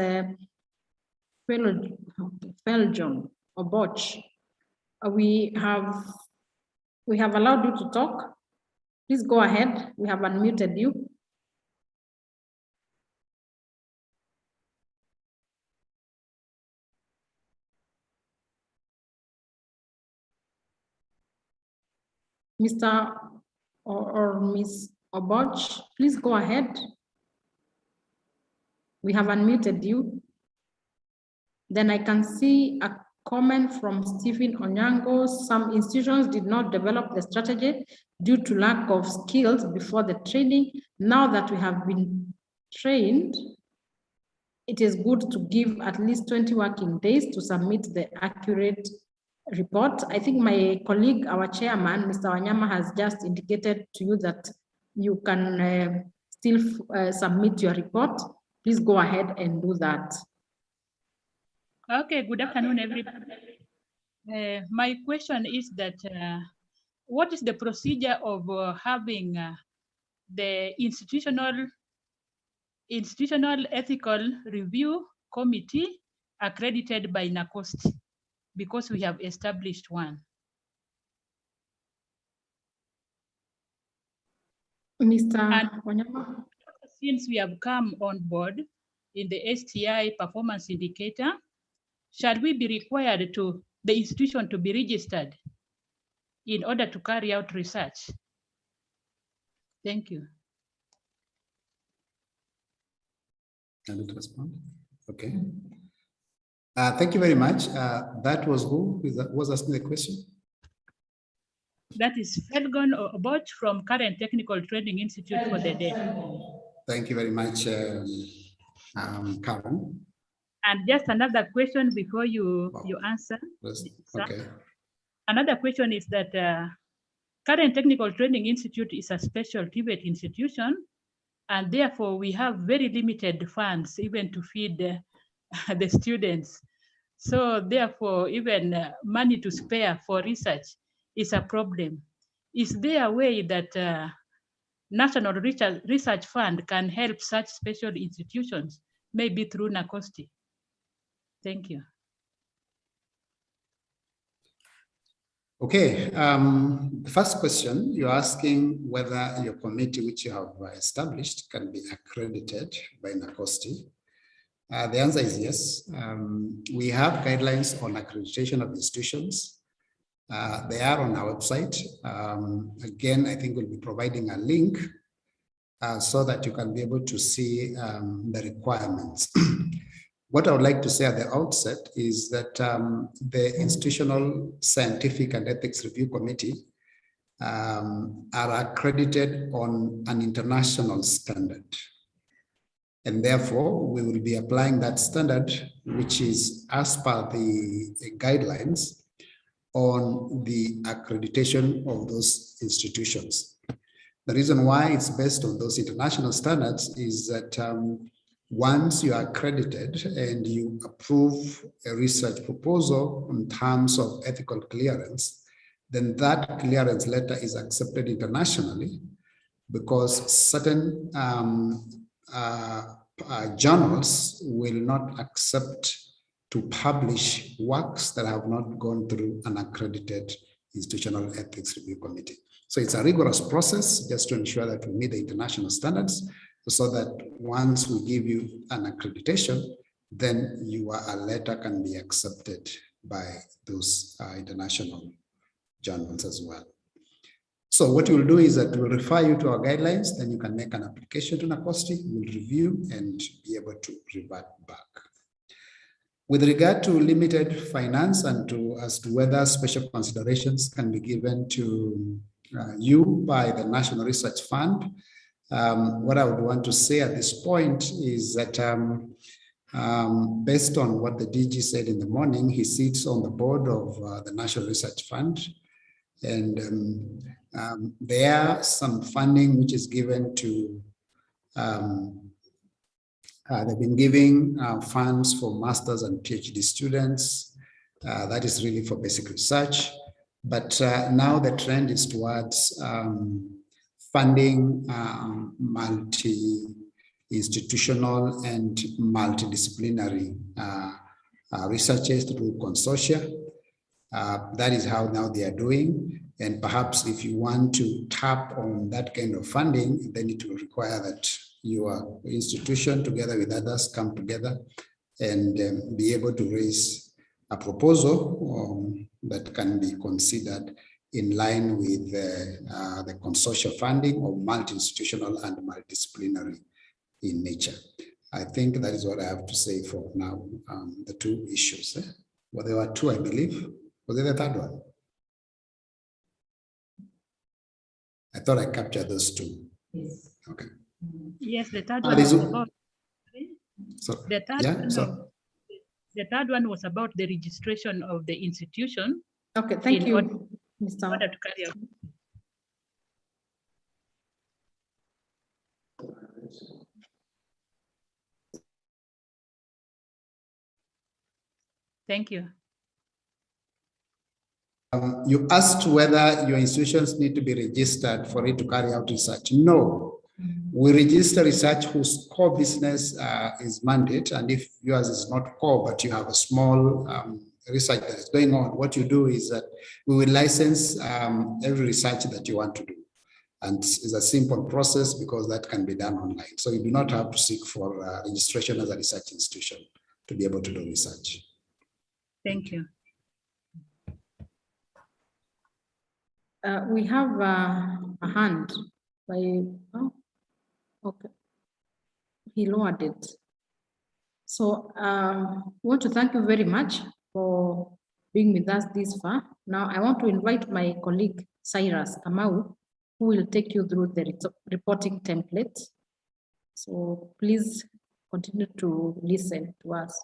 Belgium or Boch. We have allowed you to talk. Please go ahead. We have unmuted you. Mr. or Ms. Oboch, please go ahead. We have unmuted you. Then I can see a comment from Stephen Onyango. Some institutions did not develop the strategy due to lack of skills before the training. Now that we have been trained, it is good to give at least 20 working days to submit the accurate report. I think my colleague, our chairman, Mr. Wanyama, has just indicated to you that you can still submit your report. Please go ahead and do that. Okay, good afternoon, everybody. My question is that what is the procedure of having the institutional ethical review committee accredited by NACOST, because we have established one? Mr. Wanyama? Since we have come on board in the STI performance indicator, shall we be required to the institution to be registered in order to carry out research? Thank you. Can I respond? Okay. Thank you very much. That was who was asking the question? That is Felgon Oboch from Current Technical Training Institute for the Day. Thank you very much, Karen. And just another question before you answer. Okay. Another question is that Current Technical Training Institute is a special TVET institution, and therefore we have very limited funds even to feed the students. So therefore, even money to spare for research is a problem. Is there a way that National Research Fund can help such special institutions, maybe through NACOST? Thank you. Okay, the first question, you're asking whether your committee which you have established can be accredited by NACOST. The answer is yes. We have guidelines on accreditation of institutions. They are on our website. Again, I think we'll be providing a link so that you can be able to see the requirements. What I would like to say at the outset is that the Institutional Scientific and Ethics Review Committee are accredited on an international standard. And therefore, we will be applying that standard, which is as per the guidelines on the accreditation of those institutions. The reason why it's based on those international standards is that once you are accredited and you approve a research proposal in terms of ethical clearance, then that clearance letter is accepted internationally, because certain journals will not accept to publish works that have not gone through an accredited institutional ethics review committee. So it's a rigorous process just to ensure that we meet the international standards, so that once we give you an accreditation, then your letter can be accepted by those international journals as well. So what we'll do is that we'll refer you to our guidelines, then you can make an application to NACOST, we'll review and be able to revert back. With regard to limited finance and as to whether special considerations can be given to you by the National Research Fund, what I would want to say at this point is that based on what the DG said in the morning, he sits on the board of the National Research Fund, and there are some funding which is given to, they've been giving funds for masters and PhD students. That is really for basic research. But now the trend is towards funding multi-institutional and multidisciplinary researchers through consortia. That is how now they are doing. And perhaps if you want to tap on that kind of funding, then it will require that your institution together with others come together and be able to raise a proposal that can be considered in line with the consortium funding of multi-institutional and multidisciplinary in nature. I think that is what I have to say for now, the two issues. Well, there were two, I believe. Was it the third one? I thought I captured those two. Yes. Okay. Yes, the third one was about. So, The third yeah, one. so. The third one was about the registration of the institution. Okay, thank you, Order Mr. to carry out. Thank you. You asked whether your institutions need to be registered for it to carry out research. No, we register research whose core business is mandate, and if yours is not core, but you have a small research that is going on, what you do is that we will license every research that you want to do. And it's a simple process because that can be done online. So you do not have to seek for registration as a research institution to be able to do research. Thank you. We have a hand by, oh, okay. He lowered it. So I want to thank you very much for being with us this far. Now I want to invite my colleague, Cyrus Kamau, who will take you through the reporting template. So please continue to listen to us.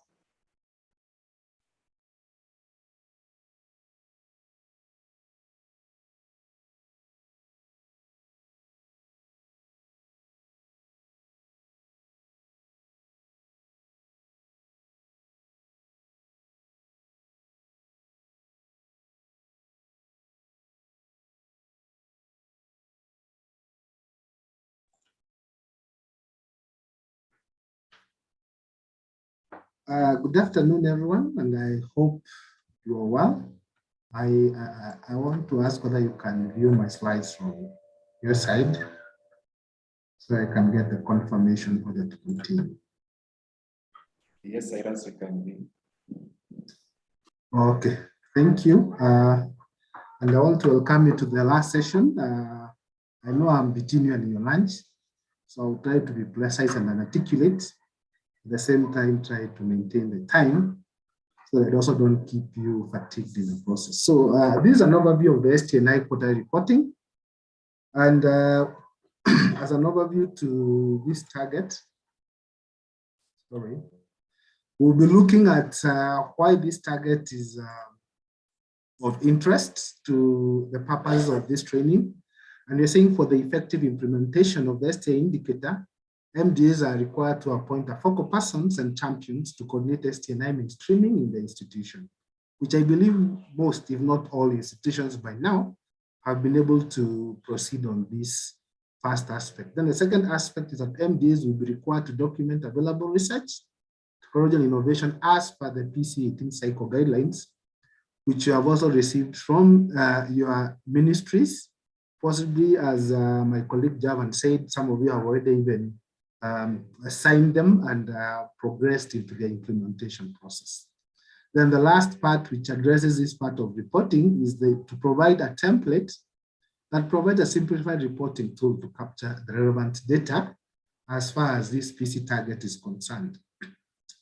Good afternoon, everyone, and I hope you are well. I want to ask whether you can view my slides from your side so I can get the confirmation whether to continue. Yes, I answer can be. Okay, thank you. And I want to welcome you to the last session. I know I'm between you and your lunch, so I'll try to be precise and articulate. At the same time, try to maintain the time so that I also don't keep you fatigued in the process. So this is an overview of the STI quarterly reporting. And as an overview to this target, sorry, we'll be looking at why this target is of interest to the purpose of this training. And we're saying for the effective implementation of the STI indicator, MDAs are required to appoint a focal persons and champions to coordinate STI mainstreaming in the institution, which I believe most, if not all institutions by now, have been able to proceed on this first aspect. Then the second aspect is that MDAs will be required to document available research, technology and innovation as per the PC18 cycle guidelines, which you have also received from your ministries. Possibly, as my colleague Javan said, some of you have already even assigned them and progressed into the implementation process. Then the last part, which addresses this part of reporting, is to provide a template that provides a simplified reporting tool to capture the relevant data as far as this PC target is concerned.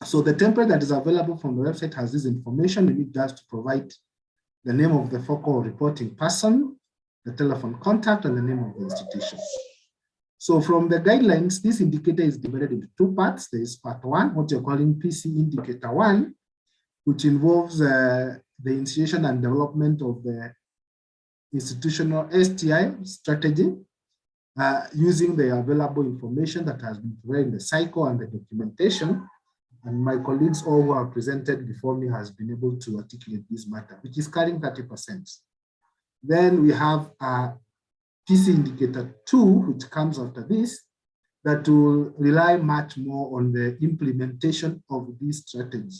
So the template that is available from the website has this information. You need just to provide the name of the focal reporting person, the telephone contact, and the name of the institution. So from the guidelines, this indicator is divided into two parts. There is part one, what you're calling PC indicator one, which involves the initiation and development of the institutional STI strategy using the available information that has been provided in the cycle and the documentation. And my colleagues, all who have presented before me, has been able to articulate this matter, which is carrying 30%. Then we have PC indicator 2, which comes after this, that will rely much more on the implementation of this strategy.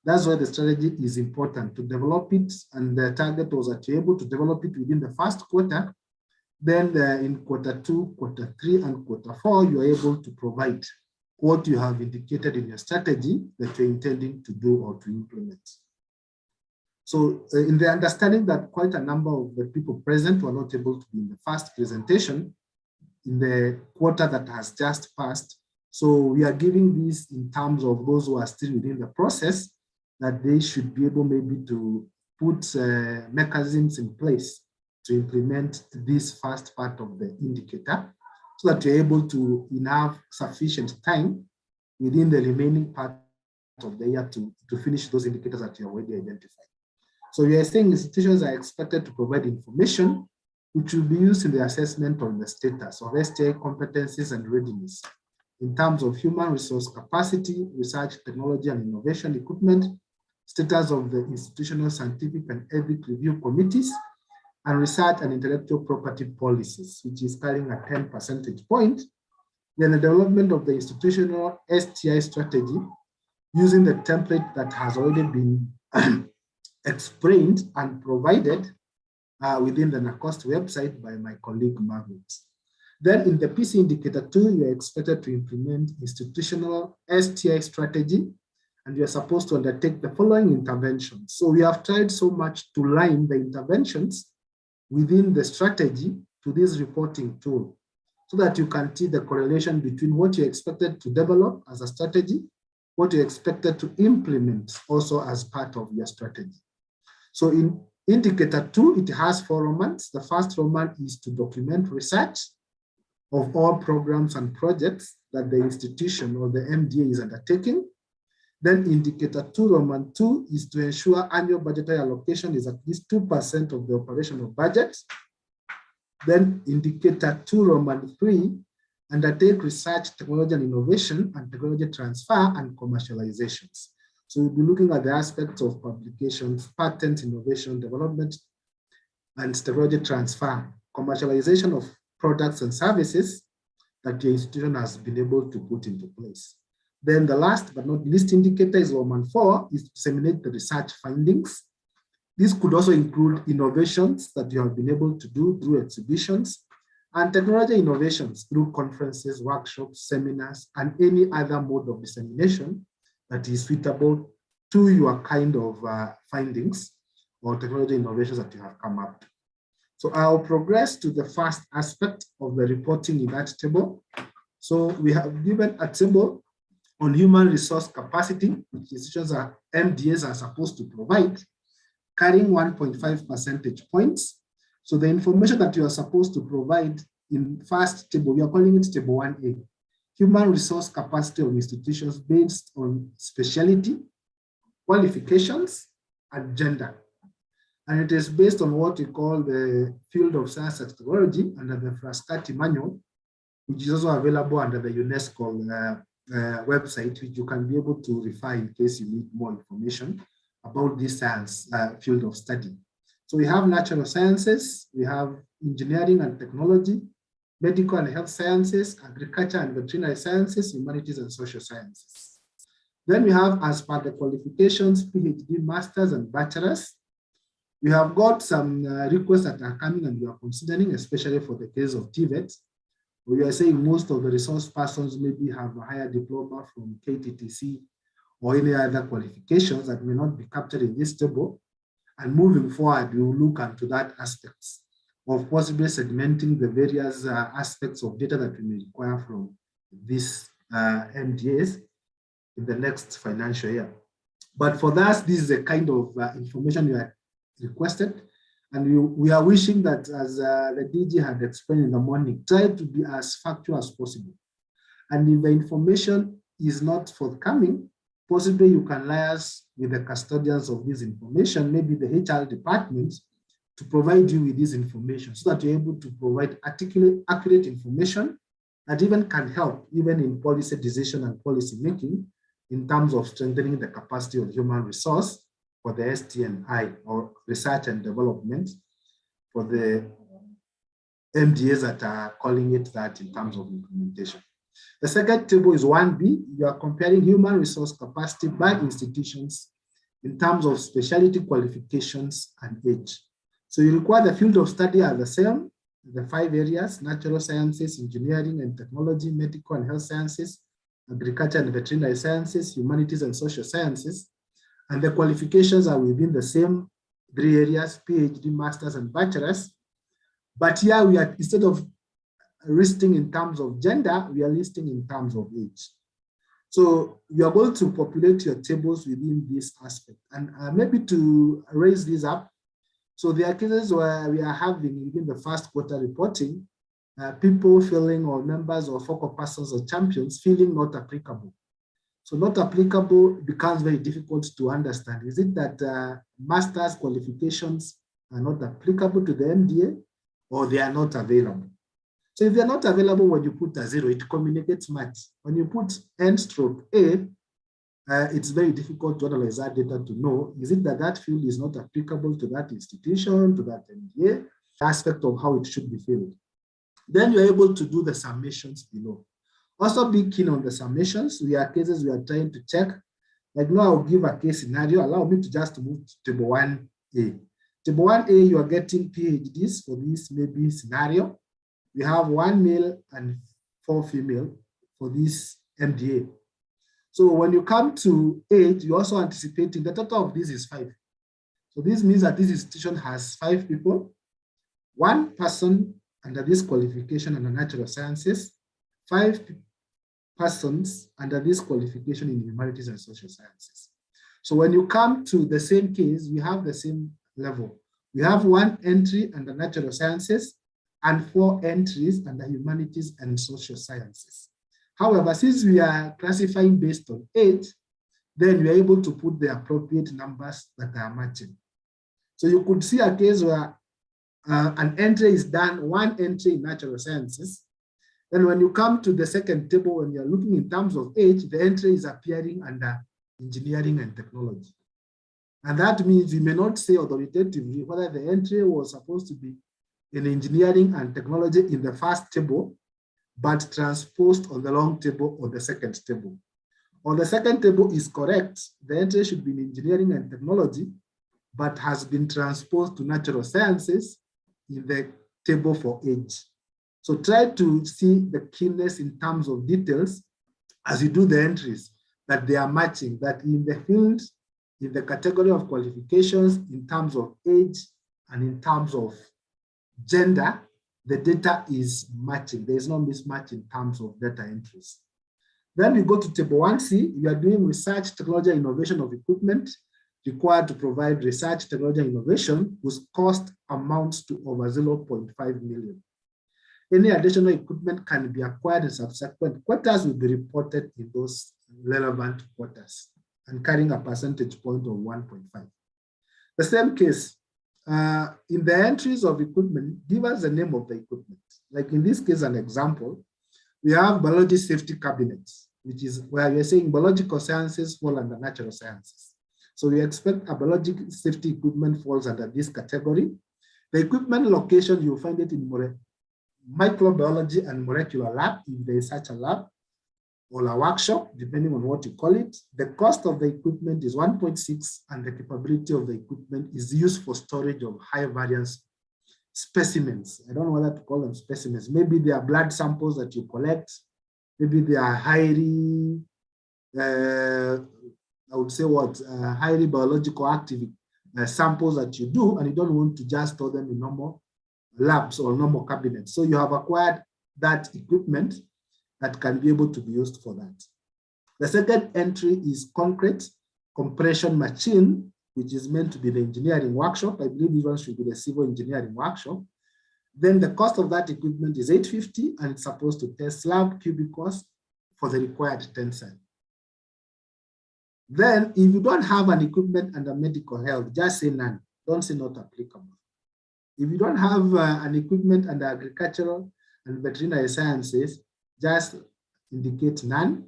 That's why the strategy is important, to develop it, and the target was that you're able to develop it within the first quarter. Then in quarter 2, quarter 3, and quarter 4, you are able to provide what you have indicated in your strategy that you're intending to do or to implement. So in the understanding that quite a number of the people present were not able to be in the first presentation in the quarter that has just passed. So we are giving this in terms of those who are still within the process that they should be able maybe to put mechanisms in place to implement this first part of the indicator, so that you're able to have sufficient time within the remaining part of the year to finish those indicators that you already identified. So we are saying institutions are expected to provide information which will be used in the assessment of the status of STI competencies and readiness in terms of human resource capacity, research, technology and innovation equipment, status of the institutional scientific and ethic review committees, and research and intellectual property policies, which is carrying a 10 percentage point. Then the development of the institutional STI strategy using the template that has already been explained and provided within the NACOST website by my colleague Margaret. Then in the PC indicator 2, you are expected to implement institutional STI strategy, and you are supposed to undertake the following interventions. So we have tried so much to line the interventions within the strategy to this reporting tool, so that you can see the correlation between what you expected to develop as a strategy, what you expected to implement also as part of your strategy. So in indicator 2, it has 4 romans. The first roman is to document research of all programs and projects that the institution or the MDA is undertaking. Then indicator 2, Roman 2, is to ensure annual budgetary allocation is at least 2% of the operational budget. Then indicator 2, Roman 3, undertake research, technology and innovation, and technology transfer and commercializations. So we'll be looking at the aspects of publications, patent, innovation, development, and technology transfer, commercialization of products and services that your institution has been able to put into place. Then the last but not least indicator is Roman 4, is to disseminate the research findings. This could also include innovations that you have been able to do through exhibitions, and technology innovations through conferences, workshops, seminars, and any other mode of dissemination that is suitable to your kind of findings or technology innovations that you have come up to. So I'll progress to the first aspect of the reporting in that table. So we have given a table on human resource capacity, which institutions are MDAs are supposed to provide, carrying 1.5 percentage points. So the information that you are supposed to provide in first table, we are calling it table 1A, human resource capacity of institutions based on speciality, qualifications, and gender. And it is based on what we call the field of science and technology under the Frascati manual, which is also available under the UNESCO website, which you can be able to refer in case you need more information about this science field of study. So we have natural sciences, we have engineering and technology, medical and health sciences, agriculture and veterinary sciences, humanities and social sciences. Then we have, as per the qualifications, PhD, masters and bachelors. We have got some requests that are coming and we are considering, especially for the case of TVET. We are saying most of the resource persons maybe have a higher diploma from KTTC or any other qualifications that may not be captured in this table. And moving forward, we will look into that aspects of possibly segmenting the various aspects of data that we may require from these MDAs in the next financial year. But for that, this is the kind of information we are requested. And we are wishing that, as the DG had explained in the morning, try to be as factual as possible. And if the information is not forthcoming, possibly you can liaise with the custodians of this information, maybe the HR department, to provide you with this information so that you're able to provide accurate information that even can help even in policy decision and policy making in terms of strengthening the capacity of human resource for the STI or research and development for the MDAs that are calling it that in terms of implementation. The second table is 1B. You are comparing human resource capacity by institutions in terms of specialty qualifications and age. So you require the field of study are the same, the 5 areas: natural sciences, engineering and technology, medical and health sciences, agriculture and veterinary sciences, humanities and social sciences. And the qualifications are within the same 3 areas: PhD, masters and bachelors. But here we are, instead of listing in terms of gender, we are listing in terms of age. So you are going to populate your tables within this aspect. And maybe to raise this up, so there are cases where we are having within the first quarter reporting, people feeling, or members or focal persons or champions feeling not applicable. So not applicable becomes very difficult to understand. Is it that master's qualifications are not applicable to the MDA, or they are not available? So if they're not available when you put a 0, it communicates much. When you put N/A, it's very difficult to analyze that data to know, is it that that field is not applicable to that institution, to that MDA, aspect of how it should be filled. Then you're able to do the summations below. Also be keen on the summations. We are cases we are trying to check. Like now I'll give a case scenario. Allow me to just move to table 1A. Table 1A, you are getting PhDs for this maybe scenario. We have 1 male and 4 female for this MDA. So when you come to age, you're also anticipating the total of this is 5. So this means that this institution has 5 people, 1 person under this qualification under natural sciences, 5 persons under this qualification in humanities and social sciences. So when you come to the same case, we have the same level. We have 1 entry under natural sciences and 4 entries under humanities and social sciences. However, since we are classifying based on age, then we are able to put the appropriate numbers that are matching. So you could see a case where an entry is done, 1 entry in natural sciences. Then when you come to the second table, when you're looking in terms of age, the entry is appearing under engineering and technology. And that means we may not say authoritatively whether the entry was supposed to be in engineering and technology in the first table, but transposed on the long table or the second table. On the second table is correct, the entry should be in engineering and technology, but has been transposed to natural sciences in the table for age. So try to see the keenness in terms of details as you do the entries, that they are matching, that in the field, in the category of qualifications, in terms of age, and in terms of gender, the data is matching. There is no mismatch in terms of data entries. Then we go to table 1C. You are doing research, technology, innovation of equipment required to provide research, technology, innovation whose cost amounts to over 0.5 million. Any additional equipment can be acquired in subsequent quarters, will be reported in those relevant quarters and carrying a percentage point of 1.5. The same case, in the entries of equipment, give us the name of the equipment. Like in this case, an example, we have biology safety cabinets, which is where we are saying biological sciences fall under natural sciences. So we expect a biological safety equipment falls under this category. The equipment location, you'll find it in microbiology and molecular lab, if there is such a lab, or a workshop, depending on what you call it. The cost of the equipment is 1.6, and the capability of the equipment is used for storage of high variance specimens. I don't know whether to call them specimens. Maybe they are blood samples that you collect. Maybe they are highly, I would say what, highly biological active samples that you do, and you don't want to just store them in normal labs or normal cabinets. So you have acquired that equipment that can be able to be used for that. The second entry is concrete compression machine, which is meant to be the engineering workshop. I believe this one should be the civil engineering workshop. Then the cost of that equipment is 850, and it's supposed to test slab cubicles for the required tensile. Then if you don't have an equipment under medical health, just say none. Don't say not applicable. If you don't have an equipment under agricultural and veterinary sciences, just indicate none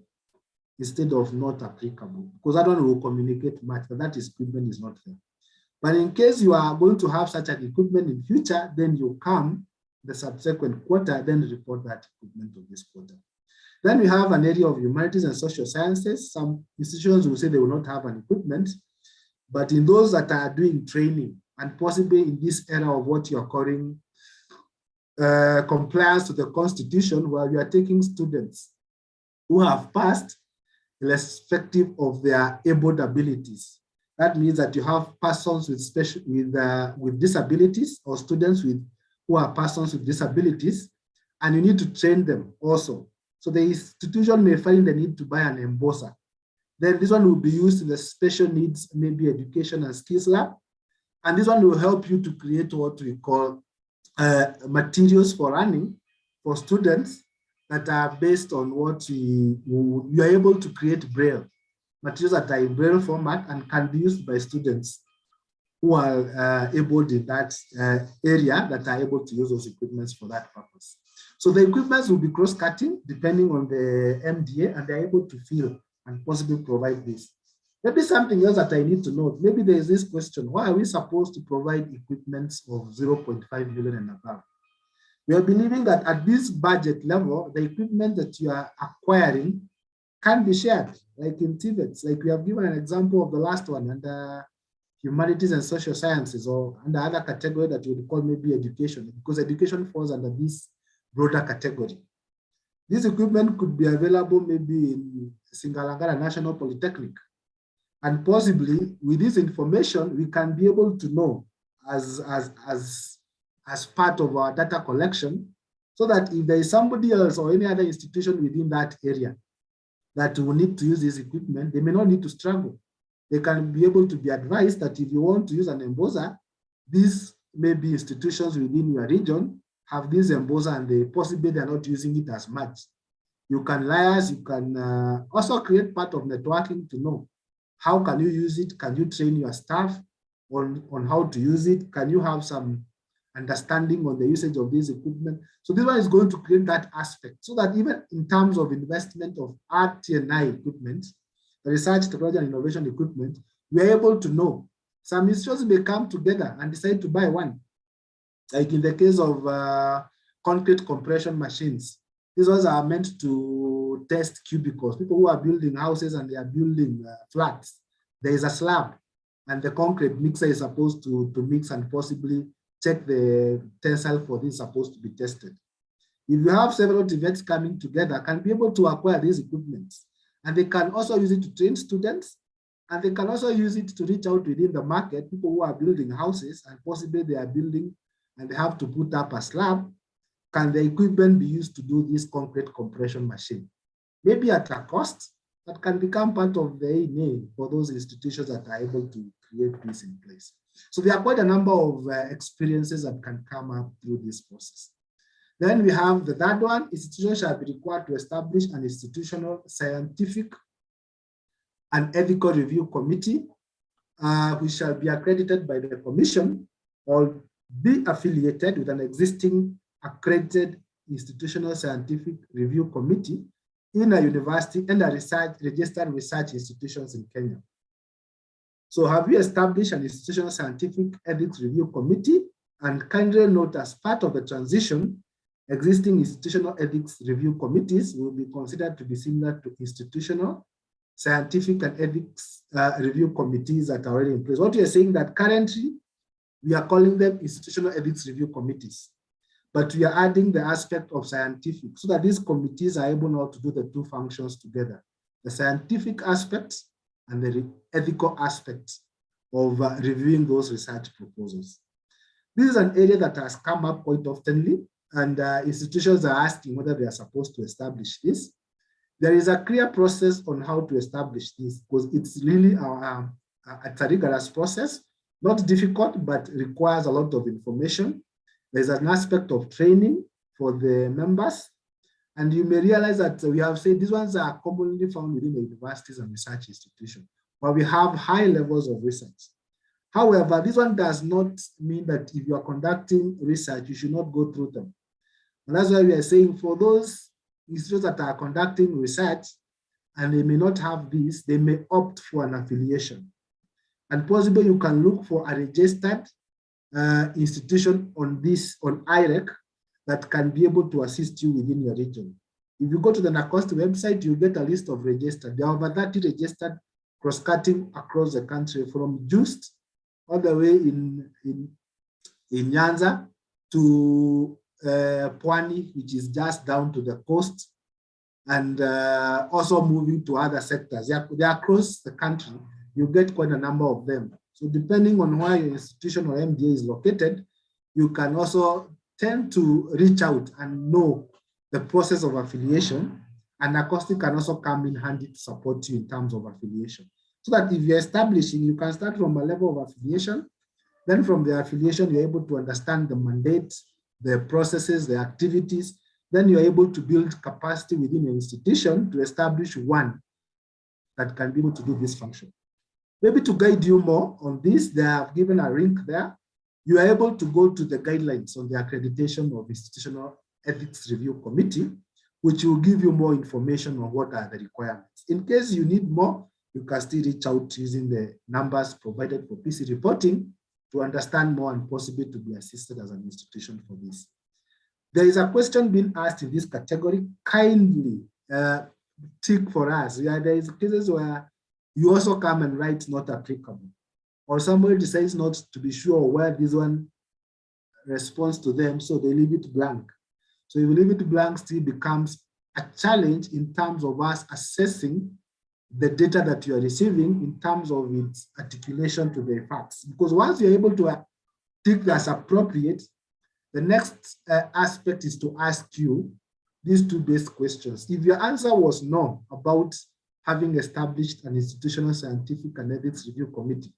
instead of not applicable, because that one will communicate much, but that equipment is not there. But in case you are going to have such an equipment in future, then you come the subsequent quarter, then report that equipment of this quarter. Then we have an area of humanities and social sciences. Some institutions will say they will not have an equipment, but in those that are doing training, and possibly in this era of what you are calling compliance to the Constitution, where we are taking students who have passed irrespective of their able abilities. That means that you have persons with special with disabilities, or students who are persons with disabilities, and you need to train them also. So the institution may find the need to buy an embosser. Then this one will be used in the special needs, maybe education and skills lab. And this one will help you to create what we call materials for running for students that are based on what you are able to create Braille, materials that are in Braille format and can be used by students who are able in that area that are able to use those equipments for that purpose. So the equipments will be cross-cutting depending on the MDA, and they're able to fill and possibly provide this. Maybe something else that I need to note, maybe there is this question, why are we supposed to provide equipments of 0.5 million and above? We are believing that at this budget level, the equipment that you are acquiring can be shared, like in TVETs, like we have given an example of the last one, and humanities and social sciences, or under other category that we would call maybe education, because education falls under this broader category. This equipment could be available maybe in Singalangara National Polytechnic. And possibly with this information, we can be able to know as part of our data collection, so that if there is somebody else or any other institution within that area that will need to use this equipment, they may not need to struggle. They can be able to be advised that if you want to use an embosser, these maybe institutions within your region have this embosser and they possibly they're not using it as much. You can liaise, you can also create part of networking to know how can you use it? Can you train your staff on how to use it? Can you have some understanding on the usage of this equipment? So this one is going to create that aspect so that even in terms of investment of RT&I equipment, the research, technology, and innovation equipment, we are able to know. Some institutions may come together and decide to buy one. Like in the case of concrete compression machines, these ones are meant to test cubicles. People who are building houses and they are building flats, there is a slab and the concrete mixer is supposed to mix and possibly check the tensile for this supposed to be tested. If you have several TVETs coming together, can be able to acquire these equipments, and they can also use it to train students, and they can also use it to reach out within the market, people who are building houses and possibly they are building and they have to put up a slab. Can the equipment be used to do this concrete compression machine? Maybe at a cost that can become part of the ENA for those institutions that are able to create this in place. So there are quite a number of experiences that can come up through this process. Then we have the third one, institutions shall be required to establish an institutional scientific and ethical review committee, which shall be accredited by the commission or be affiliated with an existing accredited institutional scientific review committee in a university and a registered research institutions in Kenya. So have we established an institutional scientific ethics review committee? And kindly note, as part of the transition, existing institutional ethics review committees will be considered to be similar to institutional scientific and ethics review committees that are already in place. What we are saying that currently we are calling them institutional ethics review committees, but we are adding the aspect of scientific so that these committees are able now to do the two functions together, the scientific aspects and the ethical aspects of reviewing those research proposals. This is an area that has come up quite oftenly, and institutions are asking whether they are supposed to establish this. There is a clear process on how to establish this because it's really a rigorous process, not difficult, but requires a lot of information. There's an aspect of training for the members. And you may realize that we have said these ones are commonly found within the universities and research institutions, where we have high levels of research. However, this one does not mean that if you are conducting research, you should not go through them. And that's why we are saying for those institutions that are conducting research and they may not have this, they may opt for an affiliation. And possibly you can look for a registered institution on IREC that can be able to assist you within your region. If you go to the NACOST website, you get a list of registered. There are over 30 registered cross-cutting across the country, from Just all the way in Nyanza to Pwani, which is just down to the coast, and also moving to other sectors. They are across the country. You get quite a number of them. So depending on where your institution or MDA is located, you can also tend to reach out and know the process of affiliation And acoustic can also come in handy to support you in terms of affiliation. So that if you're establishing, you can start from a level of affiliation. Then from the affiliation, you're able to understand the mandate, the processes, the activities. Then you're able to build capacity within your institution to establish one that can be able to do this function. Maybe to guide you more on this, they have given a link there. You are able to go to the guidelines on the accreditation of Institutional Ethics Review Committee, which will give you more information on what are the requirements. In case you need more, you can still reach out using the numbers provided for PC reporting to understand more and possibly to be assisted as an institution for this. There is a question being asked in this category. Kindly tick for us. Yeah, there is cases where you also come and write not applicable, or somebody decides not to be sure where this one responds to them, so they leave it blank. So if you leave it blank, still becomes a challenge in terms of us assessing the data that you are receiving in terms of its articulation to the facts. Because once you're able to tick as appropriate, the next aspect is to ask you these two basic questions. If your answer was no about having established an institutional scientific and ethics review committee,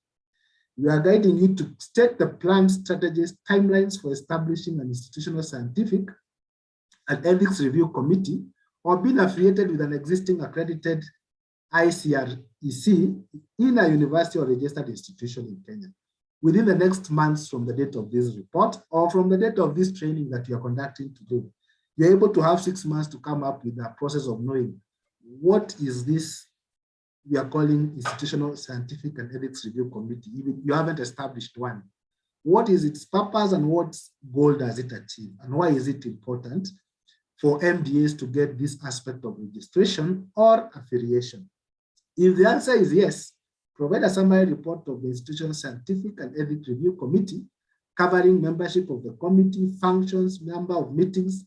we are guiding you to state the plans, strategies, timelines for establishing an institutional scientific and ethics review committee, or being affiliated with an existing accredited ICREC in a university or registered institution in Kenya within the next months from the date of this report or from the date of this training that you are conducting today. You're able to have 6 months to come up with a process of knowing what is this we are calling Institutional Scientific and Ethics Review Committee. Even you haven't established one. What is its purpose and what goal does it achieve? And why is it important for MDAs to get this aspect of registration or affiliation? If the answer is yes, provide a summary report of the Institutional Scientific and Ethics Review Committee covering membership of the committee, functions, number of meetings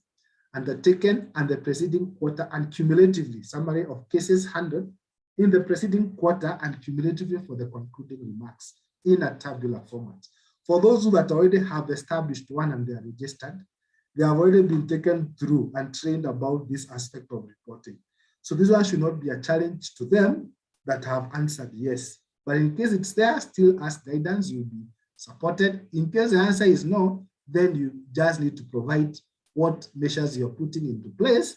undertaken and the preceding quarter, and cumulatively summary of cases handled in the preceding quarter and cumulatively for the concluding remarks in a tabular format. For those who that already have established one and they are registered, they have already been taken through and trained about this aspect of reporting. So this one should not be a challenge to them that have answered yes. But in case it's there, still ask guidance, you'll be supported. In case the answer is no, then you just need to provide what measures you're putting into place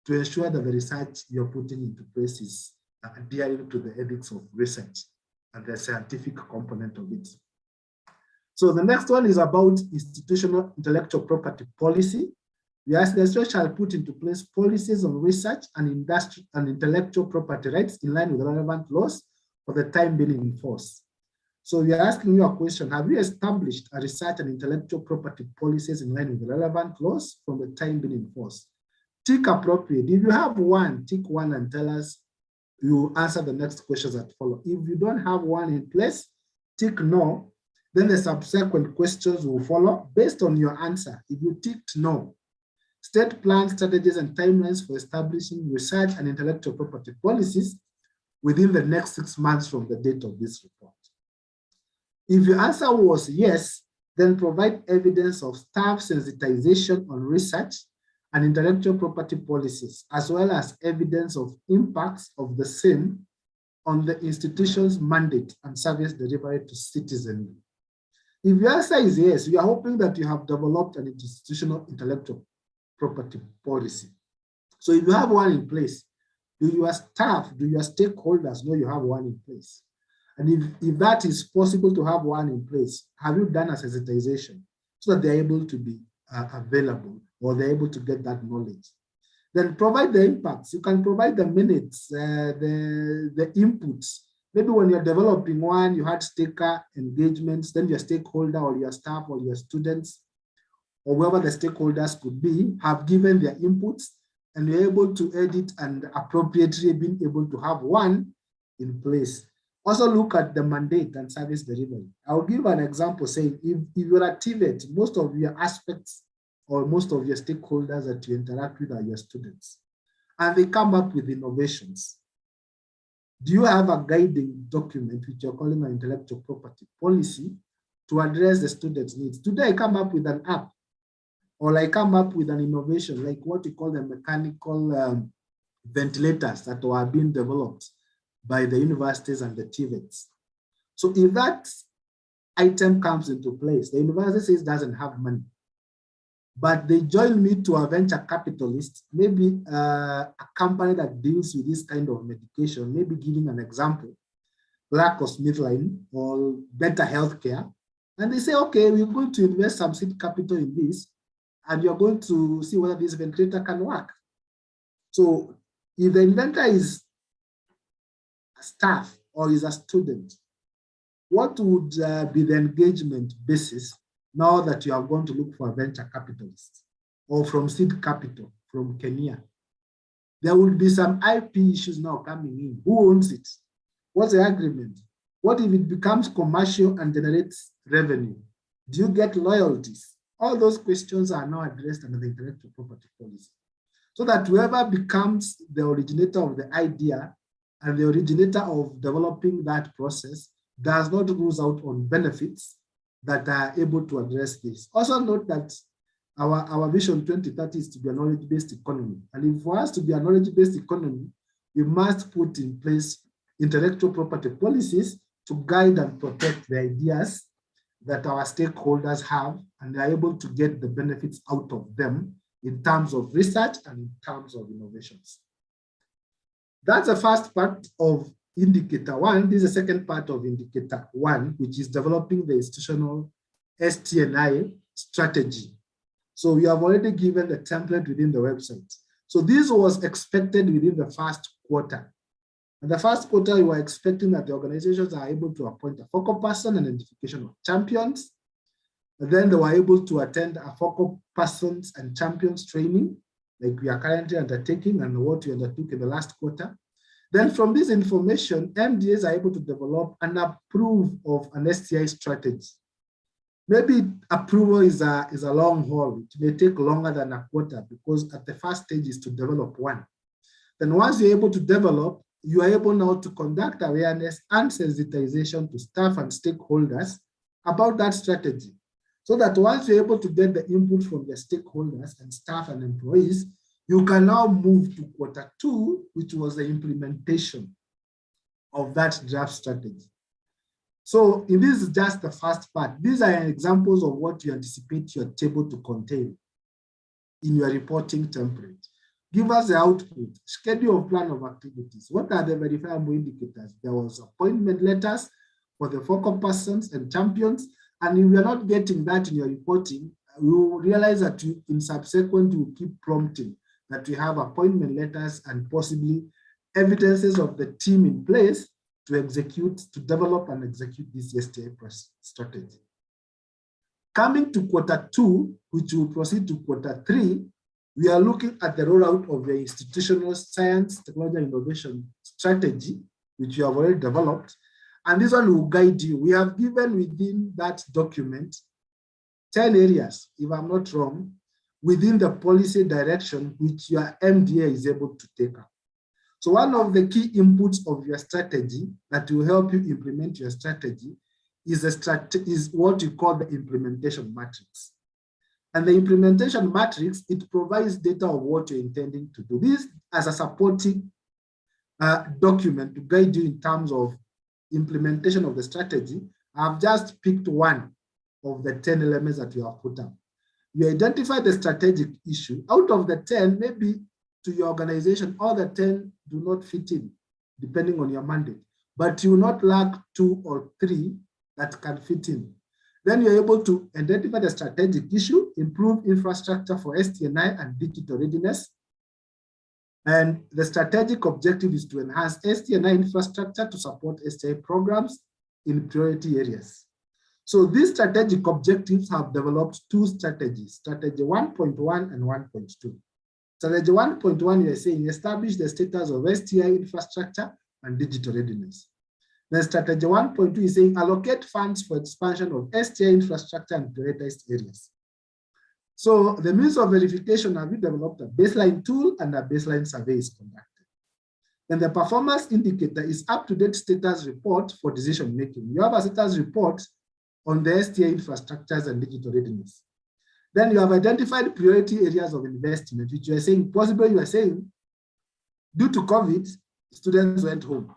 to ensure that the research you're putting into place is adhering to the ethics of research and the scientific component of it. So the next one is about institutional intellectual property policy. We ask the institution shall put into place policies on research and industry and intellectual property rights in line with the relevant laws for the time being in force. So we are asking you a question: have you established a research and intellectual property policies in line with the relevant laws from the time being in force? Tick appropriate. If you have one, tick one and tell us. You answer the next questions that follow. If you don't have one in place, tick no. Then the subsequent questions will follow based on your answer. If you ticked no, state plans, strategies, and timelines for establishing research and intellectual property policies within the next 6 months from the date of this report. If your answer was yes, then provide evidence of staff sensitization on research and intellectual property policies, as well as evidence of impacts of the same on the institution's mandate and service delivery to citizenry. If your answer is yes, we are hoping that you have developed an institutional intellectual property policy. So if you have one in place, do your staff, do your stakeholders know you have one in place? And if that is possible to have one in place, have you done a sensitization so that they're able to be available or they're able to get that knowledge? Then provide the impacts. You can provide the minutes, the inputs. Maybe when you're developing one, you had stakeholder engagements, then your stakeholder or your staff or your students or whoever the stakeholders could be have given their inputs, and you're able to edit and appropriately being able to have one in place. Also look at the mandate and service delivery. I'll give an example saying if you're at TVET, most of your aspects or most of your stakeholders that you interact with are your students, and they come up with innovations. Do you have a guiding document, which you're calling an intellectual property policy, to address the students' needs? Today, I come up with an app, or I come up with an innovation, like what you call the mechanical ventilators that were being developed by the universities and the TVETs. So if that item comes into place, the university says doesn't have money, but they join me to a venture capitalist, maybe a company that deals with this kind of medication, maybe giving an example, GlaxoSmithKline or Better Healthcare, and they say, okay, we're going to invest some seed capital in this, and you're going to see whether this ventilator can work. So if the inventor is a staff or is a student, what would be the engagement basis now that you are going to look for a venture capitalist or from seed capital from Kenya? There will be some IP issues now coming in. Who owns it? What's the agreement? What if it becomes commercial and generates revenue? Do you get loyalties? All those questions are now addressed under the intellectual property policy, so that whoever becomes the originator of the idea and the originator of developing that process does not lose out on benefits that are able to address this. Also note that our vision 2030 is to be a knowledge-based economy. And if for us to be a knowledge-based economy, we must put in place intellectual property policies to guide and protect the ideas that our stakeholders have, and they are able to get the benefits out of them in terms of research and in terms of innovations. That's the first part of indicator one. This is the second part of indicator one, which is developing the institutional STI strategy. So we have already given the template within the website. So this was expected within the first quarter. In the first quarter, we were expecting that the organizations are able to appoint a focal person and identification of champions. And then they were able to attend a focal persons and champions training, like we are currently undertaking and what we undertook in the last quarter. Then from this information, MDAs are able to develop and approve of an STI strategy. Maybe approval is a long haul. It may take longer than a quarter because at the first stage is to develop one. Then once you're able to develop, you are able now to conduct awareness and sensitization to staff and stakeholders about that strategy. So that once you're able to get the input from the stakeholders and staff and employees, you can now move to quarter two, which was the implementation of that draft strategy. So if this is just the first part, these are examples of what you anticipate your table to contain in your reporting template. Give us the output, schedule of plan of activities. What are the verifiable indicators? There was appointment letters for the focal persons and champions. And if you're not getting that in your reporting, you will realize that in subsequent, you keep prompting that we have appointment letters and possibly evidences of the team in place to execute, to develop and execute this STI strategy. Coming to quarter two, which will proceed to quarter three, we are looking at the rollout of the institutional science, technology, and innovation strategy, which you have already developed. And this one will guide you. We have given within that document 10 areas, if I'm not wrong, within the policy direction which your MDA is able to take up. So one of the key inputs of your strategy that will help you implement your strategy is what you call the implementation matrix. And the implementation matrix, it provides data of what you're intending to do. This as a supporting document to guide you in terms of implementation of the strategy. I've just picked one of the 10 elements that you have put up. You identify the strategic issue. Out of the 10, maybe to your organization, all the 10 do not fit in, depending on your mandate. But you will not lack 2 or 3 that can fit in. Then you're able to identify the strategic issue, improve infrastructure for STI and digital readiness. And the strategic objective is to enhance STI infrastructure to support STI programs in priority areas. So these strategic objectives have developed 2 strategies, strategy 1.1 and 1.2. Strategy 1.1, you're saying establish the status of STI infrastructure and digital readiness. Then strategy 1.2 is saying allocate funds for expansion of STI infrastructure and prioritized areas. So the means of verification, have you developed a baseline tool and a baseline survey is conducted. Then the performance indicator is up-to-date status report for decision making. You have a status report on the STI infrastructures and digital readiness. Then you have identified priority areas of investment, which you are saying, possibly you are saying, Due to COVID, students went home.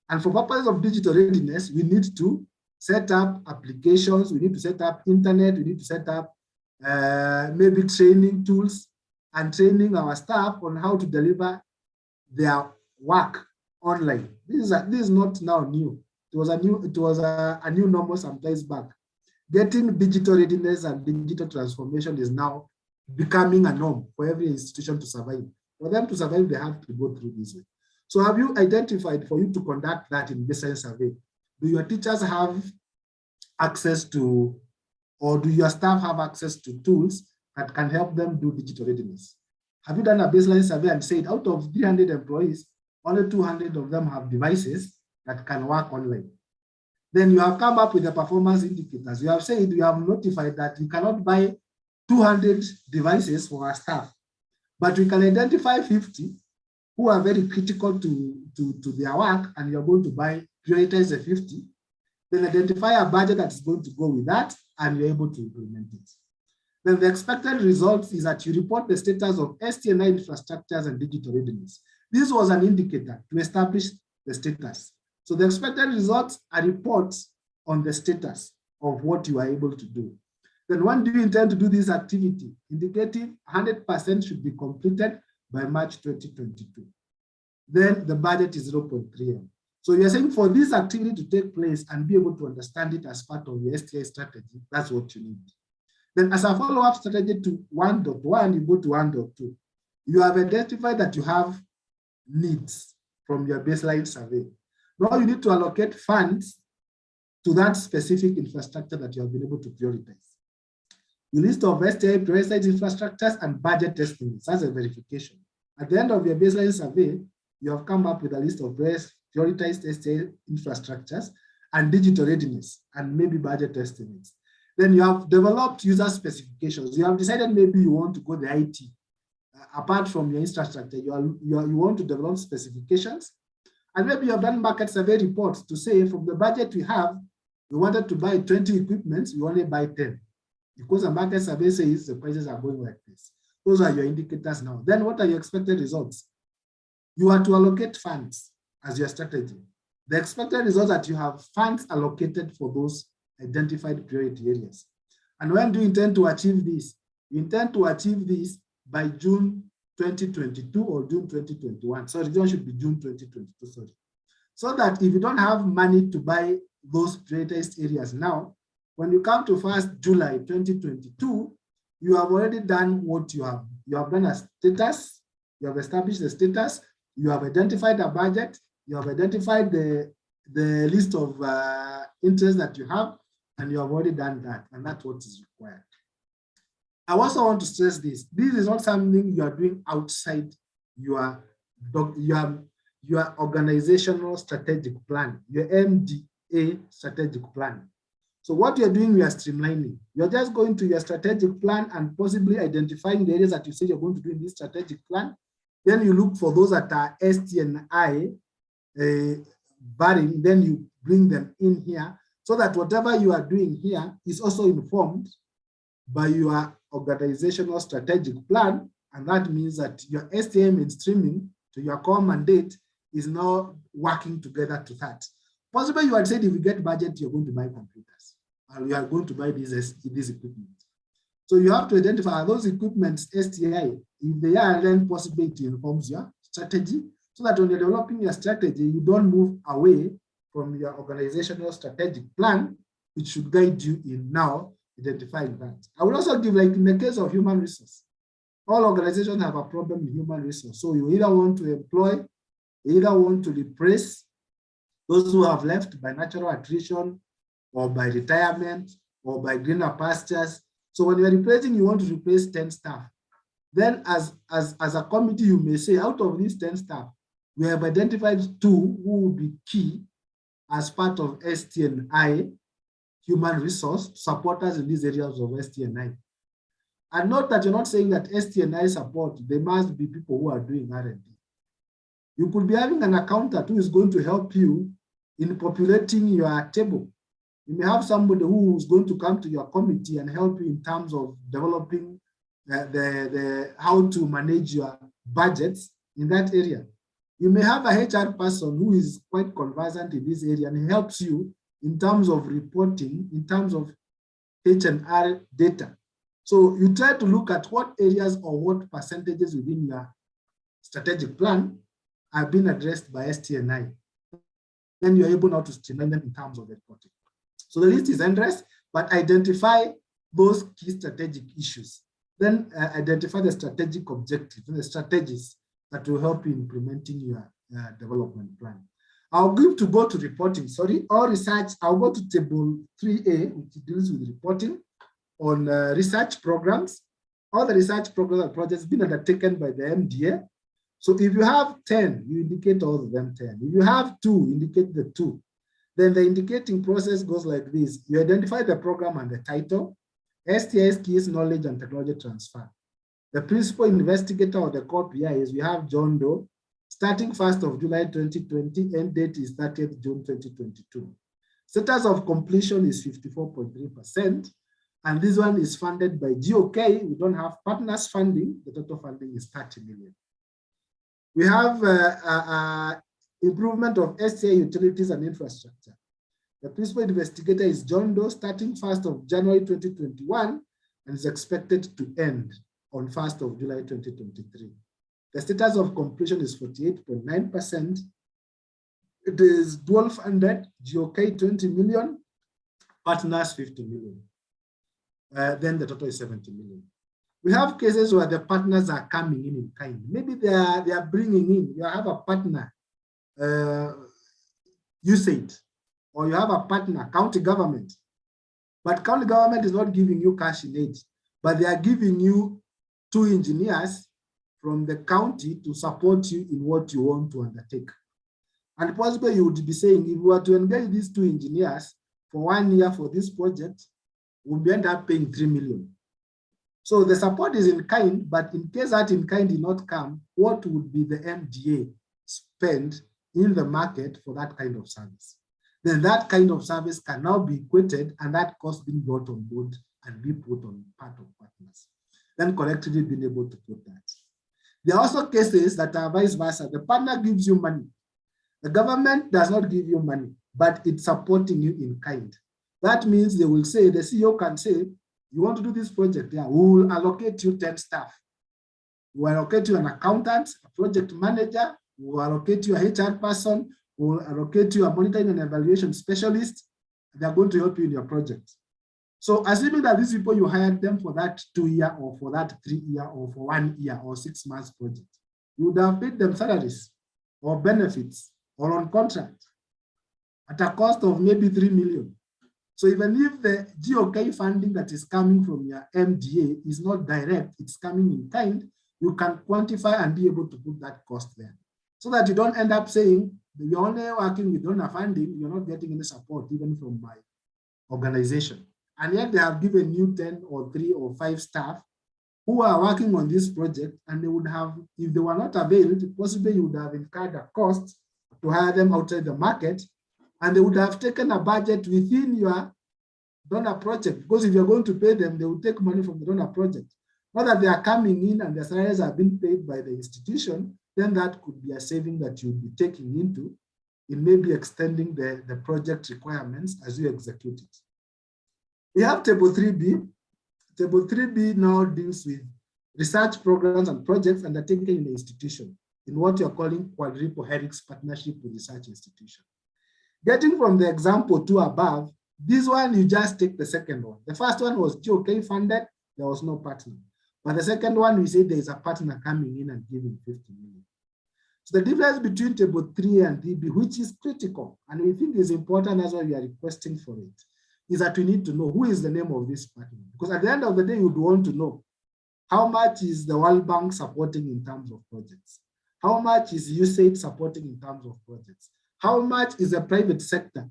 And for purposes of digital readiness, we need to set up applications, we need to set up internet, we need to set up maybe training tools and training our staff on how to deliver their work online. This is not now new. It was a new normal some days back. Getting digital readiness and digital transformation is now becoming a norm for every institution to survive. For them to survive, they have to go through this way. So have you identified for you to conduct that in baseline survey? Do your teachers have access to, or do your staff have access to tools that can help them do digital readiness? Have you done a baseline survey and said out of 300 employees, only 200 of them have devices that can work online? Then you have come up with the performance indicators. You have said, you have notified that you cannot buy 200 devices for our staff, but we can identify 50 who are very critical to their work, and you're going to prioritize the 50, then identify a budget that is going to go with that, and you're able to implement it. Then the expected result is that you report the status of STI infrastructures and digital readiness. This was an indicator to establish the status. So the expected results are reports on the status of what you are able to do. Then when do you intend to do this activity? Indicating 100% should be completed by March 2022. Then the budget is 0.3 M. So you're saying for this activity to take place and be able to understand it as part of the STI strategy, that's what you need. Then as a follow-up strategy to 1.1, you go to 1.2. You have identified that you have needs from your baseline survey. Now you need to allocate funds to that specific infrastructure that you have been able to prioritize. You list of STI prioritized infrastructures and budget estimates as a verification. At the end of your baseline survey, you have come up with a list of prioritized STI infrastructures and digital readiness and maybe budget estimates. Then you have developed user specifications. You have decided maybe you want to go the IT. Apart from your infrastructure, you want to develop specifications. And maybe you have done market survey reports to say from the budget we have, we wanted to buy 20 equipments, we only buy 10. Because the market survey says the prices are going like this. Those are your indicators now. Then what are your expected results? You are to allocate funds as your strategy. The expected results that you have funds allocated for those identified priority areas. And when do you intend to achieve this? You intend to achieve this by June 2022 or June 2021. Sorry, it should be June 2022, sorry. So that if you don't have money to buy those prioritized areas now, when you come to 1st July 2022, you have already done what you have. You have done a status, you have established the status, you have identified a budget, you have identified the list of interests that you have, and you have already done that, and that's what is required. I also want to stress this. This is not something you are doing outside your organizational strategic plan, your MDA strategic plan. So what you're doing, we are streamlining. You're just going to your strategic plan and possibly identifying the areas that you say you're going to do in this strategic plan. Then you look for those that are STI varying, then you bring them in here so that whatever you are doing here is also informed by your organizational strategic plan. And that means that your STI mainstreaming to your core mandate is now working together to that. Possibly you had said if you get budget, you're going to buy computers, and you are going to buy this equipment. So you have to identify those equipments STI. If they are, then possibly it informs your strategy, so that when you're developing your strategy, you don't move away from your organizational strategic plan, which should guide you in now identifying that. I will also give, like in the case of human resource, all organizations have a problem with human resource. So you either want to employ, you either want to replace those who have left by natural attrition or by retirement or by greener pastures. So when you're replacing, you want to replace 10 staff. Then as a committee, you may say, out of these 10 staff, we have identified 2 who will be key as part of STI, human resource, support us in these areas of STI. And note that you're not saying that STI support, they must be people who are doing R&D. You could be having an accountant who is going to help you in populating your table. You may have somebody who is going to come to your committee and help you in terms of developing how to manage your budgets in that area. You may have a HR person who is quite conversant in this area and helps you in terms of reporting, in terms of H&R data. So you try to look at what areas or what percentages within your strategic plan are being addressed by STI. Then you're able now to streamline them in terms of reporting. So the list is endless, but identify those key strategic issues. Then identify the strategic objectives and the strategies that will help you implementing your development plan. I'll go to reporting, or research. I'll go to table 3A, which deals with reporting on research programs. All the research programs and projects been undertaken by the MDA. So if you have 10, you indicate all of them 10. If you have 2, indicate the 2. Then the indicating process goes like this. You identify the program and the title, STI's keys, knowledge, and technology transfer. The principal investigator or the core PI is we have John Doe, starting 1st of July 2020, end date is 30th June 2022. Status of completion is 54.3%, and this one is funded by GOK. We don't have partners funding. The total funding is 30 million. We have improvement of STI utilities and infrastructure. The principal investigator is John Doe, starting 1st of January 2021, and is expected to end on 1st of July 2023. The status of completion is 48.9%. It is dual funded, GOK 20 million, partners 50 million. Then the total is 70 million. We have cases where the partners are coming in kind. Maybe they are bringing in, you have a partner, USAID, or you have a partner, county government. But county government is not giving you cash in aid, but they are giving you 2 engineers from the county to support you in what you want to undertake. And possibly you would be saying, if we were to engage these 2 engineers for 1 year for this project, we'll end up paying 3 million. So the support is in kind, but in case that in kind did not come, what would be the MDA spend in the market for that kind of service? Then that kind of service can now be equated and that cost being brought on board and be put on part of partners. Then collectively being able to put that. There are also cases that are vice versa. The partner gives you money. The government does not give you money, but it's supporting you in kind. That means they will say, the CEO can say, you want to do this project, yeah, we will allocate you 10 staff. We will allocate you an accountant, a project manager, we will allocate you a HR person, we will allocate you a monitoring and evaluation specialist. They are going to help you in your project. So assuming that these people, you hired them for that 2-year or for that 3-year or for 1 year or 6 months project, you would have paid them salaries or benefits or on contract at a cost of maybe 3 million. So even if the GOK funding that is coming from your MDA is not direct, it's coming in kind, you can quantify and be able to put that cost there. So that you don't end up saying, you're only working with donor funding, you're not getting any support even from my organization. And yet they have given you 10 or 3 or 5 staff who are working on this project, and they would have, if they were not availed, possibly you would have incurred a cost to hire them outside the market, and they would have taken a budget within your donor project, because if you're going to pay them, they will take money from the donor project. Not that they are coming in and their salaries are being paid by the institution, then that could be a saving that you'll be taking into in maybe extending the project requirements as you execute it. We have table 3B. Table 3B now deals with research programs and projects undertaken in the institution in what you're calling quadruple helix partnership with research institution. Getting from the example 2 above, this one, you just take the second one. The first one was GOK funded, there was no partner. But the second one, we say there is a partner coming in and giving 50 million. So the difference between table 3 and 3B, which is critical, and we think is important, as why we are requesting for it, is that we need to know who is the name of this partner. Because at the end of the day, you would want to know how much is the World Bank supporting in terms of projects? How much is USAID supporting in terms of projects? How much is the private sector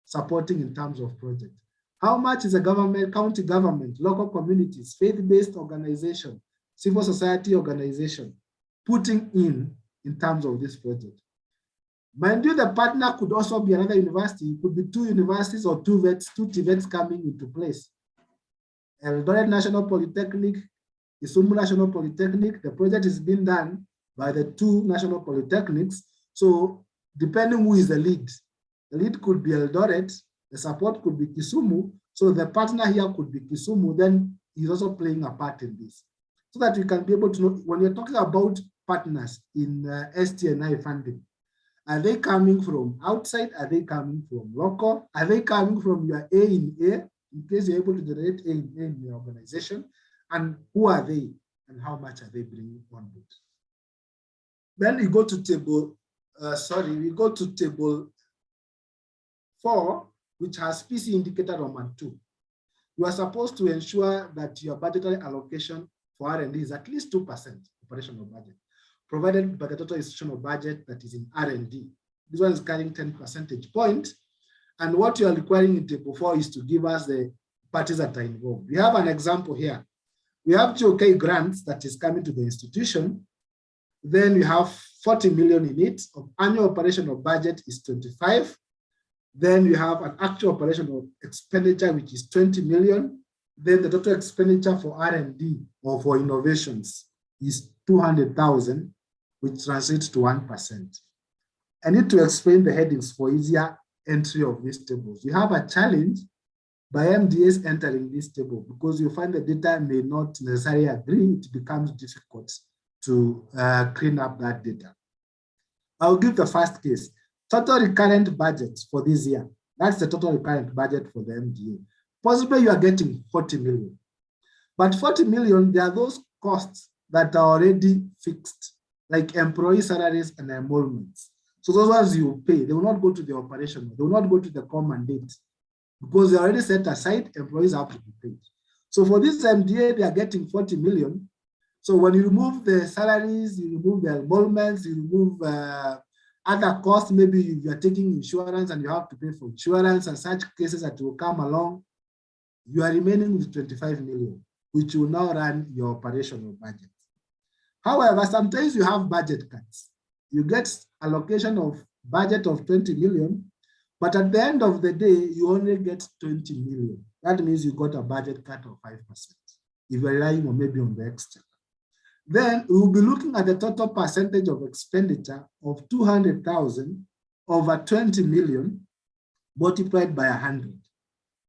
supporting in terms of projects? How much is a government, county government, local communities, faith-based organization, civil society organization putting in terms of this project? Mind you, the partner could also be another university. It could be 2 universities or 2 TVETs coming into place. Eldoret National Polytechnic, Isumu National Polytechnic, the project is being done by the two national polytechnics. So depending who is the lead could be Eldoret, the support could be Kisumu. So the partner here could be Kisumu, then he's also playing a part in this. So that we can be able to know, when you're talking about partners in STI funding, are they coming from outside? Are they coming from local? Are they coming from your A in A, in case you're able to generate A in your organization? And who are they? And how much are they bringing on board? Then we go to table, we go to table 4, which has PC indicator Roman 2. You are supposed to ensure that your budgetary allocation for R&D is at least 2% operational budget, provided by the total institutional budget that is in R&D. This one is carrying 10 percentage points. And what you are requiring in table 4 is to give us the parties that are involved. We have an example here. We have GOK grants that is coming to the institution. Then we have 40 million in it. Annual operational budget is 25. Then we have an actual operational expenditure, which is 20 million. Then the total expenditure for R&D or for innovations is 200,000, which translates to 1%. I need to explain the headings for easier entry of these tables. You have a challenge by MDAs entering this table because you find the data may not necessarily agree. It becomes difficult to clean up that data. I'll give the first case. Total recurrent budget for this year. That's the total recurrent budget for the MDA. Possibly you are getting 40 million. But 40 million, there are those costs that are already fixed, like employee salaries and emoluments. So those ones you pay, they will not go to the operation, they will not go to the common date because they are already set aside, employees have to be paid. So for this MDA, they are getting 40 million. So when you remove the salaries, you remove the emoluments, you remove other costs, maybe you are taking insurance and you have to pay for insurance and such cases that will come along, you are remaining with 25 million, which will now run your operational budget. However, sometimes you have budget cuts. You get allocation of budget of 20 million, but at the end of the day, you only get 20 million. That means you got a budget cut of 5%. If you're relying on maybe on the extra. Then we will be looking at the total percentage of expenditure of 200,000 over 20 million multiplied by 100.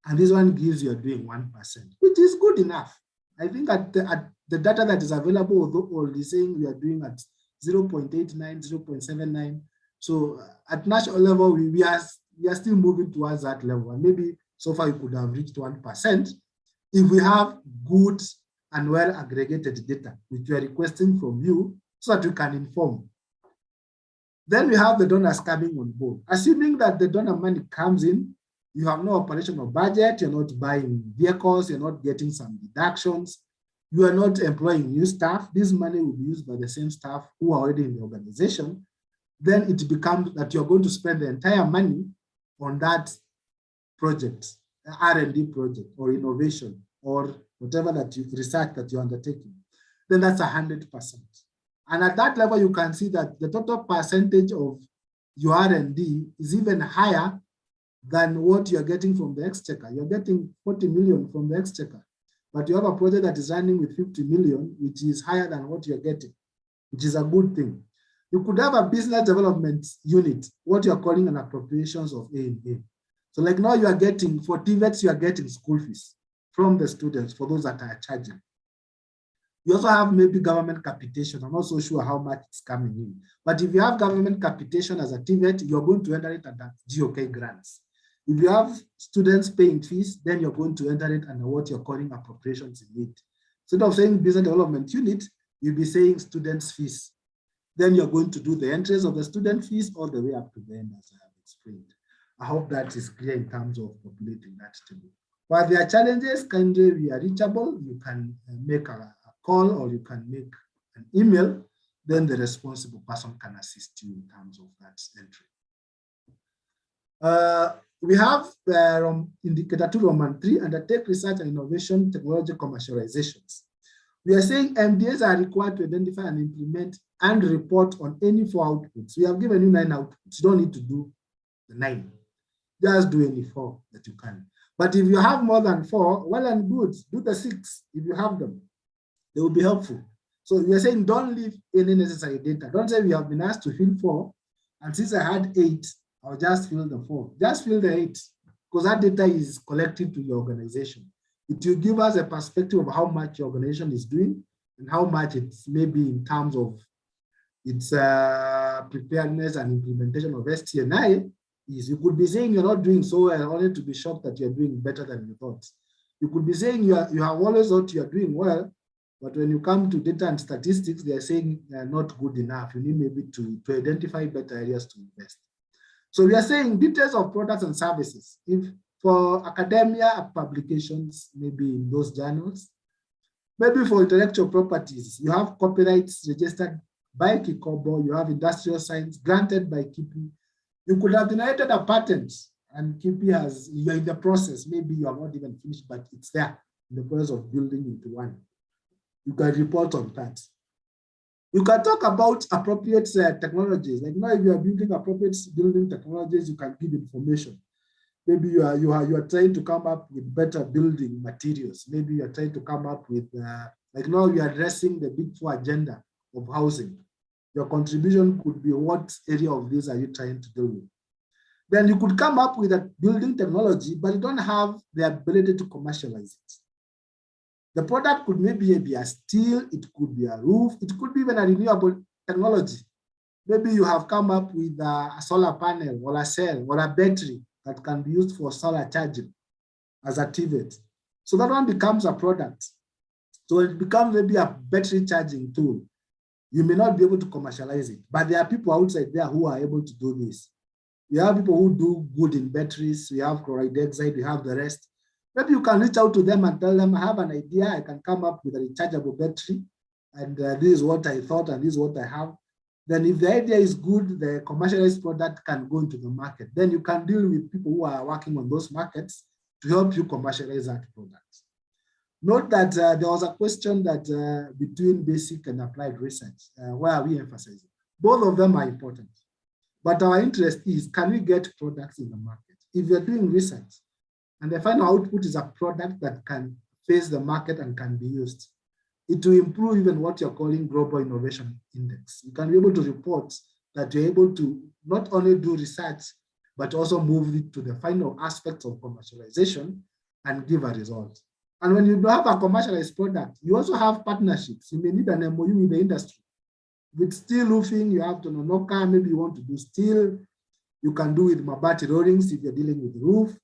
And this one gives you doing 1%, which is good enough. I think at the data that is available, although all is saying we are doing at 0.89, 0.79. So at national level, we are still moving towards that level. And maybe so far you could have reached 1% if we have good and well aggregated data, which we are requesting from you so that you can inform. Then we have the donors coming on board. Assuming that the donor money comes in, you have no operational budget, you're not buying vehicles, you're not getting some deductions, you are not employing new staff, this money will be used by the same staff who are already in the organization, then it becomes that you're going to spend the entire money on that project, R&D project or innovation or whatever that you research that you're undertaking, then that's 100%. And at that level, you can see that the total percentage of your R&D is even higher than what you're getting from the exchequer. You're getting 40 million from the exchequer, but you have a project that is running with 50 million, which is higher than what you're getting, which is a good thing. You could have a business development unit, what you're calling an appropriations of A&A. So like now you are getting, for TVETs, you are getting school fees from the students for those that are charging. You also have maybe government capitation. I'm not so sure how much it's coming in. But if you have government capitation as a TVET, you're going to enter it under GOK grants. If you have students paying fees, then you're going to enter it under what you're calling appropriations in it. Instead of saying business development unit, you'll be saying students' fees. Then you're going to do the entries of the student fees all the way up to the end, as I have explained. I hope that is clear in terms of populating that table. While there are challenges, kindly we are reachable. You can make a call or you can make an email, then the responsible person can assist you in terms of that entry. We have indicator 2 Roman 3, undertake research and innovation technology commercializations. We are saying MDAs are required to identify and implement and report on any 4 outputs. We have given you 9 outputs. You don't need to do the 9. Just do any 4 that you can. But if you have more than 4, well and good, do the 6 if you have them. They will be helpful. So we are saying don't leave any necessary data. Don't say we have been asked to fill 4, and since I had 8, I'll just fill the 4. Just fill the 8, because that data is collected to your organization. It will give us a perspective of how much your organization is doing and how much it's maybe in terms of its preparedness and implementation of STI. Is you could be saying you're not doing so well, only to be shocked that you're doing better than you thought. You could be saying you have always thought you're doing well, but when you come to data and statistics, they are saying they're not good enough. You need maybe to identify better areas to invest. So we are saying details of products and services. If for academia publications, maybe in those journals, maybe for intellectual properties, you have copyrights registered by Kikobo, you have industrial science granted by KIPI. You could have generated a patent and KIPI has, you're in the process, maybe you are not even finished, but it's there in the process of building into one. You can report on that. You can talk about appropriate technologies. Like now, if you are building appropriate building technologies, you can give information. Maybe you are trying to come up with better building materials. Maybe you are trying to come up with, like now you are addressing the Big 4 agenda of housing. Your contribution could be what area of this are you trying to deal with. Then you could come up with a building technology, but you don't have the ability to commercialize it. The product could maybe be a steel, it could be a roof, it could be even a renewable technology. Maybe you have come up with a solar panel or a cell or a battery that can be used for solar charging as a TVET. So that one becomes a product. So it becomes maybe a battery charging tool. You may not be able to commercialize it, but there are people outside there who are able to do this. We have people who do good in batteries. We have chloride dioxide, we have the rest. Maybe you can reach out to them and tell them, I have an idea, I can come up with a rechargeable battery, and this is what I thought, and this is what I have. Then if the idea is good, the commercialized product can go into the market. Then you can deal with people who are working on those markets to help you commercialize that product. Note that there was a question that between basic and applied research, where are we emphasizing? Both of them are important. But our interest is, can we get products in the market? If you're doing research and the final output is a product that can face the market and can be used, it will improve even what you're calling global innovation index. You can be able to report that you're able to not only do research, but also move it to the final aspects of commercialization and give a result. And when you have a commercialized product, you also have partnerships. You may need an MOU with the industry. With steel roofing, you have to Nonoka, maybe you want to do steel. You can do with Mabati rollings if you're dealing with roof.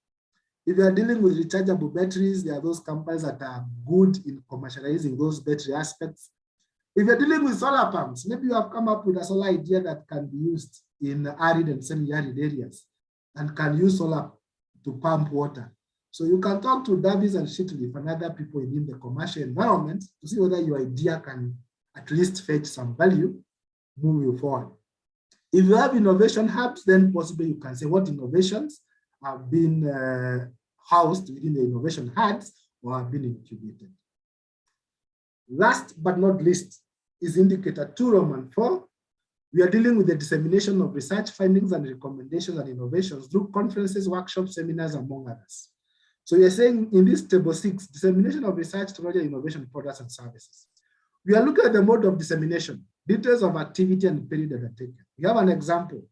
If you're dealing with rechargeable batteries, there are those companies that are good in commercializing those battery aspects. If you're dealing with solar pumps, maybe you have come up with a solar idea that can be used in arid and semi-arid areas and can use solar to pump water. So you can talk to Davis and Shitleaf and other people in the commercial environment to see whether your idea can at least fetch some value moving forward. If you have innovation hubs, then possibly you can say what innovations have been housed within the innovation hubs or have been incubated. Last but not least is indicator 2, Roman 4. We are dealing with the dissemination of research findings and recommendations and innovations through conferences, workshops, seminars, among others. So you're saying in this table 6, dissemination of research, technology, innovation, products, and services. We are looking at the mode of dissemination, details of activity and period undertaken. We have an example.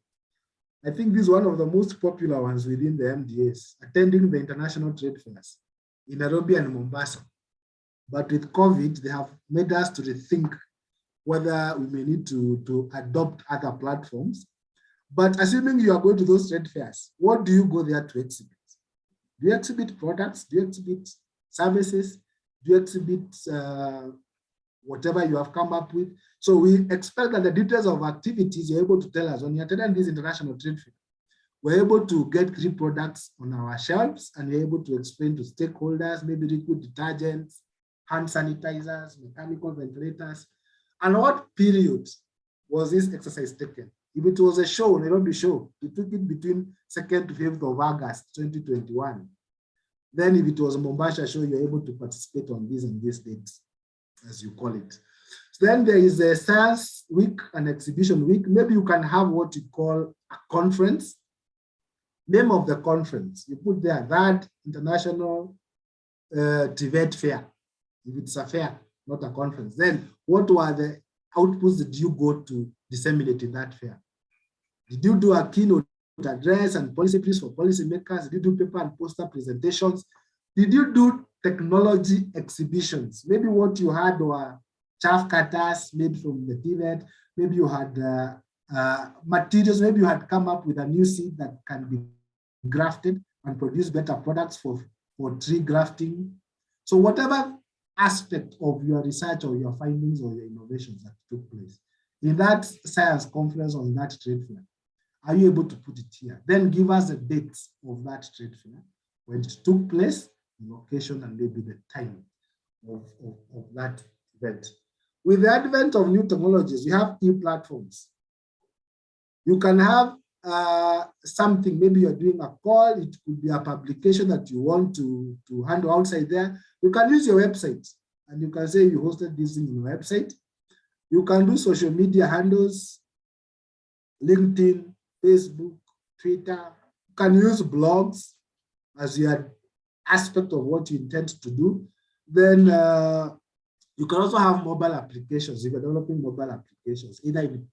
I think this is one of the most popular ones within the MDAs, attending the international trade fairs in Nairobi and Mombasa. But with COVID, they have made us to rethink whether we may need to adopt other platforms. But assuming you are going to those trade fairs, what do you go there to exhibit? Do you exhibit products? Do you exhibit services? Do you exhibit whatever you have come up with? So we expect that the details of activities you're able to tell us when you attend this international trade fair, we're able to get green products on our shelves and we're able to explain to stakeholders, maybe liquid detergents, hand sanitizers, mechanical ventilators, and what period was this exercise taken? If it was a show, Nairobi show, we took it between 2nd to 5th of August, 2021. Then if it was a Mombasa show, you're able to participate on this and this dates, as you call it. So then there is a science week and exhibition week. Maybe you can have what you call a conference. Name of the conference, you put there, that International TVET Fair. If it's a fair, not a conference. Then what were the outputs that you go to disseminate in that fair? Did you do a keynote address and policy briefs for policymakers? Did you do paper and poster presentations? Did you do technology exhibitions? Maybe what you had were chaff cutters made from the pivot. Maybe you had materials. Maybe you had come up with a new seed that can be grafted and produce better products for tree grafting. So whatever aspect of your research or your findings or your innovations that took place in that science conference or in that trade fair, are you able to put it here? Then give us the dates of that trade fair, when it took place, the location, and maybe the time of that event. With the advent of new technologies, you have e-platforms. You can have something, maybe you're doing a call, it could be a publication that you want to handle outside there. You can use your website and you can say you hosted this in your website. You can do social media handles, LinkedIn, Facebook, Twitter. You can use blogs as your aspect of what you intend to do. Then you can also have mobile applications. If you're developing mobile applications, either in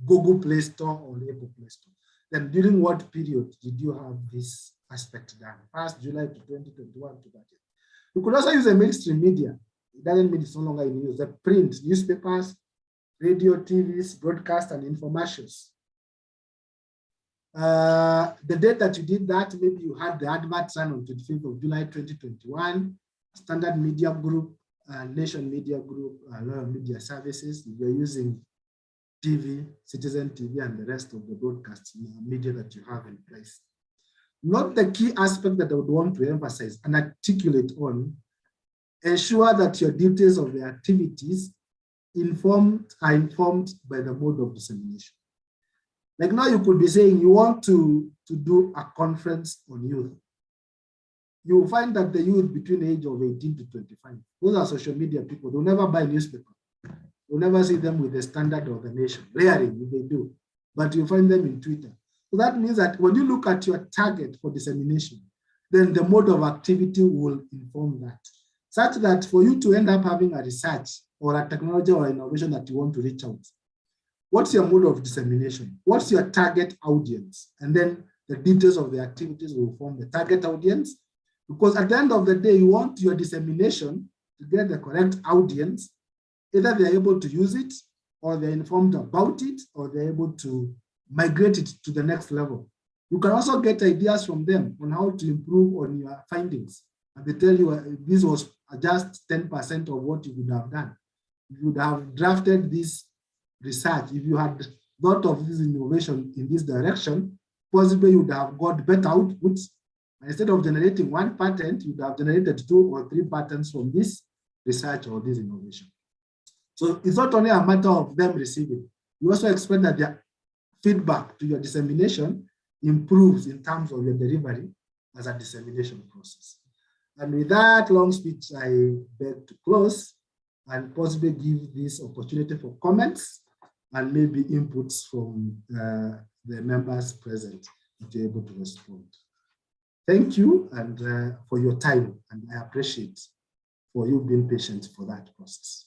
Google Play Store or Apple Play Store. Then during what period did you have this aspect done? 1st July to 2021 to that. You could also use a mainstream media. It doesn't mean it's no longer in use. The print, newspapers, radio, TVs, broadcast, and infomercials. The date that you did that, maybe you had the adverts run on 25th of July 2021, Standard Media Group, Nation Media Group, Loyal Media Services. If you're using TV, Citizen TV, and the rest of the broadcast media that you have in place. Not the key aspect that I would want to emphasize and articulate on, ensure that your details of the activities are informed by the mode of dissemination. Like now you could be saying you want to do a conference on youth. You will find that the youth between the age of 18 to 25, those are social media people, they'll never buy newspaper. You'll never see them with the Standard or the Nation. Rarely if they do, but you find them in Twitter. So that means that when you look at your target for dissemination, then the mode of activity will inform that. Such that for you to end up having a research or a technology or innovation that you want to reach out, what's your mode of dissemination? What's your target audience? And then the details of the activities will form the target audience. Because at the end of the day, you want your dissemination to get the correct audience. Either they're able to use it, or they're informed about it, or they're able to migrate it to the next level. You can also get ideas from them on how to improve on your findings. And they tell you this was just 10% of what you would have done. You would have drafted this research. If you had thought of this innovation in this direction, possibly you would have got better outputs. Instead of generating one patent, you would have generated 2 or 3 patents from this research or this innovation. So it's not only a matter of them receiving. You also expect that their feedback to your dissemination improves in terms of your delivery as a dissemination process. And with that long speech, I beg to close and possibly give this opportunity for comments and maybe inputs from the members present to be able to respond. Thank you and for your time, and I appreciate for you being patient for that process.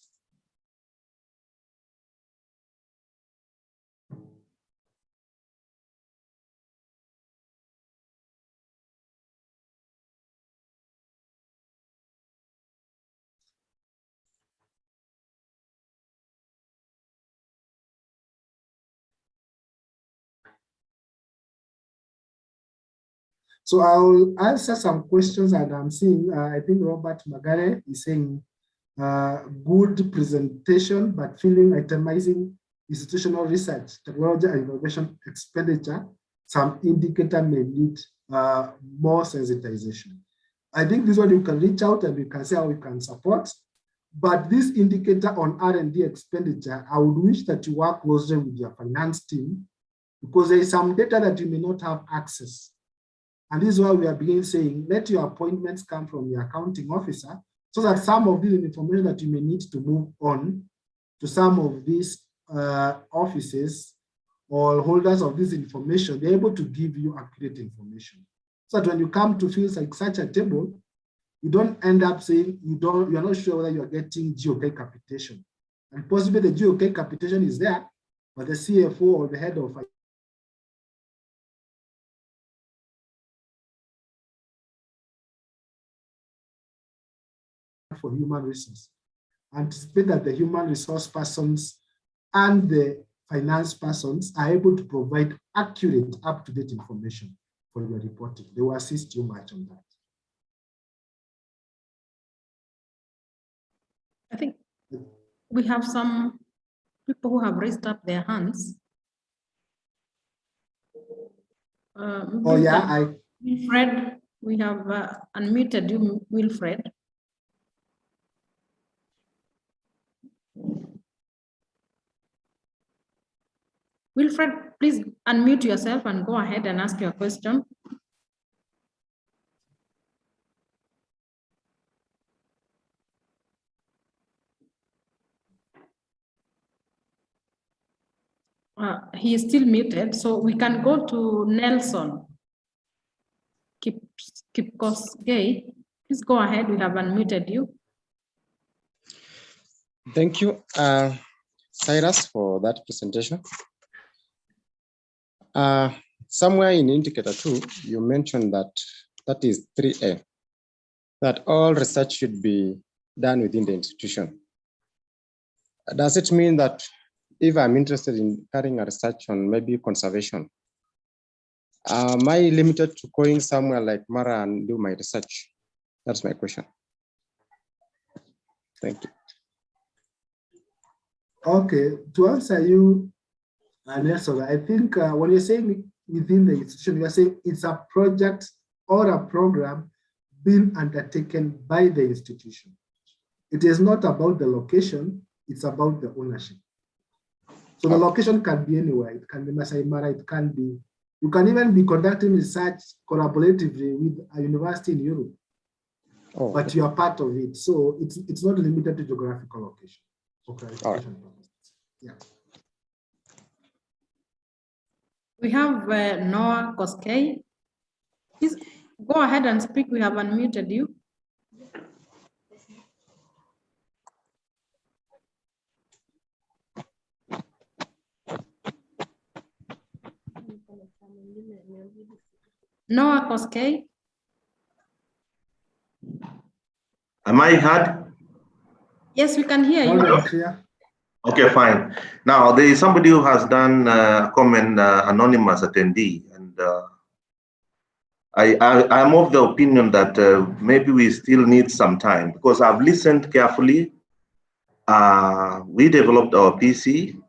So I'll answer some questions, and I'm seeing, I think Robert Magare is saying, good presentation, but feeling itemizing institutional research, technology and innovation expenditure, some indicator may need more sensitization. I think this one you can reach out and you can see how we can support, but this indicator on R&D expenditure, I would wish that you work closely with your finance team, because there is some data that you may not have access. And this is why we are beginning saying, let your appointments come from your accounting officer, so that some of this information that you may need to move on to some of these offices or holders of this information, they're able to give you accurate information. So that when you come to fields like such a table, you don't end up saying you're not sure whether you're getting GOK capitation. And possibly the GOK capitation is there, but the CFO or the head of for human resource. Anticipate that the human resource persons and the finance persons are able to provide accurate, up-to-date information for your reporting. They will assist you much on that. I think we have some people who have raised up their hands. Wilfred, we have unmuted you, Wilfred. Wilfred, please unmute yourself and go ahead and ask your question. He is still muted, so we can go to Nelson Kipkoskei. Please go ahead, we have unmuted you. Thank you, Cyrus, for that presentation. Somewhere in indicator 2, you mentioned that is 3A, that all research should be done within the institution. Does it mean that if I'm interested in carrying a research on maybe conservation, am I limited to going somewhere like Mara and do my research? That's my question. Thank you. Okay, to answer you, Nelson, I think when you're saying within the institution, you're saying it's a project or a program being undertaken by the institution. It is not about the location, it's about the ownership. So the location can be anywhere. It can be Masai Mara, it can be, you can even be conducting research collaboratively with a university in Europe, but you are part of it. So it's not limited to geographical location. Okay. Yeah. We have Noah Koskei. Please go ahead and speak. We have unmuted you. Noah Koskei. Am I heard? Yes, we can hear you. Okay, fine. Now, there is somebody who has done a comment, anonymous attendee, and I am of the opinion that maybe we still need some time, because I've listened carefully. We developed our PC,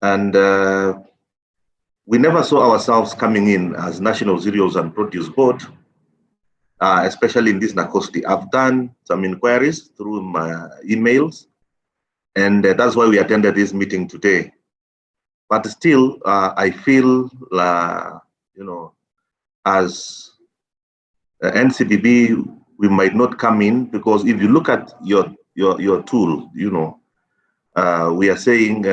and we never saw ourselves coming in as National Cereals and Produce Board, especially in this Nacosti. I've done some inquiries through my emails, and that's why we attended this meeting today. But still, I feel, you know, as NCBB, we might not come in, because if you look at your tool, you know, we are saying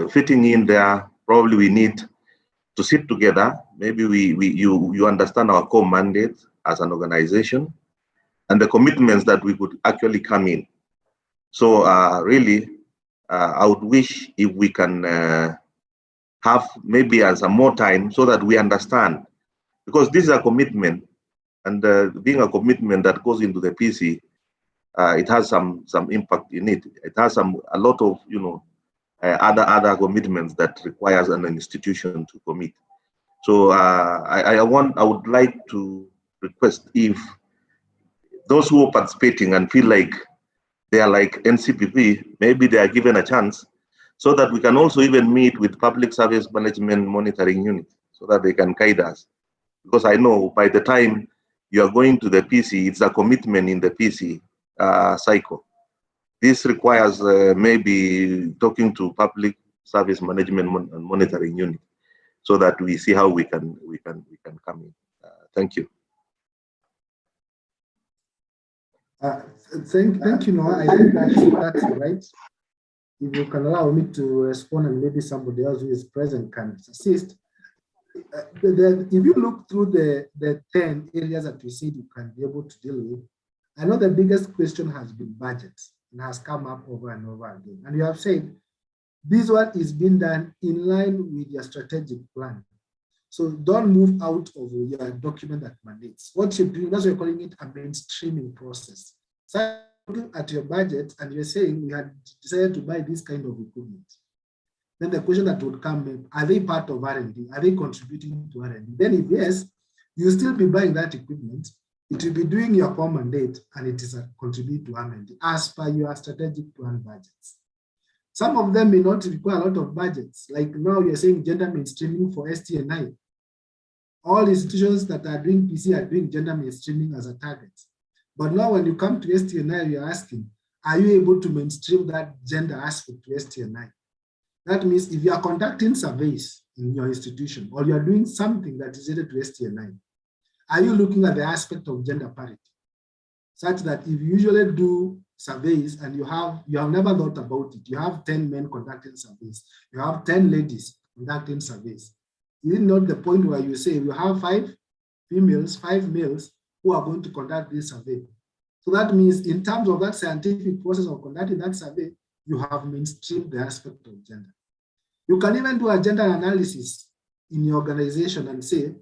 fitting in there, probably we need to sit together. Maybe you understand our core mandate as an organization and the commitments that we could actually come in. So really, I would wish if we can have maybe some more time so that we understand, because this is a commitment, and being a commitment that goes into the PC, it has some impact in it. It has a lot of, you know, other commitments that requires an institution to commit. So I would like to request, if those who are participating and feel like they are like NCPP, maybe they are given a chance, so that we can also even meet with Public Service Management Monitoring Unit, so that they can guide us. Because I know by the time you are going to the PC, it's a commitment in the PC cycle. This requires maybe talking to Public Service Management and Monitoring Unit, so that we see how we can come in. Thank you. Thank you, Noah. I think that's right. If you can allow me to respond, and maybe somebody else who is present can assist. If you look through the 10 areas that we said you can be able to deal with, I know the biggest question has been budget and has come up over and over again. And you have said this one is being done in line with your strategic plan. So don't move out of your document that mandates. What you're doing, that's why you're calling it a mainstreaming process. So looking at your budget and you're saying we had decided to buy this kind of equipment. Then the question that would come, are they part of R&D? Are they contributing to R&D? Then if yes, you'll still be buying that equipment. It will be doing your core mandate and it is a contribute to R&D as per your strategic plan budgets. Some of them may not require a lot of budgets. Like now you're saying gender mainstreaming for STI. All institutions that are doing PC are doing gender mainstreaming as a target. But now when you come to STI, you're asking, are you able to mainstream that gender aspect to STI? That means if you are conducting surveys in your institution or you are doing something that is related to STI, are you looking at the aspect of gender parity? Such that if you usually do surveys and you have never thought about it, you have 10 men conducting surveys, you have 10 ladies conducting surveys. Is it not the point where you say you have 5 females, 5 males who are going to conduct this survey? So that means in terms of that scientific process of conducting that survey, you have mainstreamed the aspect of gender. You can even do a gender analysis in your organization and say,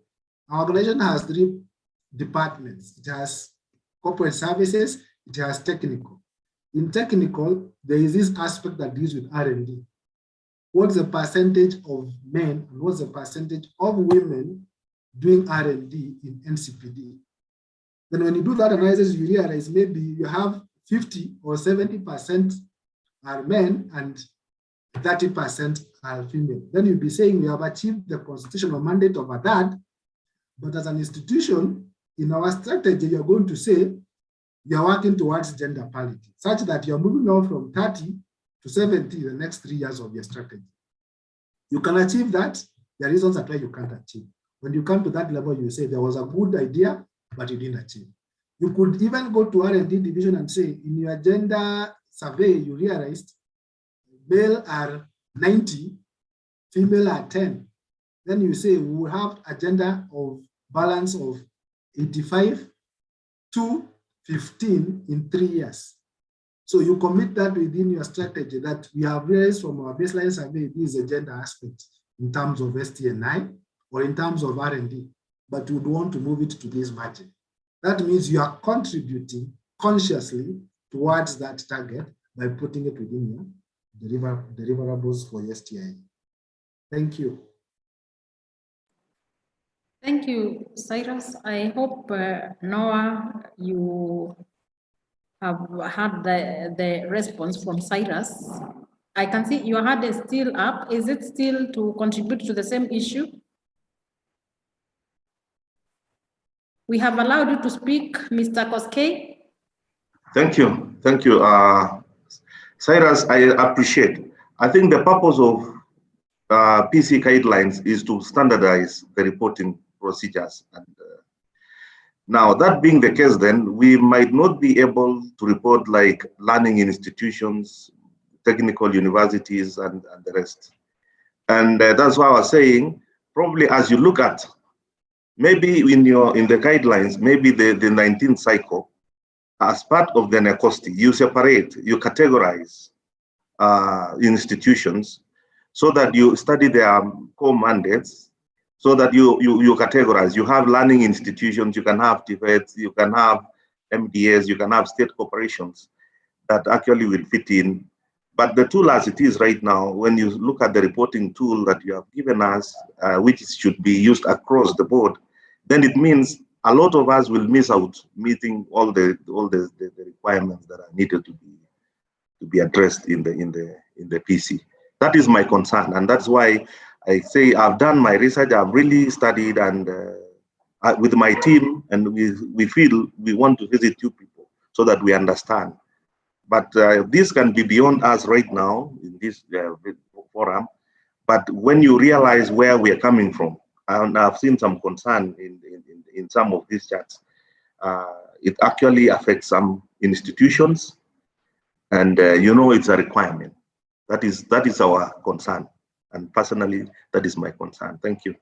our organization has 3 departments. It has corporate services, it has technical. In technical, there is this aspect that deals with R&D. What's the percentage of men and what's the percentage of women doing R&D in NCPD? Then when you do that analysis, you realize maybe you have 50 or 70% are men and 30% are female. Then you'll be saying we have achieved the constitutional mandate of a third, but as an institution, in our strategy, you're going to say you're working towards gender parity, such that you're moving on from 30 to 70 in the next 3 years of your strategy. You can achieve that. There are reasons that why you can't achieve. When you come to that level, you say there was a good idea, but you didn't achieve. You could even go to R&D division and say, in your gender survey, you realized male are 90, female are 10. Then you say we will have a gender of balance of 85 to 15 in 3 years. So you commit that within your strategy that we have realized from our baseline survey, this is a gender aspect in terms of STI or in terms of R&D, but you would want to move it to this budget. That means you are contributing consciously towards that target by putting it within your deliverables for STI. Thank you. Thank you, Cyrus. I hope, Noah, you have had the response from Cyrus. I can see your hand is still up. Is it still to contribute to the same issue? We have allowed you to speak, Mr. Koskei. Thank you. Thank you. Cyrus, I appreciate. I think the purpose of PC guidelines is to standardize the reporting procedures. And now, that being the case, then we might not be able to report like learning institutions, technical universities, and the rest. And that's why I was saying, probably as you look at, maybe in the guidelines, maybe the 19th cycle, as part of the NECOSTI, you separate, you categorize institutions so that you study their core mandates, so that you categorize. You have learning institutions, you can have TVETs, you can have MDAs, you can have state corporations that actually will fit in. But the tool as it is right now, when you look at the reporting tool that you have given us, which should be used across the board, then it means a lot of us will miss out meeting all the requirements that are needed to be addressed in the PC. That is my concern, and that's why I say I've done my research. I've really studied, and with my team, and we feel we want to visit you people so that we understand. But this can be beyond us right now in this forum. But when you realize where we are coming from, and I've seen some concern in some of these charts, it actually affects some institutions, and it's a requirement. That is our concern, and personally, that is my concern. Thank you.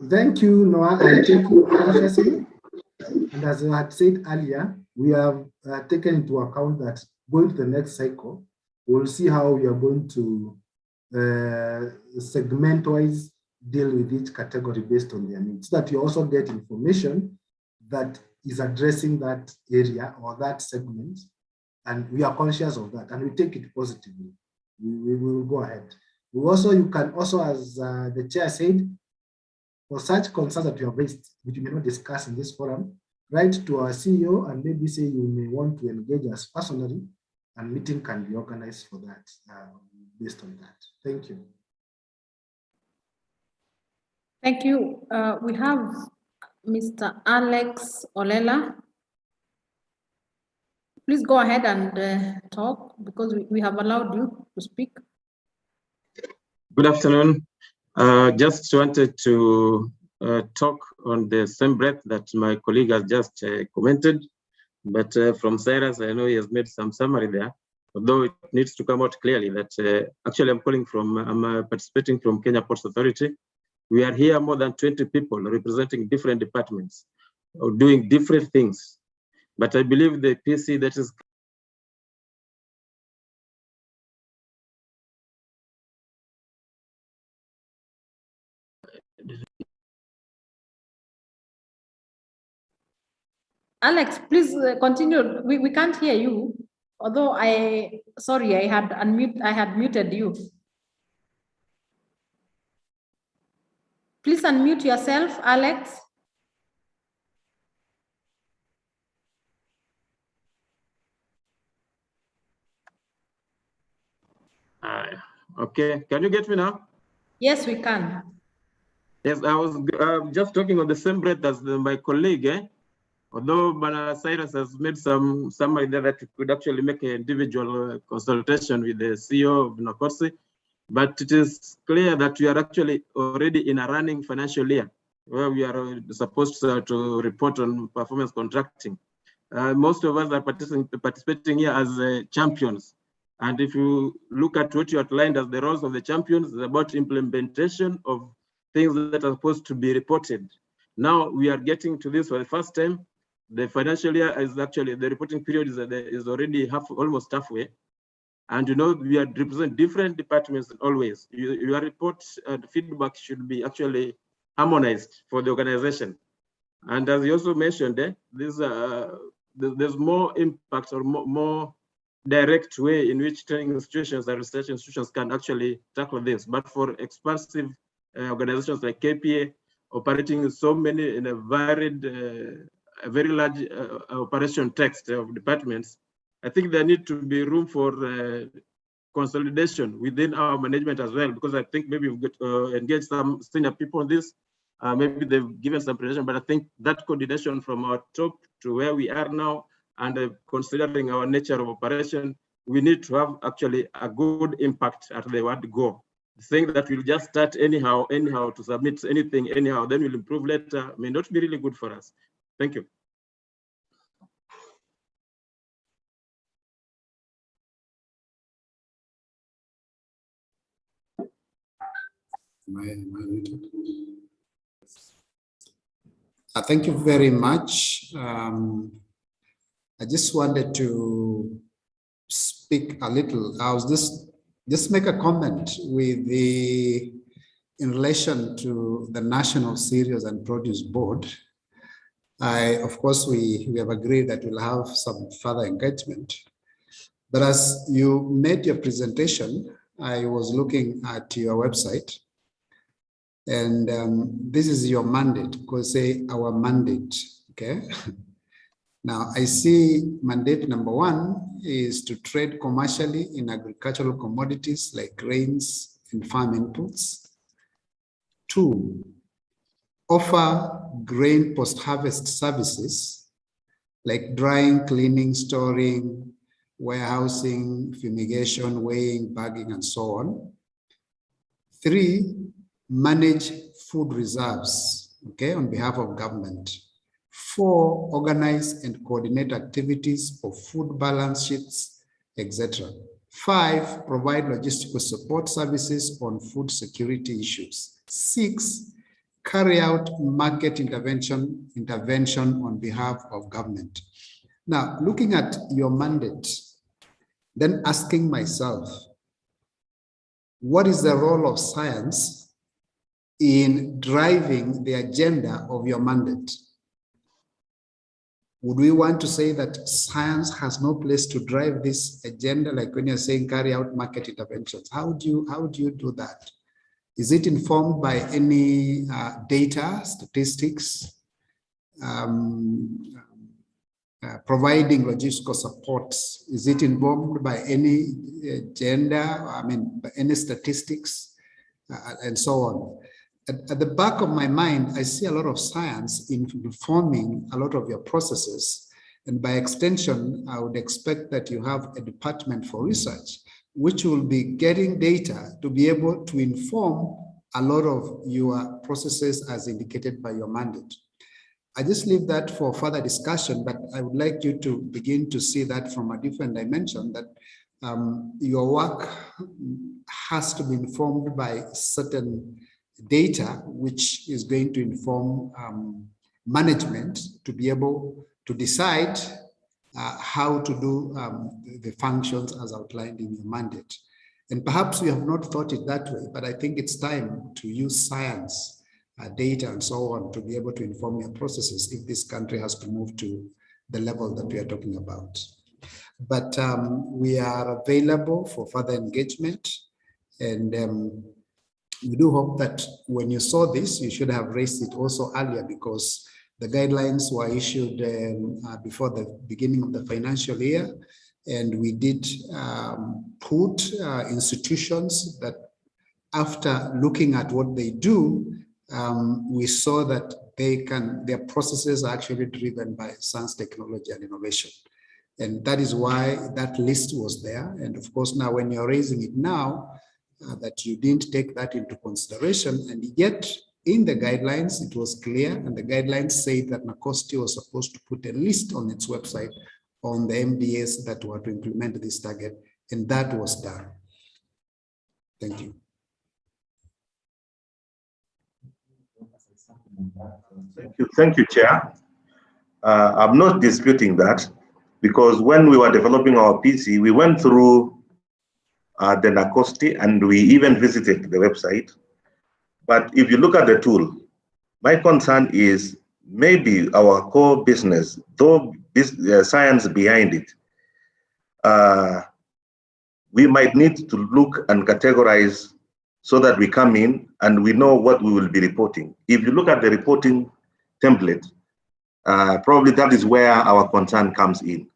Thank you, Noah. I take you consciously. And as I had said earlier, we have taken into account that going to the next cycle, we'll see how we are going to segment-wise deal with each category based on their needs, so that you also get information that is addressing that area or that segment, and we are conscious of that, and we take it positively. We will go ahead. You can also, as the chair said, for such concerns that you have raised, which we may not discuss in this forum, write to our CEO and maybe say you may want to engage us personally, and meeting can be organized for that based on that. Thank you. Thank you. We have Mr. Alex Olela. Please go ahead and talk, because we have allowed you to speak. Good afternoon. Just wanted to talk on the same breath that my colleague has just commented, but from Cyrus, I know he has made some summary there, although it needs to come out clearly that actually I'm participating from Kenya Ports Authority. We are here more than 20 people representing different departments or doing different things. But I believe the PC that is Alex, please continue. We can't hear you. Although sorry, I had muted you. Please unmute yourself, Alex. okay, can you get me now? Yes, we can. Yes, I was just talking on the same breath as my colleague, although Cyrus has made some summary there that could actually make an individual consultation with the CEO of Nakosi, but it is clear that we are actually already in a running financial year where we are supposed to report on performance contracting. Most of us are participating here as champions. And if you look at what you outlined as the roles of the champions, it's about implementation of things that are supposed to be reported. Now we are getting to this for the first time. The financial year is actually, the reporting period is already almost halfway. And you know, we are represent different departments always. Your reports and feedback should be actually harmonized for the organization. And as you also mentioned, there's more impact or more direct way in which training institutions and research institutions can actually tackle this. But for expansive organizations like KPA, operating so many in a varied, a very large operation text of departments, I think there need to be room for consolidation within our management as well, because I think maybe we've got engaged some senior people on this. Maybe they've given some presentation, but I think that coordination from our top to where we are now, and considering our nature of operation, we need to have actually a good impact at the word go. Saying that we'll just start anyhow to submit anything anyhow, then we'll improve later, may not be really good for us. Thank you. Thank you very much. I just wanted to speak a little. I was just make a comment in relation to the National Cereals and Produce Board. Of course, we have agreed that we'll have some further engagement. But as you made your presentation, I was looking at your website, and this is your mandate, because say our mandate, okay? Now, I see mandate number 1 is to trade commercially in agricultural commodities like grains and farm inputs. 2, offer grain post-harvest services like drying, cleaning, storing, warehousing, fumigation, weighing, bagging, and so on. 3, manage food reserves, okay, on behalf of government. 4, organize and coordinate activities of food balance sheets, etc. 5, provide logistical support services on food security issues. 6, carry out market intervention on behalf of government. Now, looking at your mandate, then asking myself, what is the role of science in driving the agenda of your mandate? Would we want to say that science has no place to drive this agenda, like when you're saying carry out market interventions? How do you do that? Is it informed by any data, statistics, providing logistical support? Is it informed by any by any statistics, and so on? At the back of my mind, I see a lot of science in informing a lot of your processes. And by extension, I would expect that you have a department for research, which will be getting data to be able to inform a lot of your processes as indicated by your mandate. I just leave that for further discussion, but I would like you to begin to see that from a different dimension, that your work has to be informed by certain data, which is going to inform management to be able to decide how to do the functions as outlined in your mandate. And perhaps we have not thought it that way, but I think it's time to use science, data, and so on to be able to inform your processes if this country has to move to the level that we are talking about. But we are available for further engagement, and we do hope that when you saw this, you should have raised it also earlier, because the guidelines were issued before the beginning of the financial year. And we did put institutions that, after looking at what they do, we saw that their processes are actually driven by science, technology, and innovation. And that is why that list was there. And of course, now when you're raising it now, that you didn't take that into consideration, and yet in the guidelines, it was clear, and the guidelines say that NACOSTI was supposed to put a list on its website on the MDAs that were to implement this target, and that was done. Thank you. Thank you, Chair. I'm not disputing that, because when we were developing our PC, we went through the NACOSTI, and we even visited the website. But if you look at the tool, my concern is maybe our core business, though science behind it, we might need to look and categorize so that we come in and we know what we will be reporting. If you look at the reporting template, probably that is where our concern comes in.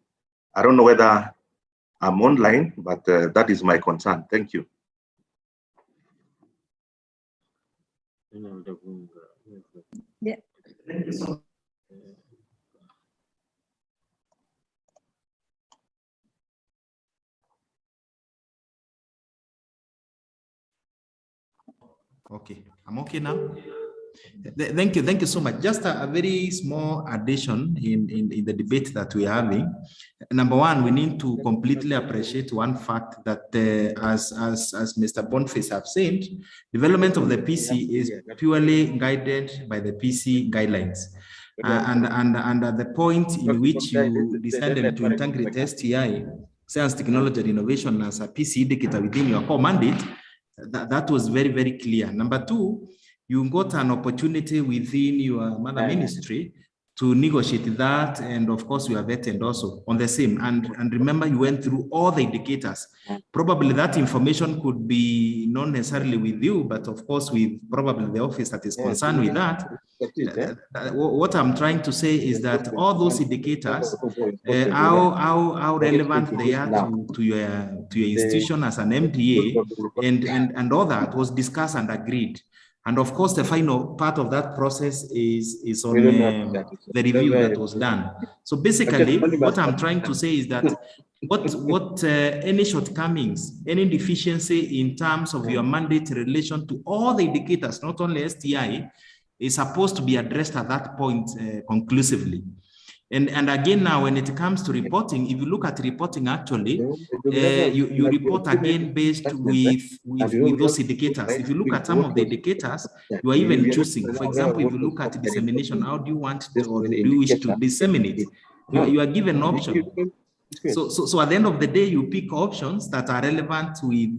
I don't know whether I'm online, but that is my concern. Thank you. Yeah. Okay, I'm okay now. Thank you so much. Just a very small addition in the debate that we're having. Number one, we need to completely appreciate one fact that as Mr. Boniface have said, development of the PC is purely guided by the PC guidelines. And at the point in which you decided to integrate STI, science, technology, and innovation, as a PC indicator within your core mandate, that was very, very clear. Number two, you got an opportunity within your mother ministry to negotiate that, and of course you are vetted also on the same. And remember, you went through all the indicators. Probably that information could be not necessarily with you, but of course with probably the office that is concerned with that. What I'm trying to say is that all those indicators, how relevant they are to your institution as an MDA, and all that was discussed and agreed. And of course, the final part of that process is on the review that was done. So basically, what I'm trying to say is that any shortcomings, any deficiency in terms of your mandate in relation to all the indicators, not only STI, is supposed to be addressed at that point conclusively. And again, now when it comes to reporting, if you look at reporting, actually, you report again based with those indicators. If you look at some of the indicators, you are even choosing. For example, if you look at dissemination, how do you want to, or do you wish to disseminate? You are given an option. So at the end of the day, you pick options that are relevant with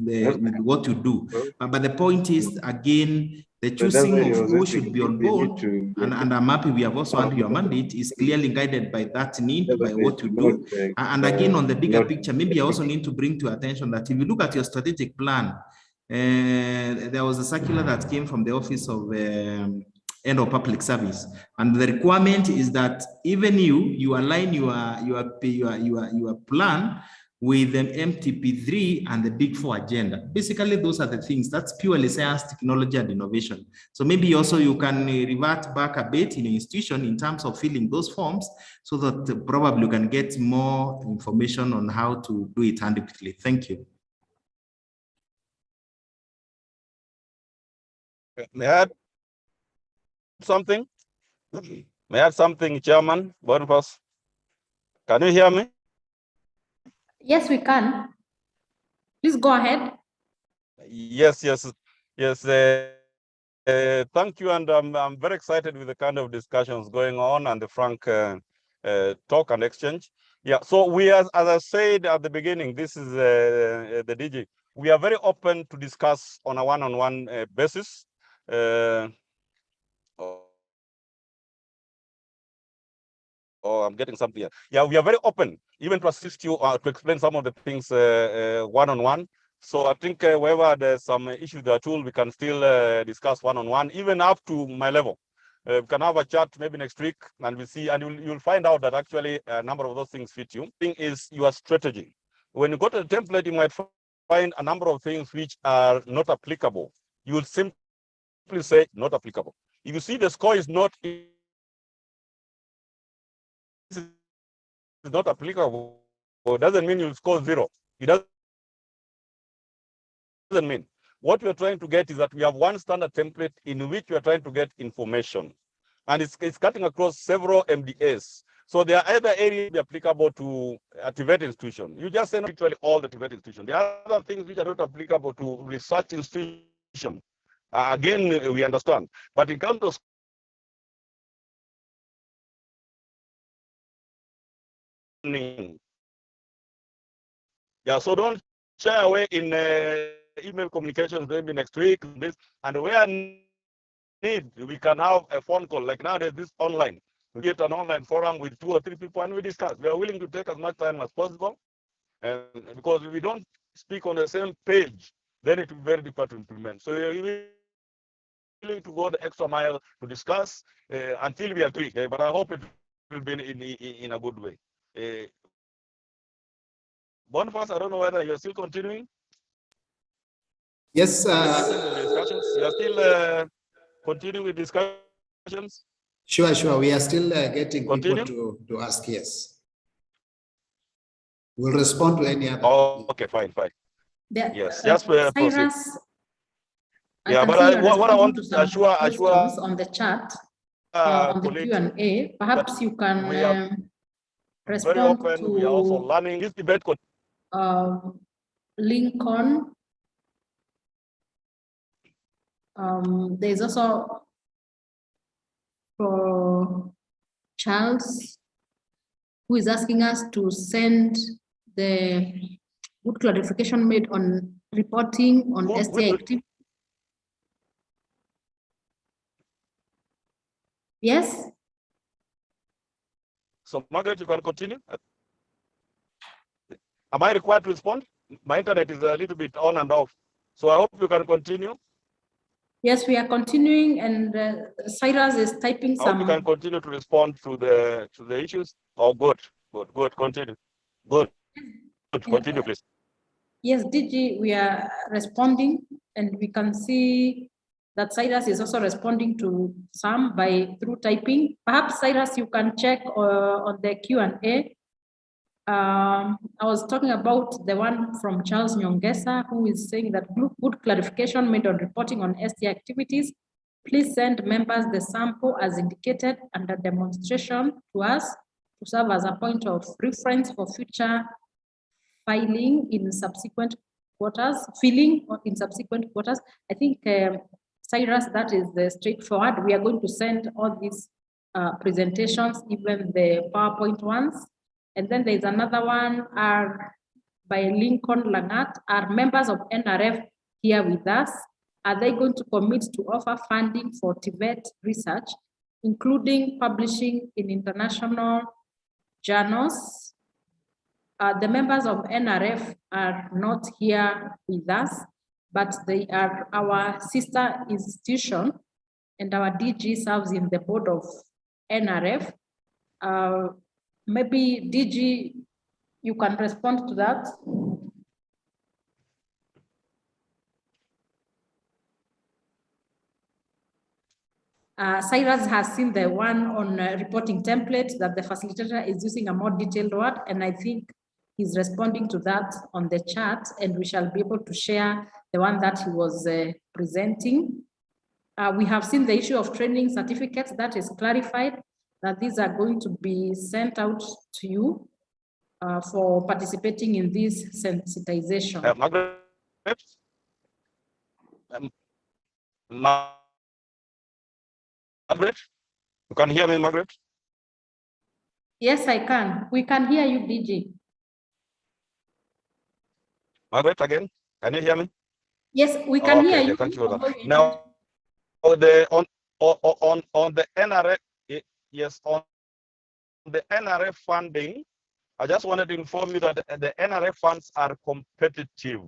what you do. But the point is, again, the choosing of who should be on board, and I'm happy we have also under your mandate, is clearly guided by that need, by what you do. And again, on the bigger picture, maybe I also need to bring to your attention that if you look at your strategic plan, there was a circular that came from the Office of End of Public Service, and the requirement is that even you align your plan with the MTP3 and the Big Four agenda. Basically, those are the things. That's purely science, technology, and innovation. So maybe also you can revert back a bit in an institution in terms of filling those forms, so that probably you can get more information on how to do it handedly. Thank you. May I add something? May I add something, Chairman Boniface? Can you hear me? Yes, we can. Please go ahead. Yes. Thank you, and I'm very excited with the kind of discussions going on and the frank talk and exchange. Yeah, so we, as I said at the beginning, this is the DG. We are very open to discuss on a one-on-one basis. I'm getting something here. Yeah, we are very open, even to assist you to explain some of the things one-on-one. So I think wherever there's some issues that tool, we can still discuss one-on-one, even up to my level. We can have a chat maybe next week, and we'll see, and you'll find out that actually a number of those things fit you. Thing is your strategy. When you go to the template, you might find a number of things which are not applicable. You will simply say not applicable. If you see the score is not applicable, it doesn't mean you'll score 0. It doesn't mean. What we're trying to get is that we have one standard template in which we are trying to get information. And it's cutting across several MDAs. So there are other areas be applicable to a TVET institution. You just say not literally all the TVET institution. There are other things which are not applicable to research institution. Again, we understand. But in terms of yeah, so don't shy away in email communications maybe next week. And where need, we can have a phone call. Like now there's this online. We get an online forum with 2 or 3 people and we discuss. We are willing to take as much time as possible. And because if we don't speak on the same page, then it will be very difficult to implement. So we're willing to go the extra mile to discuss until we agree. But I hope it will be in a good way. Boniface, I don't know whether you're still continuing. Yes. You are still continuing with discussions? Sure. We are still getting people to ask, yes. We'll respond to any other. Oh, okay, fine. Yes, just proceed. Yeah, but what I want to assure on the chat, on the Q&A, perhaps you can respond very open. to. We are also learning this debate. Lincoln. There's also for Charles, who is asking us to send the good clarification made on reporting on STI activity. Yes. So Margaret, you can continue. Am I required to respond? My internet is a little bit on and off. So I hope you can continue. Yes, we are continuing, and Cyrus is typing some. I hope you can continue to respond to the issues. Oh, good. Continue. Good. Continue, please. Yes, DG, we are responding, and we can see that Cyrus is also responding to some through typing. Perhaps Cyrus, you can check on the Q&A. I was talking about the one from Charles Nyongesa, who is saying that good clarification made on reporting on STI activities. Please send members the sample as indicated under demonstration to us. to serve as a point of reference for future filing in subsequent quarters, filling in subsequent quarters. I think, Cyrus, that is straightforward. We are going to send all these presentations, even the PowerPoint ones. And then there's another one by Lincoln Langat. Are members of NRF here with us? Are they going to commit to offer funding for TVET research, including publishing in international journals? The members of NRF are not here with us, but they are our sister institution, and our DG serves in the board of NRF. Maybe DG, you can respond to that. Cyrus has seen the one on reporting template that the facilitator is using a more detailed one, and I think he's responding to that on the chat, and we shall be able to share the one that he was presenting. We have seen the issue of training certificates that is clarified, that these are going to be sent out to you for participating in this sensitization. Margaret? Margaret? You can hear me, Margaret? Yes, I can. We can hear you, DG. Margaret, again, can you hear me? Yes, we can hear you. Thank you for that. Now, on the NRF, yes, on the NRF funding, I just wanted to inform you that the NRF funds are competitive.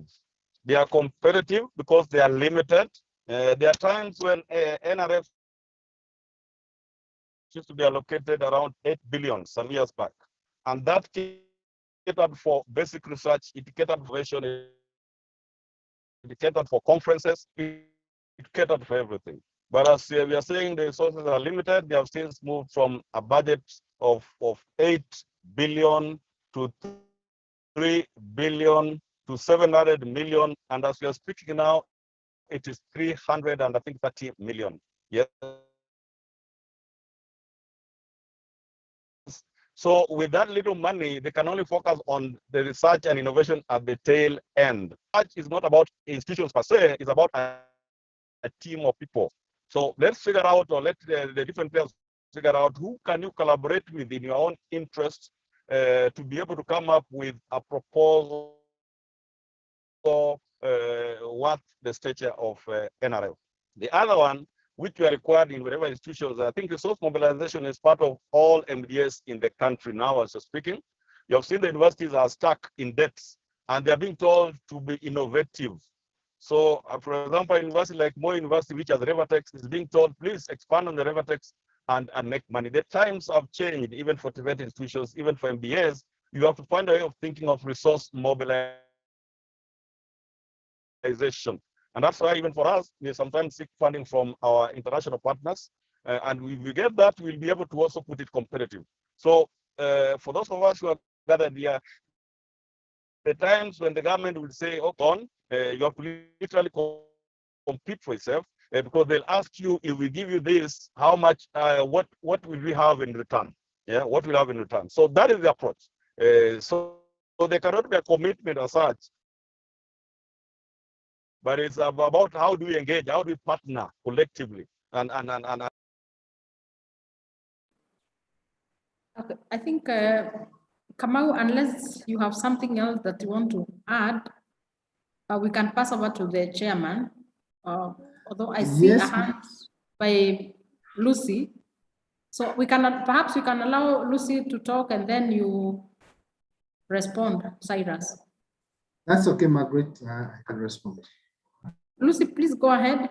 They are competitive because they are limited. There are times when NRF used to be allocated around 8 billion some years back. And that catered for basic research, it catered for innovation, it catered for conferences, it catered for everything. But as we are saying, the resources are limited. They have since moved from a budget of 8 billion to 3 billion to 700 million. And as we are speaking now, it is 330 million. Yes. So with that little money, they can only focus on the research and innovation at the tail end. Research is not about institutions per se, it's about a team of people. So let's figure out, or let the different players figure out who can you collaborate with in your own interest to be able to come up with a proposal what the stature of NRF. The other one, which we are required in whatever institutions, I think resource mobilization is part of all MDS in the country now as you're speaking. You have seen the universities are stuck in debts and they're being told to be innovative. So for example, a university like Moi University, which has Revatex, is being told, please expand on the Revatex and make money. The times have changed, even for TVET institutions, even for MBAs. You have to find a way of thinking of resource mobilization. And that's why even for us, we sometimes seek funding from our international partners. And if we get that, we'll be able to also put it competitive. So for those of us who are gathered here, the times when the government will say, oh, on, you have to literally compete for yourself, because they'll ask you, if we give you this, how much, what will we have in return? Yeah, what will we have in return? So that is the approach. So there cannot be a commitment as such, but it's about how do we engage, how do we partner collectively, and. Okay, I think Kamau, unless you have something else that you want to add, we can pass over to the chairman. Although I see a hand by Lucy, so we can perhaps we can allow Lucy to talk and then you respond, Cyrus. That's okay, Margaret. I can respond. Lucy, please go ahead.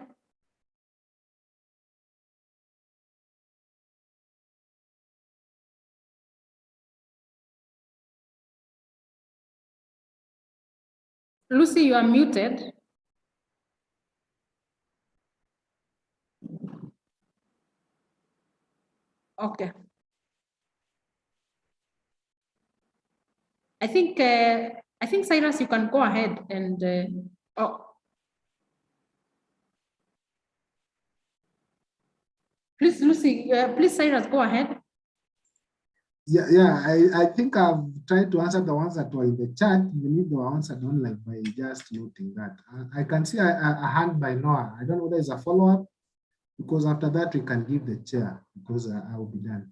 Lucy, you are muted. Okay. I think Cyrus, you can go ahead and please, Lucy, please, Cyrus, go ahead. I think I've tried to answer the ones that were in the chat, even if they were answered online by just noting that. I can see a hand by Noah. I don't know whether it's a follow-up, because after that we can give the chair, because I will be done.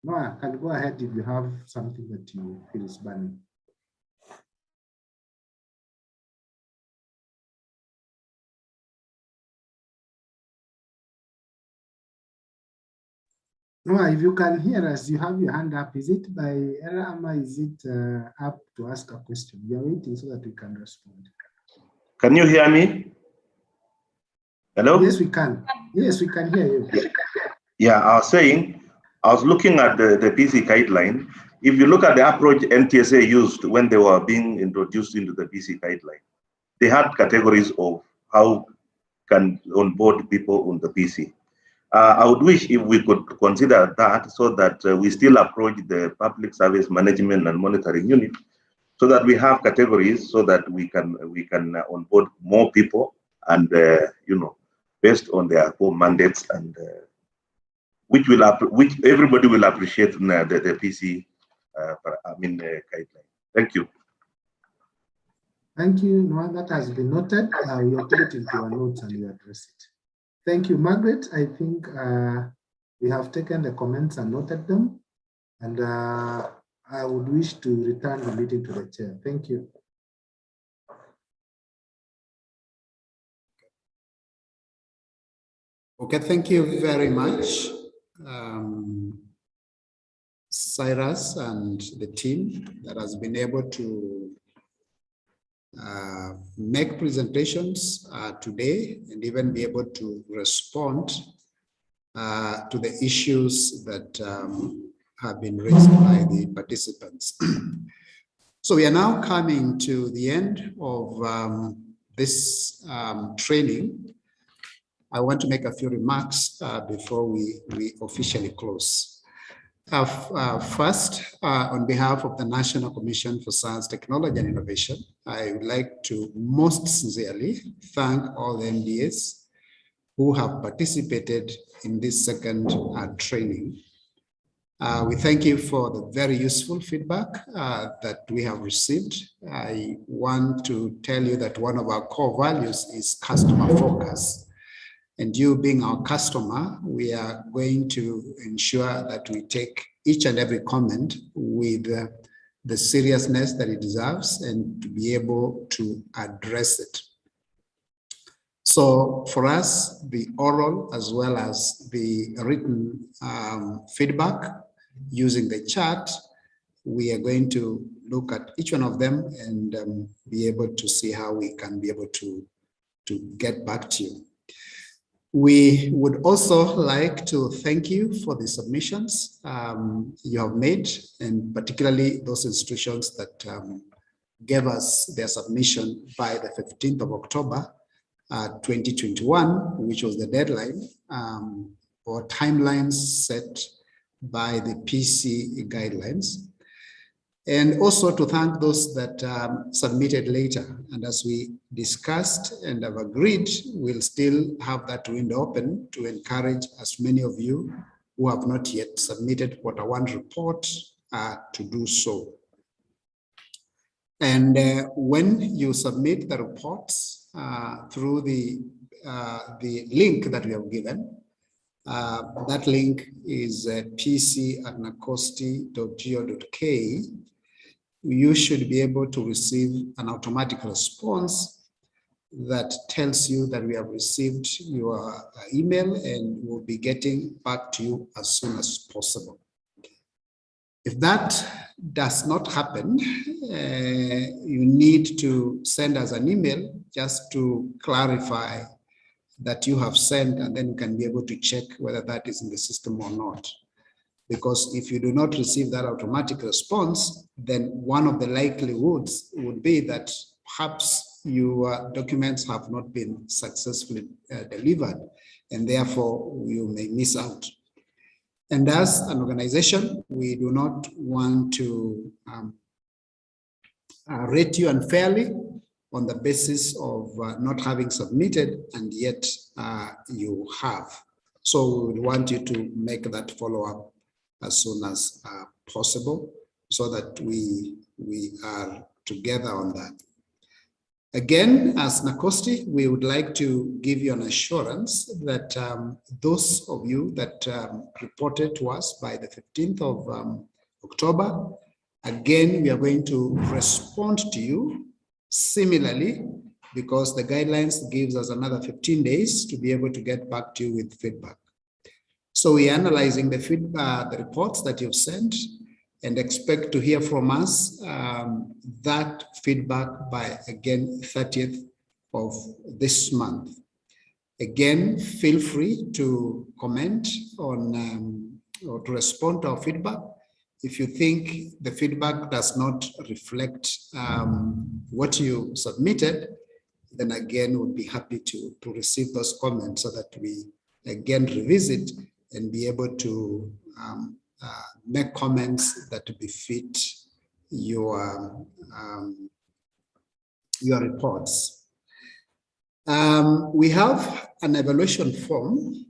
Noah, can you go ahead if you have something that you feel is burning? Noah, if you can hear us, you have your hand up. Is it by error or is it up to ask a question? We are waiting so that we can respond. Can you hear me? Hello? Yes, we can. Yes, we can hear you. Yeah, I was saying, I was looking at the PC guideline. If you look at the approach NTSA used when they were being introduced into the PC guideline, they had categories of how can onboard people on the PC. I would wish if we could consider that, so that we still approach the public service management and monitoring unit, so that we have categories, so that we can onboard more people, and based on their core mandates, and which everybody will appreciate the PC guideline. Thank you. Thank you, Noah. That has been noted. We will put it into our notes and we address it. Thank you, Margaret. I think we have taken the comments and noted them, and I would wish to return the meeting to the chair. Thank you. Okay, thank you very much, Cyrus and the team that has been able to make presentations today and even be able to respond to the issues that have been raised by the participants. So we are now coming to the end of this training. I want to make a few remarks before we officially close. First, on behalf of the National Commission for Science, Technology and Innovation, I would like to most sincerely thank all the MDAs who have participated in this second training. We thank you for the very useful feedback that we have received. I want to tell you that one of our core values is customer focus. And you being our customer, we are going to ensure that we take each and every comment with the seriousness that it deserves and to be able to address it. So for us, the oral as well as the written feedback using the chat, we are going to look at each one of them and be able to see how we can be able to get back to you. We would also like to thank you for the submissions you have made, and particularly those institutions that gave us their submission by the 15th of October 2021, which was the deadline or timelines set by the PC guidelines. And also to thank those that submitted later. And as we discussed and have agreed, we'll still have that window open to encourage as many of you who have not yet submitted quarter one report to do so. And when you submit the reports through the link that we have given, that link is pc@nacosti.go.ke. You should be able to receive an automatic response that tells you that we have received your email and will be getting back to you as soon as possible. If that does not happen, you need to send us an email just to clarify that you have sent, and then you can be able to check whether that is in the system or not. Because if you do not receive that automatic response, then one of the likelihoods would be that perhaps your documents have not been successfully delivered, and therefore you may miss out. And as an organization, we do not want to rate you unfairly on the basis of not having submitted, and yet you have. So we would want you to make that follow-up as soon as possible, so that we are together on that. Again, as Nakosti, we would like to give you an assurance that those of you that reported to us by the 15th of October, again, we are going to respond to you similarly, because the guidelines gives us another 15 days to be able to get back to you with feedback. So we are analyzing the feedback, the reports that you've sent, and expect to hear from us that feedback by, again, 30th of this month. Again, feel free to comment on or to respond to our feedback. If you think the feedback does not reflect what you submitted, then again, we'll be happy to receive those comments so that we again revisit and be able to make comments that befit your reports. We have an evaluation form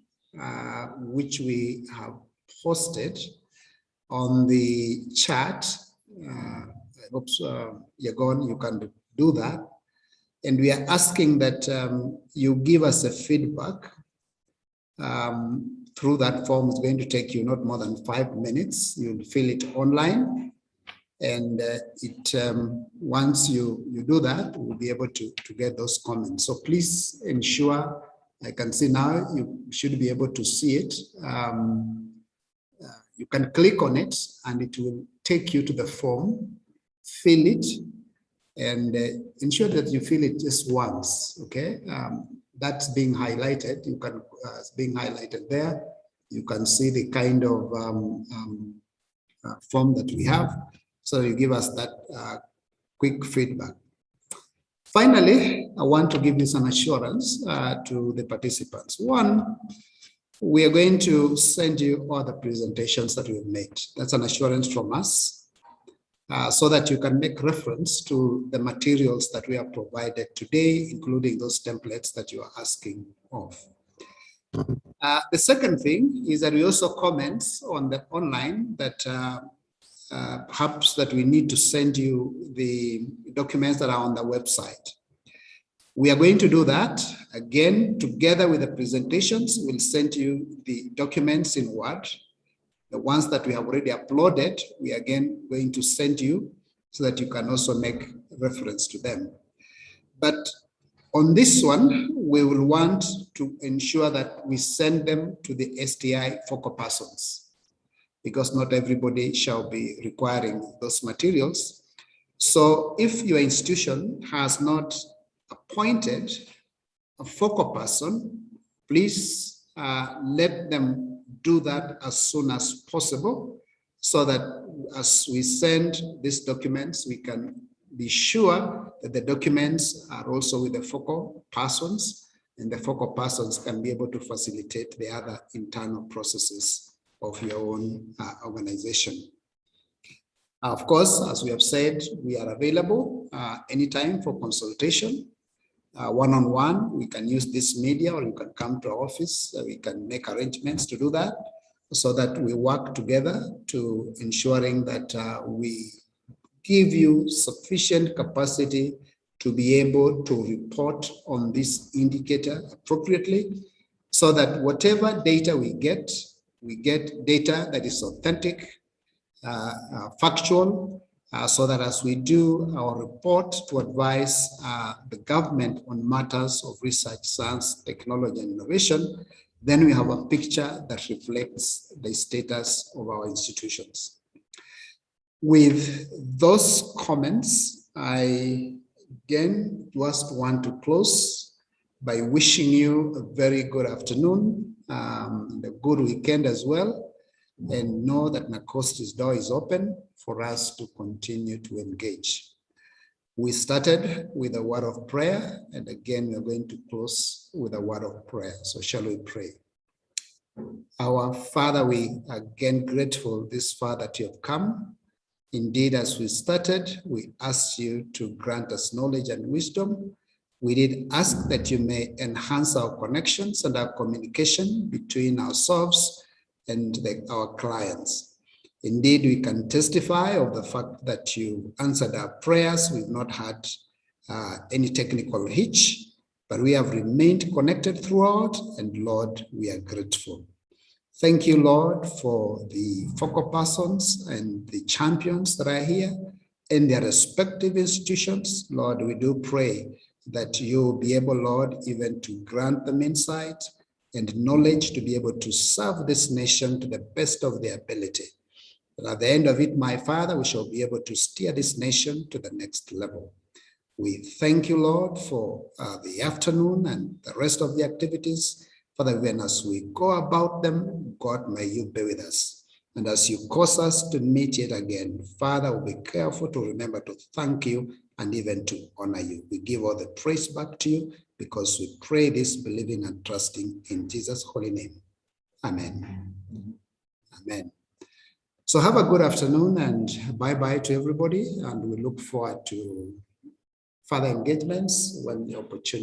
which we have posted on the chat. I hope Yagon, you can do that. And we are asking that you give us a feedback through that form. It's going to take you not more than 5 minutes. You'll fill it online. And once you do that, we'll be able to get those comments. So please ensure, I can see now, you should be able to see it. You can click on it and it will take you to the form, fill it, and ensure that you fill it just once, okay? That's being highlighted. You can, it's being highlighted there. You can see the kind of form that we have. So you give us that quick feedback. Finally, I want to give you some assurance to the participants. One, we are going to send you all the presentations that we've made. That's an assurance from us, so that you can make reference to the materials that we have provided today, including those templates that you are asking of. The second thing is that we also comment on the online that perhaps that we need to send you the documents that are on the website. We are going to do that again together with the presentations. We'll send you the documents in Word. The ones that we have already uploaded, we are again going to send you so that you can also make reference to them. But on this one, we will want to ensure that we send them to the STI focal persons, because not everybody shall be requiring those materials. So if your institution has not appointed a focal person, please let them do that as soon as possible, so that as we send these documents, we can be sure that the documents are also with the focal persons, and the focal persons can be able to facilitate the other internal processes of your own organization. Of course, as we have said, we are available anytime for consultation. One-on-one, we can use this media, or you can come to our office. We can make arrangements to do that, so that we work together to ensuring that we give you sufficient capacity to be able to report on this indicator appropriately, so that whatever data we get data that is authentic, factual, so that as we do our report to advise the government on matters of research, science, technology, and innovation, then we have a picture that reflects the status of our institutions. With those comments, I again just want to close by wishing you a very good afternoon and a good weekend as well. And know that Nakosti's door is open for us to continue to engage. We started with a word of prayer, and again, we're going to close with a word of prayer. So shall we pray? Our Father, we are again grateful this far that you have come. Indeed, as we started, we asked you to grant us knowledge and wisdom. We did ask that you may enhance our connections and our communication between ourselves and our clients. Indeed, we can testify of the fact that you answered our prayers. We've not had any technical hitch, but we have remained connected throughout, and Lord, we are grateful. Thank you, Lord, for the focal persons and the champions that are here in their respective institutions. Lord, we do pray that you will be able, Lord, even to grant them insight and knowledge to be able to serve this nation to the best of their ability. And at the end of it, my Father, we shall be able to steer this nation to the next level. We thank you, Lord, for the afternoon and the rest of the activities. Father, even as we go about them, God, may you be with us. And as you cause us to meet yet again, Father, we'll be careful to remember to thank you and even to honor you. We give all the praise back to you because we pray this, believing and trusting in Jesus' holy name. Amen. Amen. So have a good afternoon and bye-bye to everybody. And we look forward to further engagements when the opportunity